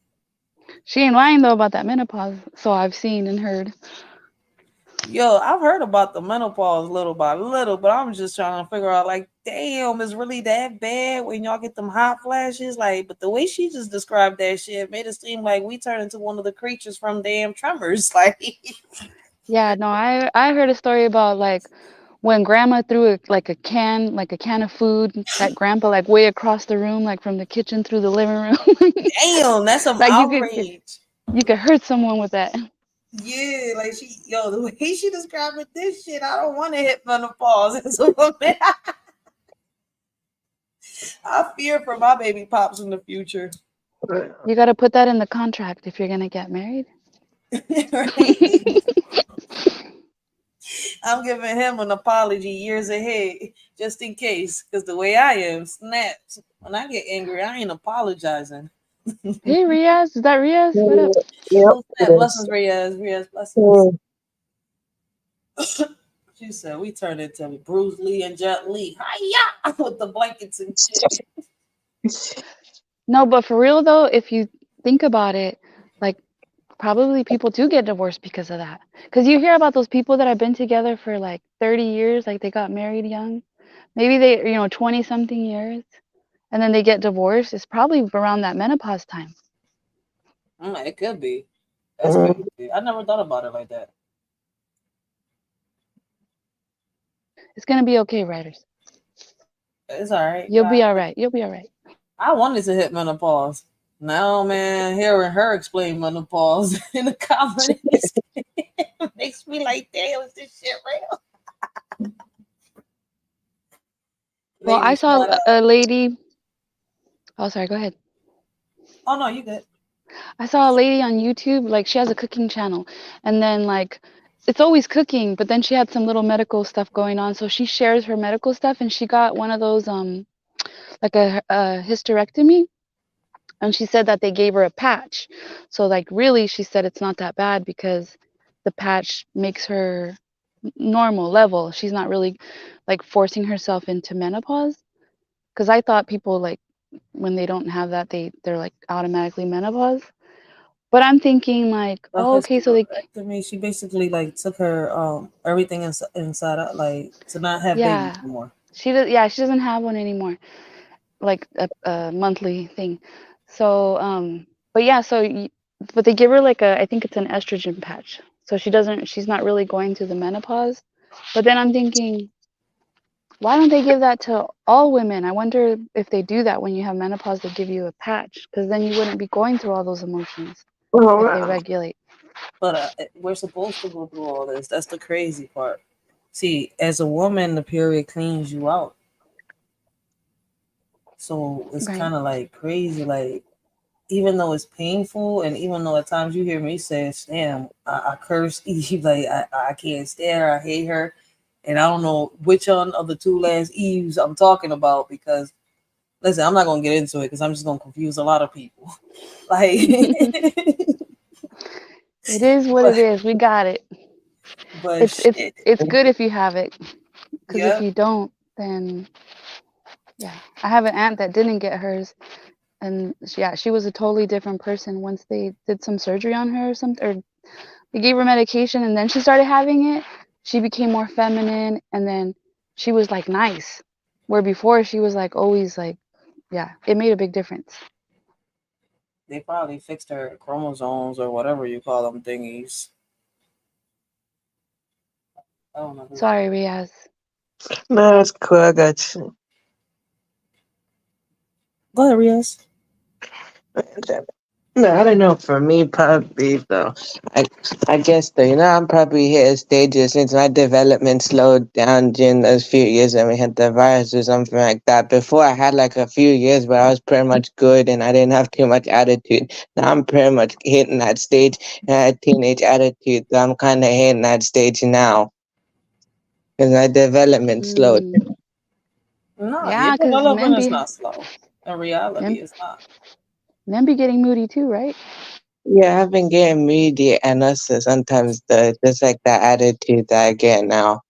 She ain't lying though about that menopause. So I've seen and heard. Yo, I've heard about the menopause little by little, but I'm just trying to figure out, like, damn, it's really that bad when y'all get them hot flashes? Like, but the way she just described that shit made it seem like we turn into one of the creatures from damn Tremors. Like, Yeah, no, I heard a story about like when grandma threw a can of food that grandpa like way across the room, like from the kitchen through the living room. damn, that's some like outrage. You could hurt someone with that. Yeah, like the way she described this shit, I don't want to hit menopause as a woman. I fear for my baby pops in the future. You got to put that in the contract if you're gonna get married. I'm giving him an apology years ahead, just in case, because the way I am, snaps. When I get angry, I ain't apologizing. Hey, Riaz, is that Riaz? What up? Yep, blessings, Riaz, blessings. She said we turned into Bruce Lee and Jet Li. Hi-ya! With the blankets and shit. No, but for real though, if you think about it, like probably people do get divorced because of that. Because you hear about those people that have been together for like 30 years, like they got married young. Maybe they, 20 something years, and then they get divorced. It's probably around that menopause time. It could be. That's crazy. I never thought about it like that. It's gonna be okay, writers. It's all right. You'll be all right. You'll be all right. I wanted to hit menopause. Now, man, hearing her explain menopause in the comments makes me like, damn, is this shit real? Well, I saw a lady. Oh, sorry. Go ahead. Oh no, you good. I saw a lady on YouTube. Like she has a cooking channel, and then like it's always cooking, but then she had some little medical stuff going on, so she shares her medical stuff, and she got one of those like a hysterectomy. And she said that they gave her a patch. So like really she said it's not that bad because the patch makes her normal level. She's not really like forcing herself into menopause. Because I thought people like when they don't have that they're like automatically menopause. But I'm thinking like, oh, okay, so they she basically like took her everything inside out, like to not have babies anymore. She doesn't have one anymore. Like a monthly thing. So but yeah, but they give her like I think it's an estrogen patch. So she's not really going through the menopause. But then I'm thinking, why don't they give that to all women? I wonder if they do that when you have menopause, they give you a patch, because then you wouldn't be going through all those emotions if they regulate. But we're supposed to go through all this. That's the crazy part. See, as a woman, the period cleans you out. So it's kind of like crazy. Like, even though it's painful, and even though at times you hear me say, damn, I curse Eve, like I can't stand her, I hate her. And I don't know which one of the two last Eves I'm talking about, because listen, I'm not gonna get into it because I'm just gonna confuse a lot of people. Like it is what it is. We got it. But it's good if you have it, because if you don't, then I have an aunt that didn't get hers, and she was a totally different person once they did some surgery on her or something, or they gave her medication, and then she started having it. She became more feminine, and then she was like nice, where before she was like always like, it made a big difference. They probably fixed her chromosomes or whatever you call them thingies. I don't know. Sorry, Riaz. No, it's cool. I got you. Go ahead, Riaz. No, I don't know. For me, probably though, I guess though, I'm probably hit a stage since my development slowed down during those few years when we had the virus or something like that. Before I had like a few years where I was pretty much good and I didn't have too much attitude. Now I'm pretty much hitting that stage and I had teenage attitude. So I'm kind of hitting that stage now because my development slowed. No, Yeah, your because development is not slow. In reality, it's not. Men be getting moody too, right? Yeah, I've been getting moody and also sometimes just like that attitude that I get now.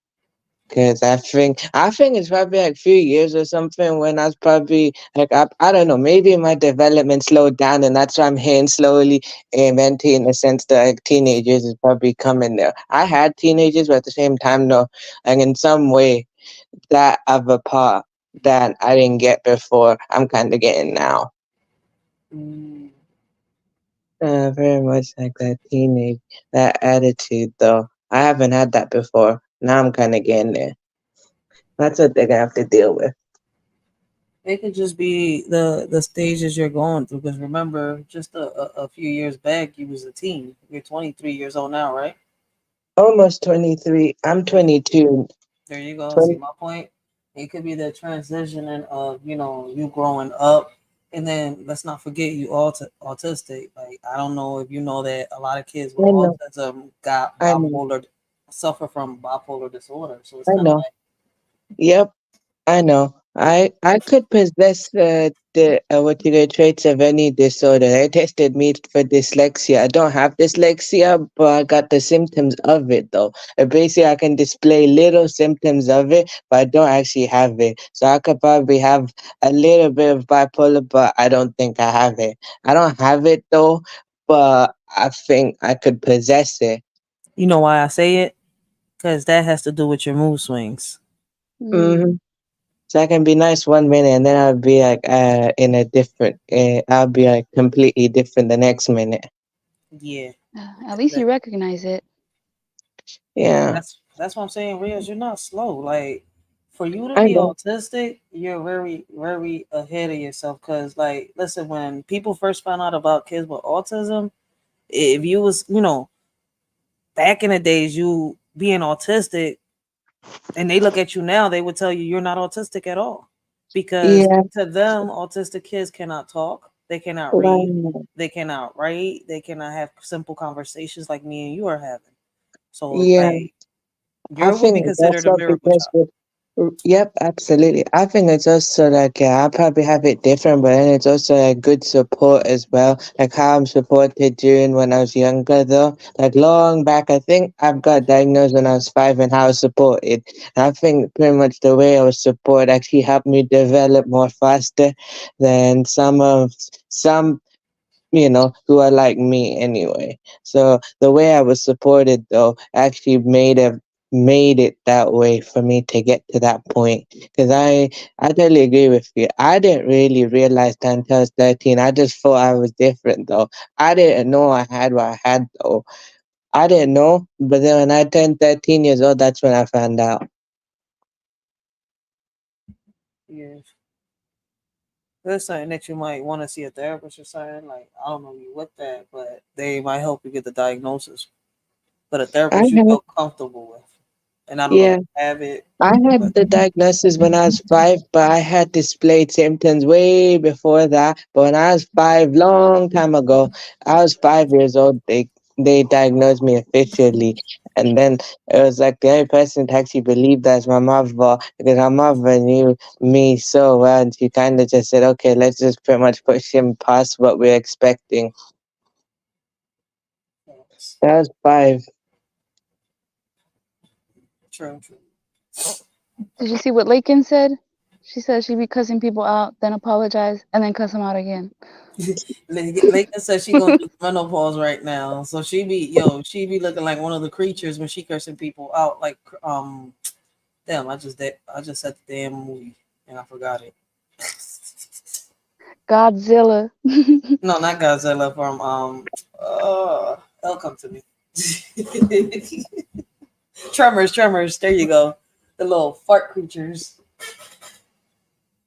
Cause I think it's probably like a few years or something when I was probably like I don't know, maybe my development slowed down and that's why I'm hitting slowly mentally in the sense that like teenagers is probably coming there. I had teenagers, but at the same time no, and in some way that other part that I didn't get before, I'm kind of getting now. Very much like that attitude though. I haven't had that before. Now I'm kind of getting there. That's what they're gonna have to deal with. It could just be the stages you're going through. Because remember, just a few years back, you was a teen. You're 23 years old now, right? Almost 23. I'm 22. There you go. See my point? It could be the transitioning of, you growing up. And then let's not forget you autistic. Like, I don't know if you know that a lot of kids with autism got suffer from bipolar disorder. So it's kind of like, Yep, I know. I could possess the traits of any disorder. They tested me for dyslexia. I don't have dyslexia, but I got the symptoms of it though. Basically, I can display little symptoms of it, but I don't actually have it. So I could probably have a little bit of bipolar, but I don't think I have it. I don't have it though, but I think I could possess it. You know why I say it? Because that has to do with your mood swings. Mm-hmm. So I can be nice 1 minute and then I'll be like in a different. I'll be like completely different the next minute. Yeah. At least you recognize it. Yeah. That's what I'm saying, Rios. You're not slow. Like for you to I be know. autistic, you're very, very ahead of yourself. Cause like, listen, when people first found out about kids with autism, if you was, back in the days, you being autistic, and they look at you now, they would tell you you're not autistic at all. Because Yeah. to them, autistic kids cannot talk, they cannot read, Right. they cannot write, they cannot have simple conversations like me and you are having. So Yeah. like I you would be think considered that's a what miracle because child. yep, absolutely. I think it's also like I probably have it different, but then it's also like good support as well. Like how I'm supported during when I was younger though. Like long back, I think I've got diagnosed when I was 5 and how I was supported. And I think pretty much the way I was supported actually helped me develop more faster than some who are like me anyway. So the way I was supported though actually made it that way for me to get to that point. Because I totally agree with you. I didn't really realize that until I was 13. I just thought I was different though. I didn't know I had what I had though. I didn't know, but then when I turned 13 years old, that's when I found out. Yes. There's something that you might want to see a therapist or something. Like I don't know you with that, but they might help you get the diagnosis. But a I therapist you had, feel comfortable with. And I don't know if yeah. you have it, I but had the diagnosis when I was 5, but I had displayed symptoms way before that. But when I was 5, long time ago, I was 5 years old. They diagnosed me officially, and then it was like the only person to actually believe that is my mother, because my mother knew me so well, and she kind of just said, "Okay, let's just pretty much push him past what we're expecting." That was 5. true. Did you see what Lakin said? She said she'd be cussing people out, then apologize, and then cuss them out again. Lakin said she going through menopause right now, so she be looking like one of the creatures when she cursing people out. Like damn, I just said the damn movie and I forgot it. Godzilla. No, not Godzilla from it'll come to me. Tremors. There you go. The little fart creatures.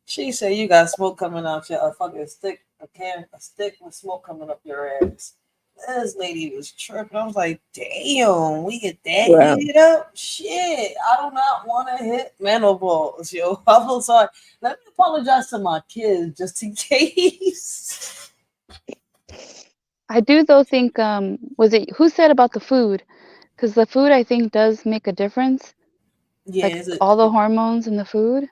She said you got smoke coming out your a fucking stick, a stick with smoke coming up your ass. This lady was tripping. I was like, damn, we get that Wow. heated up? Shit. I do not want to hit menopause, yo. I'm so sorry. Let me apologize to my kids just in case. I do though think was it who said about the food? Because the food I think does make a difference. Yeah, Like is it all the hormones in the food.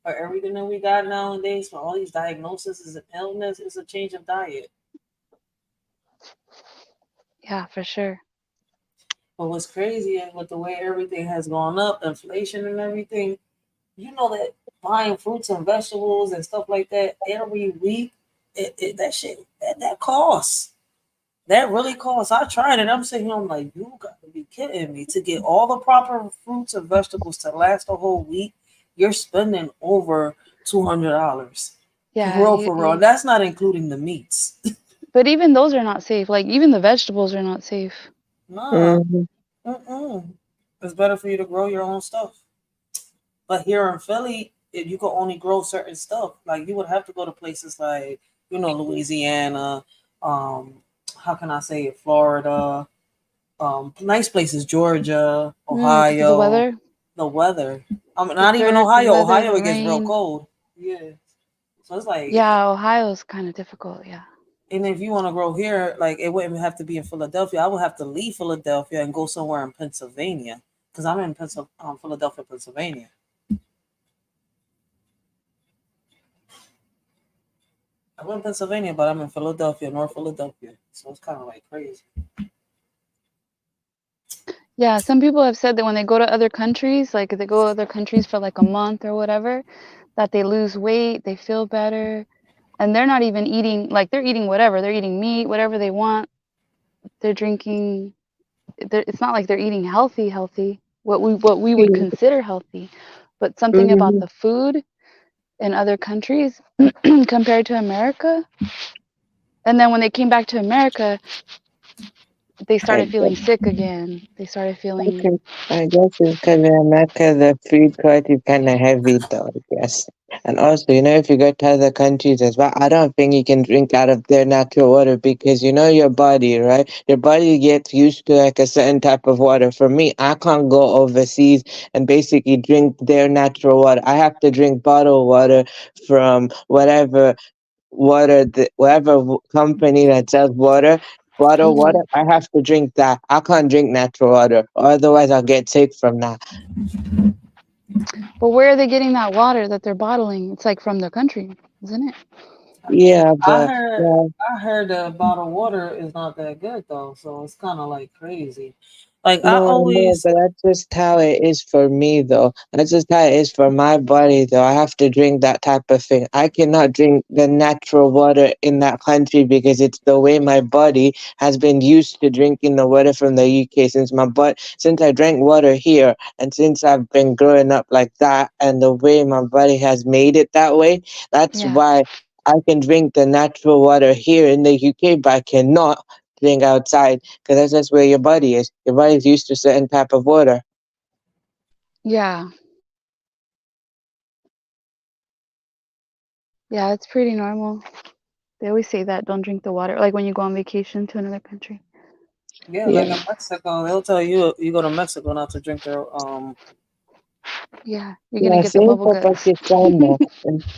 for everything that we got nowadays, for all these diagnoses and illness, it's a change of diet. Yeah, for sure. But what's crazy is with the way everything has gone up, inflation and everything, you know that buying fruits and vegetables and stuff like that every week, that shit, that costs. That really costs. I tried it. I'm sitting here, I'm like, you got to be kidding me. To get all the proper fruits and vegetables to last a whole week, you're spending over $200. Yeah, For real. That's not including the meats. but even those are not safe. Like even the vegetables are not safe. Nah. It's better for you to grow your own stuff. But here in Philly, if you can only grow certain stuff, like you would have to go to places like, Louisiana, how can I say it, Florida, nice places, Georgia, Because of the Ohio. weather. The weather. I mean, The not even dirt, the Ohio. weather, Ohio, the it gets real rain. cold. Yeah. So it's like, Yeah, Ohio's kind of difficult. Yeah. and if you want to grow here, like it wouldn't have to be in Philadelphia. I would have to leave Philadelphia and go somewhere in Pennsylvania because I'm in Philadelphia, Pennsylvania. I'm in Pennsylvania, but I'm in Philadelphia, North Philadelphia. So it's kind of like crazy. Yeah, some people have said that when they go to other countries, like if they go to other countries for like a month or whatever, that they lose weight, they feel better, and they're not even eating, like they're eating whatever. They're eating meat, whatever they want, they're drinking. It's not like they're eating healthy. What we would consider healthy, but something about the food in other countries compared to America. And then when they came back to America, they started feeling sick again. They started feeling. Okay, I guess it's because in America the food cost is kind of heavy, though. I guess, and also, if you go to other countries as well, I don't think you can drink out of their natural water because your body, right? Your body gets used to like a certain type of water. For me, I can't go overseas and basically drink their natural water. I have to drink bottled water from whatever company that sells bottled water. I have to drink that. I can't drink natural water, otherwise I'll get sick from that. But where are they getting that water that they're bottling? It's like from their country, isn't it? Yeah, I but heard that bottled water is not that good though, so it's kind of like crazy. Like I no, I know, always, but that's just how it is for me, though. That's just how it is for my body, though. I have to drink that type of thing. I cannot drink the natural water in that country because it's the way my body has been used to drinking the water from the UK since I drank water here and since I've been growing up like that and the way my body has made it that way. That's why I can drink the natural water here in the UK, but I cannot drink outside because that's just where your body is. Your body's used to a certain type of water. Yeah. Yeah, it's pretty normal. They always say that, don't drink the water, like when you go on vacation to another country. yeah, like in Mexico, they'll tell you you go to Mexico not to drink their Yeah, you're gonna get the Same bubble for guts. Pakistan though.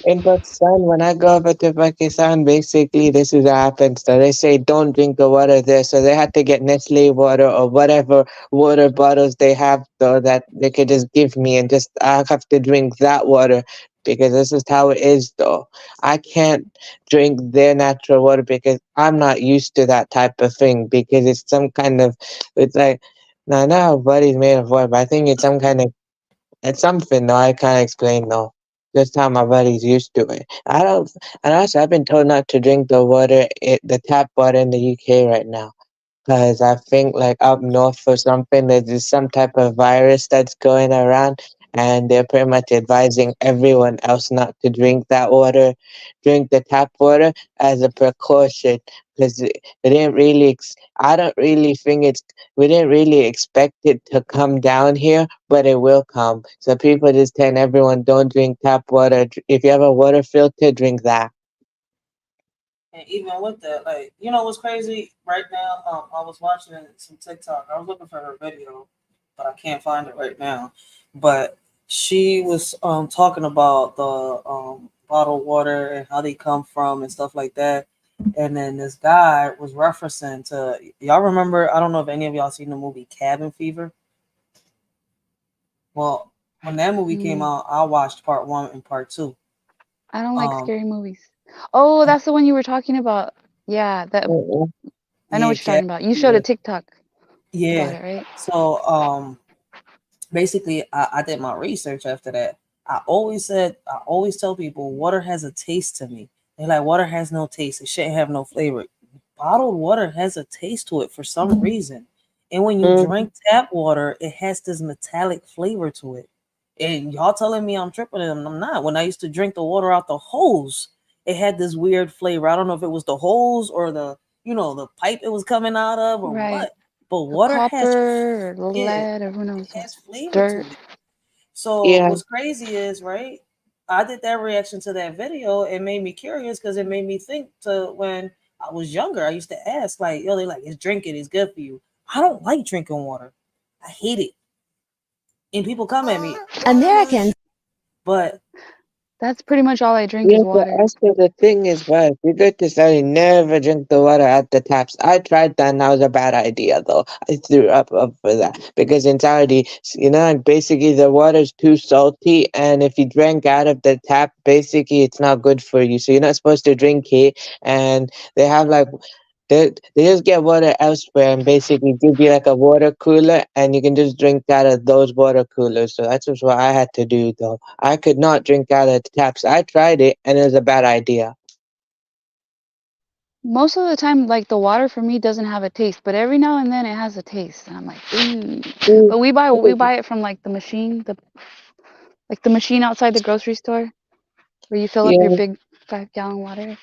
In Pakistan, when I go over to Pakistan, basically this is what happens. So they say don't drink the water there. So they had to get Nestle water or whatever water bottles they have though that they could just give me and just I have to drink that water because this is how it is though. I can't drink their natural water because I'm not used to that type of thing because it's like no, body's made of water, but I think it's something though I can't explain though. Just how my body's used to it. I don't, and also I've been told not to drink the tap water in the UK right now. Because I think like up north or something, there's just some type of virus that's going around, and they're pretty much advising everyone else not to drink that water, drink the tap water as a precaution. Because they didn't really, I don't really think we didn't really expect it to come down here, but it will come. So people just telling everyone don't drink tap water. If you have a water filter, drink that. and even with that, like what's crazy right now? I was watching some TikTok. I was looking for her video, but I can't find it right now. But she was talking about the bottled water and how they come from and stuff like that. And then this guy was referencing to y'all remember, I don't know if any of y'all seen the movie Cabin Fever. Well, when that movie came out, I watched part 1 and part 2. I don't like scary movies. Oh, that's the one you were talking about. Yeah, I know what you're talking about. You showed a TikTok about it, right? So basically I did my research after that. I always tell people water has a taste to me. They're like, water has no taste. It shouldn't have no flavor. Bottled water has a taste to it for some reason. And when you drink tap water, it has this metallic flavor to it. And y'all telling me I'm tripping and I'm not. When I used to drink the water out the hose, it had this weird flavor. I don't know if it was the hose or the pipe it was coming out of or what. But water has Copper or lead or who knows what. flavor Dirt. to it. So what's crazy is, right? I did that reaction to that video. It made me curious because it made me think to when I was younger. I used to ask, like, yo, they like, it's drinking, it's good for you. I don't like drinking water. I hate it. And people come at me. Americans. But that's pretty much all I drink Yeah, is but water. also the thing is, well, if you go to study, never drink the water at the taps. I tried that and that was a bad idea, though. I threw up for that because in Saudi, basically the water's too salty, and if you drink out of the tap, basically it's not good for you. So you're not supposed to drink it, and they have like they just get water elsewhere and basically give you like a water cooler and you can just drink out of those water coolers. So that's just what I had to do though. I could not drink out of the taps. I tried it and it was a bad idea. Most of the time, like the water for me doesn't have a taste, but every now and then it has a taste, and I'm like, ooh. But we buy it from like the machine, the machine outside the grocery store where you fill up your Yeah, big 5-gallon water. And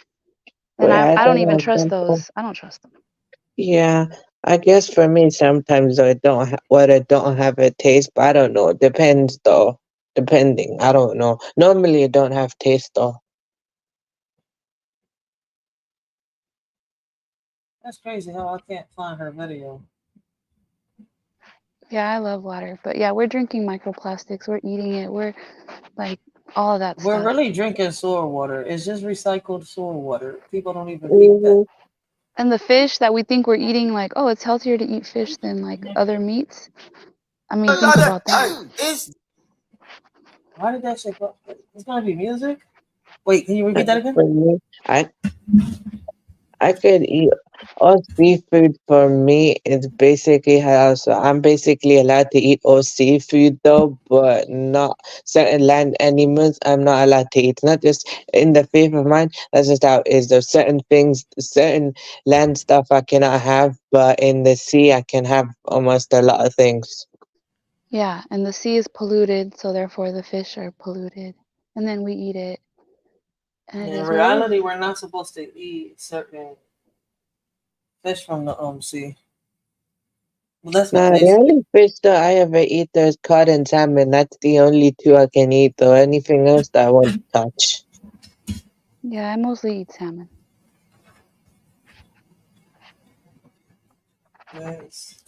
where I I don't even don't trust have those. I don't trust them. Yeah, I guess for me sometimes I don't water don't have a taste, but I don't know. It depends though. Depending, I don't know. Normally it don't have taste though. That's crazy how I can't find her video. Yeah, I love water, but yeah, we're drinking microplastics. We're eating it. We're like all of that We're stuff. really drinking sewer water. It's just recycled sewer water. People don't even peep that. Mhm. And the fish that we think we're eating, like, oh, it's healthier to eat fish than like other meats. I mean, think about that. Why did that shit go? It's gonna be music? Wait, can you repeat that again? For me, I could eat all seafood. For me, it's basically how, so I'm basically allowed to eat all seafood though, but not certain land animals I'm not allowed to eat. It's not just in the faith of mine, that's just how it is. There's certain things, certain land stuff I cannot have, but in the sea I can have almost a lot of things. Yeah, and the sea is polluted, so therefore the fish are polluted, and then we eat it. And it In is what it is. reality, we're not supposed to eat certain fish from the sea. Well, that's what Nah, they the say. only fish that I ever eat is cod and salmon. That's the only two I can eat though. Anything else that I won't touch. Yeah, I mostly eat salmon. Yes.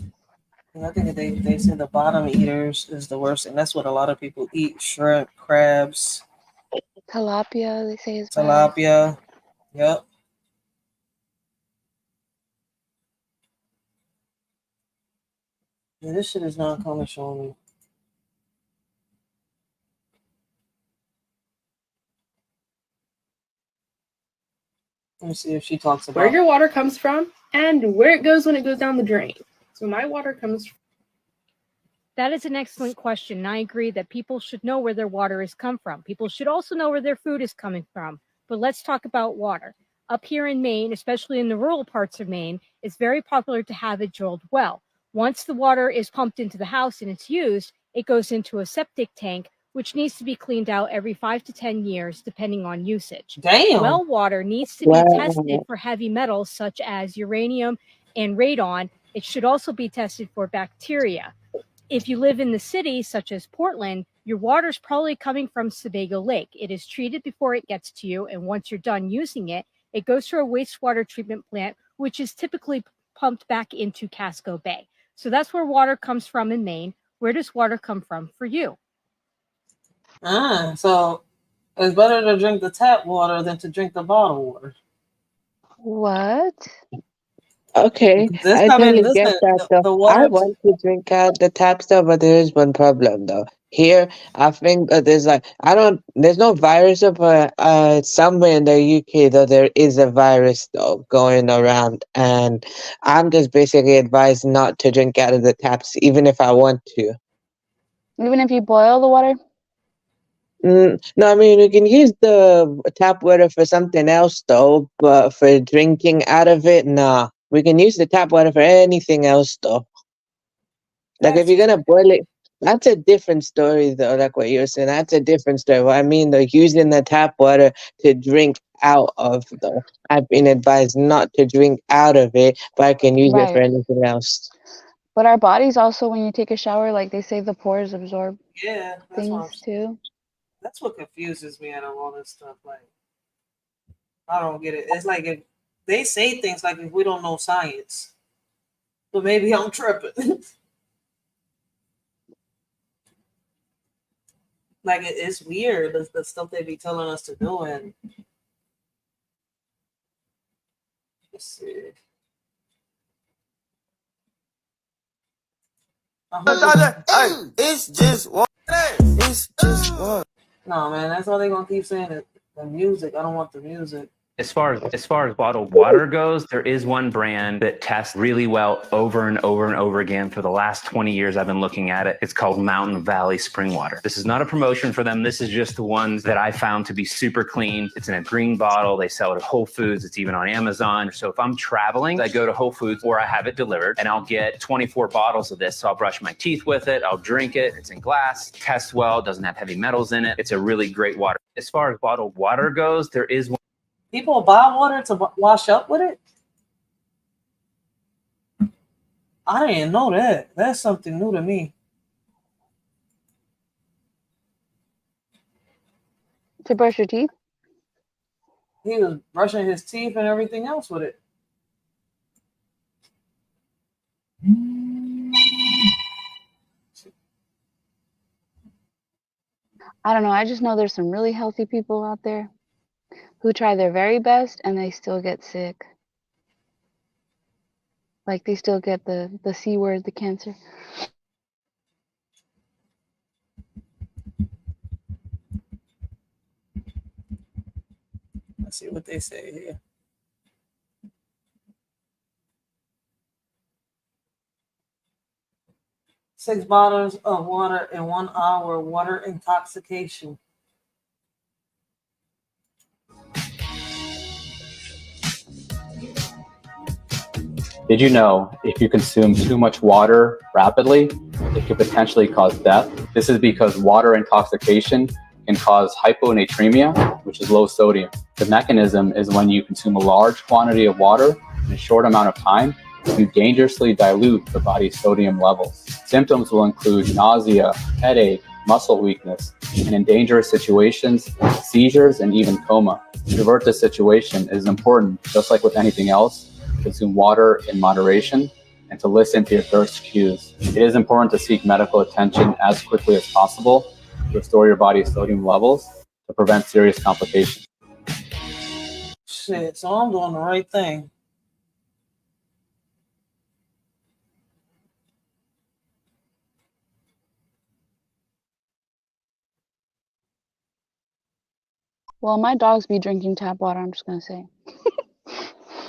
And I think they say the bottom eaters is the worst, and that's what a lot of people eat: shrimp, crabs, Tilapia, they say is bad. tilapia. Yep. Yeah, this shit is not coming showing me. Let me see if she talks about where your water comes from and where it goes when it goes down the drain. So my water comes from. That is an excellent question. And I agree that people should know where their water has come from. People should also know where their food is coming from. But let's talk about water. Up here in Maine, especially in the rural parts of Maine, it's very popular to have a drilled well. Once the water is pumped into the house and it's used, it goes into a septic tank, which needs to be cleaned out every 5 to 10 years, depending on usage. Damn. Well water needs to be tested for heavy metals such as uranium and radon. It should also be tested for bacteria. If you live in the city, such as Portland, your water's probably coming from Sebago Lake. It is treated before it gets to you, and once you're done using it, it goes through a wastewater treatment plant, which is typically pumped back into Casco Bay. So that's where water comes from in Maine. Where does water come from for you? So it's better to drink the tap water than to drink the bottled water. What? Okay, This I coming, totally get listen, that the though. I water. want to drink out the tap stuff, but there is one problem though. Here, I think there's like there's no virus, but somewhere in the UK though there is a virus though going around, and I'm just basically advised not to drink out of the taps, even if I want to. Even if you boil the water? No, I mean, you can use the tap water for something else though, but for drinking out of it, nah. We can use the tap water for anything else though. Like if you're gonna boil it, that's a different story though, like what you're saying. That's a different story. What I mean though, using the tap water to drink out of though. I've been advised not to drink out of it, but I can use it for Right. anything else. But our bodies also, when you take a shower, like they say the pores absorb Yeah, that's what I'm things too. That's what confuses me out of all this stuff. Like, I don't get it. It's like if they say things like if we don't know science, but maybe I'm tripping. Like it's weird the stuff they be telling us to do. And let's see. It's just one. It's just one. No, man, that's all they gonna keep saying. It the music. I don't want the music. As far as bottled water goes, there is one brand that tests really well over and over and over again for the last 20 years I've been looking at it. It's called Mountain Valley Spring Water. This is not a promotion for them. This is just the ones that I found to be super clean. It's in a green bottle. They sell it at Whole Foods. It's even on Amazon. So if I'm traveling, I go to Whole Foods or I have it delivered and I'll get 24 bottles of this. So I'll brush my teeth with it. I'll drink it. It's in glass, tests well, doesn't have heavy metals in it. It's a really great water. As far as bottled water goes, there is one. People buy water to wash up with it? I didn't know that. That's something new to me. To brush your teeth? He was brushing his teeth and everything else with it. I don't know. I just know there's some really healthy people out there who try their very best and they still get sick. Like they still get the C word, the cancer. Let's see what they say here. Six bottles of water in 1 hour, water intoxication. Did you know if you consume too much water rapidly, it could potentially cause death? This is because water intoxication can cause hyponatremia, which is low sodium. The mechanism is when you consume a large quantity of water in a short amount of time, you dangerously dilute the body's sodium levels. Symptoms will include nausea, headache, muscle weakness, and in dangerous situations, seizures and even coma. To avert this situation, it is important, just like with anything else, to consume water in moderation and to listen to your thirst cues. It is important to seek medical attention as quickly as possible to restore your body's sodium levels to prevent serious complications. Shit, so I'm doing the right thing. Well, my dogs be drinking tap water, I'm just gonna say.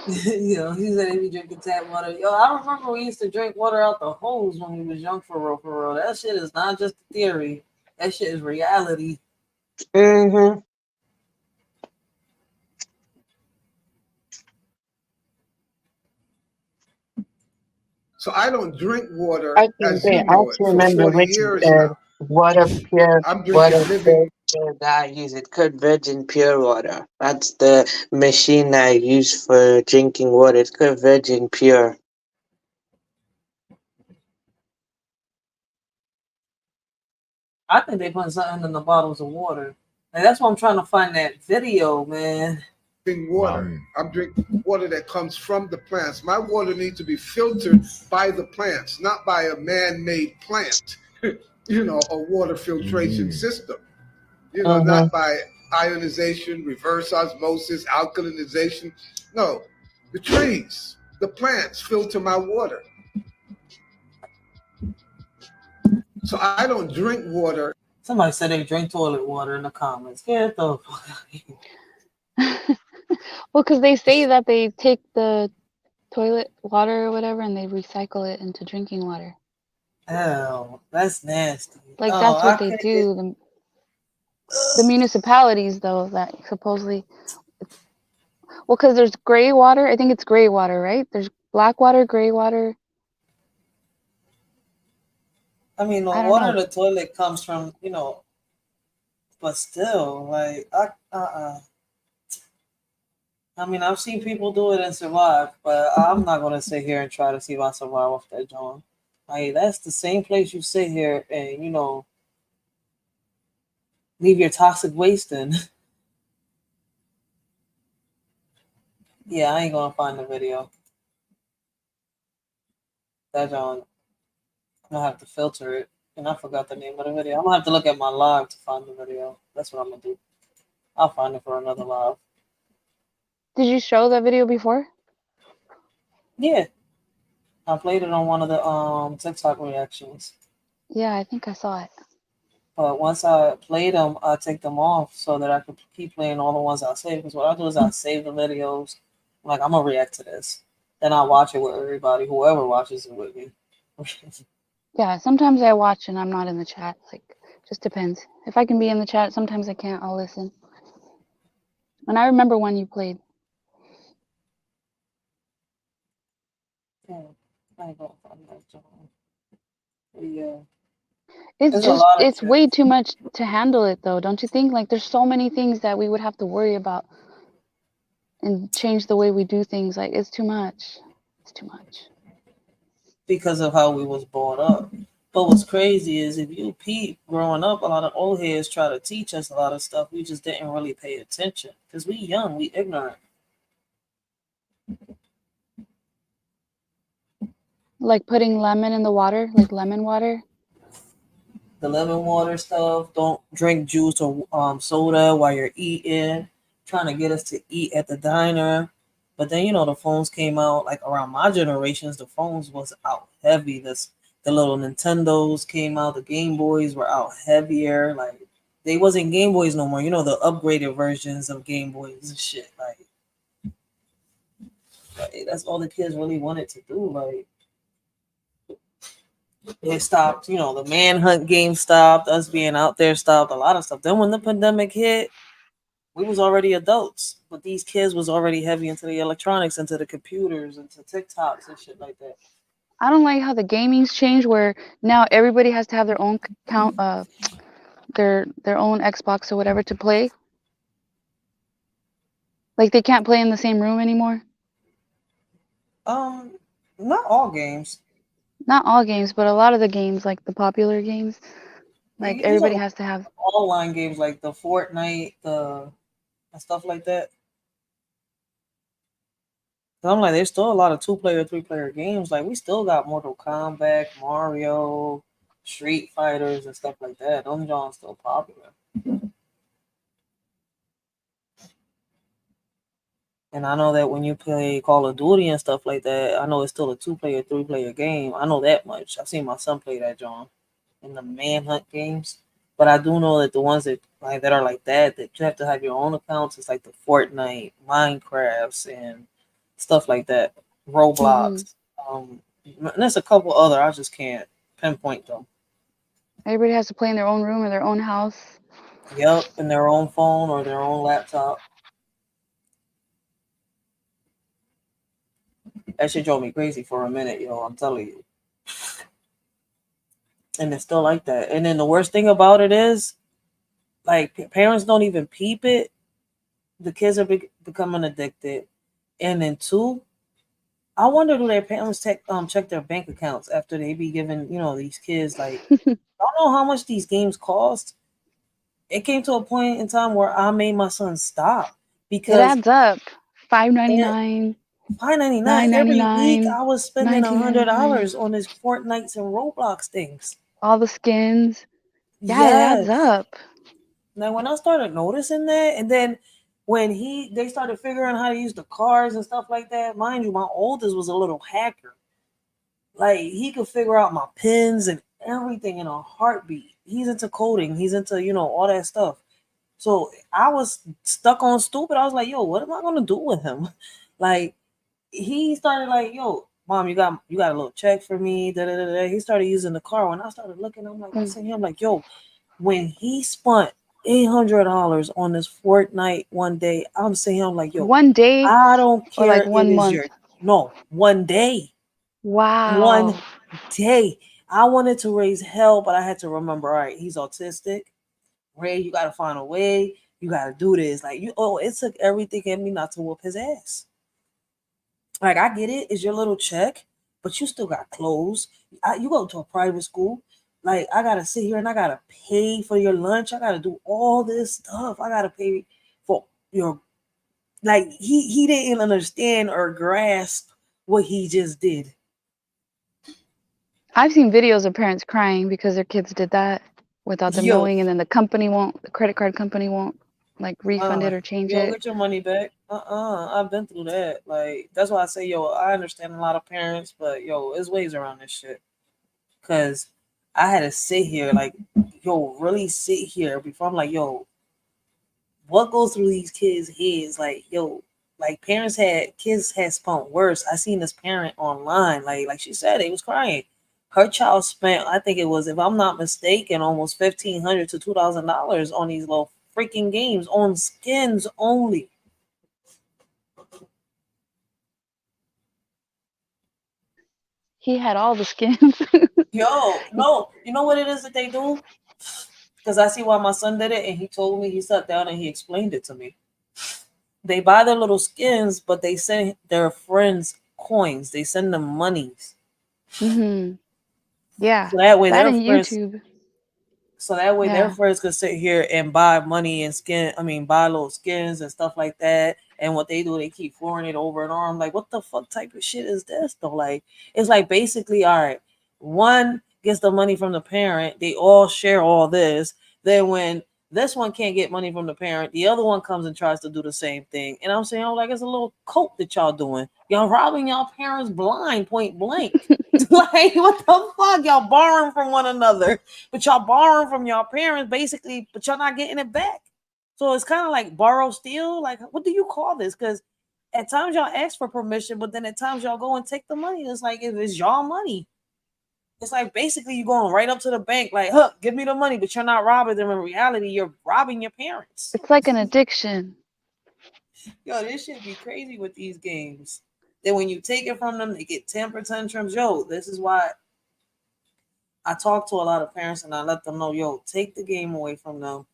You know, he said he be drinking tap water. Yo, I remember we used to drink water out the hose when we was young, for real, for real. That shit is not just a theory. That shit is reality. Mm-hmm. So I don't drink water, I can as say, you I know it, actually for remember 40 Richie years said now. water pure, I'm drinking water living. pure that I use it, good virgin pure water. That's the machine I use for drinking water. It's good virgin pure. I think they put something in the bottles of water. And that's why I'm trying to find that video, man. Water. I'm drinking water that comes from the plants. My water needs to be filtered by the plants, not by a man-made plant. You know, a water filtration system. You know, not by ionization, reverse osmosis, alkalinization. No, the trees, the plants filter my water. So I don't drink water. Somebody said they drink toilet water in the comments. Get the fuck out of here. Well, because they say that they take the toilet water or whatever and they recycle it into drinking water. Hell, that's nasty. Like that's what they do. The municipalities, though, that supposedly, well, because there's gray water. I think it's gray water, right? There's black water, gray water. I mean, the water in the toilet comes from, you know, but still, like, I mean, I've seen people do it and survive, but I'm not gonna sit here and try to see if I survive off that joint. Like, that's the same place you sit here and, you know, leave your toxic waste in. Yeah, I ain't gonna find the video. That joint, I'm gonna have to filter it, and I forgot the name of the video. I'm gonna have to look at my log to find the video. That's what I'm gonna do. I'll find it for another live. Did you show that video before? Yeah, I played it on one of the TikTok reactions. Yeah, I think I saw it. But once I play them, I take them off so that I can keep playing all the ones I save. Because what I do is I save the videos. Like, I'm gonna react to this. Then I watch it with everybody, whoever watches it with me. Yeah, sometimes I watch and I'm not in the chat. Like, just depends. If I can be in the chat, sometimes I can't. I'll listen. And I remember when you played. Yeah, I don't find that John. Yeah. It's There's a just, lot of it's way tricks. too much to handle it though, don't you think? Like, there's so many things that we would have to worry about and change the way we do things. Like, it's too much. It's too much. Because of how we was brought up. But what's crazy is if you peep growing up, a lot of old heads try to teach us a lot of stuff. We just didn't really pay attention because we young, we ignorant. Like putting lemon in the water, like lemon water. The lemon water stuff. Don't drink juice or soda while you're eating. Trying to get us to eat at the diner. But then the phones came out. Like around my generations, the phones was out heavy. The little Nintendos came out. The Game Boys were out heavier. Like they wasn't Game Boys no more. The upgraded versions of Game Boys and shit. Like that's all the kids really wanted to do. Like it stopped. The manhunt game stopped. Us being out there stopped. A lot of stuff. Then when the pandemic hit, we was already adults, but these kids was already heavy into the electronics, into the computers, into TikToks and shit like that. I don't like how the gaming's changed where now everybody has to have their own account, their own Xbox or whatever to play. Like they can't play in the same room anymore. Not all games. Not all games, but a lot of the games, like the popular games, like These everybody are has to have. online games like the Fortnite, and stuff like that. I'm like, there's still a lot of 2-player, 3-player games. Like we still got Mortal Kombat, Mario, Street Fighters, and stuff like that. Those John's still popular. And I know that when you play Call of Duty and stuff like that, I know it's still a 2-player, 3-player game. I know that much. I've seen my son play that, John, in the manhunt games. But I do know that the ones that are like that you have to have your own accounts. It's like the Fortnite, Minecrafts, and stuff like that. Roblox. And there's a couple other. I just can't pinpoint them. Everybody has to play in their own room or their own house. Yep, in their own phone or their own laptop. That shit drove me crazy for a minute, I'm telling you. And it's still like that. And then the worst thing about it is, like, parents don't even peep it. The kids are becoming addicted. And then 2, I wonder do their parents check their bank accounts after they be giving, these kids, like, I don't know how much these games cost. It came to a point in time where I made my son stop. Because it adds up. $5.99. $5.99 every week. I was spending $100 on this Fortnites and Roblox things. All the skins. Yeah, it adds Yes. up. Now when I started noticing that, and then when they started figuring out how to use the cards and stuff like that, mind you, my oldest was a little hacker. Like he could figure out my pins and everything in a heartbeat. He's into coding. He's into all that stuff. So I was stuck on stupid. I was like, yo, what am I gonna do with him? Like he started like, yo, mom, you got a little check for me. Da, da, da, da. He started using the car. When I started looking, I'm like, I said him like, yo, when he spent $800 on this Fortnite one day, I'm saying him like, yo, one day. I don't care or like if 1 it's month. one day. Wow. One day. I wanted to raise hell, but I had to remember, all right, he's autistic. Ray, you gotta find a way. You gotta do this. Like it took everything in me not to whoop his ass. Like I get it, it's your little check, but you still got clothes. You go to a private school. Like I gotta sit here and I gotta pay for your lunch. I gotta do all this stuff. I gotta pay for your. Like he didn't understand or grasp what he just did. I've seen videos of parents crying because their kids did that without them knowing, and then the credit card company won't like refund it or change You don't it. get your money back. I've been through that. Like that's why I say, I understand a lot of parents, but there's ways around this shit. Cause I had to sit here, like, yo, really sit here before I'm like, yo, what goes through these kids' heads? Like, yo, like kids had spent worse. I seen this parent online, like she said, they was crying. Her child spent, I think it was, if I'm not mistaken, almost $1,500 to $2,000 on these little freaking games on skins only. He had all the skins. Yo, no, you know what it is that they do? Because I see why my son did it, and he told me, he sat down and he explained it to me. They buy their little skins, but they send their friends coins. They send them monies. Yeah, So that way that their and friends, YouTube. their Yeah. friends could sit here and buy money and buy little skins and stuff like that. And what they do, they keep flooring it over and over. I'm like, what the fuck type of shit is this though? Like, it's like basically, all right, one gets the money from the parent, they all share all this. Then when this one can't get money from the parent, the other one comes and tries to do the same thing. And I'm saying, oh, like, it's a little cult that y'all doing. Y'all robbing y'all parents blind, point blank. Like, what the fuck? Y'all borrowing from one another, but y'all borrowing from y'all parents basically, but y'all not getting it back. So it's kind of like borrow steal. Like, what do you call this? Because at times y'all ask for permission, but then at times y'all go and take the money. It's like, if it's y'all money, it's like basically you going right up to the bank, like, huh, give me the money, but you're not robbing them. In reality, you're robbing your parents. It's like an addiction. Yo, this should be crazy with these games. Then when you take it from them, they get temper tantrums. Yo, this is why I talk to a lot of parents and I let them know, yo, take the game away from them.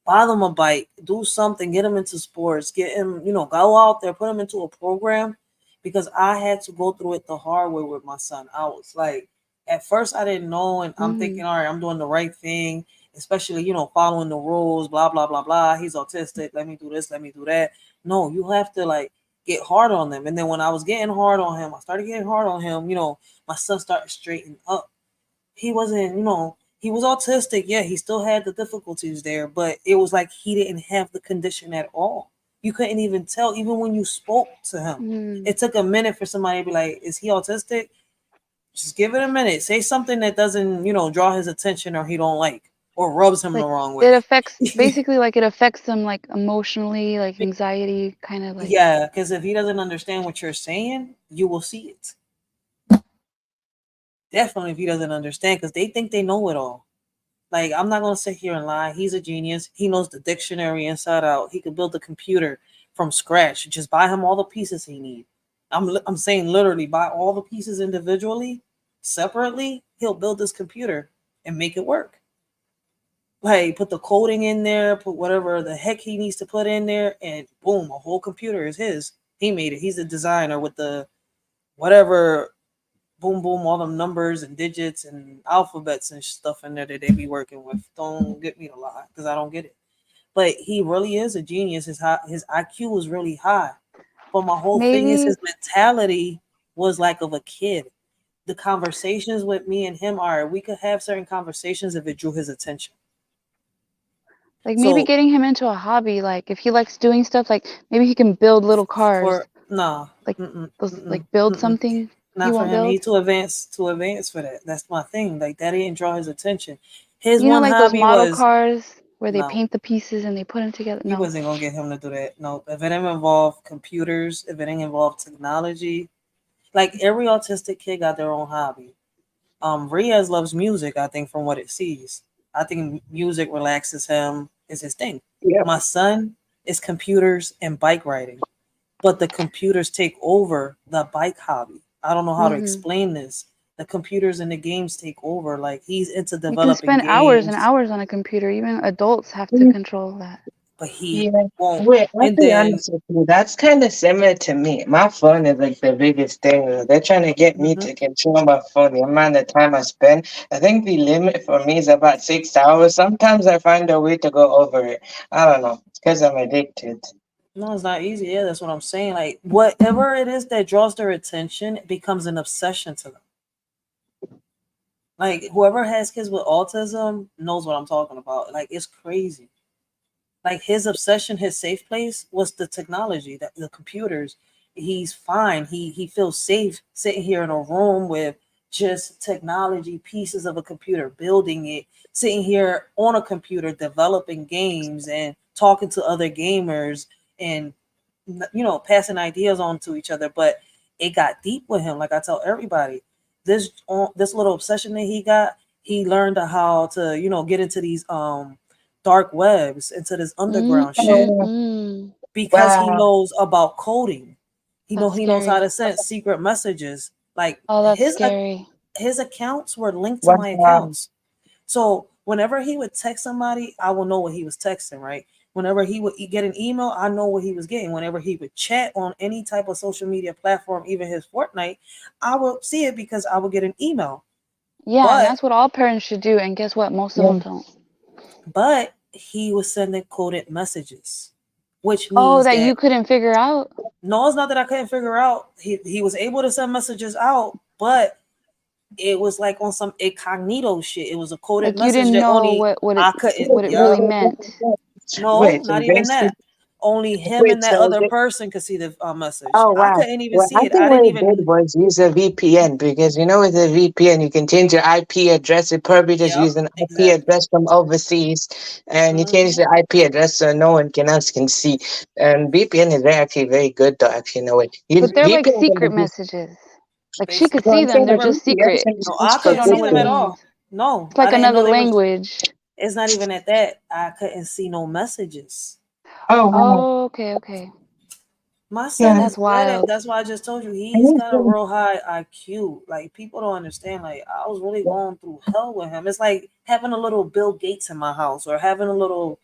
Buy them a bike, do something, get them into sports, get them, go out there, put them into a program, because I had to go through it the hard way with my son. I was like, at first I didn't know, and I'm thinking, all right, I'm doing the right thing, especially, following the rules, blah, blah, blah, blah. He's autistic. Let me do this, let me do that. No, you have to like get hard on them. And then when I was getting hard on him, I started getting hard on him, my son started straightening up. He wasn't, he was autistic. Yeah, he still had the difficulties there, but it was like he didn't have the condition at all. You couldn't even tell, even when you spoke to him. It took a minute for somebody to be like, is he autistic? Just give it a minute. Say something that doesn't, draw his attention or he don't like or rubs him Like, the wrong way. it affects basically like it affects them like emotionally, like anxiety, kind of like. Yeah, because if he doesn't understand what you're saying, you will see it. Definitely if he doesn't understand, because they think they know it all. Like, I'm not going to sit here and lie. He's a genius. He knows the dictionary inside out. He could build a computer from scratch. Just buy him all the pieces he needs. I'm saying literally buy all the pieces individually, separately. He'll build this computer and make it work. Like, put the coding in there, put whatever the heck he needs to put in there, and boom, a whole computer is his. He made it. He's the designer with the whatever, boom, boom, all them numbers and digits and alphabets and stuff in there that they be working with. Don't get me to lie, because I don't get it. But he really is a genius. His IQ is really high. But my whole thing is his mentality was like of a kid. The conversations with me and him we could have certain conversations if it drew his attention. Like, maybe getting him into a hobby, like if he likes doing stuff, like maybe he can build little cars. Like like build something. Not for him. Build? He too advanced for that. That's my thing. Like, that didn't draw his attention. His one like hobby those model was cars where they paint the pieces and they put them together. He wasn't gonna get him to do that. No, if it didn't involve computers, if it didn't involve technology, like every autistic kid got their own hobby. Riaz loves music. I think from what it sees, I think music relaxes him. Is his thing. Yeah. My son is computers and bike riding, but the computers take over the bike hobby. I don't know how to explain this. The computers and the games take over. Like, he's into developing You can spend games. hours and hours on a computer. Even adults have to control that. But he won't. Wait, I'll And be then honest with you. That's kind of similar to me. My phone is like the biggest thing. They're trying to get me to control my phone. The amount of time I spend. I think the limit for me is about 6 hours. Sometimes I find a way to go over it. I don't know. It's because I'm addicted. no, it's not easy. Yeah, that's what I'm saying. Like, whatever it is that draws their attention, it becomes an obsession to them. Like, whoever has kids with autism knows what I'm talking about. Like, it's crazy. Like, his obsession, his safe place was the technology, the computers. He's fine. He feels safe sitting here in a room with just technology pieces of a computer, building it, sitting here on a computer, developing games and talking to other gamers and, passing ideas on to each other. But it got deep with him. Like I tell everybody, this little obsession that he got, he learned how to, get into these dark webs, into this underground shit, because he Wow. knows about coding. He That's knows how scary. to send secret messages. Like Oh, that's scary. his accounts were linked to my Wow. accounts. So whenever he would text somebody, I will know what he was texting, right? Whenever he would get an email, I know what he was getting. Whenever he would chat on any type of social media platform, even his Fortnite, I will see it because I would get an email. Yeah, and But that's what all parents should do. And guess what? Most of them don't. but he was sending coded messages, which Oh, means that that you couldn't figure out? no, it's not that I couldn't figure out. He was able to send messages out, but it was like on some incognito shit. It was a coded Like you message didn't that know only what I couldn't. it Yeah. really meant. No, Wait, so not even basically, that. Only him wait, and that so other is it? person could see the message. Oh I wow. couldn't even Well, see I it. think I what didn't it did even. was use a VPN because with a VPN you can change your IP address. It probably just Yep, use an IP exactly. address from overseas, and you change the IP address so no one else can see. And VPN is actually very good though. Actually, no way. But they're like VPN can be secret used. messages. Like she could Well, see I'm them. saying They're that just VPN secret. can be No, I used She for couldn't don't know see what them it at business. all. means. No, It's like I didn't know another they was. language. It's not even at that. I couldn't see no messages. Oh wow. Oh, okay. My son Yeah. is That's good. wild. That's why I just told you he's got a real high IQ. Like people don't understand. Like I was really going through hell with him. It's like having a little Bill Gates in my house, or having a little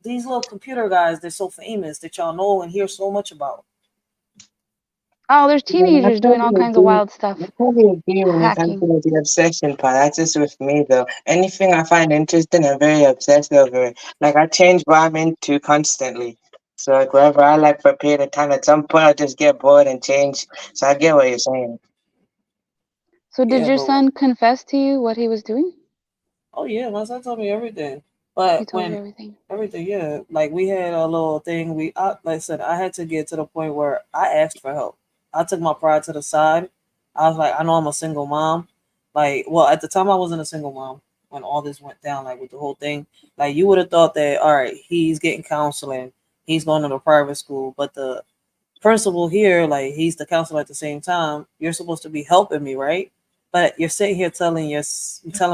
these little computer guys. They're so famous that y'all know and hear so much about. Oh, there's Yeah, teenagers doing all kinds of wild stuff. I totally agree when it comes Hacking. to the obsession part. That's just with me though. Anything I find interesting, I'm very obsessed over it. Like I change what I'm into constantly. So like wherever I like for a period of time, at some point I'll just get bored and change. So I get what you're saying. So did Yeah, your but son confess to you what he was doing? oh yeah, my son told me everything. He But told you when everything. everything, yeah, like we had a little thing. Like I said, I had to get to the point where I asked for help. I took my pride to the side. I was like, I know I'm a single mom. Like, well, at the time I wasn't a single mom when all this went down, like with the whole thing. Like you would have thought that, all right, he's getting counseling, he's going to the private school, but the principal here, like he's the counselor at the same time. You're supposed to be helping me, right? But you're sitting here telling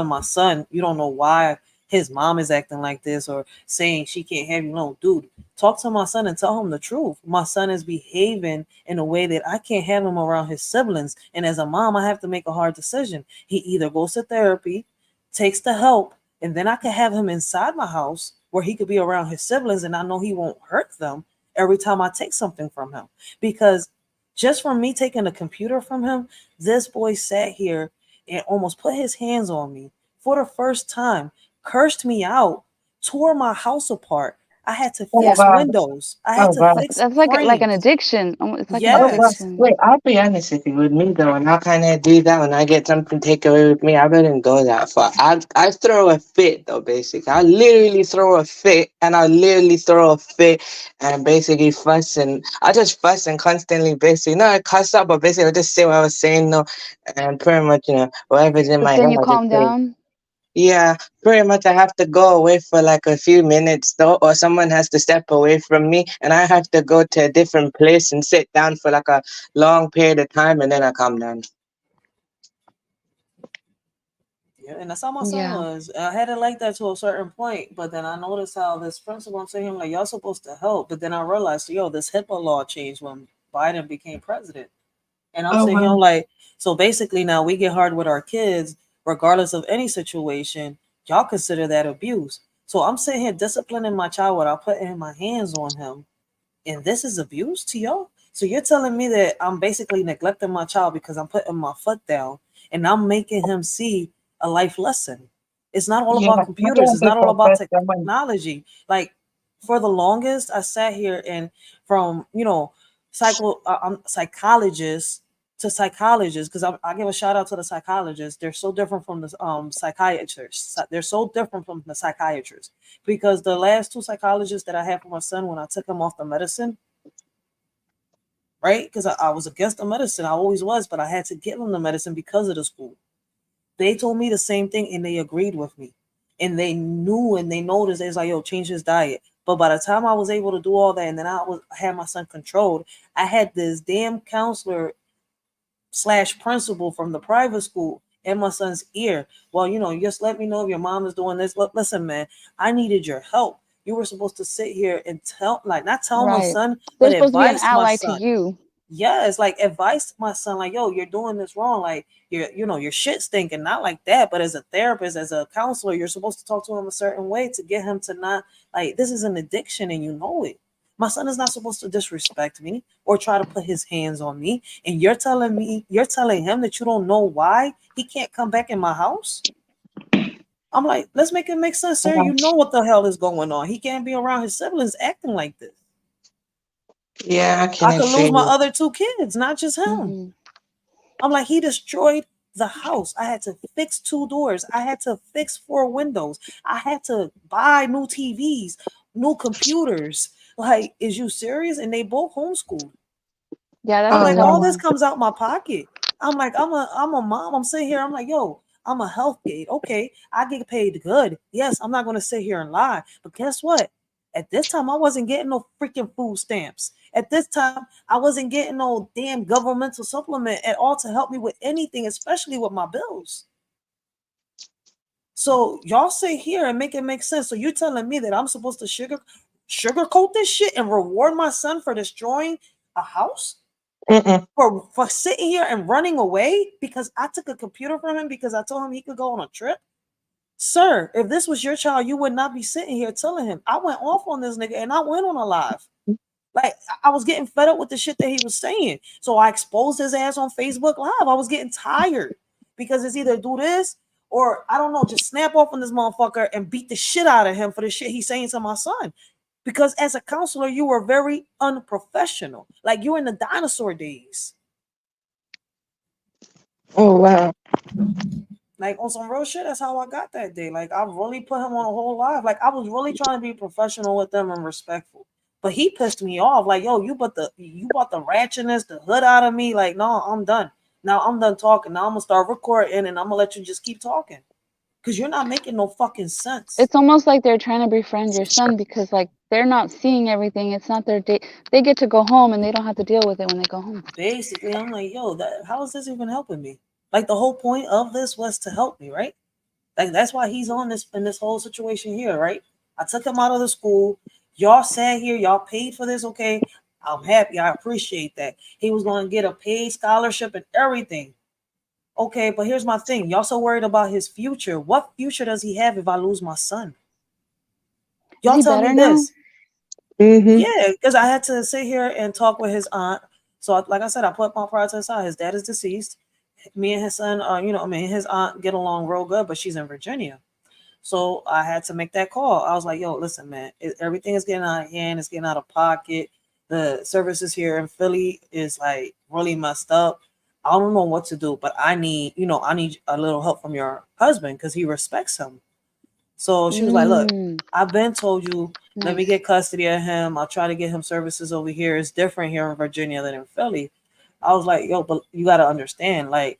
my son you don't know why his mom is acting like this, or saying she can't have you. No, dude, talk to my son and tell him the truth. My son is behaving in a way that I can't have him around his siblings, and as a mom, I have to make a hard decision. He either goes to therapy, takes the help, and then I could have him inside my house where he could be around his siblings, and I know he won't hurt them every time I take something from him. Because just from me taking the computer from him, this boy sat here and almost put his hands on me for the first time, cursed me out, tore my house apart. I had to Oh fix Yeah. wow. windows. I had Oh to wow. fix That's like an frames. addiction. It's like an Oh, well, Yes. addiction. wait, I'll be honest with you. With me though, and I'll kind of do that when I get something taken away with me. I wouldn't go that far. I throw a fit though, basically. I literally throw a fit, and I literally throw a fit, and basically fuss, and I just fuss and constantly, basically, not I cuss up, but basically I just say what I was saying, no, and pretty much, whatever's in But my head, then you I just calm say. down. Yeah, pretty much I have to go away for like a few minutes though, or someone has to step away from me, and I have to go to a different place and sit down for like a long period of time, and then I calm down. Yeah, and that's how my son Yeah. was. I had it like that to a certain point, but then I noticed how this principal, I'm saying him like y'all supposed to help, but then I realized, yo, this HIPAA law changed when Biden became president. And I'm Oh sitting here wow. like, so basically now we get hard with our kids, regardless of any situation. Y'all consider that abuse. So I'm sitting here disciplining my child without putting my hands on him. And this is abuse to y'all? So you're telling me that I'm basically neglecting my child because I'm putting my foot down and I'm making him see a life lesson. It's not all Yeah, about I computers. don't It's think not all that about that's someone. technology. Like for the longest, I sat here and from I'm psychologist to psychologists, because I give a shout out to the psychologists. They're so different from the psychiatrists. They're so different from the psychiatrists because the last two psychologists that I had for my son when I took him off the medicine, right? Because I was against the medicine. I always was, but I had to give him the medicine because of the school. They told me the same thing and they agreed with me. And they knew and they noticed. They was like, yo, change his diet. But by the time I was able to do all that and then I had my son controlled, I had this damn counselor / principal from the private school in my son's ear. Well, just let me know if your mom is doing this. Look, listen, man, I needed your help. You were supposed to sit here and not tell my Right. son, They're but supposed to be an advise my ally to son. you. Yes, like advice my son, like, yo, you're doing this wrong. Like your shit stinking. Not like that, but as a therapist, as a counselor, you're supposed to talk to him a certain way to get him to not, like, this is an addiction and you know it. My son is not supposed to disrespect me or try to put his hands on me. And you're telling him that you don't know why he can't come back in my house. I'm like, let's make it make sense, sir. You know what the hell is going on. He can't be around his siblings acting like this. Yeah, I can I could lose agree. my other 2 kids, not just him. Mm-hmm. I'm like, he destroyed the house. I had to fix 2 doors. I had to fix 4 windows. I had to buy new TVs, new computers. Like, is you serious? And they both homeschooled. Yeah, that's I'm like, a tough all this one. comes out my pocket. I'm like, I'm a mom. I'm sitting here. I'm like, yo, I'm a health aide. Okay, I get paid good. Yes, I'm not going to sit here and lie. But guess what? At this time, I wasn't getting no freaking food stamps. At this time, I wasn't getting no damn governmental supplement at all to help me with anything, especially with my bills. So y'all sit here and make it make sense. So you're telling me that I'm supposed to sugarcoat this shit and reward my son for destroying a house? For sitting here and running away because I took a computer from him because I told him he could go on a trip? Sir, if this was your child, you would not be sitting here telling him. I went off on this nigga and I went on a live. Like, I was getting fed up with the shit that he was saying. So I exposed his ass on Facebook Live. I was getting tired because it's either do this or, I don't know, just snap off on this motherfucker and beat the shit out of him for the shit he's saying to my son. Because as a counselor, you were very unprofessional. Like, you were in the dinosaur days. Oh, wow. Like, on some real shit, that's how I got that day. Like, I really put him on a whole live. Like, I was really trying to be professional with them and respectful. But he pissed me off. Like, yo, you brought the ratchetness, the hood out of me. Like, no, I'm done. Now I'm done talking. Now I'm gonna start recording and I'm gonna let you just keep talking. Because you're not making no fucking sense. It's almost like they're trying to befriend your son because, like, they're not seeing everything. It's not their day. They get to go home and they don't have to deal with it when they go home. Basically, I'm like, yo, how is this even helping me? Like, the whole point of this was to help me, right? Like, that's why he's on this in this whole situation here, right? I took him out of the school. Y'all sat here, y'all paid for this, okay? I'm happy. I appreciate that. He was going to get a paid scholarship and everything. Okay, but here's my thing. Y'all so worried about his future. What future does he have if I lose my son? Y'all tell me this. Yeah, because I had to sit here and talk with his aunt. So, like I said, I put my pride to the side. His dad is deceased. Me and his son, his aunt get along real good, but she's in Virginia. So I had to make that call. I was like, yo, listen, man, everything is getting out of hand. It's getting out of pocket. The services here in Philly is like really messed up. I don't know what to do, but I need a little help from your husband because he respects him. So she was like, look, I've been told you, let me get custody of him. I'll try to get him services over here. It's different here in Virginia than in Philly. I was like, yo, but you got to understand, like,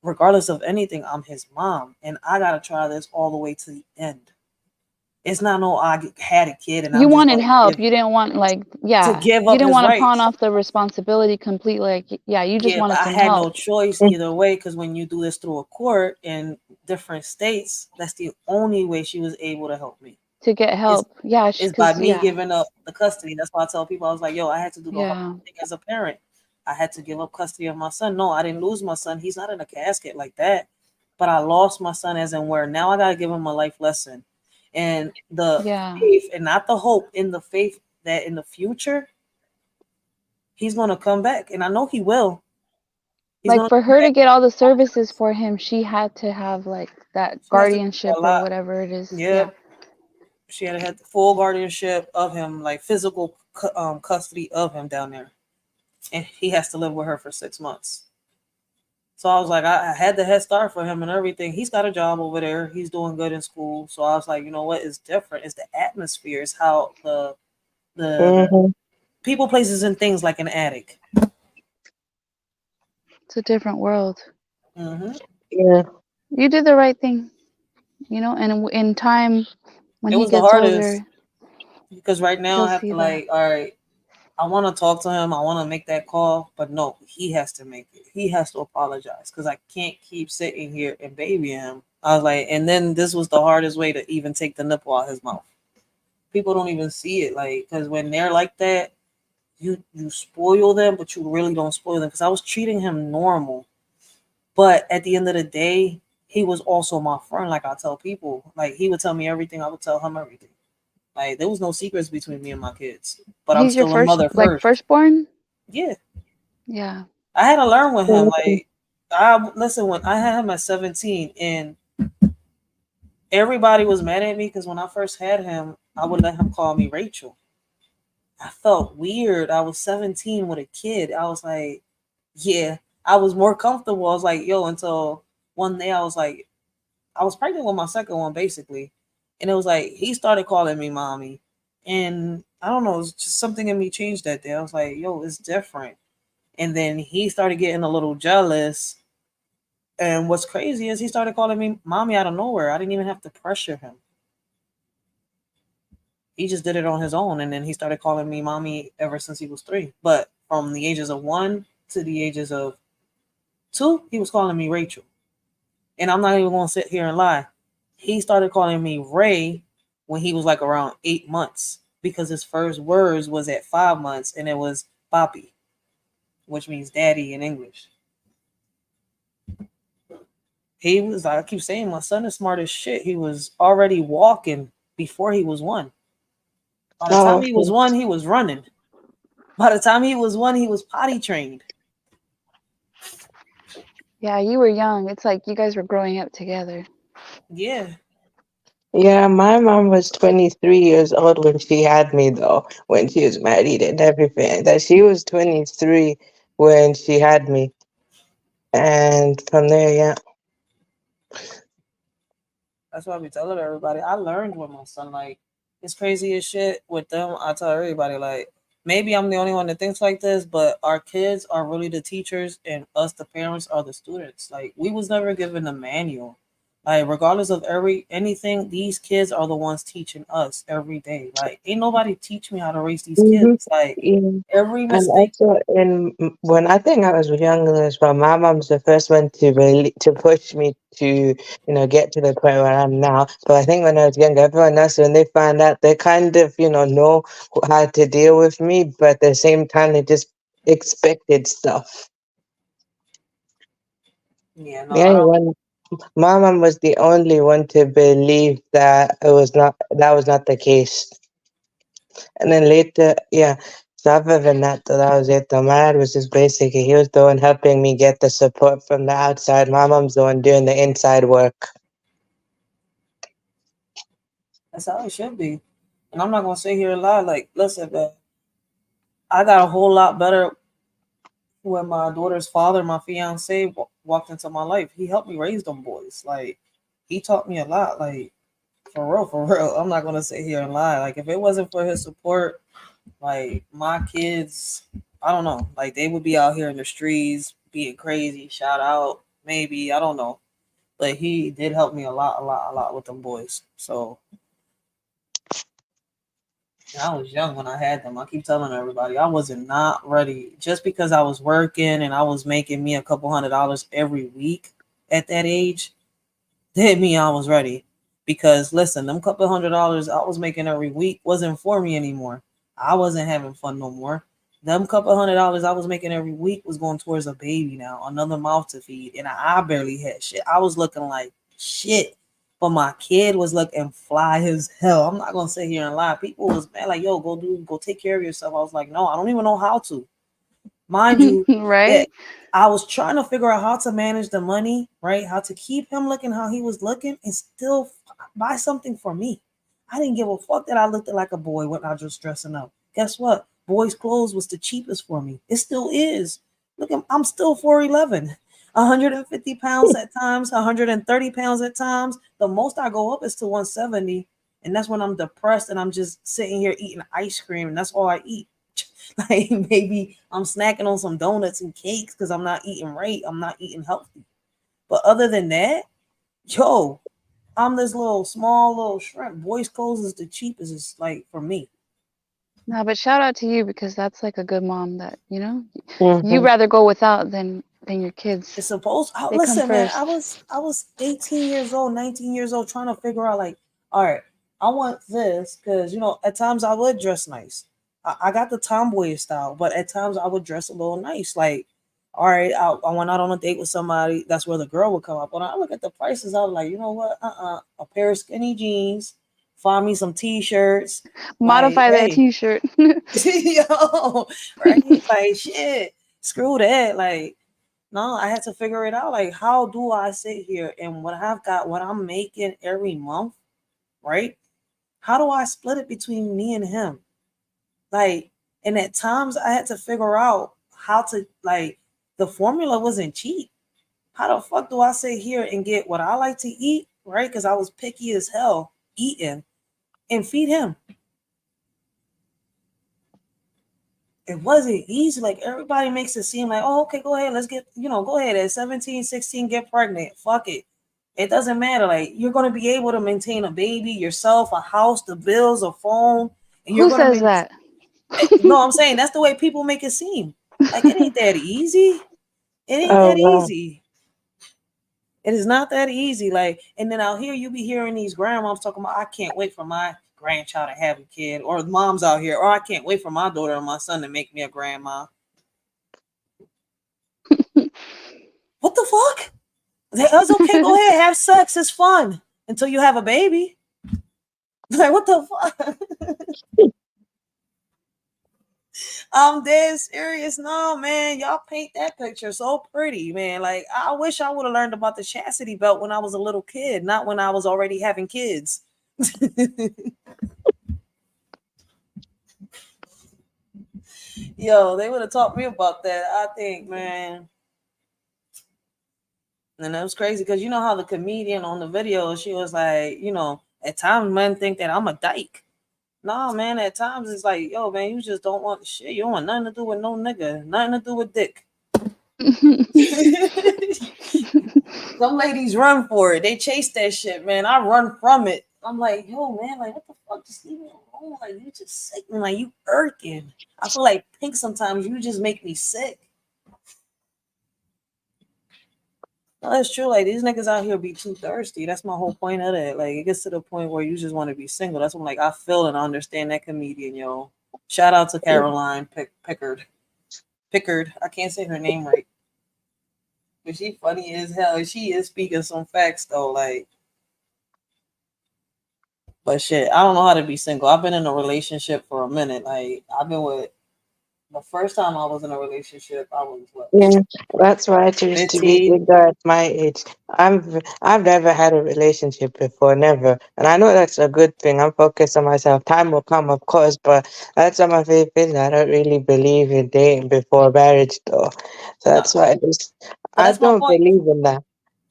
regardless of anything, I'm his mom, and I gotta try this all the way to the end. It's not no I had a kid and You wanted help. You didn't want to give you up didn't his want to pawn rights. off the responsibility completely. Like, you just Yeah, but wanted I some had help. no choice either way because when you do this through a court in different states, that's the only way she was able to help me. To get help. Is by me giving up the custody. That's why I tell people, I was like, yo, I had to do the hard thing as a parent. I had to give up custody of my son. No, I didn't lose my son. He's not in a casket like that. But I lost my son as in where now I got to give him a life lesson. And the faith and not the hope, in the faith that in the future, he's going to come back. And I know he will. Like, for her to get all the services for him, she had to have like that guardianship or whatever it is. Yeah. She had to have the full guardianship of him, like physical custody of him down there. And he has to live with her for 6 months. So I was like, I had the head start for him and everything. He's got a job over there. He's doing good in school. So I was like, you know what is different? It's the atmosphere. It's how the people, places, and things like an attic. It's a different world. Yeah. You did the right thing, you know, and in time, when It he was the gets hardest older, because right now he'll I have see to that. like, all right, I want to talk to him. I want to make that call, but no, he has to make it. He has to apologize because I can't keep sitting here and babying him. I was like, and then this was the hardest way to even take the nipple out his mouth. People don't even see it, like, because when they're like that, you spoil them, but you really don't spoil them. Because I was treating him normal, but at the end of the day, he was also my friend. Like I tell people, like he would tell me everything, I would tell him everything. Like there was no secrets between me and my kids, but I'm He's your still a first, mother like, first. firstborn? Yeah, Yeah. I had to learn with him. Like I listen when I had him at 17, and everybody was mad at me because when I first had him, I would let him call me Rachel. I felt weird. I was 17 with a kid. I was like, yeah, I was more comfortable. I was like, yo, until one day I was like, I was pregnant with my second one basically. And it was like, he started calling me mommy. And I don't know, it's just something in me changed that day. I was like, yo, it's different. And then he started getting a little jealous. And what's crazy is he started calling me mommy out of nowhere. I didn't even have to pressure him. He just did it on his own. And then he started calling me mommy ever since he was 3. But from the ages of 1 to the ages of 2, he was calling me Rachel. And I'm not even going to sit here and lie. He started calling me Ray when he was like around 8 months because his first words was at 5 months and it was Papi, which means daddy in English. He was, I keep saying, my son is smart as shit. He was already walking before he was 1. By the time he was 1, he was running. By the time he was 1, he was potty trained. Yeah, you were young. It's like you guys were growing up together. Yeah. Yeah, my mom was 23 years old when she had me, though, when she was married and everything. That she was 23 when she had me. And from there, yeah. That's why I be telling everybody. I learned with my son. Like, it's crazy as shit with them. I tell everybody, like, maybe I'm the only one that thinks like this, but our kids are really the teachers and us, the parents, are the students. Like, we was never given a manual. Like, regardless of anything, these kids are the ones teaching us every day. Like, ain't nobody teach me how to raise these kids. Like, Yeah. every And mistake. also, when I think I was younger as well, my mom's the first one to push me to, get to the point where I'm now. So I think when I was younger, everyone else, when they find out, they kind of, know how to deal with me, but at the same time, they just expected stuff. Yeah, no, The I only don't. one, my mom was the only one to believe that that was not the case. And then later, yeah. So other than that, though, that was it. The dad was just basically, he was the one helping me get the support from the outside. My mom's the one doing the inside work. That's how it should be. And I'm not gonna sit here and lie. Like, listen, man, I got a whole lot better when my daughter's father, my fiance, walked into my life. He helped me raise them boys. Like, he taught me a lot. Like, for real, for real. I'm not gonna sit here and lie. Like, if it wasn't for his support, like my kids, I don't know. Like, they would be out here in the streets being crazy. Shout out, maybe, I don't know. But he did help me a lot, a lot with them boys. So and I was young when I had them. I keep telling everybody I wasn't not ready. Just because I was working and I was making me a couple $100 every week at that age, didn't mean I was ready. Because listen, them couple $100 I was making every week wasn't for me anymore. I wasn't having fun no more. Them couple $100 I was making every week was going towards a baby now, another mouth to feed, and I barely had shit. I was looking like shit. But my kid was looking fly as hell. I'm not gonna sit here and lie. People was mad, like, yo, go take care of yourself. I was like, no, I don't even know how to. Mind you, right? I was trying to figure out how to manage the money, right? How to keep him looking how he was looking and still buy something for me. I didn't give a fuck that I looked like a boy when I was dressing up. Guess what? Boys' clothes was the cheapest for me. It still is. Look, I'm still 4'11", 150 pounds at times, 130 pounds at times. The most I go up is to 170, and that's when I'm depressed and I'm just sitting here eating ice cream, and that's all I eat. Like maybe I'm snacking on some donuts and cakes because I'm not eating right. I'm not eating healthy. But other than that, yo, I'm this little small little shrimp. Boys' clothes is the cheapest. It's like for me. No, but shout out to you because that's like a good mom that, you know, you Mhm. rather go without than your kids. It's supposed. They come Listen, man. first. I was 18 years old, 19 years old, trying to figure out like, all right, I want this because at times I would dress nice. I got the tomboy style, but at times I would dress a little nice. Like, all right, I went out on a date with somebody. That's where the girl would come up. When I look at the prices, I was like, you know what? A pair of skinny jeans, find me some t-shirts. Like, Modify that hey, T-shirt. yo, right? Like, shit, screw that. Like, no, I had to figure it out. Like, how do I sit here and what I'm making every month, right? How do I split it between me and him? Like, and at times I had to figure out how to, like, the formula wasn't cheap. How the fuck do I sit here and get what I like to eat, right? Because I was picky as hell eating and feed him. It wasn't easy. Like, everybody makes it seem like, oh, okay, go ahead. Let's get, go ahead at 17, 16, get pregnant. Fuck it. It doesn't matter. Like, you're going to be able to maintain a baby, yourself, a house, the bills, a phone. And you're Who going to says that? No, I'm saying that's the way people make it seem. Like, it ain't that easy. It ain't Oh that wow. easy. It is not that easy. Like, and then out here you be hearing these grandmoms talking about, I can't wait for my grandchild to have a kid, or moms out here, or I can't wait for my daughter or my son to make me a grandma. What the fuck? That's okay. Go ahead, have sex. It's fun until you have a baby. Like, what the fuck? I'm dead serious. No, man, y'all paint that picture so pretty, man. Like, I wish I would have learned about the chastity belt when I was a little kid, not when I was already having kids. Yo, they would have taught me about that, I think, man. And that was crazy because you know how the comedian on the video, she was like, at times men think that I'm a dyke. Nah, man, at times it's like, yo, man, you just don't want shit. You don't want nothing to do with no nigga, nothing to do with dick. Some ladies run for it. They chase that shit, man. I run from it. I'm like, yo, man, like, what the fuck? Just leave me alone. Like, you just sick, man. Like, you irking. I feel like Pink sometimes. You just make me sick. No, that's true. Like, these niggas out here be too thirsty. That's my whole point of that. Like, it gets to the point where you just want to be single. That's when, like, I feel and understand that comedian, yo. Shout out to Caroline Pickard. Pickard. I can't say her name right. But she funny as hell. She is speaking some facts, though. Like, but shit, I don't know how to be single. I've been in a relationship for a minute. Like, I've been with the first time I was in a relationship, I was what, Yeah, that's why I choose to be 15? single at my age. I've never had a relationship before, never, and I know that's a good thing. I'm focused on myself. Time will come, of course, but that's one of my favorite things. I don't really believe in dating before marriage, though. So No, that's why but I that's my don't point. believe in that.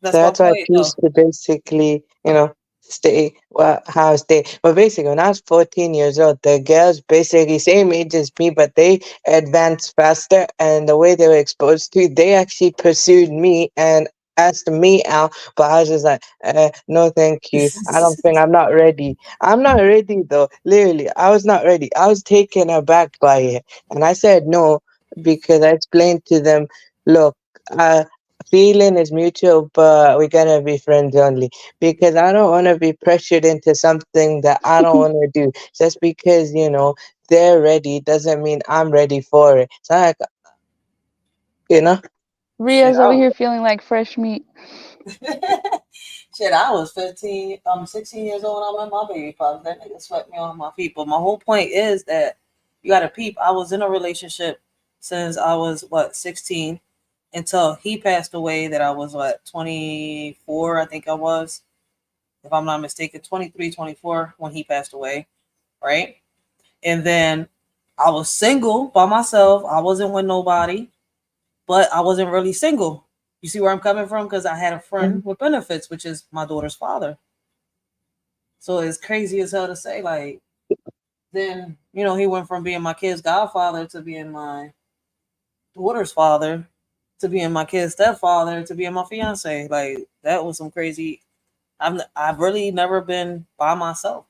So That's my that's why I point, choose though. to basically, stay how I stay. But basically, when I was 14 years old, the girls basically same age as me, but they advanced faster, and the way they were exposed to, they actually pursued me and asked me out. But I was just like, no, thank you. I don't think I'm not ready. I'm not ready though. Literally, I was not ready. I was taken aback by it, and I said no because I explained to them, look, feeling is mutual, but we're gonna be friends only because I don't want to be pressured into something that I don't want to do. Just because they're ready doesn't mean I'm ready for it. So like, you know. Shit, Ria's over here feeling like fresh meat. shit, I was 15, 16 years old when I met my baby father. That nigga swept me off my feet. But my whole point is that you got to peep. I was in a relationship since I was, 16, until he passed away, that I was, 24, I think I was, if I'm not mistaken, 23, 24 when he passed away, right? And then I was single by myself. I wasn't with nobody, but I wasn't really single. You see where I'm coming from? Because I had a friend with benefits, which is my daughter's father. So it's crazy as hell to say, like, then You know, he went from being my kid's godfather to being my daughter's father to being my kid's stepfather to being my fiance. Like that was some crazy. I've really never been by myself.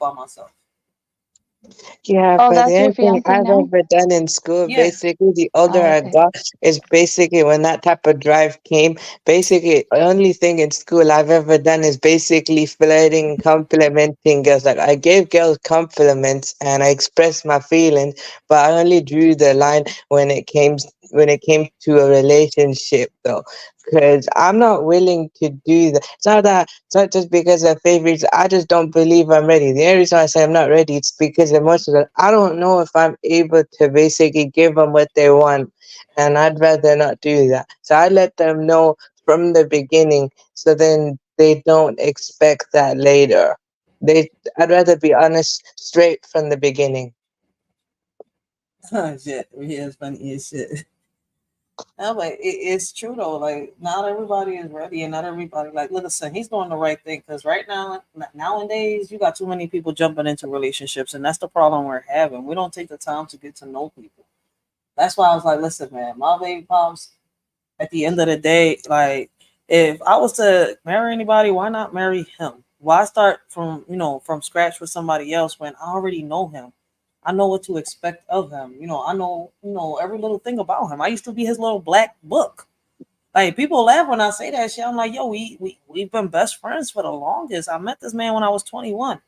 Yeah, Oh, but the that's your only thing fiance I've now? ever done in school, Yeah. basically, the older Oh, I okay. got, is basically when that type of drive came, basically, the only thing in school I've ever done is basically flirting, complimenting girls. Like, I gave girls compliments and I expressed my feelings, but I only drew the line when it came to a relationship, though. Because I'm not willing to do that. It's not just because of favorites. I just don't believe I'm ready. The only reason I say I'm not ready, it's because emotionally, I don't know if I'm able to basically give them what they want, and I'd rather not do that. So I let them know from the beginning, so then they don't expect that later. I'd rather be honest straight from the beginning. Shit, yeah, it's funny as shit. No, but it's true though. Like not everybody is ready, and not everybody like. Listen, he's doing the right thing because right now, nowadays, you got too many people jumping into relationships, and that's the problem we're having. We don't take the time to get to know people. That's why I was like, listen, man, my baby pops. At the end of the day, like if I was to marry anybody, why not marry him? Why start from from scratch with somebody else when I already know him? I know what to expect of him. I know every little thing about him. I used to be his little black book. Like people laugh when I say that shit. I'm like, yo, we've been best friends for the longest. I met this man when I was 21.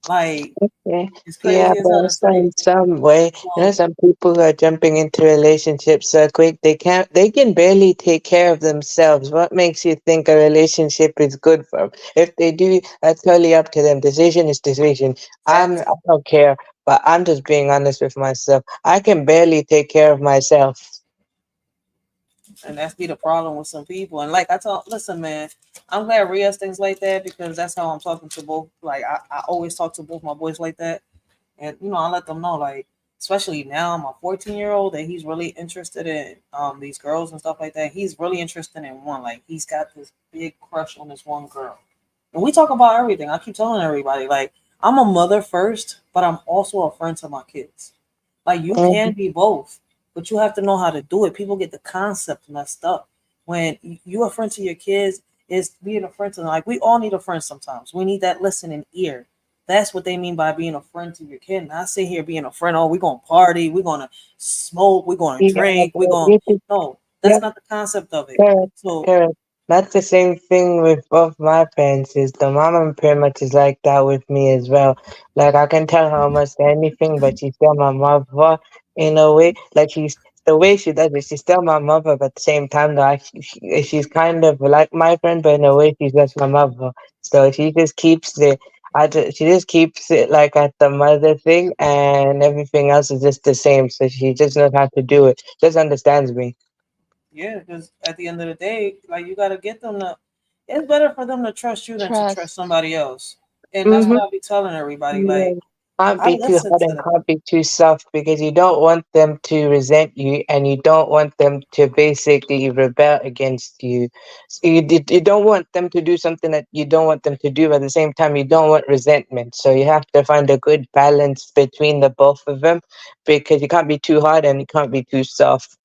Like Yeah, it's yeah, crazy as but hell to also say. in some way, some people who are jumping into relationships so quick, they can barely take care of themselves. What makes you think a relationship is good for them? If they do, that's totally up to them. Decision is decision. I don't care, but I'm just being honest with myself. I can barely take care of myself. And that's be the problem with some people. And like I told, listen, man, I'm glad Ria's things like that because that's how I'm talking to both. Like I always talk to both my boys like that, and I let them know, like especially now, my 14-year-old, that he's really interested in these girls and stuff like that. He's really interested in one. Like he's got this big crush on this one girl, and we talk about everything. I keep telling everybody, like I'm a mother first, but I'm also a friend to my kids. Like you can be both, but you have to know how to do it. People get the concept messed up. When you're a friend to your kids, is being a friend to them. Like we all need a friend sometimes. We need that listening ear. That's what they mean by being a friend to your kid. Not sit here being a friend. Oh, we're gonna party, we're gonna smoke, we're gonna Yeah, drink, we're but gonna you could, no, yeah, that's not the concept of it. correct, So correct. That's the same thing with both my parents. Is the mama pretty much is like that with me as well. Like I can tell her almost anything, but she's still my mother in a way. Like the way she does it, she's still my mother, but at the same time, though, she's kind of like my friend, but in a way, she's just my mother. So she just keeps it. She just keeps it like at the mother thing, and everything else is just the same. So she just knows how to do it. Just understands me. yeah, because at the end of the day, like you gotta get them to. It's better for them to trust you than to trust Trust. somebody else, and that's what Mm-hmm. I'll be telling everybody. Yeah. Like Can't I be too listen hard to and them. can't be too soft because you don't want them to resent you and you don't want them to basically rebel against you. So you don't want them to do something that you don't want them to do, but at the same time, you don't want resentment. So you have to find a good balance between the both of them because you can't be too hard and you can't be too soft.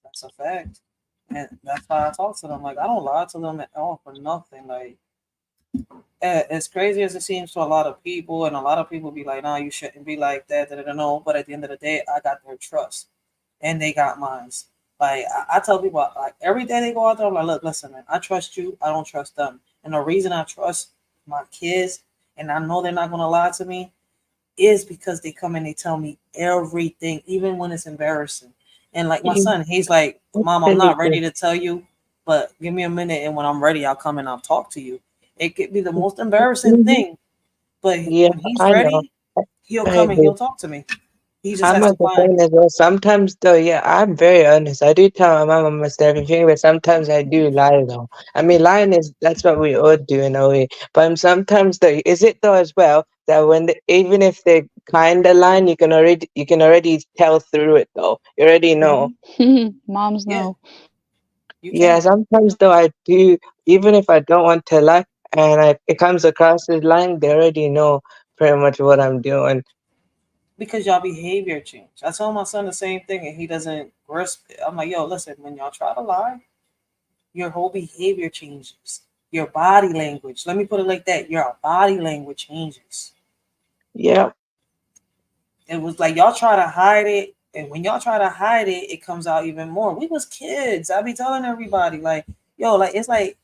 That's a fact. And that's why I talk to them. Like I don't lie to them at all for nothing. Like as crazy as it seems to a lot of people, and a lot of people be like, "No, you shouldn't be like that." No, but at the end of the day, I got their trust, and they got mine. Like I tell people, like every day they go out there, I'm like, "Look, listen, man, I trust you. I don't trust them." And the reason I trust my kids, and I know they're not gonna lie to me, is because they come and they tell me everything, even when it's embarrassing. And like my You son, he's like, "Mom, I'm really not ready good. to tell you, but give me a minute, and when I'm ready, I'll come and I'll talk to you." It could be the most embarrassing Mhm. thing, but Yeah, when he's I know. ready, he'll I come and agree. he'll talk to me. He just I'm has at to the find. point as well. Sometimes though, yeah, I'm very honest. I do tell my mom almost everything, but sometimes I do lie though. I mean, lying is that's what we all do in a way. But sometimes though, is it though as well that even if they're kind of lying, you can already tell through it though. You already know. Moms Yeah, know. you Yeah, can. sometimes though I do, even if I don't want to lie, and it comes across as lying, they already know pretty much what I'm doing. Because y'all behavior changed. I tell my son the same thing and he doesn't grasp it. I'm like, yo, listen, when y'all try to lie, your whole behavior changes. Your body language. Let me put it like that. Your body language changes. Yeah. It was like y'all try to hide it. And when y'all try to hide it, it comes out even more. We was kids. I be telling everybody, like, yo, like it's like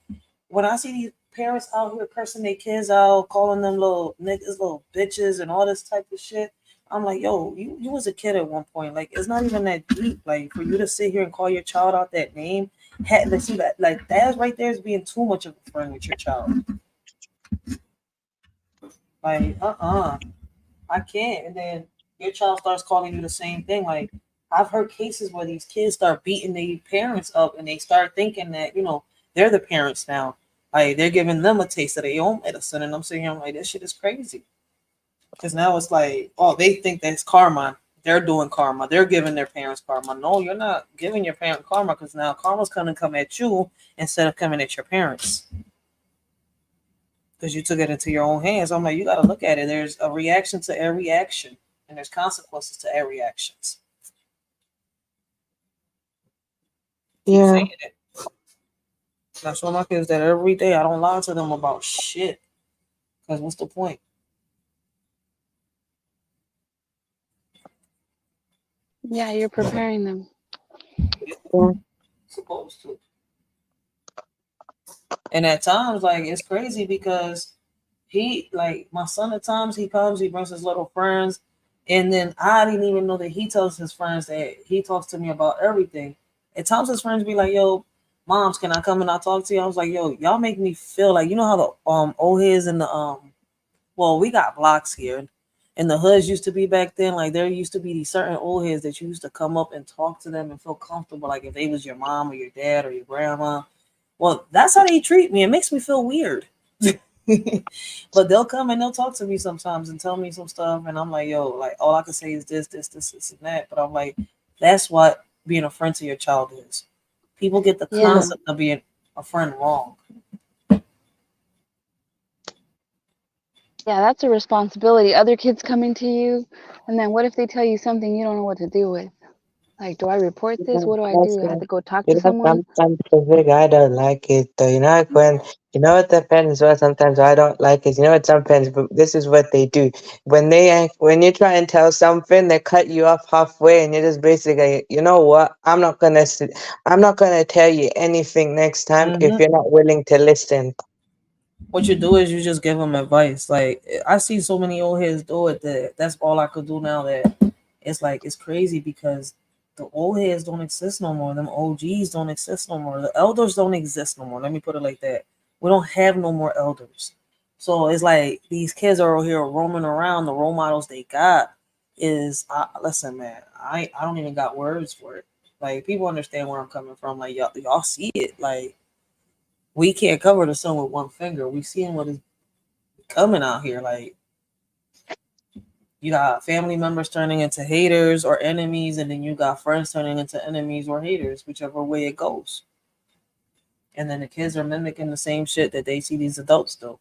when I see these parents out here cursing their kids out, calling them little niggas, little bitches, and all this type of shit. I'm like, yo, you was a kid at one point. Like, it's not even that deep. Like, for you to sit here and call your child out that name, let's see that, like, that right there is being too much of a friend with your child. Like, I can't. And then your child starts calling you the same thing. Like, I've heard cases where these kids start beating their parents up and they start thinking that, they're the parents now. Like, they're giving them a taste of their own medicine. And I'm sitting here, I'm like, this shit is crazy. Because now it's like, oh, they think that's karma. They're doing karma. They're giving their parents karma. No, you're not giving your parent karma, because now karma's going to come at you instead of coming at your parents. Because you took it into your own hands. I'm like, you got to look at it. There's a reaction to every action, and there's consequences to every actions. Yeah. I show my kids that every day. I don't lie to them about shit. Because what's the point? Yeah, you're preparing them. Yeah. Supposed to. And at times, like, it's crazy because he, like, my son, at times he comes, he brings his little friends, and then I didn't even know that he tells his friends that he talks to me about everything. At times his friends be like, yo, moms, can I come and I talk to you? I was like, yo, y'all make me feel like, you know how the old heads and the well, we got blocks here. And the hoods used to be back then, like there used to be these certain old heads that you used to come up and talk to them and feel comfortable, like if they was your mom or your dad or your grandma. Well, that's how they treat me. It makes me feel weird. But they'll come and they'll talk to me sometimes and tell me some stuff. And I'm like, yo, like all I can say is this, and that. But I'm like, that's what being a friend to your child is. People get the concept of being a friend wrong. Yeah, that's a responsibility. Other kids coming to you, and then what if they tell you something you don't know what to do with? Like, do I report this? What do I do? I have to go talk to someone? Sometimes I don't like it though. Like when what the parents were sometimes I don't like it. What some parents, but this is what they do. When you try and tell something, they cut you off halfway, and you're just basically, you know what? I'm not gonna tell you anything next time if you're not willing to listen. What you do is you just give them advice. Like, I see so many old heads do it that that's all I could do now. That it's like, it's crazy because the old heads don't exist no more. Them OGs don't exist no more. The elders don't exist no more. Let me put it like that. We don't have no more elders. So it's like these kids are here roaming around. The role models they got is, listen, man, I don't even got words for it. Like, people understand where I'm coming from. Like, y'all see it. Like, we can't cover the sun with one finger. We seeing what is coming out here. Like, you got family members turning into haters or enemies, and then you got friends turning into enemies or haters, whichever way it goes. And then the kids are mimicking the same shit that they see these adults do.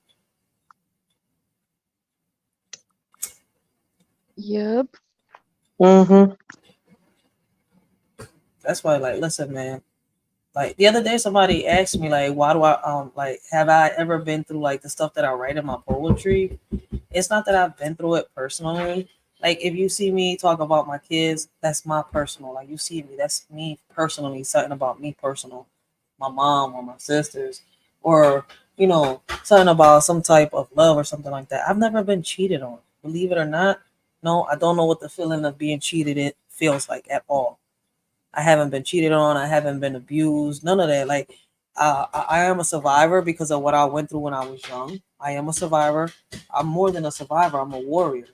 Yep. That's why, like, listen, man. Like, the other day, somebody asked me, like, why do I, like, have I ever been through, like, the stuff that I write in my poetry? It's not that I've been through it personally. Like, if you see me talk about my kids, that's my personal. Like, you see me, that's me personally, something about me personal. My mom or my sisters, or, something about some type of love or something like that. I've never been cheated on. Believe it or not, no, I don't know what the feeling of being cheated it feels like at all. I haven't been cheated on. I haven't been abused. None of that. Like, I am a survivor because of what I went through when I was young. I am a survivor. I'm more than a survivor. I'm a warrior.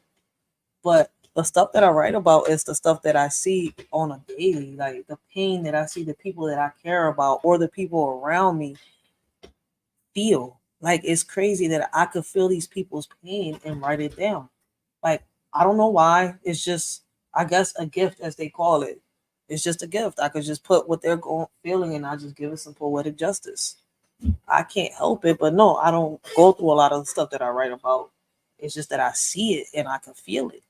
But the stuff that I write about is the stuff that I see on a daily, like the pain that I see the people that I care about or the people around me feel. Like, it's crazy that I could feel these people's pain and write it down. Like, I don't know why. It's just, I guess, a gift, as they call it. It's just a gift. I could just put what they're feeling and I just give it some poetic justice. I can't help it, but no, I don't go through a lot of the stuff that I write about. It's just that I see it and I can feel it.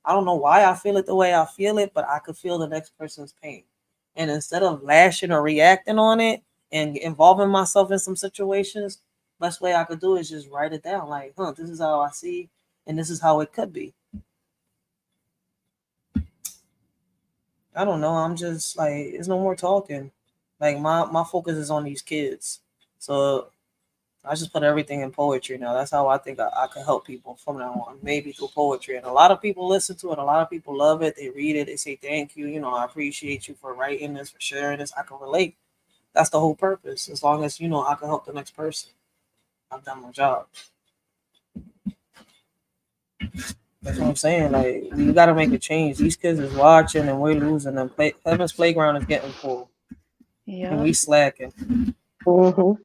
I don't know why I feel it the way I feel it, but I could feel the next person's pain. And instead of lashing or reacting on it and involving myself in some situations, best way I could do is just write it down. Like, this is how I see, and this is how it could be. I don't know. I'm just like, there's no more talking. Like my focus is on these kids. So I just put everything in poetry now. That's how I think I can help people from now on, maybe through poetry. And a lot of people listen to it. A lot of people love it. They read it. They say, thank you. You know, I appreciate you for writing this, for sharing this. I can relate. That's the whole purpose. As long as, you know, I can help the next person, I've done my job. That's what I'm saying. Like, you got to make a change. These kids is watching and we're losing them. Heaven's Playground is getting full. Yeah. And we slacking. Mm-hmm.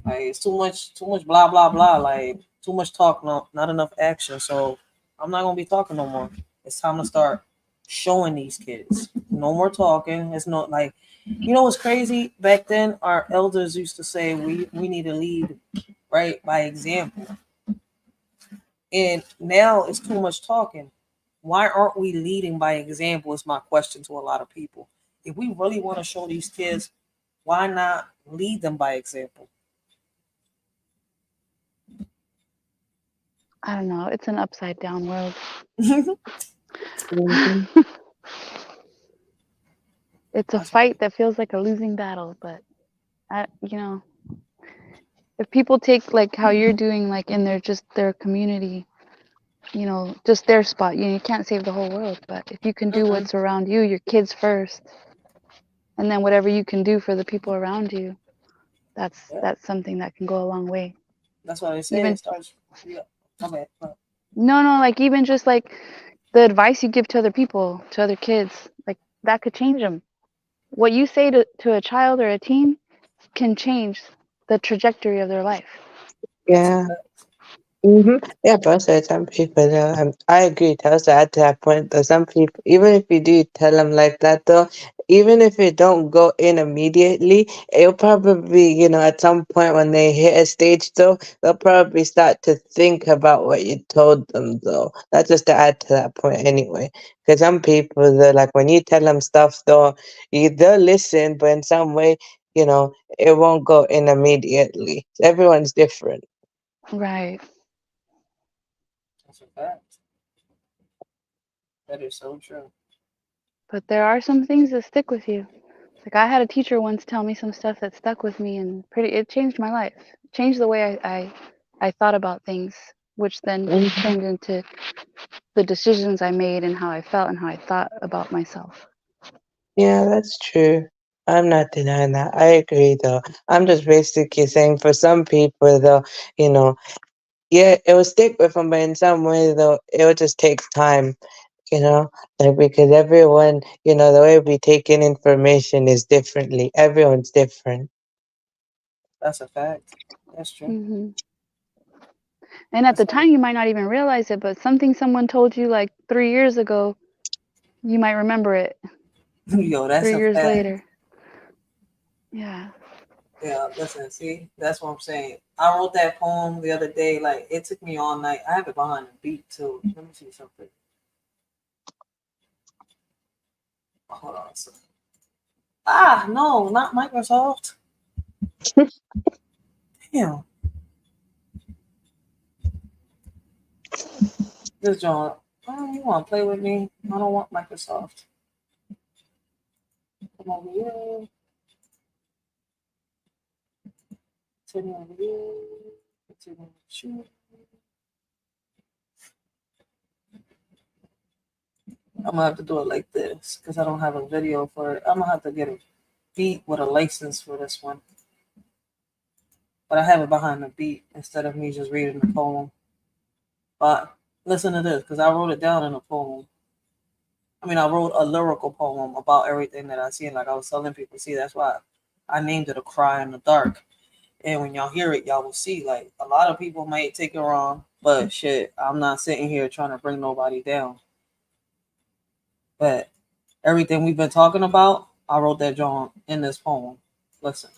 Like, it's too much blah blah blah. Like, too much talk, not enough action. So I'm not gonna be talking no more. It's time to start showing these kids. No more talking. It's not like, you know what's crazy? Back then, our elders used to say we need to lead, right, by example. And now it's too much talking. Why aren't we leading by example? Is my question to a lot of people. If we really want to show these kids, why not lead them by example? I don't know. It's an upside down world. Mm-hmm. It's a fight that feels like a losing battle, but you know, if people take like how you're doing, like in their community, you know, just their spot, you can't save the whole world, but if you can do what's around you, your kids first, and then whatever you can do for the people around you, that's something that can go a long way. That's what I say. Even, it starts. Yeah. Okay. no, like even just like the advice you give to other people, to other kids, like that could change them. What you say to a child or a teen can change the trajectory of their life. Yeah. Mm-hmm. Yeah, but also some people, I agree. To also add to that point, though, some people, even if you do tell them like that, though, even if it don't go in immediately, it'll probably, you know, at some point when they hit a stage, though, they'll probably start to think about what you told them, though. That's just to add to that point, anyway. Because some people, they're like, when you tell them stuff, though, they'll listen, but in some way, you know, it won't go in immediately. Everyone's different. Right. That's a fact. That is so true. But there are some things that stick with you. Like I had a teacher once tell me some stuff that stuck with me, and it changed my life. It changed the way I thought about things, which then turned into the decisions I made and how I felt and how I thought about myself. Yeah, that's true. I'm not denying that. I agree, though. I'm just basically saying for some people, though, you know, yeah, it will stick with them, but in some way, though, it will just take time, you know, like because everyone, you know, the way we take in information is differently. Everyone's different. That's a fact. That's true. Mm-hmm. And at the time, you might not even realize it, but something someone told you like 3 years ago, you might remember it. Yo, that's 3 a years fact. later. Yeah. Yeah, listen, see, that's what I'm saying. I wrote that poem the other day. Like, it took me all night. I have it behind the beat, too. Let me see something. Hold on a second. No, not Microsoft. Damn. This John. Oh, you want to play with me? I don't want Microsoft. Come over here. Continue over here. Continue shoot. I'm gonna have to do it like this because I don't have a video for it. I'm gonna have to get a beat with a license for this one. But I have it behind the beat instead of me just reading the poem. But listen to this because I wrote it down in a poem. I mean, I wrote a lyrical poem about everything that I seen. Like I was telling people, see, that's why I named it A Cry in the Dark. And when y'all hear it, y'all will see, like, a lot of people might take it wrong, but shit, I'm not sitting here trying to bring nobody down. But everything we've been talking about, I wrote that John in this poem. Listen.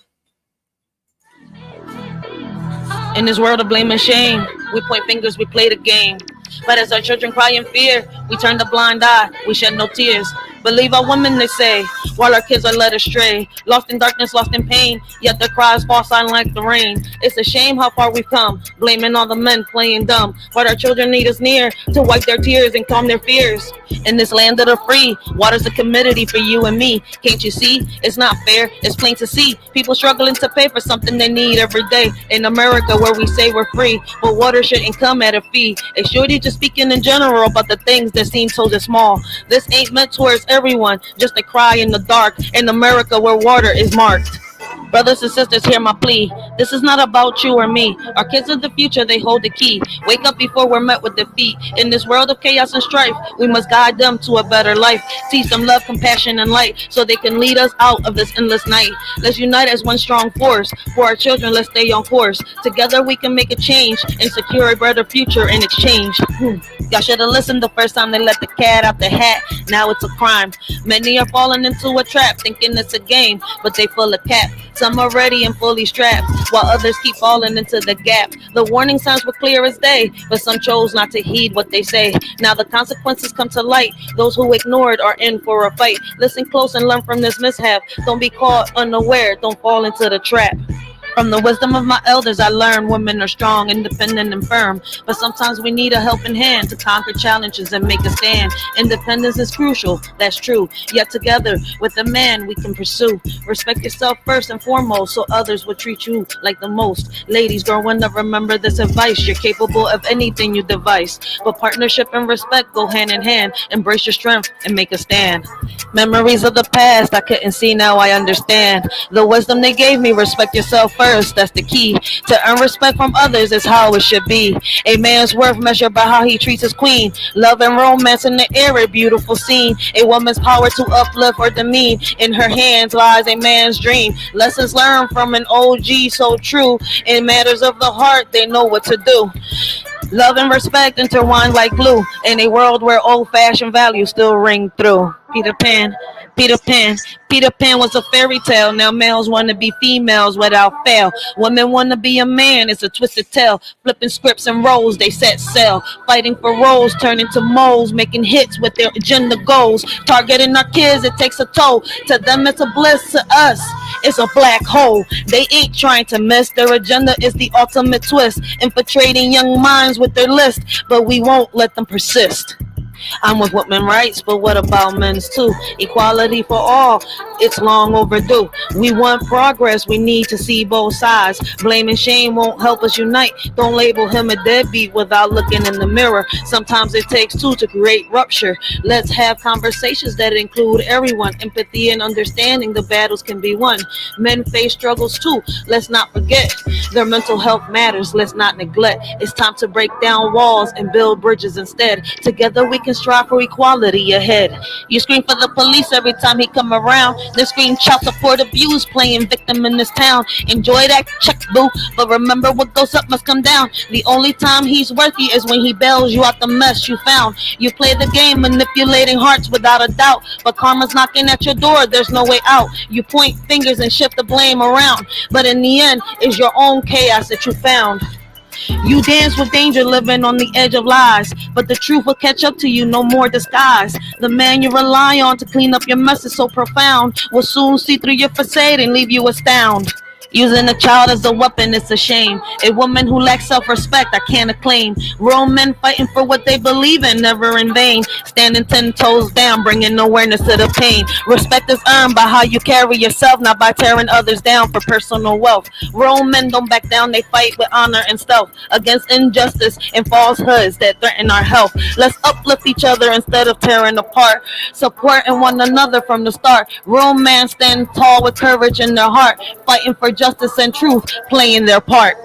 In this world of blame and shame, we point fingers, we play the game. But as our children cry in fear, We turn the blind eye, we shed no tears. Believe our women, they say, while our kids are led astray. Lost in darkness, lost in pain, yet their cries fall silent like the rain. It's a shame how far we've come, blaming all the men playing dumb. But our children need us near to wipe their tears and calm their fears. In this land of the free, water's a commodity for you and me. Can't you see? It's not fair, it's plain to see. People struggling to pay for something they need every day. In America where we say we're free, but water shouldn't come at a fee. A shorty just speaking in general about the things that seem so small. This ain't meant towards everyone, just a cry in the dark. In America where water is marked. Brothers and sisters, hear my plea. This is not about you or me. Our kids are the future, they hold the key. Wake up before we're met with defeat. In this world of chaos and strife, we must guide them to a better life. Teach them love, compassion, and light, so they can lead us out of this endless night. Let's unite as one strong force. For our children, let's stay on course. Together we can make a change and secure a better future in exchange. Y'all should have listened the first time they let the cat out the hat. Now it's a crime. Many are falling into a trap, thinking it's a game, but they full of cap. Some are ready and fully strapped, while others keep falling into the gap. The warning signs were clear as day, but some chose not to heed what they say. Now the consequences come to light. Those who ignored are in for a fight. Listen close and learn from this mishap. Don't be caught unaware, don't fall into the trap. From the wisdom of my elders, I learned women are strong, independent, and firm. But sometimes we need a helping hand to conquer challenges and make a stand. Independence is crucial, that's true. Yet together with a man we can pursue. Respect yourself first and foremost, so others will treat you like the most. Ladies, growing up, remember this advice. You're capable of anything you devise. But partnership and respect go hand in hand. Embrace your strength and make a stand. Memories of the past I couldn't see, now I understand. The wisdom they gave me, respect yourself first. That's the key. To earn respect from others is how it should be. A man's worth measured by how he treats his queen. Love and romance in the air, a beautiful scene. A woman's power to uplift or demean. In her hands lies a man's dream. Lessons learned from an OG so true. In matters of the heart, they know what to do. Love and respect intertwined like glue. In a world where old-fashioned values still ring through. Peter Pan, Peter Pan. Peter Pan was a fairy tale. Now males want to be females without fail. Women want to be a man. It's a twisted tale. Flipping scripts and roles, they set sail. Fighting for roles, turning to moles. Making hits with their agenda goals. Targeting our kids, it takes a toll. To them it's a bliss, to us it's a black hole. They ain't trying to miss. Their agenda is the ultimate twist. Infiltrating young minds with their list. But we won't let them persist. I'm with women's rights, but what about men's too? Equality for all, it's long overdue. We want progress, we need to see both sides. Blame and shame won't help us unite. Don't label him a deadbeat without looking in the mirror. Sometimes it takes two to create rupture. Let's have conversations that include everyone. Empathy and understanding the battles can be won. Men face struggles too, let's not forget. Their mental health matters, let's not neglect. It's time to break down walls and build bridges instead. Together we can strive for equality ahead. You scream for the police every time he come around. Then scream child support abuse, playing victim in this town. Enjoy that check, boo, but remember what goes up must come down. The only time he's worthy is when he bails you out the mess you found. You play the game, manipulating hearts without a doubt, but karma's knocking at your door, there's no way out. You point fingers and shift the blame around, but in the end, it's your own chaos that you found. You dance with danger, living on the edge of lies, but the truth will catch up to you, no more disguise. The man you rely on to clean up your mess is so profound, will soon see through your facade and leave you astounded. Using a child as a weapon, it's a shame. A woman who lacks self-respect, I can't acclaim. Real men fighting for what they believe in, never in vain. Standing 10 toes down, bringing awareness to the pain. Respect is earned by how you carry yourself, not by tearing others down for personal wealth. Real men don't back down, they fight with honor and stealth against injustice and falsehoods that threaten our health. Let's uplift each other instead of tearing apart. Supporting one another from the start. Real men stand tall with courage in their heart, fighting for justice and truth, playing their part.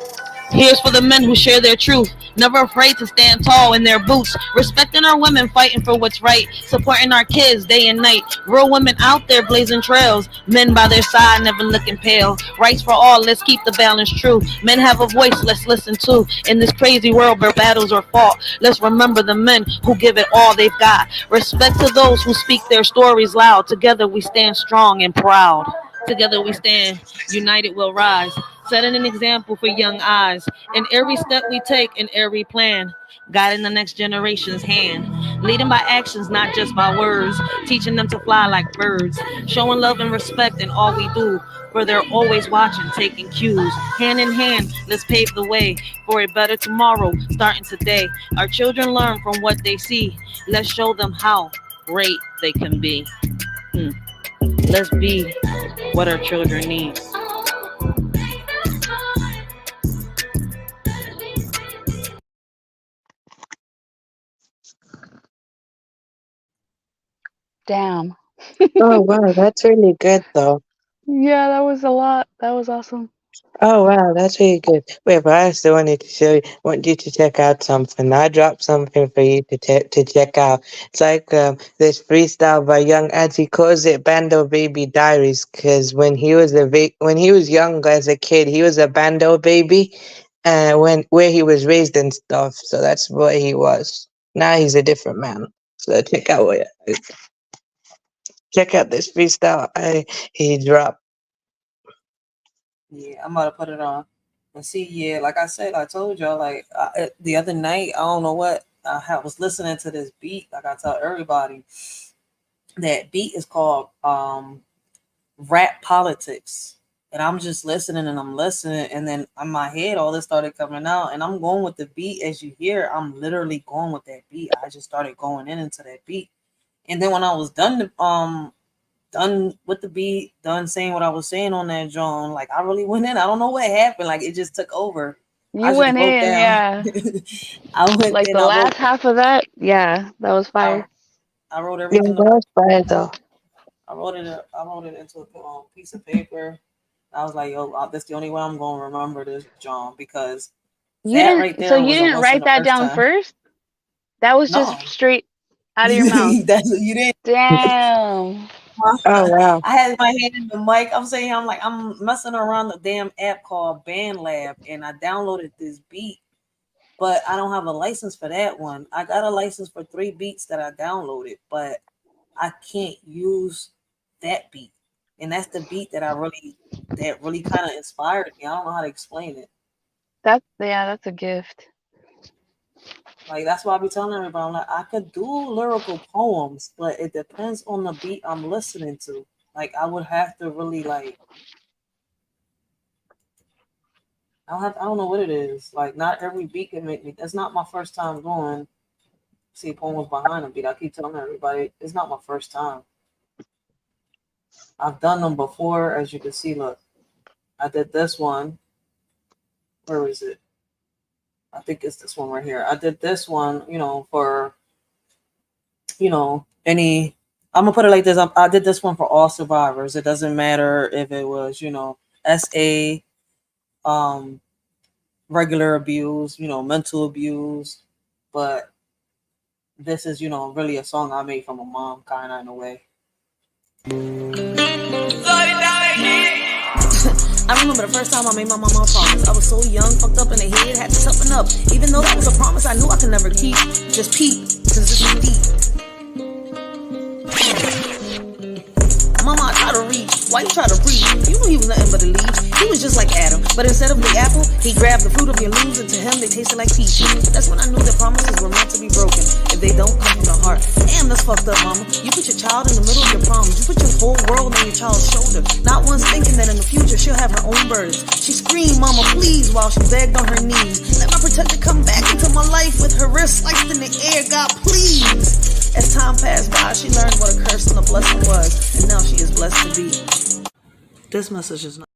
Here's for the men who share their truth, never afraid to stand tall in their boots, respecting our women, fighting for what's right, supporting our kids day and night. Real women out there blazing trails, men by their side never looking pale. Rights for all, let's keep the balance true. Men have a voice, let's listen to. In this crazy world where battles are fought, let's remember the men who give it all they've got. Respect to those who speak their stories loud. Together we stand strong and proud. Together we stand, united we'll rise. setting an example for young eyes in every step we take, in every plan, guiding the next generation's hand, leading by actions, not just by words, teaching them to fly like birds, showing love and respect in all we do, for they're always watching, taking cues. Hand in hand, let's pave the way for a better tomorrow, starting today. Our children learn from what they see. Let's show them how great they can be. Let's be what our children need. Damn. Oh wow, that's really good though. Yeah, that was a lot. That was awesome. Oh wow, that's really good. Wait, but I still want you to check out something. I dropped something for you to check out. It's like this freestyle by Young Ads. He calls it Bando Baby Diaries because when he was young as a kid, he was a bando baby, where he was raised and stuff. So that's what he was. Now he's a different man. So check out this freestyle he dropped. Yeah, I'm about to put it on. And see, yeah, like I said, I told y'all, like the other night, I don't know what, I was listening to this beat. Like I tell everybody, that beat is called Rap Politics. And I'm just listening and I'm listening. And then in my head, all this started coming out. And I'm going with the beat. As you hear, I'm literally going with that beat. I just started going into that beat. And then when I was done with the beat, done saying what I was saying on that John, like I really went in. I don't know what happened. Like it just took over. You went in, yeah. I went like in, the last half of that, yeah, that was fire. I wrote everything. Yeah, that was fire though. I wrote it into a piece of paper. I was like, yo, that's the only way I'm gonna remember this, John, because you didn't write that down first? That was just straight out of your mouth. That's what you did. Damn. Oh wow. I had my hand in the mic. I'm messing around the damn app called BandLab, and I downloaded this beat, but I don't have a license for that one. I got a license for 3 beats that I downloaded, but I can't use that beat. And that's the beat that really kind of inspired me. I don't know how to explain it. That's a gift. Like that's why I be telling everybody, I'm like, I could do lyrical poems, but it depends on the beat I'm listening to. Like I would have to really like, I don't know what it is. Like not every beat can make me. That's not my first time going see poems behind a beat. I keep telling everybody, it's not my first time. I've done them before, as you can see. Look, I did this one. Where is it? I think it's this one right here. I did this one, for, I'm gonna put it like this. I did this one for all survivors. It doesn't matter if it was, SA, regular abuse, mental abuse, but this is, really a song I made from a mom, kind of in a way. I remember the first time I made my mama a promise. I was so young, fucked up in the head, had to toughen up. Even though that was a promise I knew I could never keep. Just peep, cause this is deep. Mama, I try to reach. Why you try to breathe? You knew he was nothing but a leaf. He was just like Adam. But instead of the apple, he grabbed the fruit of your leaves, and to him they tasted like peaches. That's when I knew that promises were meant to be broken if they don't come from the heart. Damn, that's fucked up, mama. You put your child in the middle of your problems. You put your whole world on your child's shoulder. Not once thinking that in the future she'll have her own burdens. She screamed, mama, please, while she begged on her knees. Let my protector come back into my life with her wrist sliced in the air. God, please. As time passed by, she learned what a curse and a blessing was, and now she is blessed to be. This message is not.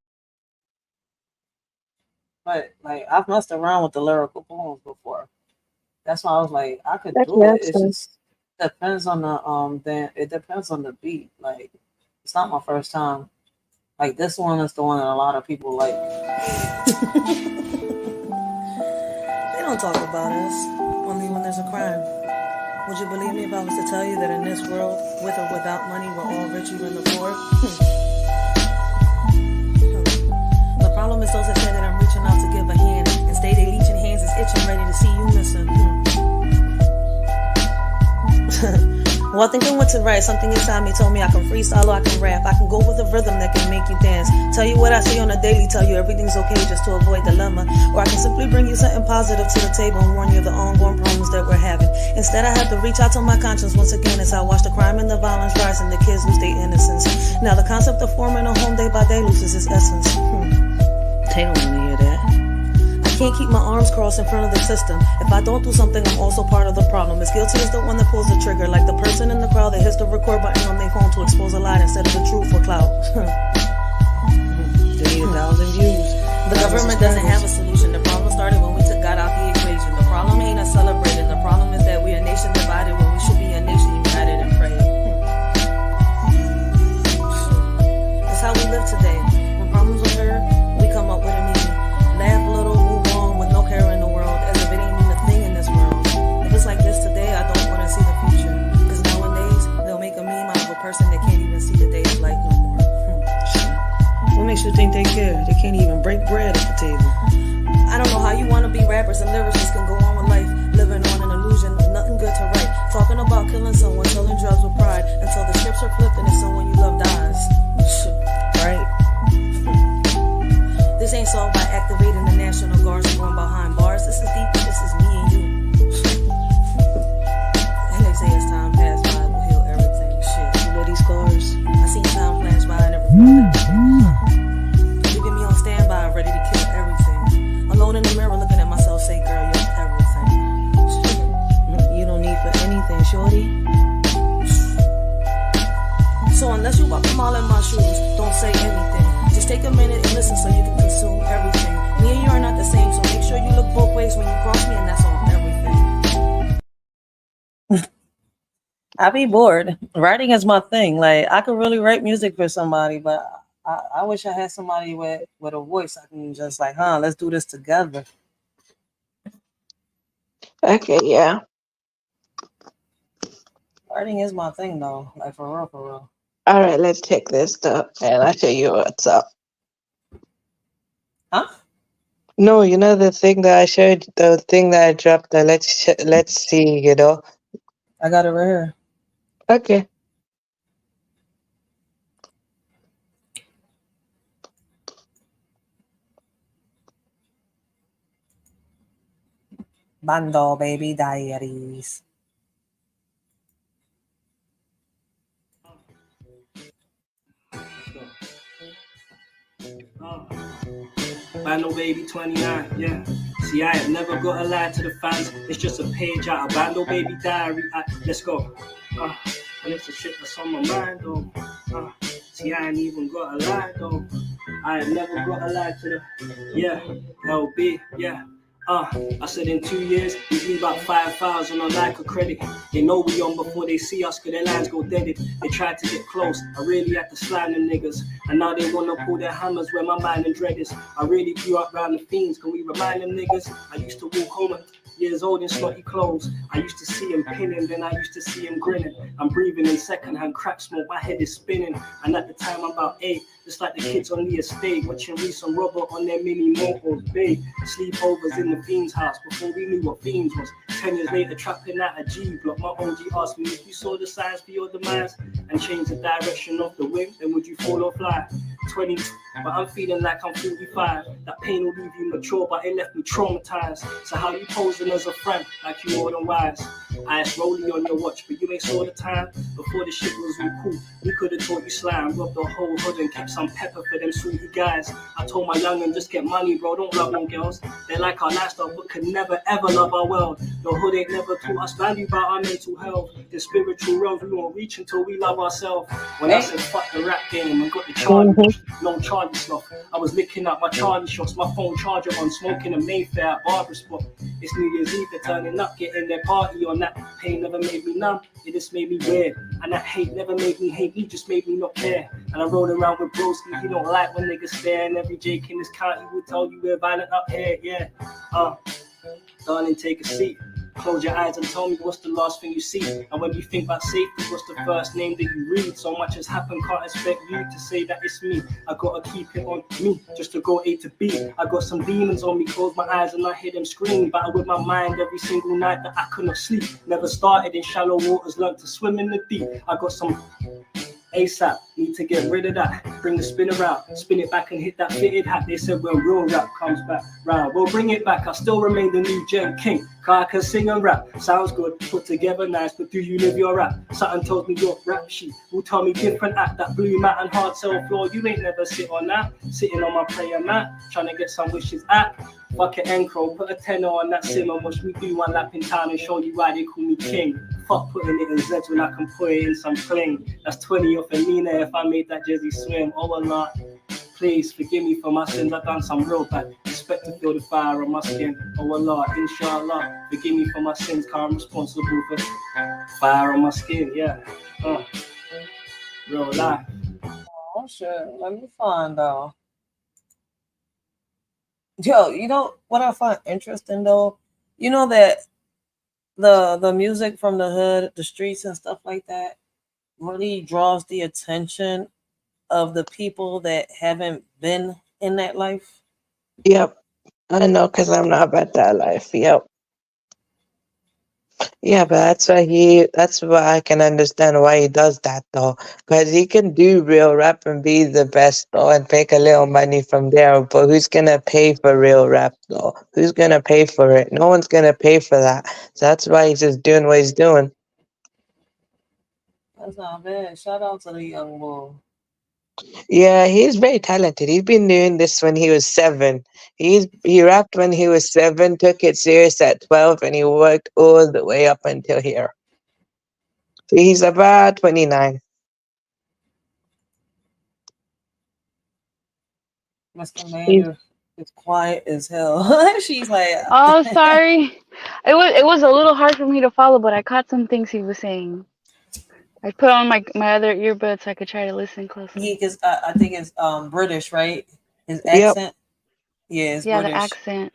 But like I've messed around with the lyrical poems before. That's why I was like, I could do it. It just depends on it depends on the beat. Like it's not my first time. Like this one is the one that a lot of people like. They don't talk about us only when there's a crime. Would you believe me if I was to tell you that in this world, with or without money, we're all richer than the poor? The problem is those that say that I'm reaching out to give a hand and stay they leeching hands is itching, ready to see you missing. Well, thinking what to write, something inside me told me I can freestyle or I can rap. I can go with a rhythm that can make you dance. Tell you what I see on a daily, tell you everything's okay just to avoid dilemma. Or I can simply bring you something positive to the table and warn you of the ongoing problems that we're having. Instead, I have to reach out to my conscience once again as I watch the crime and the violence rise and the kids lose their innocence. Now the concept of forming a home day by day loses its essence. They don't want to hear that. I can't keep my arms crossed in front of the system. If I don't do something, I'm also part of the problem. As guilty as the one that pulls the trigger, like the person in the crowd that hits the record button on their phone to expose a lie instead of the truth for clout. They need 1,000 views. The government doesn't have a solution. The problem started when we took God out the equation. The problem ain't us celebrating. The problem is that we're a nation divided when we should be a nation united and praying. That's how we live today. When problems occur, we come up with a meaning. Laugh a little, move on with no care in the world, as if it ain't even a thing in this world. If it's like this today, I don't want to see the future. Because nowadays, they'll make a meme out of a person that can't even see the day of light no more. What makes you think they care? They can't even break bread at the table. I don't know how you want to be rappers and lyricists can go on with life, living on an illusion with nothing good to write. Talking about killing someone, selling drugs with pride, until the scripts are flipped and it's someone you love dies. Right? This ain't solved by activating the National Guards and going behind bars. This is deep, this is me and you. And they say as time pass by, we'll heal everything. Shit, you know these scars? I seen time flash by and never feel everything. Leaving me on standby, ready to kill everything. Alone in the mirror looking at myself, say, girl, you're everything. You don't need for anything, shorty. So unless you walk a mile in my shoes, don't say anything. Just take a minute and listen so you can consume everything. Me and you are not the same, so make sure you look both ways when you cross me, and that's on everything. I be bored. Writing is my thing. Like, I could really write music for somebody, but I wish I had somebody with a voice. I can just like, let's do this together. Okay, yeah. Writing is my thing, though. Like, for real, for real. All right, let's check this stuff and I'll tell you what's up. Huh? No, you know the thing that I showed, the thing that I dropped. Let's see. You know. I got it right here. Okay. Bando Baby Diaries. Bando Baby 29, yeah. See, I have never got a lie to the fans. It's just a page out of Bando Baby Diary. Let's go. And it's the shit that's on my mind, though. See, I ain't even got a lie, though. I have never got a lie to the, yeah, LB, yeah. I said in 2 years, we need about 5,000 on like a credit. They know we on before they see us, cause their lines go deaded. They tried to get close, I really had to slime them niggas. And now they wanna pull their hammers where my mind and dread is. I really grew up round the fiends, can we remind them niggas? I used to walk home at years old in snotty clothes. I used to see him pinning, then I used to see him grinning. I'm breathing in secondhand crack smoke, my head is spinning. And at the time I'm about 8, just like the kids on the estate, watching Reese and Robert on their mini motos, babe. Sleepovers in the fiend's house before we knew what fiends was. 10 years later, trapping at a G block. My OG asked me if you saw the signs for your demise and changed the direction of the wind, then would you fall or fly? 20, but I'm feeling like I'm 45. That pain will leave you mature, but it left me traumatized. So how you posing as a friend, like you more than wise? I asked Rolly on your watch, but you ain't saw the time. Before the shit was all cool, we could have taught you slime, robbed the whole hood and kept some pepper for them sweetie guys. I told my young'un, just get money, bro, don't love on girls. They like our lifestyle, but could never ever love our world. The hood ain't never taught us value about our mental health. The spiritual realms, we won't reach until we love ourselves. When I said fuck the rap game and got the Charlie, no Charlie stuff. I was licking up my Charlie shots, my phone charger on, smoking a Mayfair at Barber spot. It's New Year's Eve, they're turning up, getting their party on. That pain never made me numb, it just made me weird. And that hate never made me hate, me just made me not care. And I roll around with broski, he don't like when niggas stare. And every Jake in this county will tell you we're violent up here, yeah. Darling, take a seat. Close your eyes and tell me what's the last thing you see. And when you think about safety, what's the first name that you read? So much has happened, can't expect you to say that it's me. I gotta keep it on me, just to go A to B. I got some demons on me, close my eyes and I hear them scream. Battle with my mind every single night that I could not sleep. Never started in shallow waters, learned to swim in the deep. I got some ASAP, need to get rid of that. Bring the spinner out, spin it back and hit that fitted hat. They said when real rap comes back round, well bring it back. I still remain the new gen king. Cause I can sing and rap, sounds good, put together nice. But do you live your rap? Something told me your rap sheet will tell me different act. That blue mat and hard sell floor, you ain't never sit on that. Sitting on my prayer mat, trying to get some wishes at. Fuck it, Encro, put a tenner on that sim and watch me do one lap in town and show you why they call me king. Fuck putting it in Zeds when I can put it in some cling. That's 20 off a Nina if I made that Jersey swim. Oh Allah, please forgive me for my sins. I've done some real bad. Expect to feel the fire on my skin. Oh Allah, inshallah, forgive me for my sins. Cause I'm responsible for fire on my skin. Yeah, real life. Oh shit, let me find out. Yo, you know what I find interesting though? You know that the music from the hood, the streets and stuff like that really draws the attention of the people that haven't been in that life. Yep. I know, because I'm not about that life. Yep. Yeah, but that's why I can understand why he does that though. Because he can do real rap and be the best though and make a little money from there. But who's gonna pay for real rap though? Who's gonna pay for it? No one's gonna pay for that. So that's why he's just doing what he's doing. That's not bad. Shout out to the young boy. Yeah, he's very talented. He's been doing this when he was 7. He rapped when he was 7, took it serious at 12, and he worked all the way up until here. So he's about 29. Miss Commander is quiet as hell. She's like, Oh, sorry. It was a little hard for me to follow, but I caught some things he was saying. I put on my other earbuds so I could try to listen closely. yeah, because I think it's British, right? His Yep. accent. Yeah, it's Yeah, the British. accent.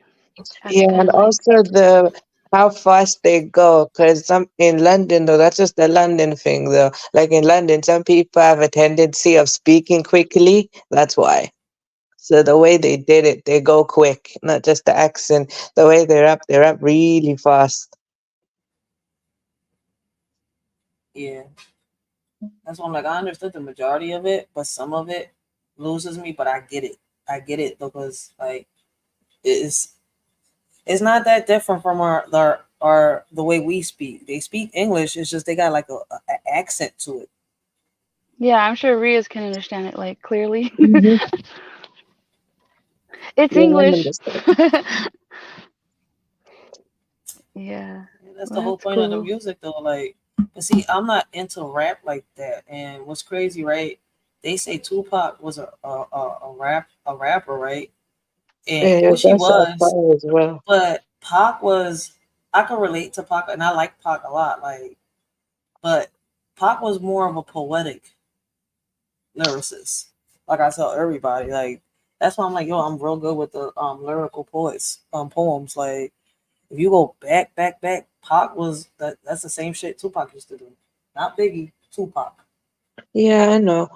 Yeah, and also how fast they go. Because some in London though, that's just the London thing though. Like in London, some people have a tendency of speaking quickly. That's why. So the way they did it, they go quick, not just the accent. The way they rap really fast. Yeah. That's why I'm like, I understood the majority of it, but some of it loses me, but I get it. I get it because like it's not that different from our the way we speak. They speak English, it's just they got like a accent to it. Yeah, I'm sure Riaz can understand it like clearly. Mhm. It's Yeah, I English. understand. Yeah, That's the well, whole that's point of the cool. music though. Like, but see, I'm not into rap like that. And what's crazy, right? They say Tupac was a rapper, right? And Yeah, which he that's our was, fire as well. but Pac was. I can relate to Pac, and I like Pac a lot. Like, but Pac was more of a poetic lyricist. Like I tell everybody, like that's why I'm like, yo, I'm real good with the lyrical poems. Like if you go back, Pac was that's the same shit Tupac used to do. Not Biggie, Tupac. Yeah, I know.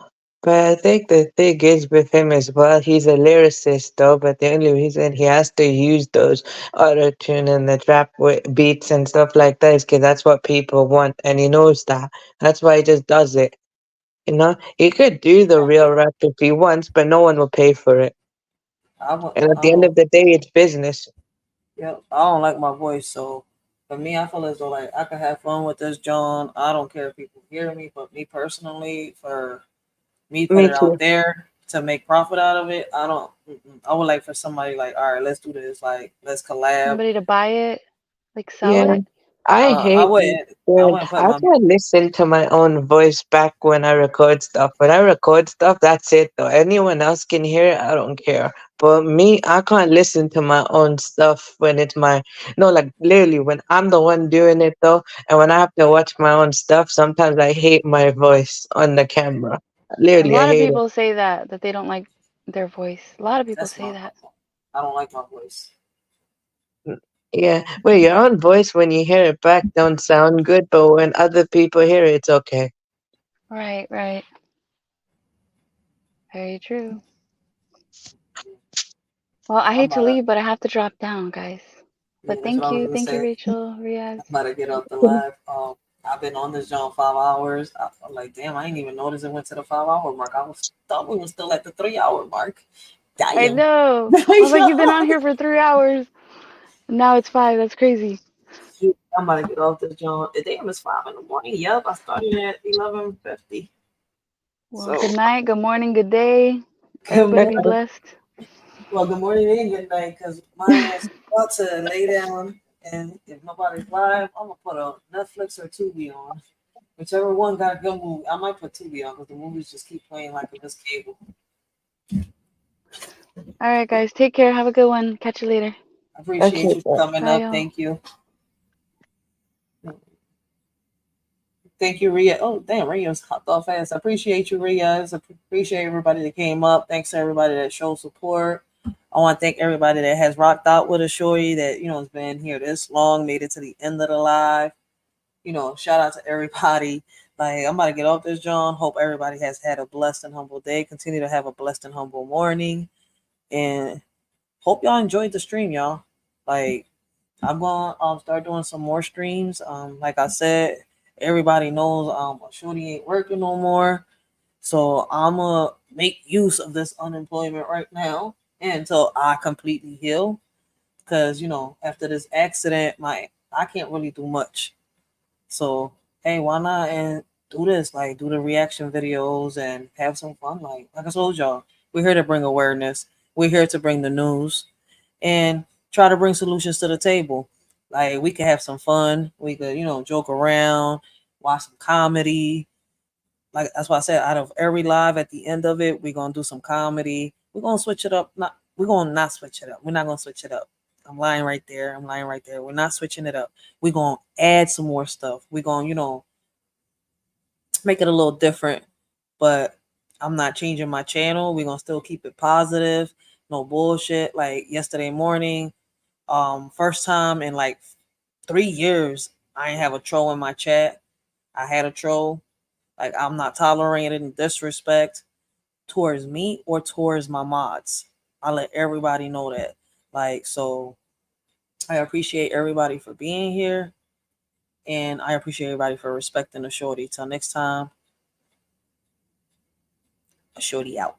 But I think the thing is with him as well, he's a lyricist though, but the only reason he has to use those auto-tune and the trap beats and stuff like that is because that's what people want, and he knows that. That's why he just does it. You know, he could do the real rap if he wants, but no one will pay for it. And at I the end don't of the day, it's business. yeah, I don't like my voice, so for me I feel as though like I can have fun with this John. I don't care if people hear me, but me personally, for me put Me it out too. there to make profit out of it, I don't I would like for somebody like, all right, let's do this, like let's collab. Somebody to buy it, like sell Yeah, it. I I hate I when wouldn't put I my can't listen to my own voice back when I record stuff. When I record stuff, that's it though. Anyone else can hear it, I don't care. But me, I can't listen to my own stuff when it's my no, like literally when I'm the one doing it though, and when I have to watch my own stuff, sometimes I hate my voice on the camera. A Literally, I lot of hate it. people say that they don't like their voice. A lot of people that's say my that. I don't like my voice. Yeah. Well, your own voice when you hear it back don't sound good, but when other people hear it, it's okay. Right, right. Very true. Well, I I'm hate to about to, leave, but I have to drop down, guys. yeah, But that's what I was gonna thank you, say. Rachel, Riaz. I'm about to get off the live. I've been on this job 5 hours. I'm like, damn, I didn't even notice it went to the 5 hour mark. I was thought we were still at the 3 hour mark. I Damn. know. I was like, you've been on here for 3 hours. Now it's 5. That's crazy. Shoot, I'm about to get off this job. Damn, it's 5 in the morning. Yep, I started at 11:50. Well, good night, good morning, good day. Good Everybody be morning. blessed. Well, good morning and good night, because my ass is about to lay down, and if nobody's live, I'm gonna put a Netflix or Tubi on. Whichever one got a good movie. I might put Tubi on because the movies just keep playing like it was cable. All right, guys. Take care. Have a good one. Catch you later. I appreciate you coming Bye, up. y'all. Thank you. Thank you, Ria. Oh, damn, Ria's hopped off fast. I appreciate you, Ria. I appreciate everybody that came up. Thanks to everybody that showed support. I want to thank everybody that has rocked out with us, Shorty, that, has been here this long, made it to the end of the live. Shout out to everybody. Like, I'm about to get off this, John. Hope everybody has had a blessed and humble day. Continue to have a blessed and humble morning. And hope y'all enjoyed the stream, y'all. Like, I'm gonna start doing some more streams. Like I said, everybody knows Shorty ain't working no more. So I'ma make use of this unemployment right now until I completely heal. Cause after this accident, I can't really do much. So hey, why not and do this? Like, do the reaction videos and have some fun. Like I told y'all, we're here to bring awareness. We're here to bring the news and try to bring solutions to the table. Like, we could have some fun. We could, joke around, watch some comedy. Like, that's why I said, out of every live, at the end of it, we're gonna do some comedy. We're gonna switch it up. We're gonna not switch it up. We're not gonna switch it up. I'm lying right there. We're not switching it up. We're gonna add some more stuff. We're gonna, make it a little different. But I'm not changing my channel. We're gonna still keep it positive. No bullshit. Like yesterday morning, first time in like 3 years, I ain't have a troll in my chat. I had a troll. Like, I'm not tolerating disrespect towards me or towards my mods. I let everybody know that. Like, so I appreciate everybody for being here. And I appreciate everybody for respecting the shorty. Till next time, a shorty out.